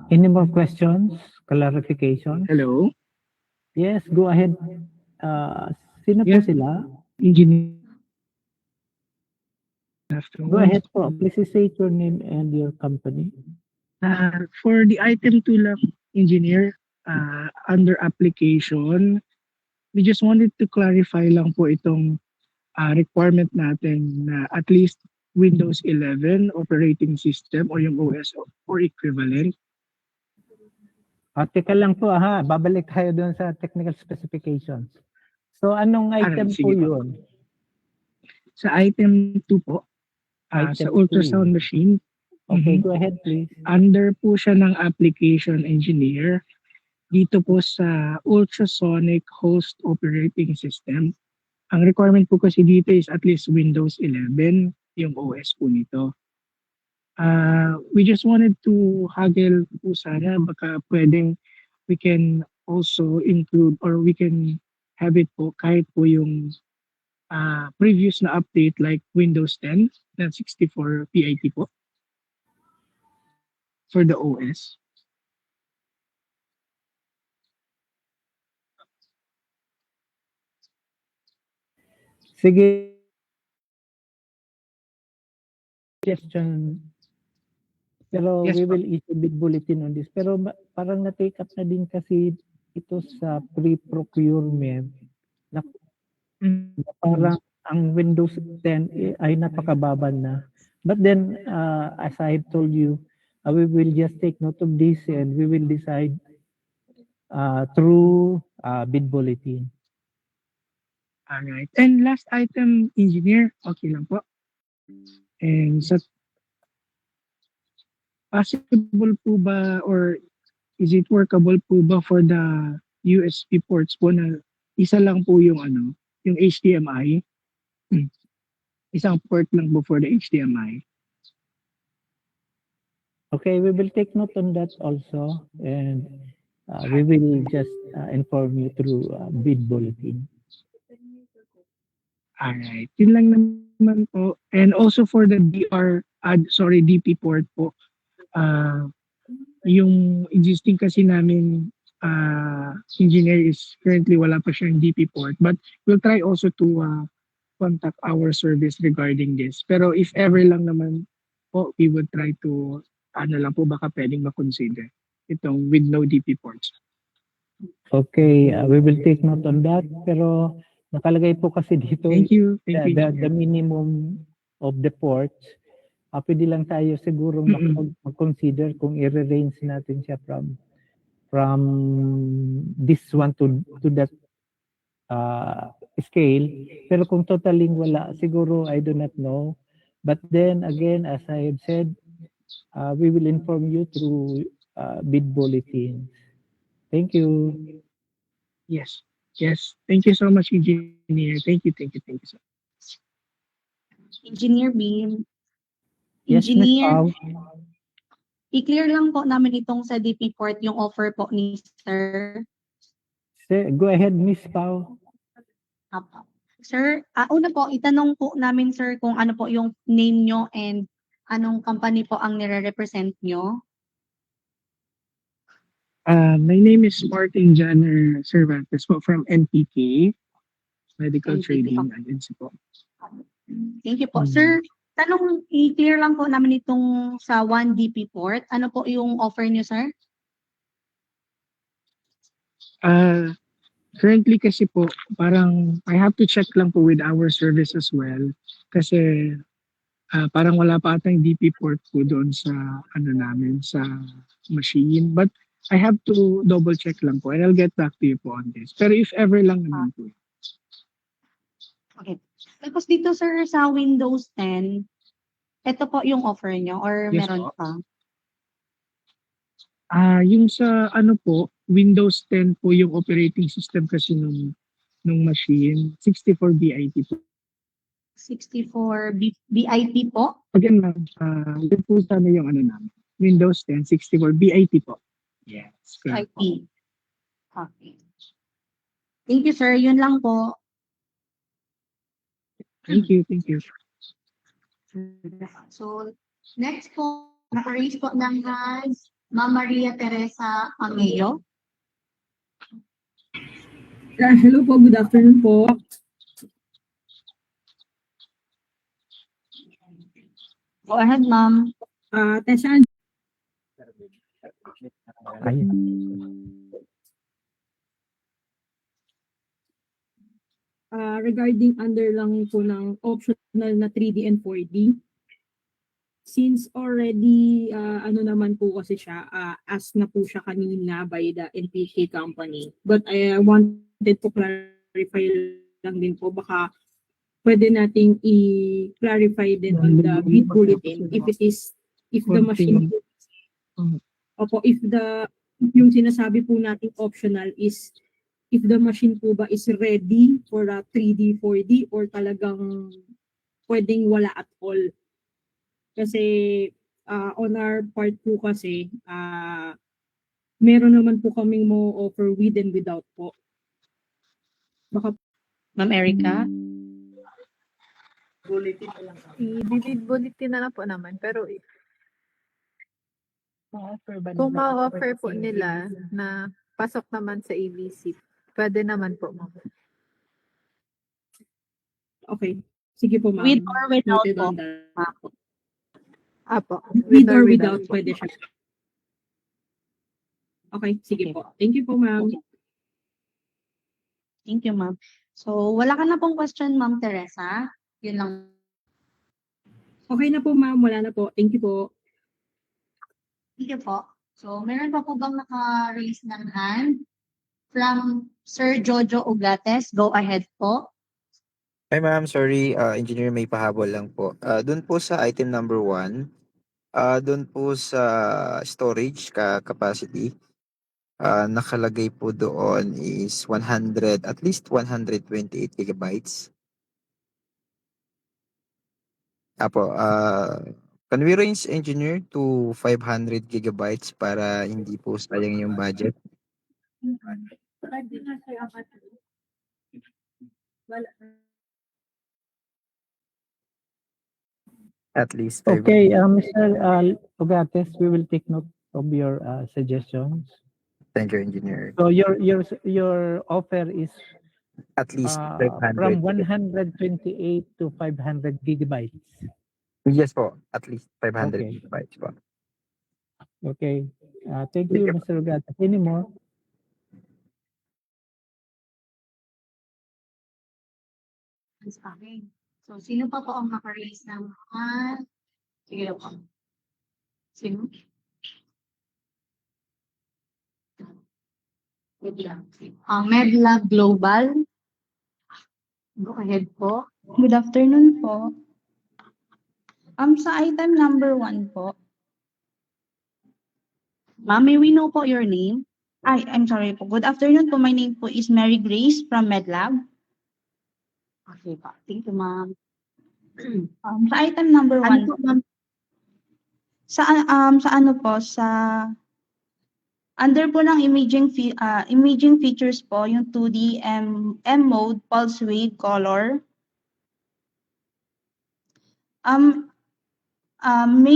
Any more questions? Clarification? Hello? Yes, go ahead. Sino po sila? Engineer. Go ahead po. Please state your name and your company. For the item 2 lang, engineer, under application, we just wanted to clarify lang po itong requirement natin na at least Windows 11 operating system o yung OS or equivalent. Teka lang po babalik tayo doon sa technical specifications. So anong item sige po po. yun? Sa item 2 po, sa Item ultrasound 2. machine, Okay, go ahead please. under po siya ng application engineer, dito po sa ultrasonic host operating system. Ang requirement po kasi dito is at least Windows 11, yung OS po nito. We just wanted to haggle po sana, baka pwedeng we can also include or we can have it po kahit po yung previous na update like Windows 10 na 64 PIT po for the OS. Sige. Question. Pero Yes, we po. will issue big bulletin on this. Pero parang na-take up na din kasi ito sa pre-procurement na parang ang Windows 10 ay napakababa na. But then, as I have told you, we will just take note of this and we will decide through bid bulletin. Alright. And last item, engineer, okay lang po. And sa possible po ba or is it workable po ba for the USB ports po na isa lang po yung yung HDMI? Isang port lang po for the HDMI. Okay, we will take note on that also and we will just inform you through bid bulletin. Alright. Yun lang naman po. And also for the DP port po, yung existing kasi namin engineer is currently wala pa siyang DP port, but we'll try also to contact our service regarding this. Pero if ever lang naman po, we would try to lang po baka pwedeng makonsider itong with no DP ports. Okay, we will take note on that. Pero nakalagay po kasi dito Thank you. the minimum of the ports. Pwede lang tayo siguro mag-consider kung i-range natin siya from this one to that scale. Pero kung totaling wala, siguro I do not know. But then again, as I have said, we will inform you through bid bulletin. Thank you. Yes. Thank you so much, engineer. Thank you so much. Engineer Beam. Yes, Ms. Engineer, Pao. i-clear lang po namin itong sa DP port yung offer po ni Sir. Go ahead, Ms. Pao. Apo. Sir, una po, itanong po namin sir kung ano po yung name nyo and anong company po ang nire-represent nyo. My name is Martin Janner Cervantes po from NPK, Medical NPK, Trading okay. Agency po. Thank you po. Sir, tanong, i-clear lang po namin itong sa 1DP port. Ano po yung offer nyo, sir? Currently kasi po, parang I have to check lang po with our service as well. Kasi parang wala pa atang DP port po doon sa namin, sa machine. But I have to double check lang po and I'll get back to you po on this. Pero if ever lang naman po. Okay. Tapos dito sir sa Windows 10, ito po yung offer nyo or Yes meron po. pa? Yung sa po, Windows 10 po yung operating system kasi nung machine, 64 BIT po. 64 BIP po? Again, ma'am, yun po sana yung namin. Windows 10, 64 BIT po. Yes. correct. IP. Okay. Thank you sir. Yun lang po. Thank you. So, next po, naka-raise po ng hand, Ma'am Maria Teresa Ameo. Hello po, good afternoon po. Go ahead, ma'am. Tesha, Regarding under lang po ng optional na 3D and 4D, since already ano naman po kasi siya, asked na po siya kanina by the NPK company. But I wanted to clarify lang din po, baka pwede nating i-clarify din on the bid bulletin if the machine yung sinasabi po nating optional is if the machine po ba is ready for a 3D, 4D or talagang pwedeng wala at all. Kasi on our part po kasi, meron naman po kaming mo offer with and without po. Baka Ma'am Erica? I-bid bulletin na lang po naman. Pero kung ma-offer po nila na pasok naman sa ABC, pwede naman po, ma'am. Okay. Sige po, ma'am. With or without Noted po? on that. Apo. With or without, pwede siya. Okay, sige po. Thank you po, ma'am. Thank you, ma'am. So, wala ka na pong question, Ma'am Teresa? Yun lang. Okay na po, ma'am. Wala na po. Thank you po. Thank you po. So, meron pa po bang naka-raise ng hand? From Sir Jojo Ugates, go ahead po. Hi ma'am, sorry, engineer may pahabol lang po. Doon po sa item number 1, doon po sa storage capacity, nakalagay po doon is 100, at least 128 gigabytes. Apo, can we range engineer to 500 gigabytes para hindi po sayang yung budget? At least 500. Okay, Mr. Ugates, we will take note of your suggestions. Thank you, engineer. So your offer is At least 500. from 128 to 500 gigabytes. Yes po, at least 500 Okay. gigabytes po. Okay. Thank you, Mr. Ugates. Any more? Okay. So, sino pa po ang naka-raise ng hand? Sige na po. Sino? Wait lang. Medlab Global. Go ahead po. Good afternoon po. Sa item number 1 po. Ma'am, may we know po your name? I'm sorry po. Good afternoon po. My name po is Mary Grace from Medlab. Okay po. Thank you, ma'am. Sa item number 1 Ano po, ma'am? sa ano po sa under po ng imaging features po yung 2D M mode pulse wave color. We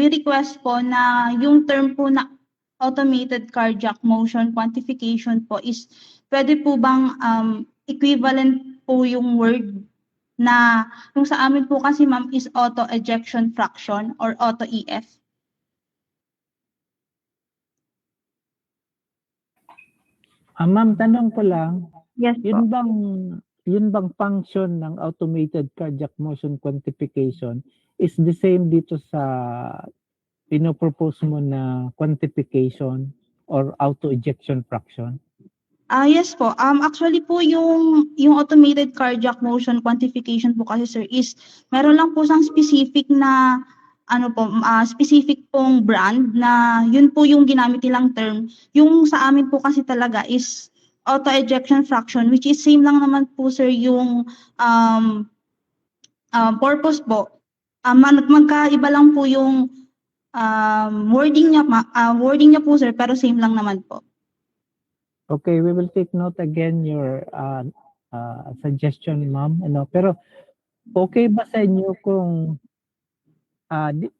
request po na yung term po na automated cardiac motion quantification po is pwede po bang equivalent po yung word na yung sa amin po kasi ma'am is auto ejection fraction or auto EF. Ma'am, tanong ko lang. Yes yun bang function ng automated cardiac motion quantification is the same dito sa pinopropose mo na quantification or auto ejection fraction? Yes po. Actually po yung automated cardiac motion quantification po kasi sir is meron lang po siyang specific na specific pong brand na yun po yung ginamit nilang term. Yung sa amin po kasi talaga is auto ejection fraction which is same lang naman po sir yung purpose po. Magkaiba lang po yung wording niya po sir pero same lang naman po. Okay, we will take note again your suggestion, ma'am. Pero okay ba sa inyo kung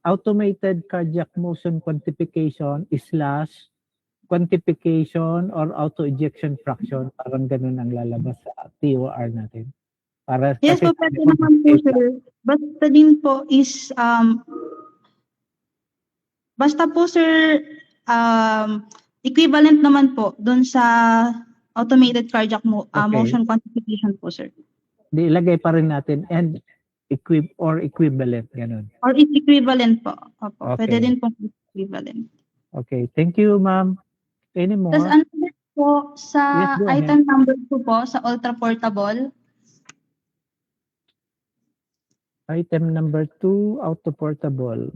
automated cardiac motion quantification / quantification or auto ejection fraction? Parang ganun ang lalabas sa TOR natin. Para Yes po, pwede naman po sir. Basta din po is basta po sir equivalent naman po doon sa automated cardiac Okay. motion quantification po, sir. Di ilagay pa rin natin and equivalent, ganun. Or is equivalent po. Opo, pwede Okay. din po equivalent. Okay, thank you, ma'am. Any Tapos more? ano po sa Yes, go ahead. item number 2 po, sa ultra portable. Item number 2, auto portable.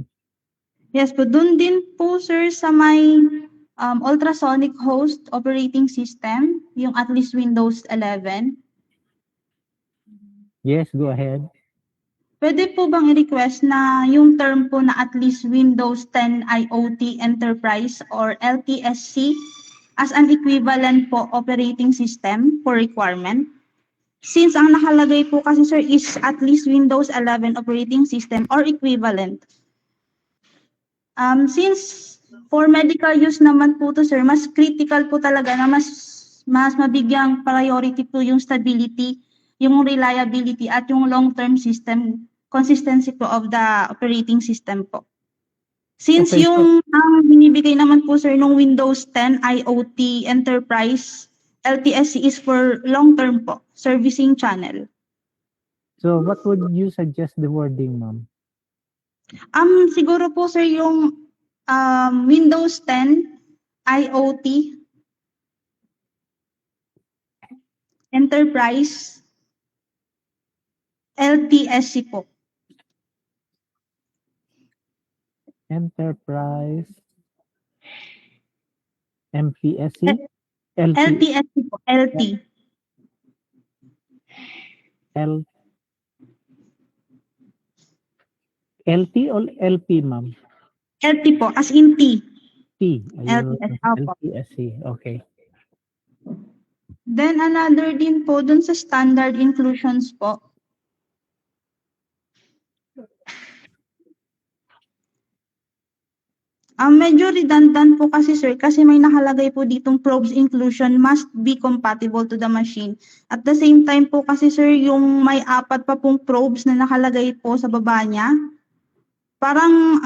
Yes po, dun din po sir sa may ultrasonic host operating system, yung at least Windows 11. Yes, go ahead. Pwede po bang i-request na yung term po na at least Windows 10 IoT Enterprise or LTSC as an equivalent po operating system for requirement? Since ang nakalagay po kasi sir is at least Windows 11 operating system or equivalent. Since for medical use naman po to sir, mas critical po talaga na mas mabigyang priority po yung stability, yung reliability at yung long-term system consistency po of the operating system po. Since Okay, so- yung binibigay naman po sir nung Windows 10 IoT Enterprise LTSC is for long-term po, servicing channel. So what would you suggest the wording, ma'am? Siguro po sir yung Windows 10 IoT Enterprise LTSC po. Enterprise MPSC? LTSC po, LT. LT or LP, ma'am? LT po, as in T. T. Ayun, LTS, opo. LTSC, okay. Then another din po dun sa standard inclusions po. Medyo redundant po kasi sir kasi may nakalagay po ditong probes inclusion must be compatible to the machine. At the same time po kasi sir yung may 4 pa pong probes na nakalagay po sa baba niya. Parang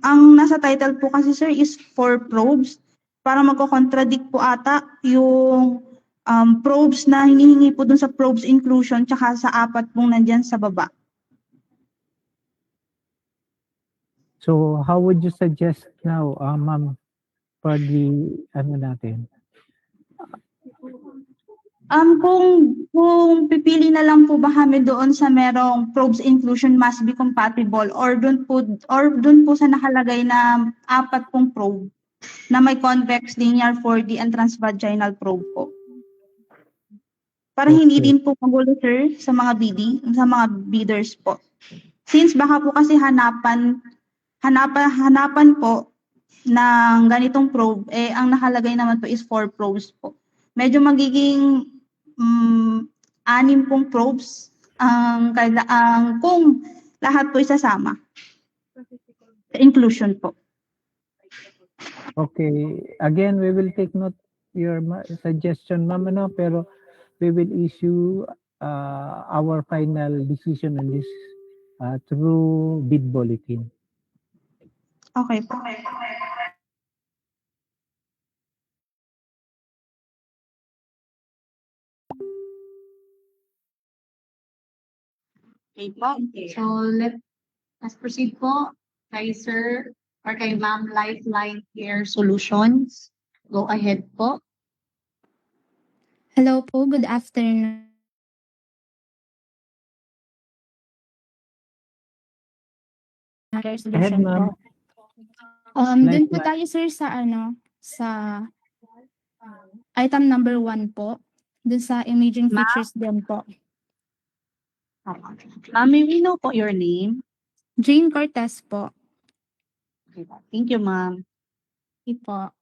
ang nasa title po kasi sir is 4 probes. Para magko-contradict po ata yung probes na hinihingi po dun sa probes inclusion tsaka sa 4 pong nandyan sa baba. So how would you suggest now, ma'am, for the natin? Kung pipili na lang po ba kami doon sa merong probes inclusion must be compatible or doon po sa nakalagay na 4 pong probe na may convex linear 4D and transvaginal probe po. Para hindi din po magulo sir sa mga bidders po. Since baka po kasi hanapan po ng ganitong probe, ang nakalagay naman po is 4 probes po. Medyo magiging 6 pong probes kung lahat po isasama. Inclusion po. Okay, again, we will take note your suggestion, ma'am, pero we will issue our final decision on this through bid bulletin. Okay po. Okay po. So let's proceed po kay Sir or kay Ma'am Lifeline Care Solutions. Go ahead po. Hello po, good afternoon. Ahead, ma'am. Dun po tayo sir sa sa item number 1 po. Dun sa imaging features din po. Ma'am, may we know po your name? Jane Cortez po. Okay po. Thank you, ma'am. Okay po.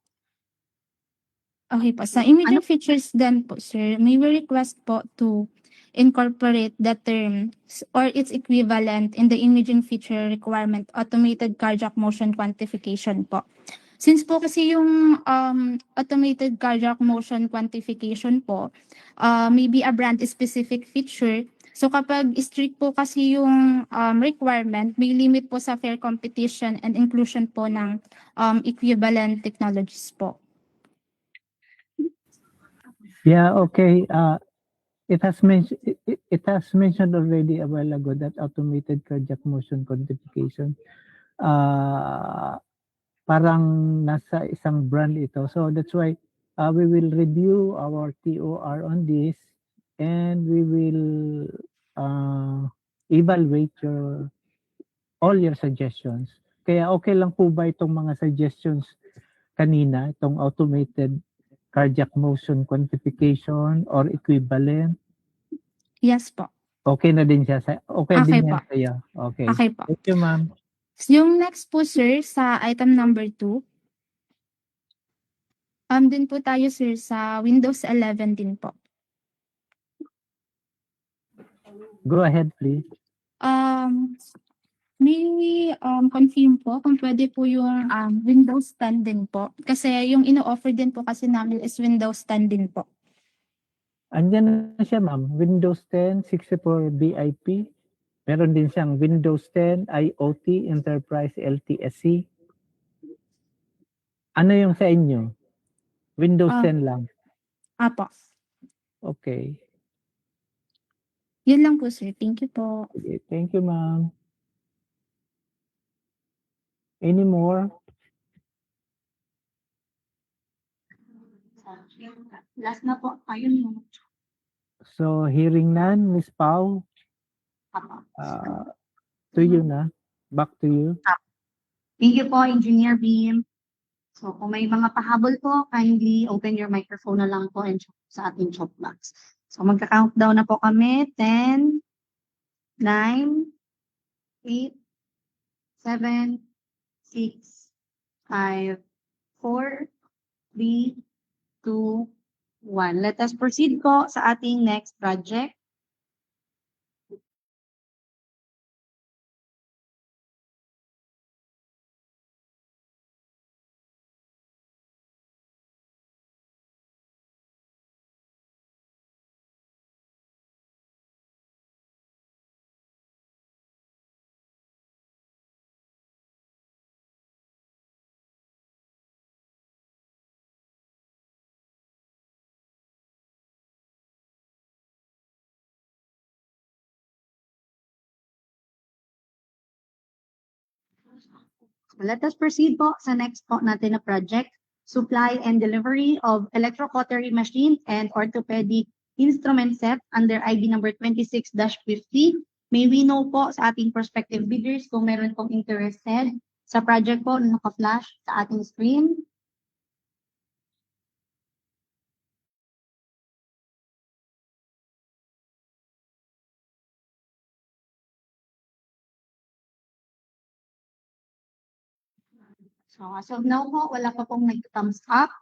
Okay po. Sa imaging features din po, sir, may we request po to incorporate the term or its equivalent in the imaging feature requirement automated cardiac motion quantification po. Since po kasi yung automated cardiac motion quantification po, maybe a brand specific feature So kapag strict po kasi yung requirement, may limit po sa fair competition and inclusion po ng equivalent technologies po. Yeah, okay. It has mentioned already a while ago that automated cardiac motion quantification parang nasa isang brand ito. So that's why we will review our TOR on this and we will evaluate all your suggestions. Kaya okay lang po ba itong mga suggestions kanina, itong automated cardiac motion quantification or equivalent? Yes po. Okay na din siya. Okay Okay din po. yan sa'yo. Okay. Okay po. Thank you, ma'am. Yung next po sir, sa item number 2, din po tayo sir sa Windows 11 din po. Go ahead, please. May confirm po kung pwede po yung Windows 10 din po. Kasi yung ino-offer din po kasi namin is Windows 10 din po. Andyan na siya, ma'am. Windows 10, 64 BIP. Meron din siyang Windows 10, IoT, Enterprise, LTSC. Ano yung sa inyo? Windows 10 lang. Apo. Okay. Yun lang po sir. Thank you po. Okay. Thank you, ma'am. Any more? Last na po. Ayun mo. So, hearing none, Ms. Pau, to you na. Back to you. Thank you po, Engineer Beam. So kung may mga pahabol po, kindly open your microphone na lang po and sa ating chat box. So magka-countdown na po kami. 10, 9, 8, 7, 6, 5, 4, 3, 2, 1. Let us proceed po sa ating next project. Let us proceed po sa next po natin na project, supply and delivery of electrocautery machine and orthopedic instrument set under ID number 26-50. May we know po sa ating prospective bidders kung meron pong interested sa project po na naka-flash sa ating screen. So as of now po, wala pa pong nag-thumbs up.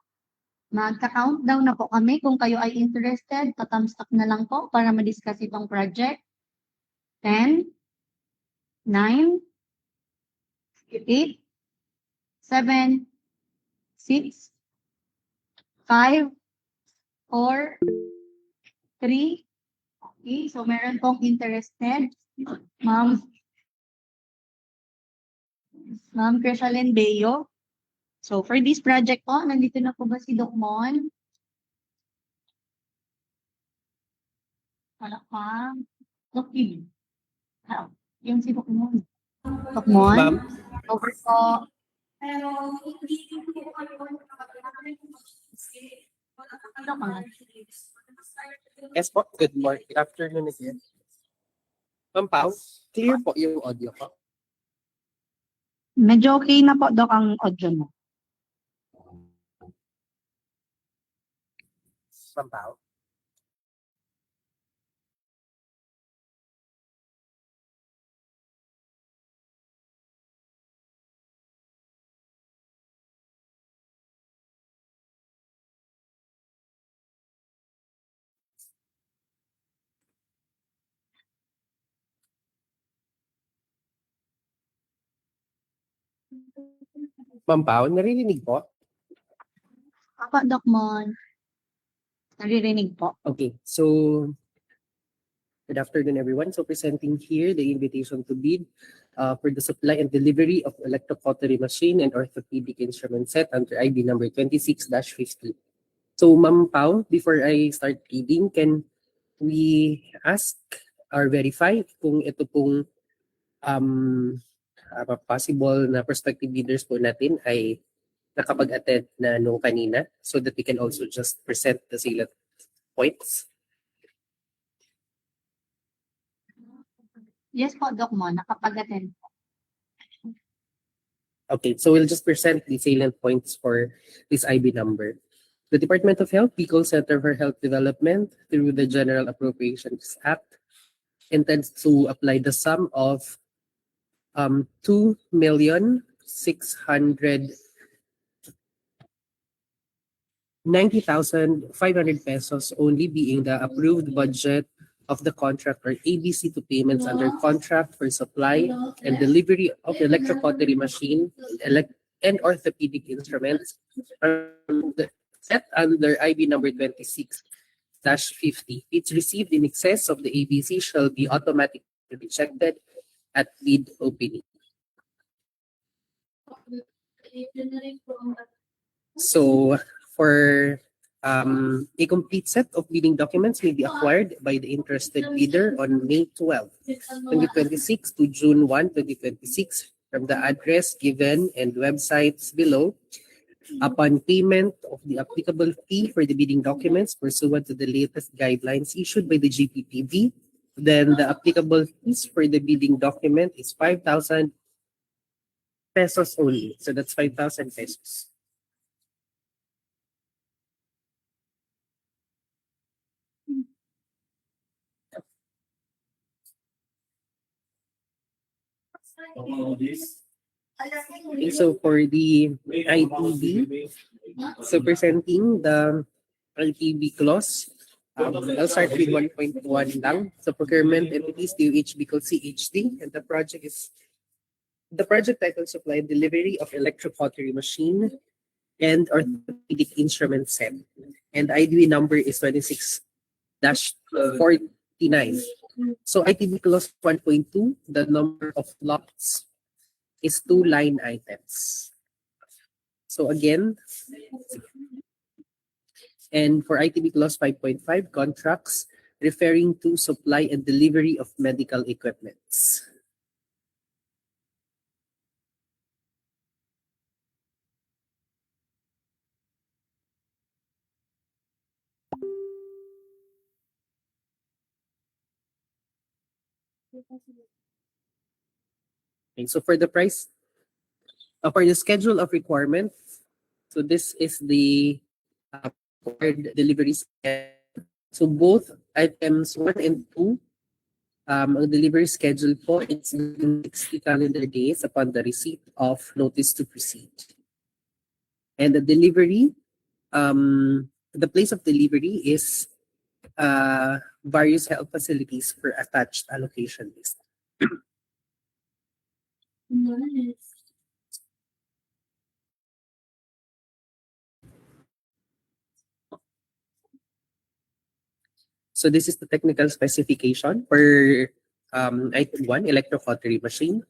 Magka-countdown na po kami. Kung kayo ay interested, pa-thumbs up na lang po para ma-discuss itong project. 10, 9, 8, 7, 6, 5, 4, 3. Okay, so meron pong interested. Ma'am Crishalyn Bayo. So for this project po, nandito na po ba si Doc Mon? Wala pa. Doc Kim. Yung si Doc Mon. Doc Mon? Ma'am? Over po. Ano ka nga? Yes po. Good morning. Good afternoon again. Ma'am Pao, clear po yung audio ko. Medyo okay na po, Doc, ang audio mo. Ma'am Pao? Ma'am Pao, naririnig po? Apa, Doc Mon. Naririnig po. Okay, so Good afternoon, everyone. So presenting here the invitation to bid for the supply and delivery of electrocautery machine and orthopedic instrument set under ID number 26-50. So Ma'am Pao, before I start reading, can we ask or verify kung ito pong possible na prospective bidders po natin ay nakapag-attend na nung kanina so that we can also just present the salient points? Yes po, Doc Mo, nakapag-attend. Okay, so we'll just present the salient points for this IB number. The Department of Health, Bicol Center for Health Development, through the General Appropriations Act, intends to apply the sum of 2,690,500 pesos only being the approved budget of the contract or ABC to payments under contract for supply and delivery of electrocautery machine and orthopedic instruments set under IB number 26-50. It's received in excess of the ABC shall be automatically rejected at bid opening. So for a complete set of bidding documents may be acquired by the interested bidder on May 12, 2026 to June 1, 2026 from the address given and websites below. Upon payment of the applicable fee for the bidding documents pursuant to the latest guidelines issued by the GPTV, then the applicable fees for the bidding document is 5,000 pesos only. So that's 5,000 pesos. Okay, so for the ITB, so presenting the ITB clause, I'll start with 1.1 lang. So procurement entities, DOH Bicol CHD, and the project title supply and delivery of electrocautery machine and orthopedic instrument set. And IDB number is 26-49. So ITB clause 1.2, the number of lots is 2 line items. So again, and for ITB clause 5.5, contracts referring to supply and delivery of medical equipments. Okay, so for the price, for the schedule of requirements, so this is the delivery schedule. So both items 1 and 2, ang delivery schedule po is 60 calendar days upon the receipt of notice to proceed. And the delivery, the place of delivery is various health facilities per attached allocation list. So this is the technical specification for item 1, electrocautery machine.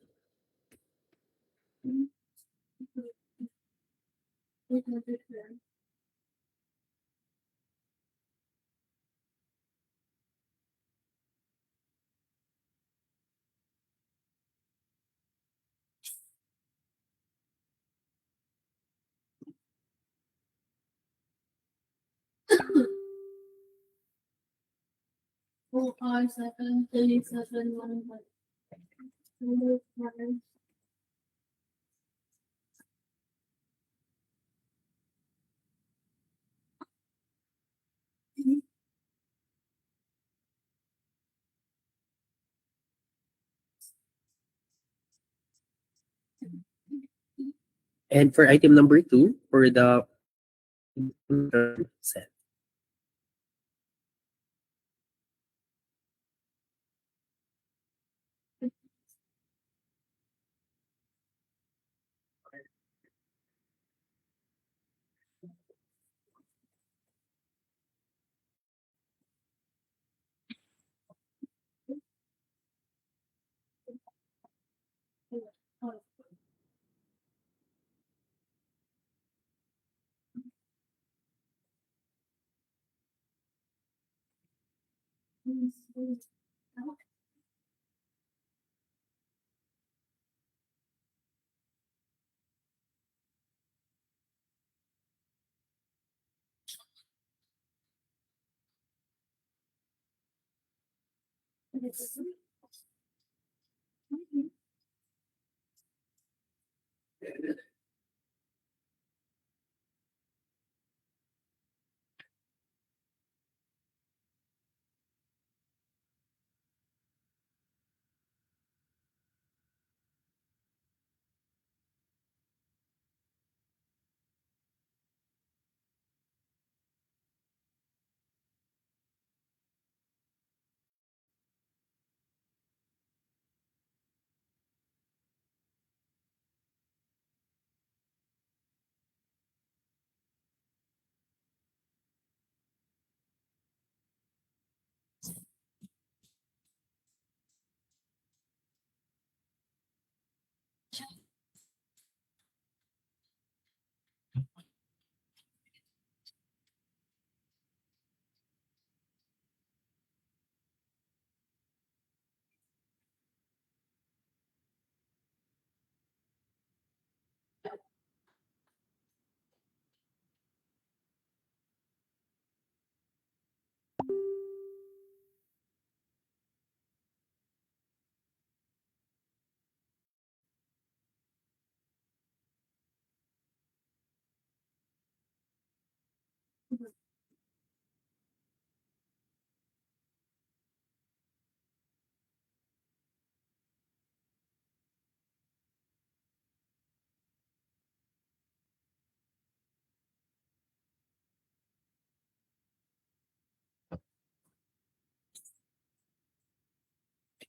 And for item number 2, for the set.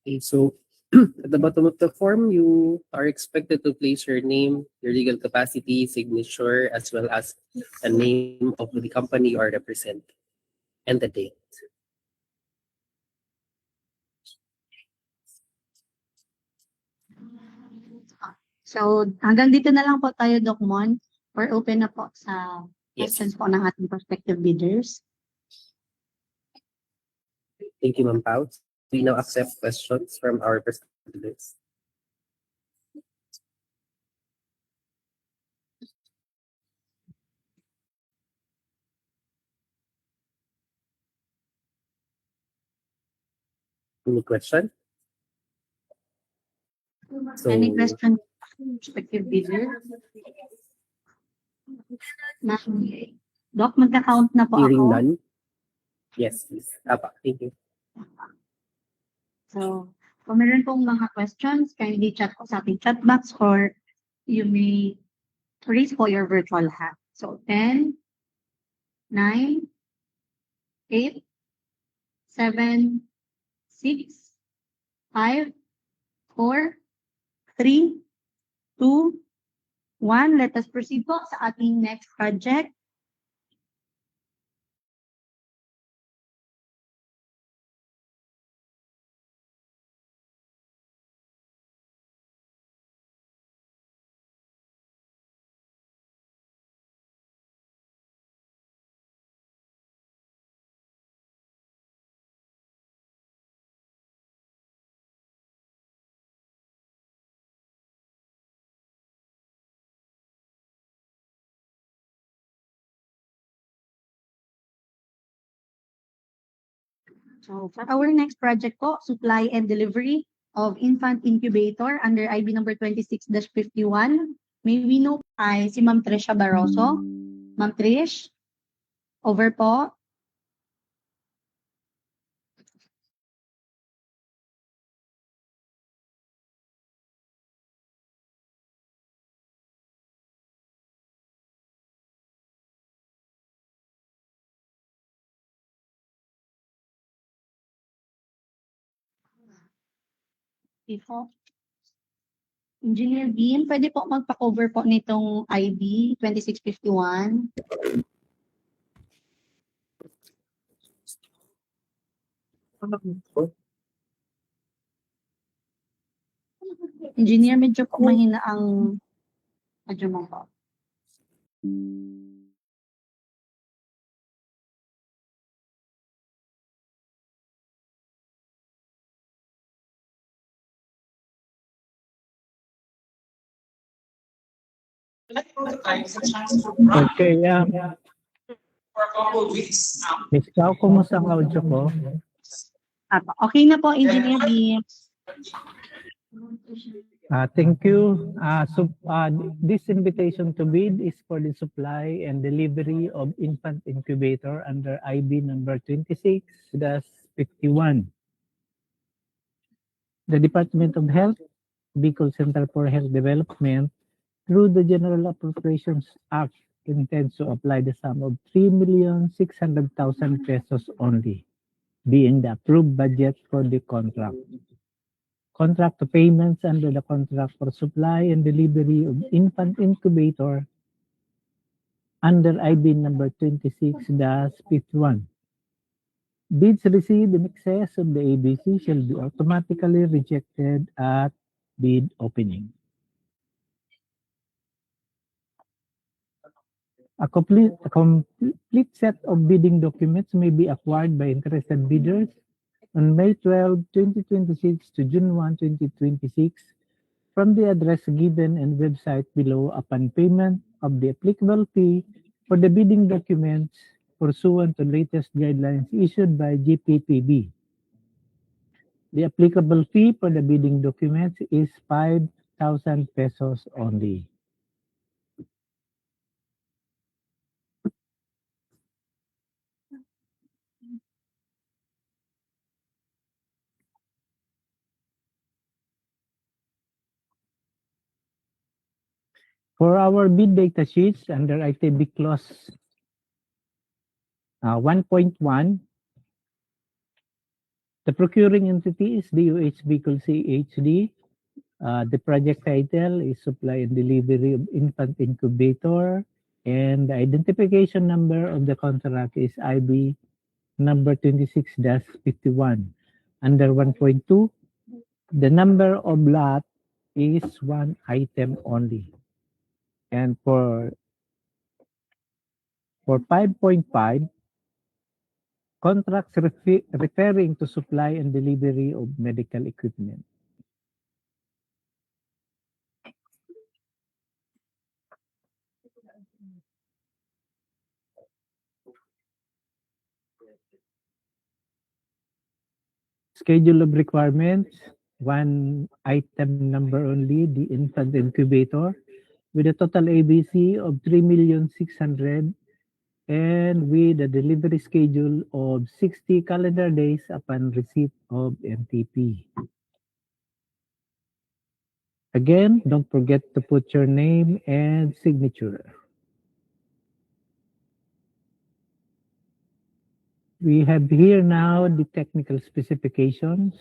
Okay, so at the bottom of the form, you are expected to place your name, your legal capacity, signature, as well as a name of the company you are representing and the date. So, hanggang dito na lang po tayo, Doc Mon. Or open na po sa Yes. questions po ng ating prospective bidders. Thank you, Ma'am Pao. We now accept questions from our participants. Any question? So, Any question, prospective bidder? Doc, magka-count na po hearing ako. none? Yes, please. Tapa, thank you. So, kung meron pong mga questions, kindly chat po sa ating chat box or you may raise po your virtual hand. So, 10, 9, 8, 7, 6, 5, 4, 3, 2, 1. Let us proceed po sa ating next project. So, for our next project po, supply and delivery of infant incubator under IB number 26-51. May we know ay si Ma'am Trisha Barroso. Ma'am Trish, over po. Before. Engineer Beam, pwede po magpa-cover po nitong IB 2651. Engineer, medyo po mahina ang medyo mo po. Okay, For a couple of weeks now. Miss Chow, kumusta ang audio ko? Okay na po, Engineer B. Thank you. This invitation to bid is for the supply and delivery of infant incubator under IB number 26-51. The Department of Health, Bicol Center for Health Development, through the General Appropriations Act, intends to apply the sum of 3,600,000 pesos only, being the approved budget for the contract. Contract to payments under the contract for supply and delivery of infant incubator under IB number 26-51. Bids received in excess of the ABC shall be automatically rejected at bid opening. A complete set of bidding documents may be acquired by interested bidders on May 12, 2026 to June 1, 2026 from the address given and website below upon payment of the applicable fee for the bidding documents pursuant to latest guidelines issued by GPPB. The applicable fee for the bidding documents is 5,000 pesos only. For our bid data sheets under ITB clause 1.1, the procuring entity is DOH Bicol CHD. The project title is Supply and Delivery of Infant Incubator, and the identification number of the contract is IB number 26-51. Under 1.2, the number of lot is one item only. And for 5.5, contracts referring to supply and delivery of medical equipment. Schedule of requirements, one item number only, the infant incubator, with a total ABC of 3,600,000 and with a delivery schedule of 60 calendar days upon receipt of MTP. Again, don't forget to put your name and signature. We have here now the technical specifications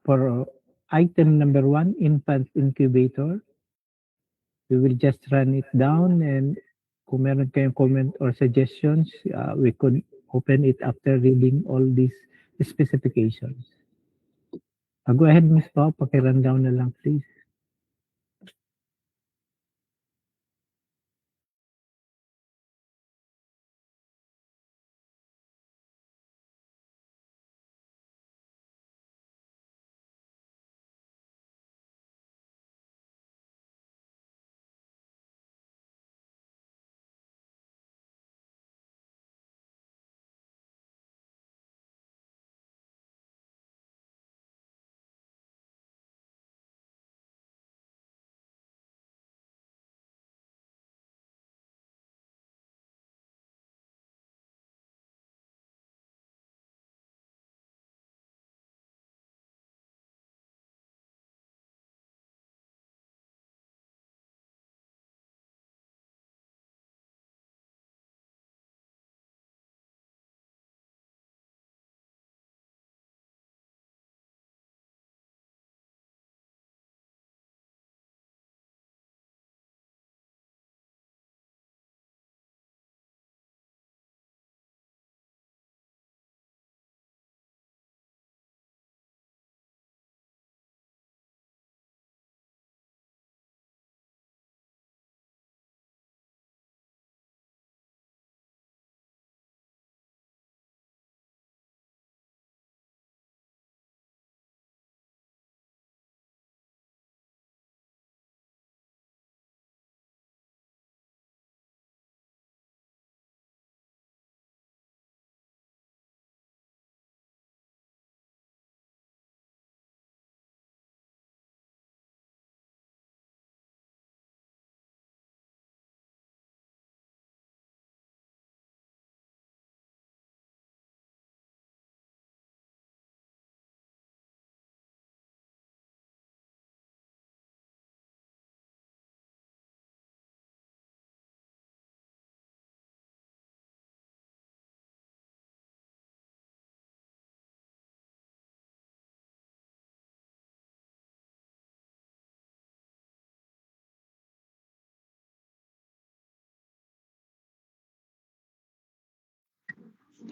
for item number 1, infant incubator. We will just run it down, and kung meron kayong comment or suggestions, we could open it after reading all these specifications. Go ahead, Ms. Pao, paki-run down na lang, please.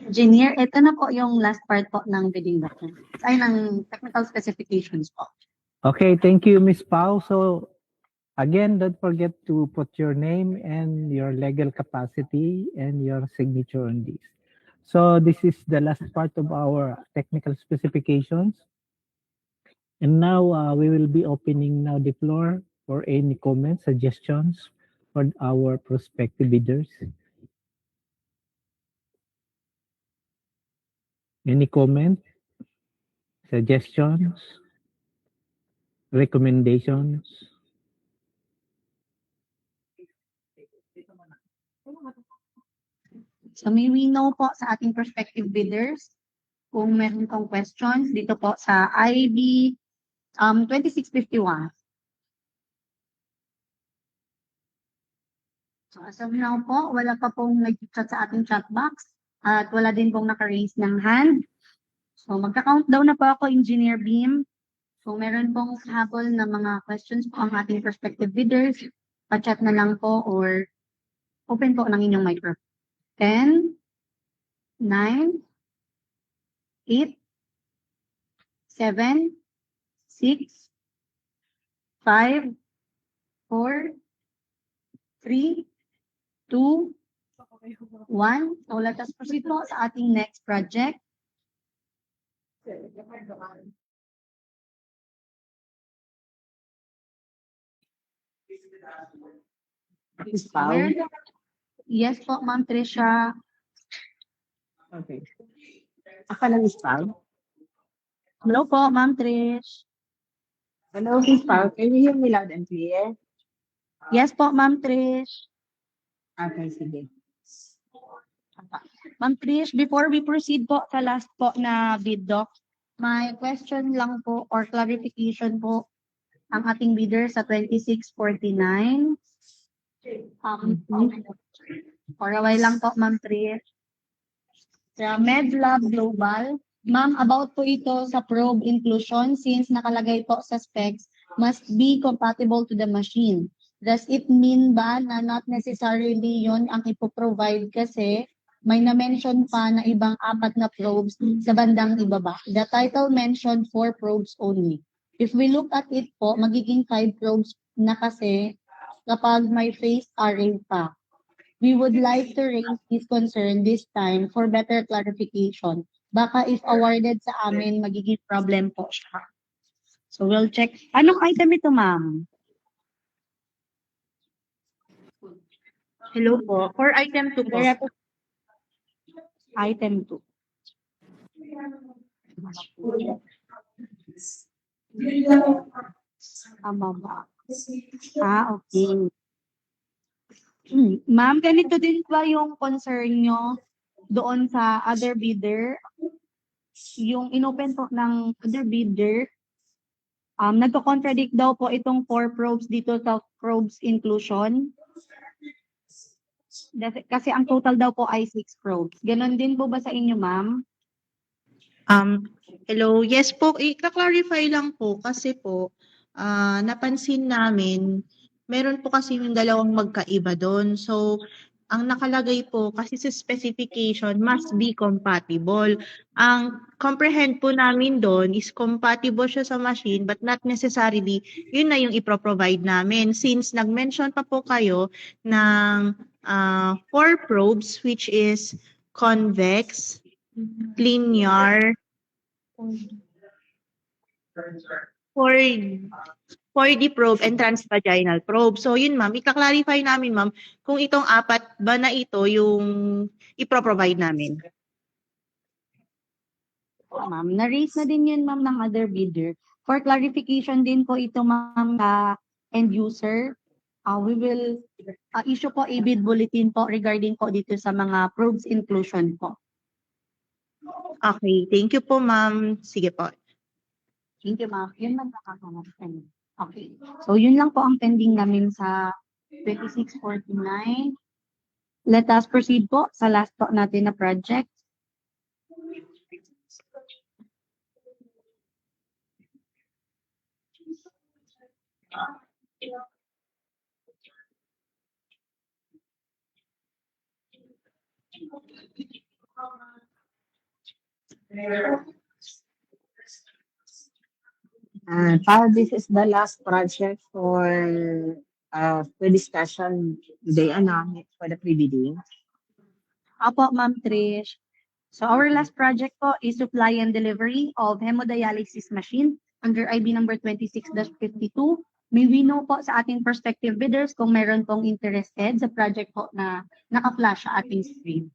Engineer, ito na po yung last part po ng bidding documents. Ay, ng technical specifications po. Okay, thank you, Ms. Pau. So again, don't forget to put your name and your legal capacity and your signature on this. So this is the last part of our technical specifications. And now we will be opening now the floor for any comments, suggestions for our prospective bidders. Any comment, suggestions, recommendations? So may we know po sa ating prospective bidders kung meron pong questions dito po sa IB 2651. So as of now po, wala pa pong nag-chat sa ating chat box at wala din pong naka-raise ng hand. So magka-countdown na po ako, Engineer Beam. So meron pong habol na mga questions po ang ating prospective bidders. Pa-chat na lang po or open po ng inyong microphone. 10, 9, 8, 7, 6, 5, 4, 3, 2, 1. So let us proceed po sa ating next project. Ms. Pau? Yes po, Ma'am Trisha. Okay. Ako lang, Ms. Pau. Hello po, Ma'am Trish. Hello, Ms. Pau. Can you hear me loud and clear? Yes po, Ma'am Trish. Okay, sige. Ma'am Trish, before we proceed po sa last po na bid doc, may question lang po or clarification po ang ating bidder sa 2649. For a while lang po, Ma'am Trish. Sa MedLab Global, ma'am, about po ito sa probe inclusion since nakalagay po sa specs must be compatible to the machine. Does it mean ba na not necessarily yon ang ipoprovide kasi may na-mention pa na ibang 4 na probes sa bandang ibaba. The title mentioned 4 probes only. If we look at it po, magiging 5 probes na kasi kapag may phase array pa. We would like to raise this concern this time for better clarification. Baka if awarded sa amin, magiging problem po siya. So we'll check. Anong item ito, ma'am? Hello po. For item 2 po. Item 2. Tama ba? Okay. Ma'am, ganito din ba yung concern nyo doon sa other bidder? Yung inopen po ng other bidder, nagko-contradict daw po itong 4 probes dito sa probes inclusion. Kasi ang total daw po ay 6 probes. Ganon din po ba sa inyo, ma'am? Hello, yes po, i-clarify lang po kasi po napansin namin meron po kasi yung dalawang magkaiba doon. So, ang nakalagay po kasi sa specification must be compatible. Ang comprehend po namin doon is compatible siya sa machine but not necessarily yun na yung ipro-provide namin. Since nag-mention pa po kayo ng 4 probes which is convex, linear, 4D probe and transvaginal probe. So yun ma'am, ika-clarify namin ma'am kung itong 4 ba na ito yung ipro-provide namin. Ma'am, na-raise na din yun ma'am ng other bidder. For clarification din po ito ma'am na end user, we will issue po a bid bulletin po regarding po dito sa mga probes inclusion po. Okay, thank you po ma'am. Sige po. Thank you ma'am. Yun man nakakamakan. Okay. So yun lang po ang pending namin sa 2649. Let us proceed po sa last po natin na project. Pao, this is the last project for discussion today, for the pre-bidding. Opo, Ma'am Trish. So our last project po is supply and delivery of hemodialysis machine under IB number 26-52. May we know po sa ating prospective bidders kung meron pong interested sa project po na naka-flash sa ating screen.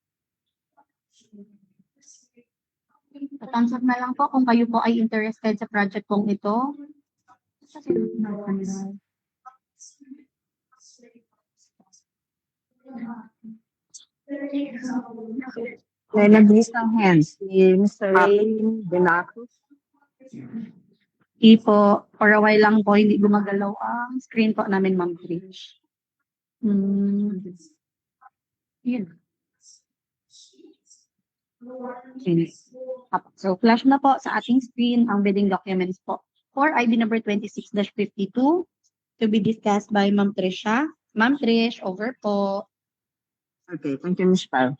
Thumbs up na lang po kung kayo po ay interested sa project pong ito. May nag-raise ng hands si Mr. Ray Benacruz. Ipo, for a while lang po, hindi gumagalaw ang screen po namin, Ma'am Trish. Yun. So, flash na po sa ating screen ang bidding documents po for IB number 26-52 to be discussed by Ma'am Trisha. Ma'am Trish, over po. Okay, thank you, Ms. Pao.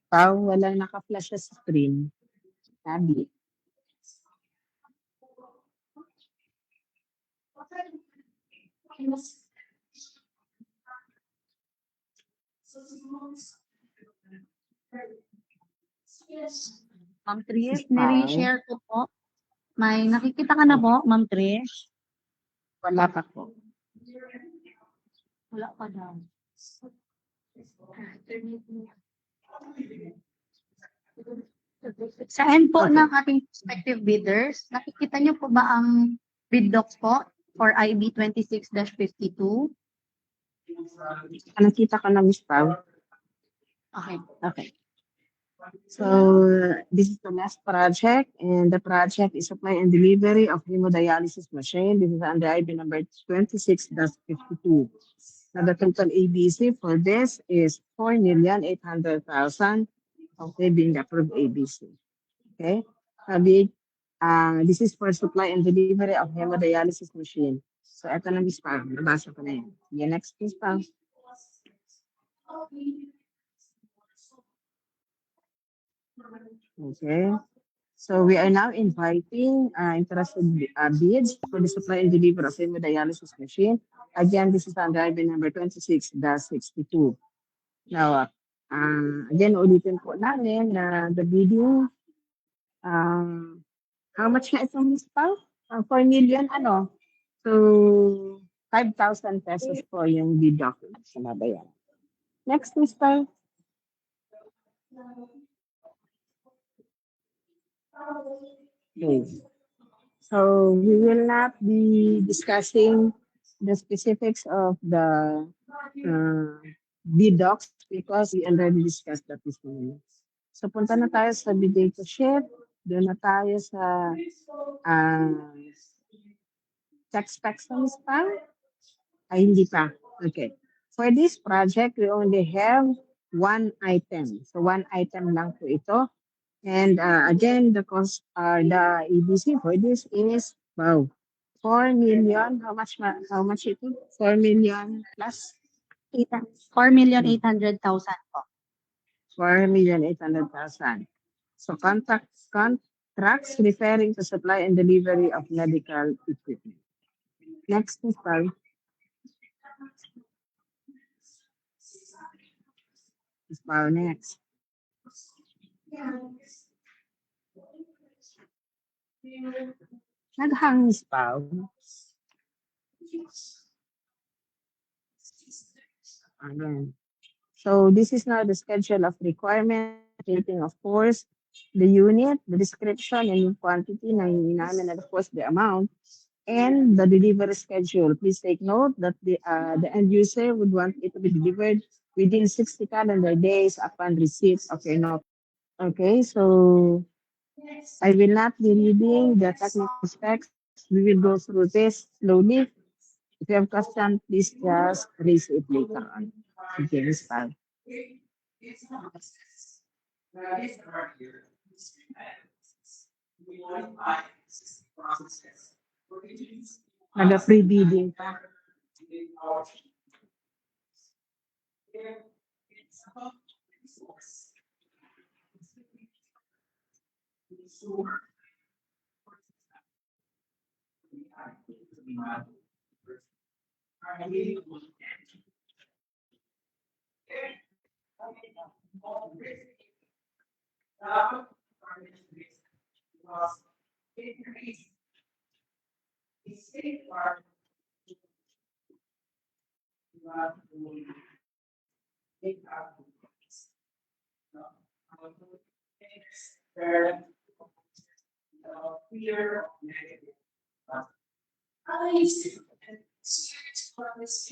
Pao, walang naka-flash sa screen. Sabi. Ma'am Trish, Ms. Pao. nire-share ko po. May nakikita ka na po, Ma'am Trish? Wala pa po. Wala pa daw. Sa end po ng ating prospective bidders, nakikita niyo po ba ang bid docs po for IB 26-52? Nakita ko na, Ms. Pao. Okay. Okay. So, this is the last project, and the project is supply and delivery of hemodialysis machine. This is under IB number 26-52. Now, the total ABC for this is 4,800,000, okay, being approved ABC. Okay? This is for supply and delivery of hemodialysis machine. So, ito na, Ms. Pao. Nabasa ko na yun. Yeah, next, Ms. Pao. Okay. So we are now inviting interested bids for the supply and delivery of hemodialysis machine. Again, this is under IB number 26-62. Now, again, ulitin po namin na the bidding, how much na itong Ms. Pao? 4 million, ano? So, 5,000 pesos po yung bid documents na bayan. Next, Ms. Pao. Okay. So we will not be discussing the specifics of the bid docs because we already discussed that this morning. So punta na tayo sa bid data sheet. Doon na tayo sa tax specs na Ms. Pao? Ay, hindi pa. Okay. For this project, we only have one item. So one item lang po ito. And again, the cost, the ABC for this is, wow, 4 million. How much ito? 4 million plus? 4,800,000 po. 4,800,000. So contracts referring to supply and delivery of medical equipment. Next, Ms. Pao. Ms. Pao, next. Naghang Ms. Pao. Again. So this is now the schedule of requirement, rating of course, the unit, the description, and yung quantity na namin, and of course the amount, and the delivery schedule. Please take note that the end user would want it to be delivered within 60 calendar days upon receipt of your note. Okay, so I will not be reading the technical specs. We will go through this slowly. If you have questions, please just raise it later on. Okay, Ms. Pao. Naga-pre-bidding pa. with our here it's about resource. So, fear of negative. I used to and serious promise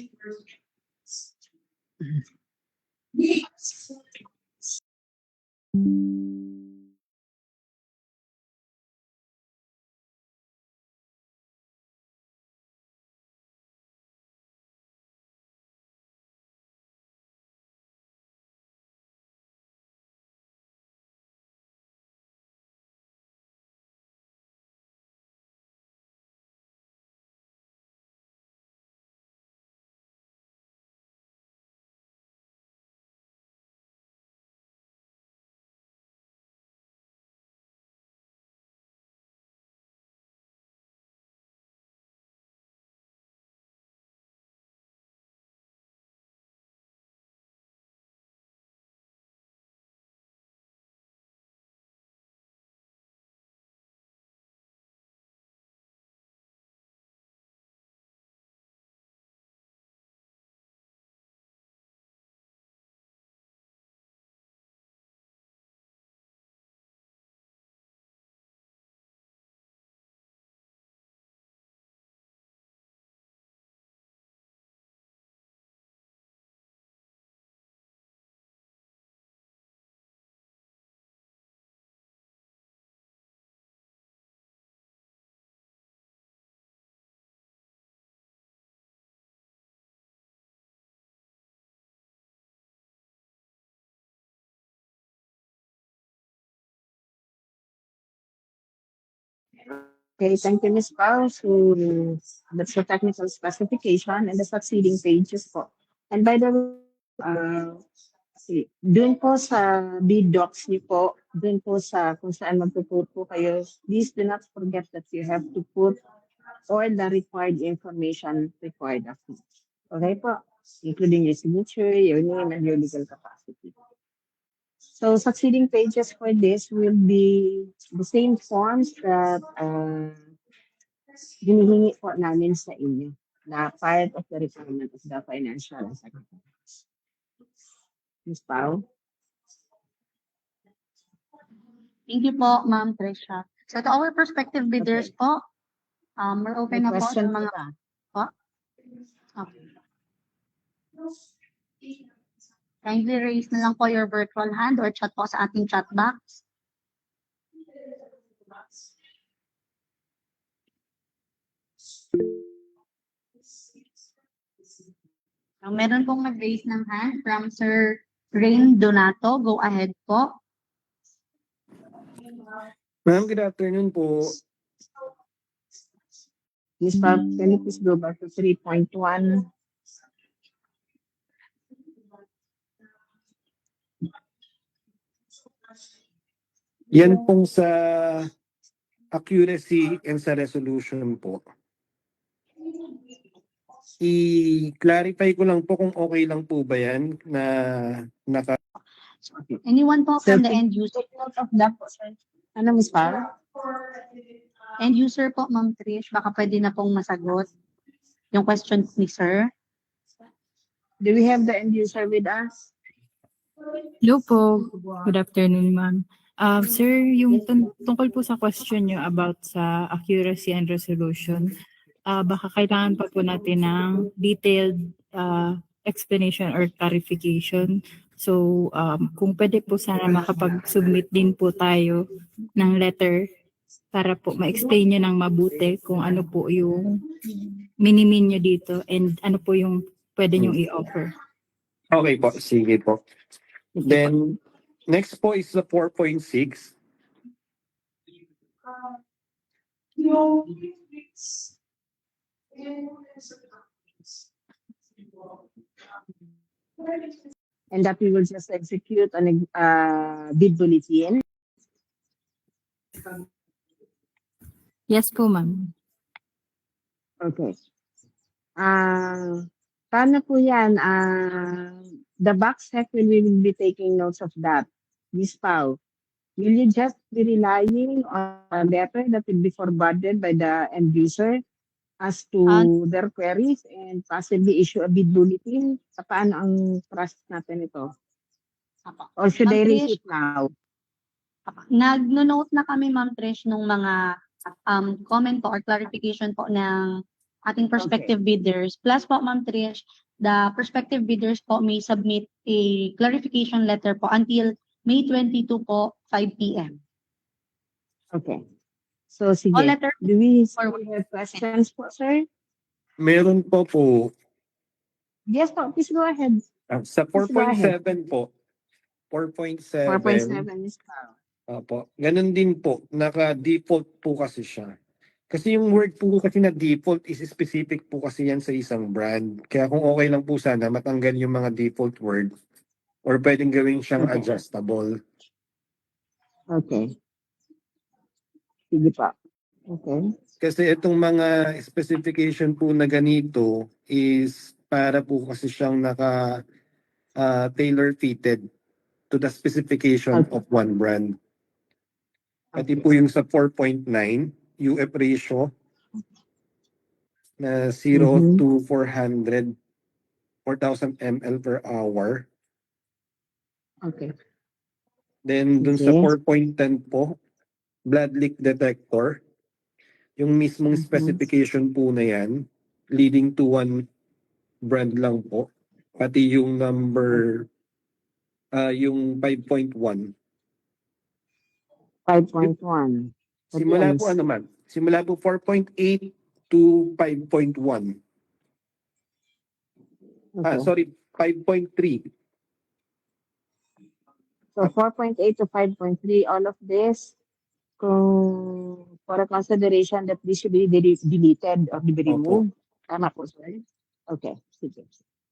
Okay, thank you, Ms. Pao. So that's the technical specification and the succeeding pages po. And by the way, dun po sa bid docs niyo po, dun po sa kung saan magpuput po kayo, please do not forget that you have to put all the required information required of you. Okay po? Including your signature, your name, and your legal capacity. So succeeding pages for this will be the same forms that hinihingi po namin sa inyo na part of the requirement of the financial secretary. Ms. Pao? Thank you po, Ma'am Trisha. So to our prospective bidders po, we're open May na po sa question mga po ba? po. Okay. Kindly raise na lang po your virtual hand or chat po sa ating chat box. Meron pong nag-raise ng hand from Sir Rain Donato. Go ahead po. Ma'am, good afternoon po. Ms. Pao, can you please go back to 3.1? Yan pong sa accuracy and sa resolution po. I-clarify ko lang po kung okay lang po ba yan na naka... Anyone po from the end user? Take note of that po, sir. Ano, Ms. Pao? End user po, Ma'am Trish, baka pwede na pong masagot yung question ni Sir. Do we have the end user with us? Hello po. Good afternoon, ma'am. Sir, yung tungkol po sa question nyo about sa accuracy and resolution, baka kailangan pa po natin ng detailed explanation or clarification. So, kung pwede po sana makapag-submit din po tayo ng letter para po ma-explain nyo ng mabuti kung ano po yung minimin nyo dito and ano po yung pwede nyo i-offer. Okay po, sige po. Then, next po is the 4.6. And that we will just execute an bid bulletin. Yes po, ma'am. Okay. Paano po yan? The BACSEC will be taking notes of that. Ms. Pao, will you just be relying on a letter that will be forwarded by the end user as to their queries and possibly issue a bid bulletin? Paano ang process natin ito? Or should I Ma'am raise Trish, it now? nag-note na kami, Ma'am Trish, nung mga comment po or clarification po ng ating prospective bidders. Plus po, Ma'am Trish, the prospective bidders po may submit a clarification letter po until May 22 po, 5 p.m. Okay. So, sige. All letter Do we still have questions po, sir? Meron po. Yes po, please go ahead. Sa Please go ahead. 4.7 po. 4.7. 4.7 is Opo. Ganun din po. Naka-default po kasi siya. Kasi yung word po kasi na default is specific po kasi yan sa isang brand. Kaya kung okay lang po sana, matanggal yung mga default word or pwedeng gawin siyang Okay. adjustable. Okay. Sige pa. Okay. Kasi itong mga specification po na ganito is para po kasi siyang tailor-fitted to the specification of one brand. Pati po yung sa 4.9, UF ratio na 0 to 400, 4,000 ml per hour. Okay. Then dun sa Okay. 4.10 po, blood leak detector. Yung mismong specification po na yan, leading to one brand lang po. Pati yung number, yung 5.1. 5.1. Simula po ano man? Simula po 4.8 to 5.1. Okay. Sorry, 5.3. So 4.8 to 5.3, all of this, for a consideration that this should be deleted or be removed. Tama po, sir? Okay, sige.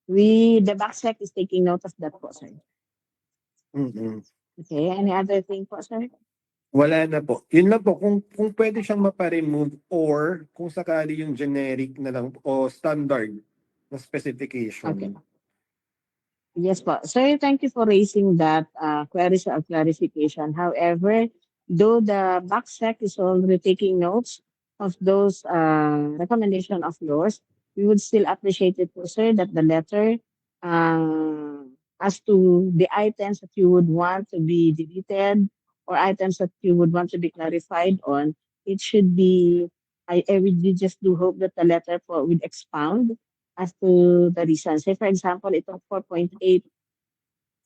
The BACSEC is taking note of that po, sir. Okay, any other thing po, sir? Wala na po. Yun lang po, kung pwede siyang mapa-remove or kung sakali yung generic na lang o standard na specification. Okay. Yes po. Sir, thank you for raising that queries or clarification. However, though the BACSEC is already taking notes of those recommendation of yours, we would still appreciate it po, sir, that the letter as to the items that you would want to be deleted or items that you would want to be clarified on, it should be, I would just do hope that the letter po would expound as to the reasons. Say, for example, itong 4.8,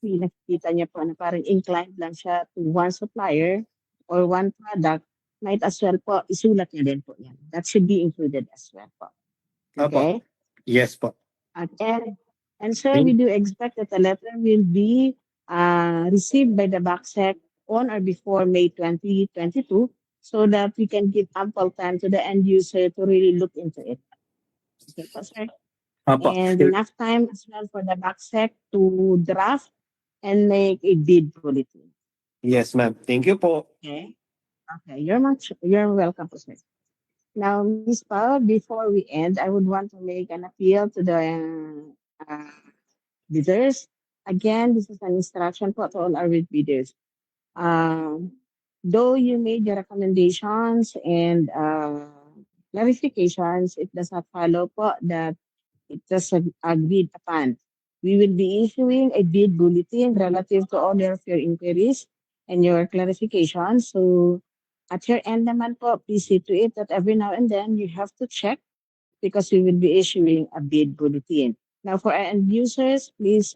nakikita niya po na parang inclined lang siya to one supplier or one product, might as well po, isulat niya din po yan. That should be included as well po. Okay? Yes po. And sir, we do expect that the letter will be received by the BACSEC on or before May 2022 so that we can give ample time to the end user to really look into it. Okay po, sir? And enough time as well for the BACSEC to draft and make a bid bulletin. Yes, ma'am. Thank you po. Okay. Okay. You're welcome po, sir. Now, Ms. Pao, before we end, I would want to make an appeal to the bidders. Again, this is an instruction po to all our bidders. Though you made your recommendations and clarifications, it does not follow po that it was agreed upon. We will be issuing a bid bulletin relative to all of your inquiries and your clarifications. So at your end naman po, please see to it that every now and then you have to check because we will be issuing a bid bulletin. Now for our end users, please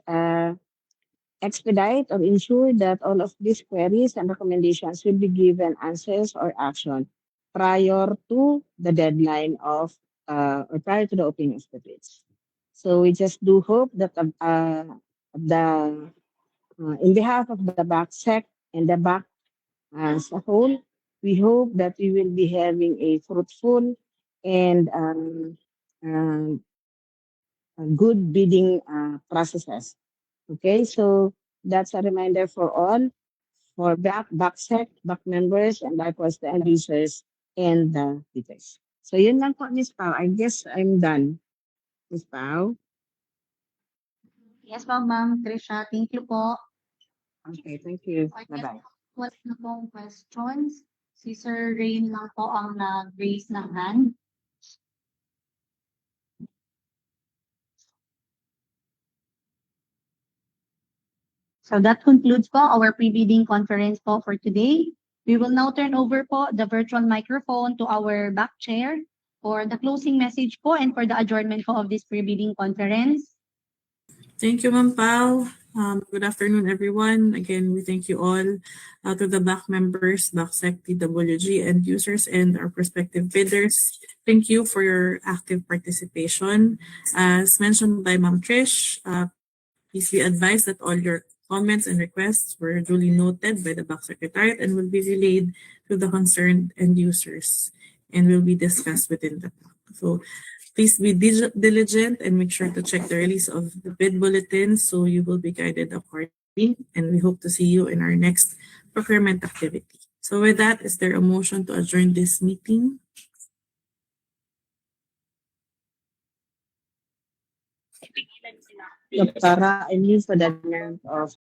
expedite or ensure that all of these queries and recommendations will be given answers or action prior to the deadline of or prior to the opening of the bids. So we just do hope that in behalf of the BACSEC and the BAC as a whole, we hope that we will be having a fruitful and good bidding processes Okay, so that's a reminder for all, for backsec, back members, and likewise the end users and the leaders. So yun lang po, Ms. Pao. I guess I'm done. Ms. Pao? Yes, Ma'am Trisha. Thank you po. Okay, thank you. I guess Bye-bye. wala na pong questions. Si Sir Rain lang po ang nag-raise ng hand. So that concludes po our pre-bidding conference po for today. We will now turn over po the virtual microphone to our back chair for the closing message po and for the adjournment po of this pre-bidding conference. Thank you, Ma'am Pao. Good afternoon, everyone. Again, we thank you all to the back members, BACSEC, TWG, end users, and our prospective bidders. Thank you for your active participation. As mentioned by Ma'am Trish, please be advised that all your comments and requests were duly noted by the BAC Secretariat and will be relayed to the concerned end users and will be discussed within the BAC. So please be diligent and make sure to check the release of the bid bulletins so you will be guided accordingly. And we hope to see you in our next procurement activity. So with that, is there a motion to adjourn this meeting? Para I move for the adjournment of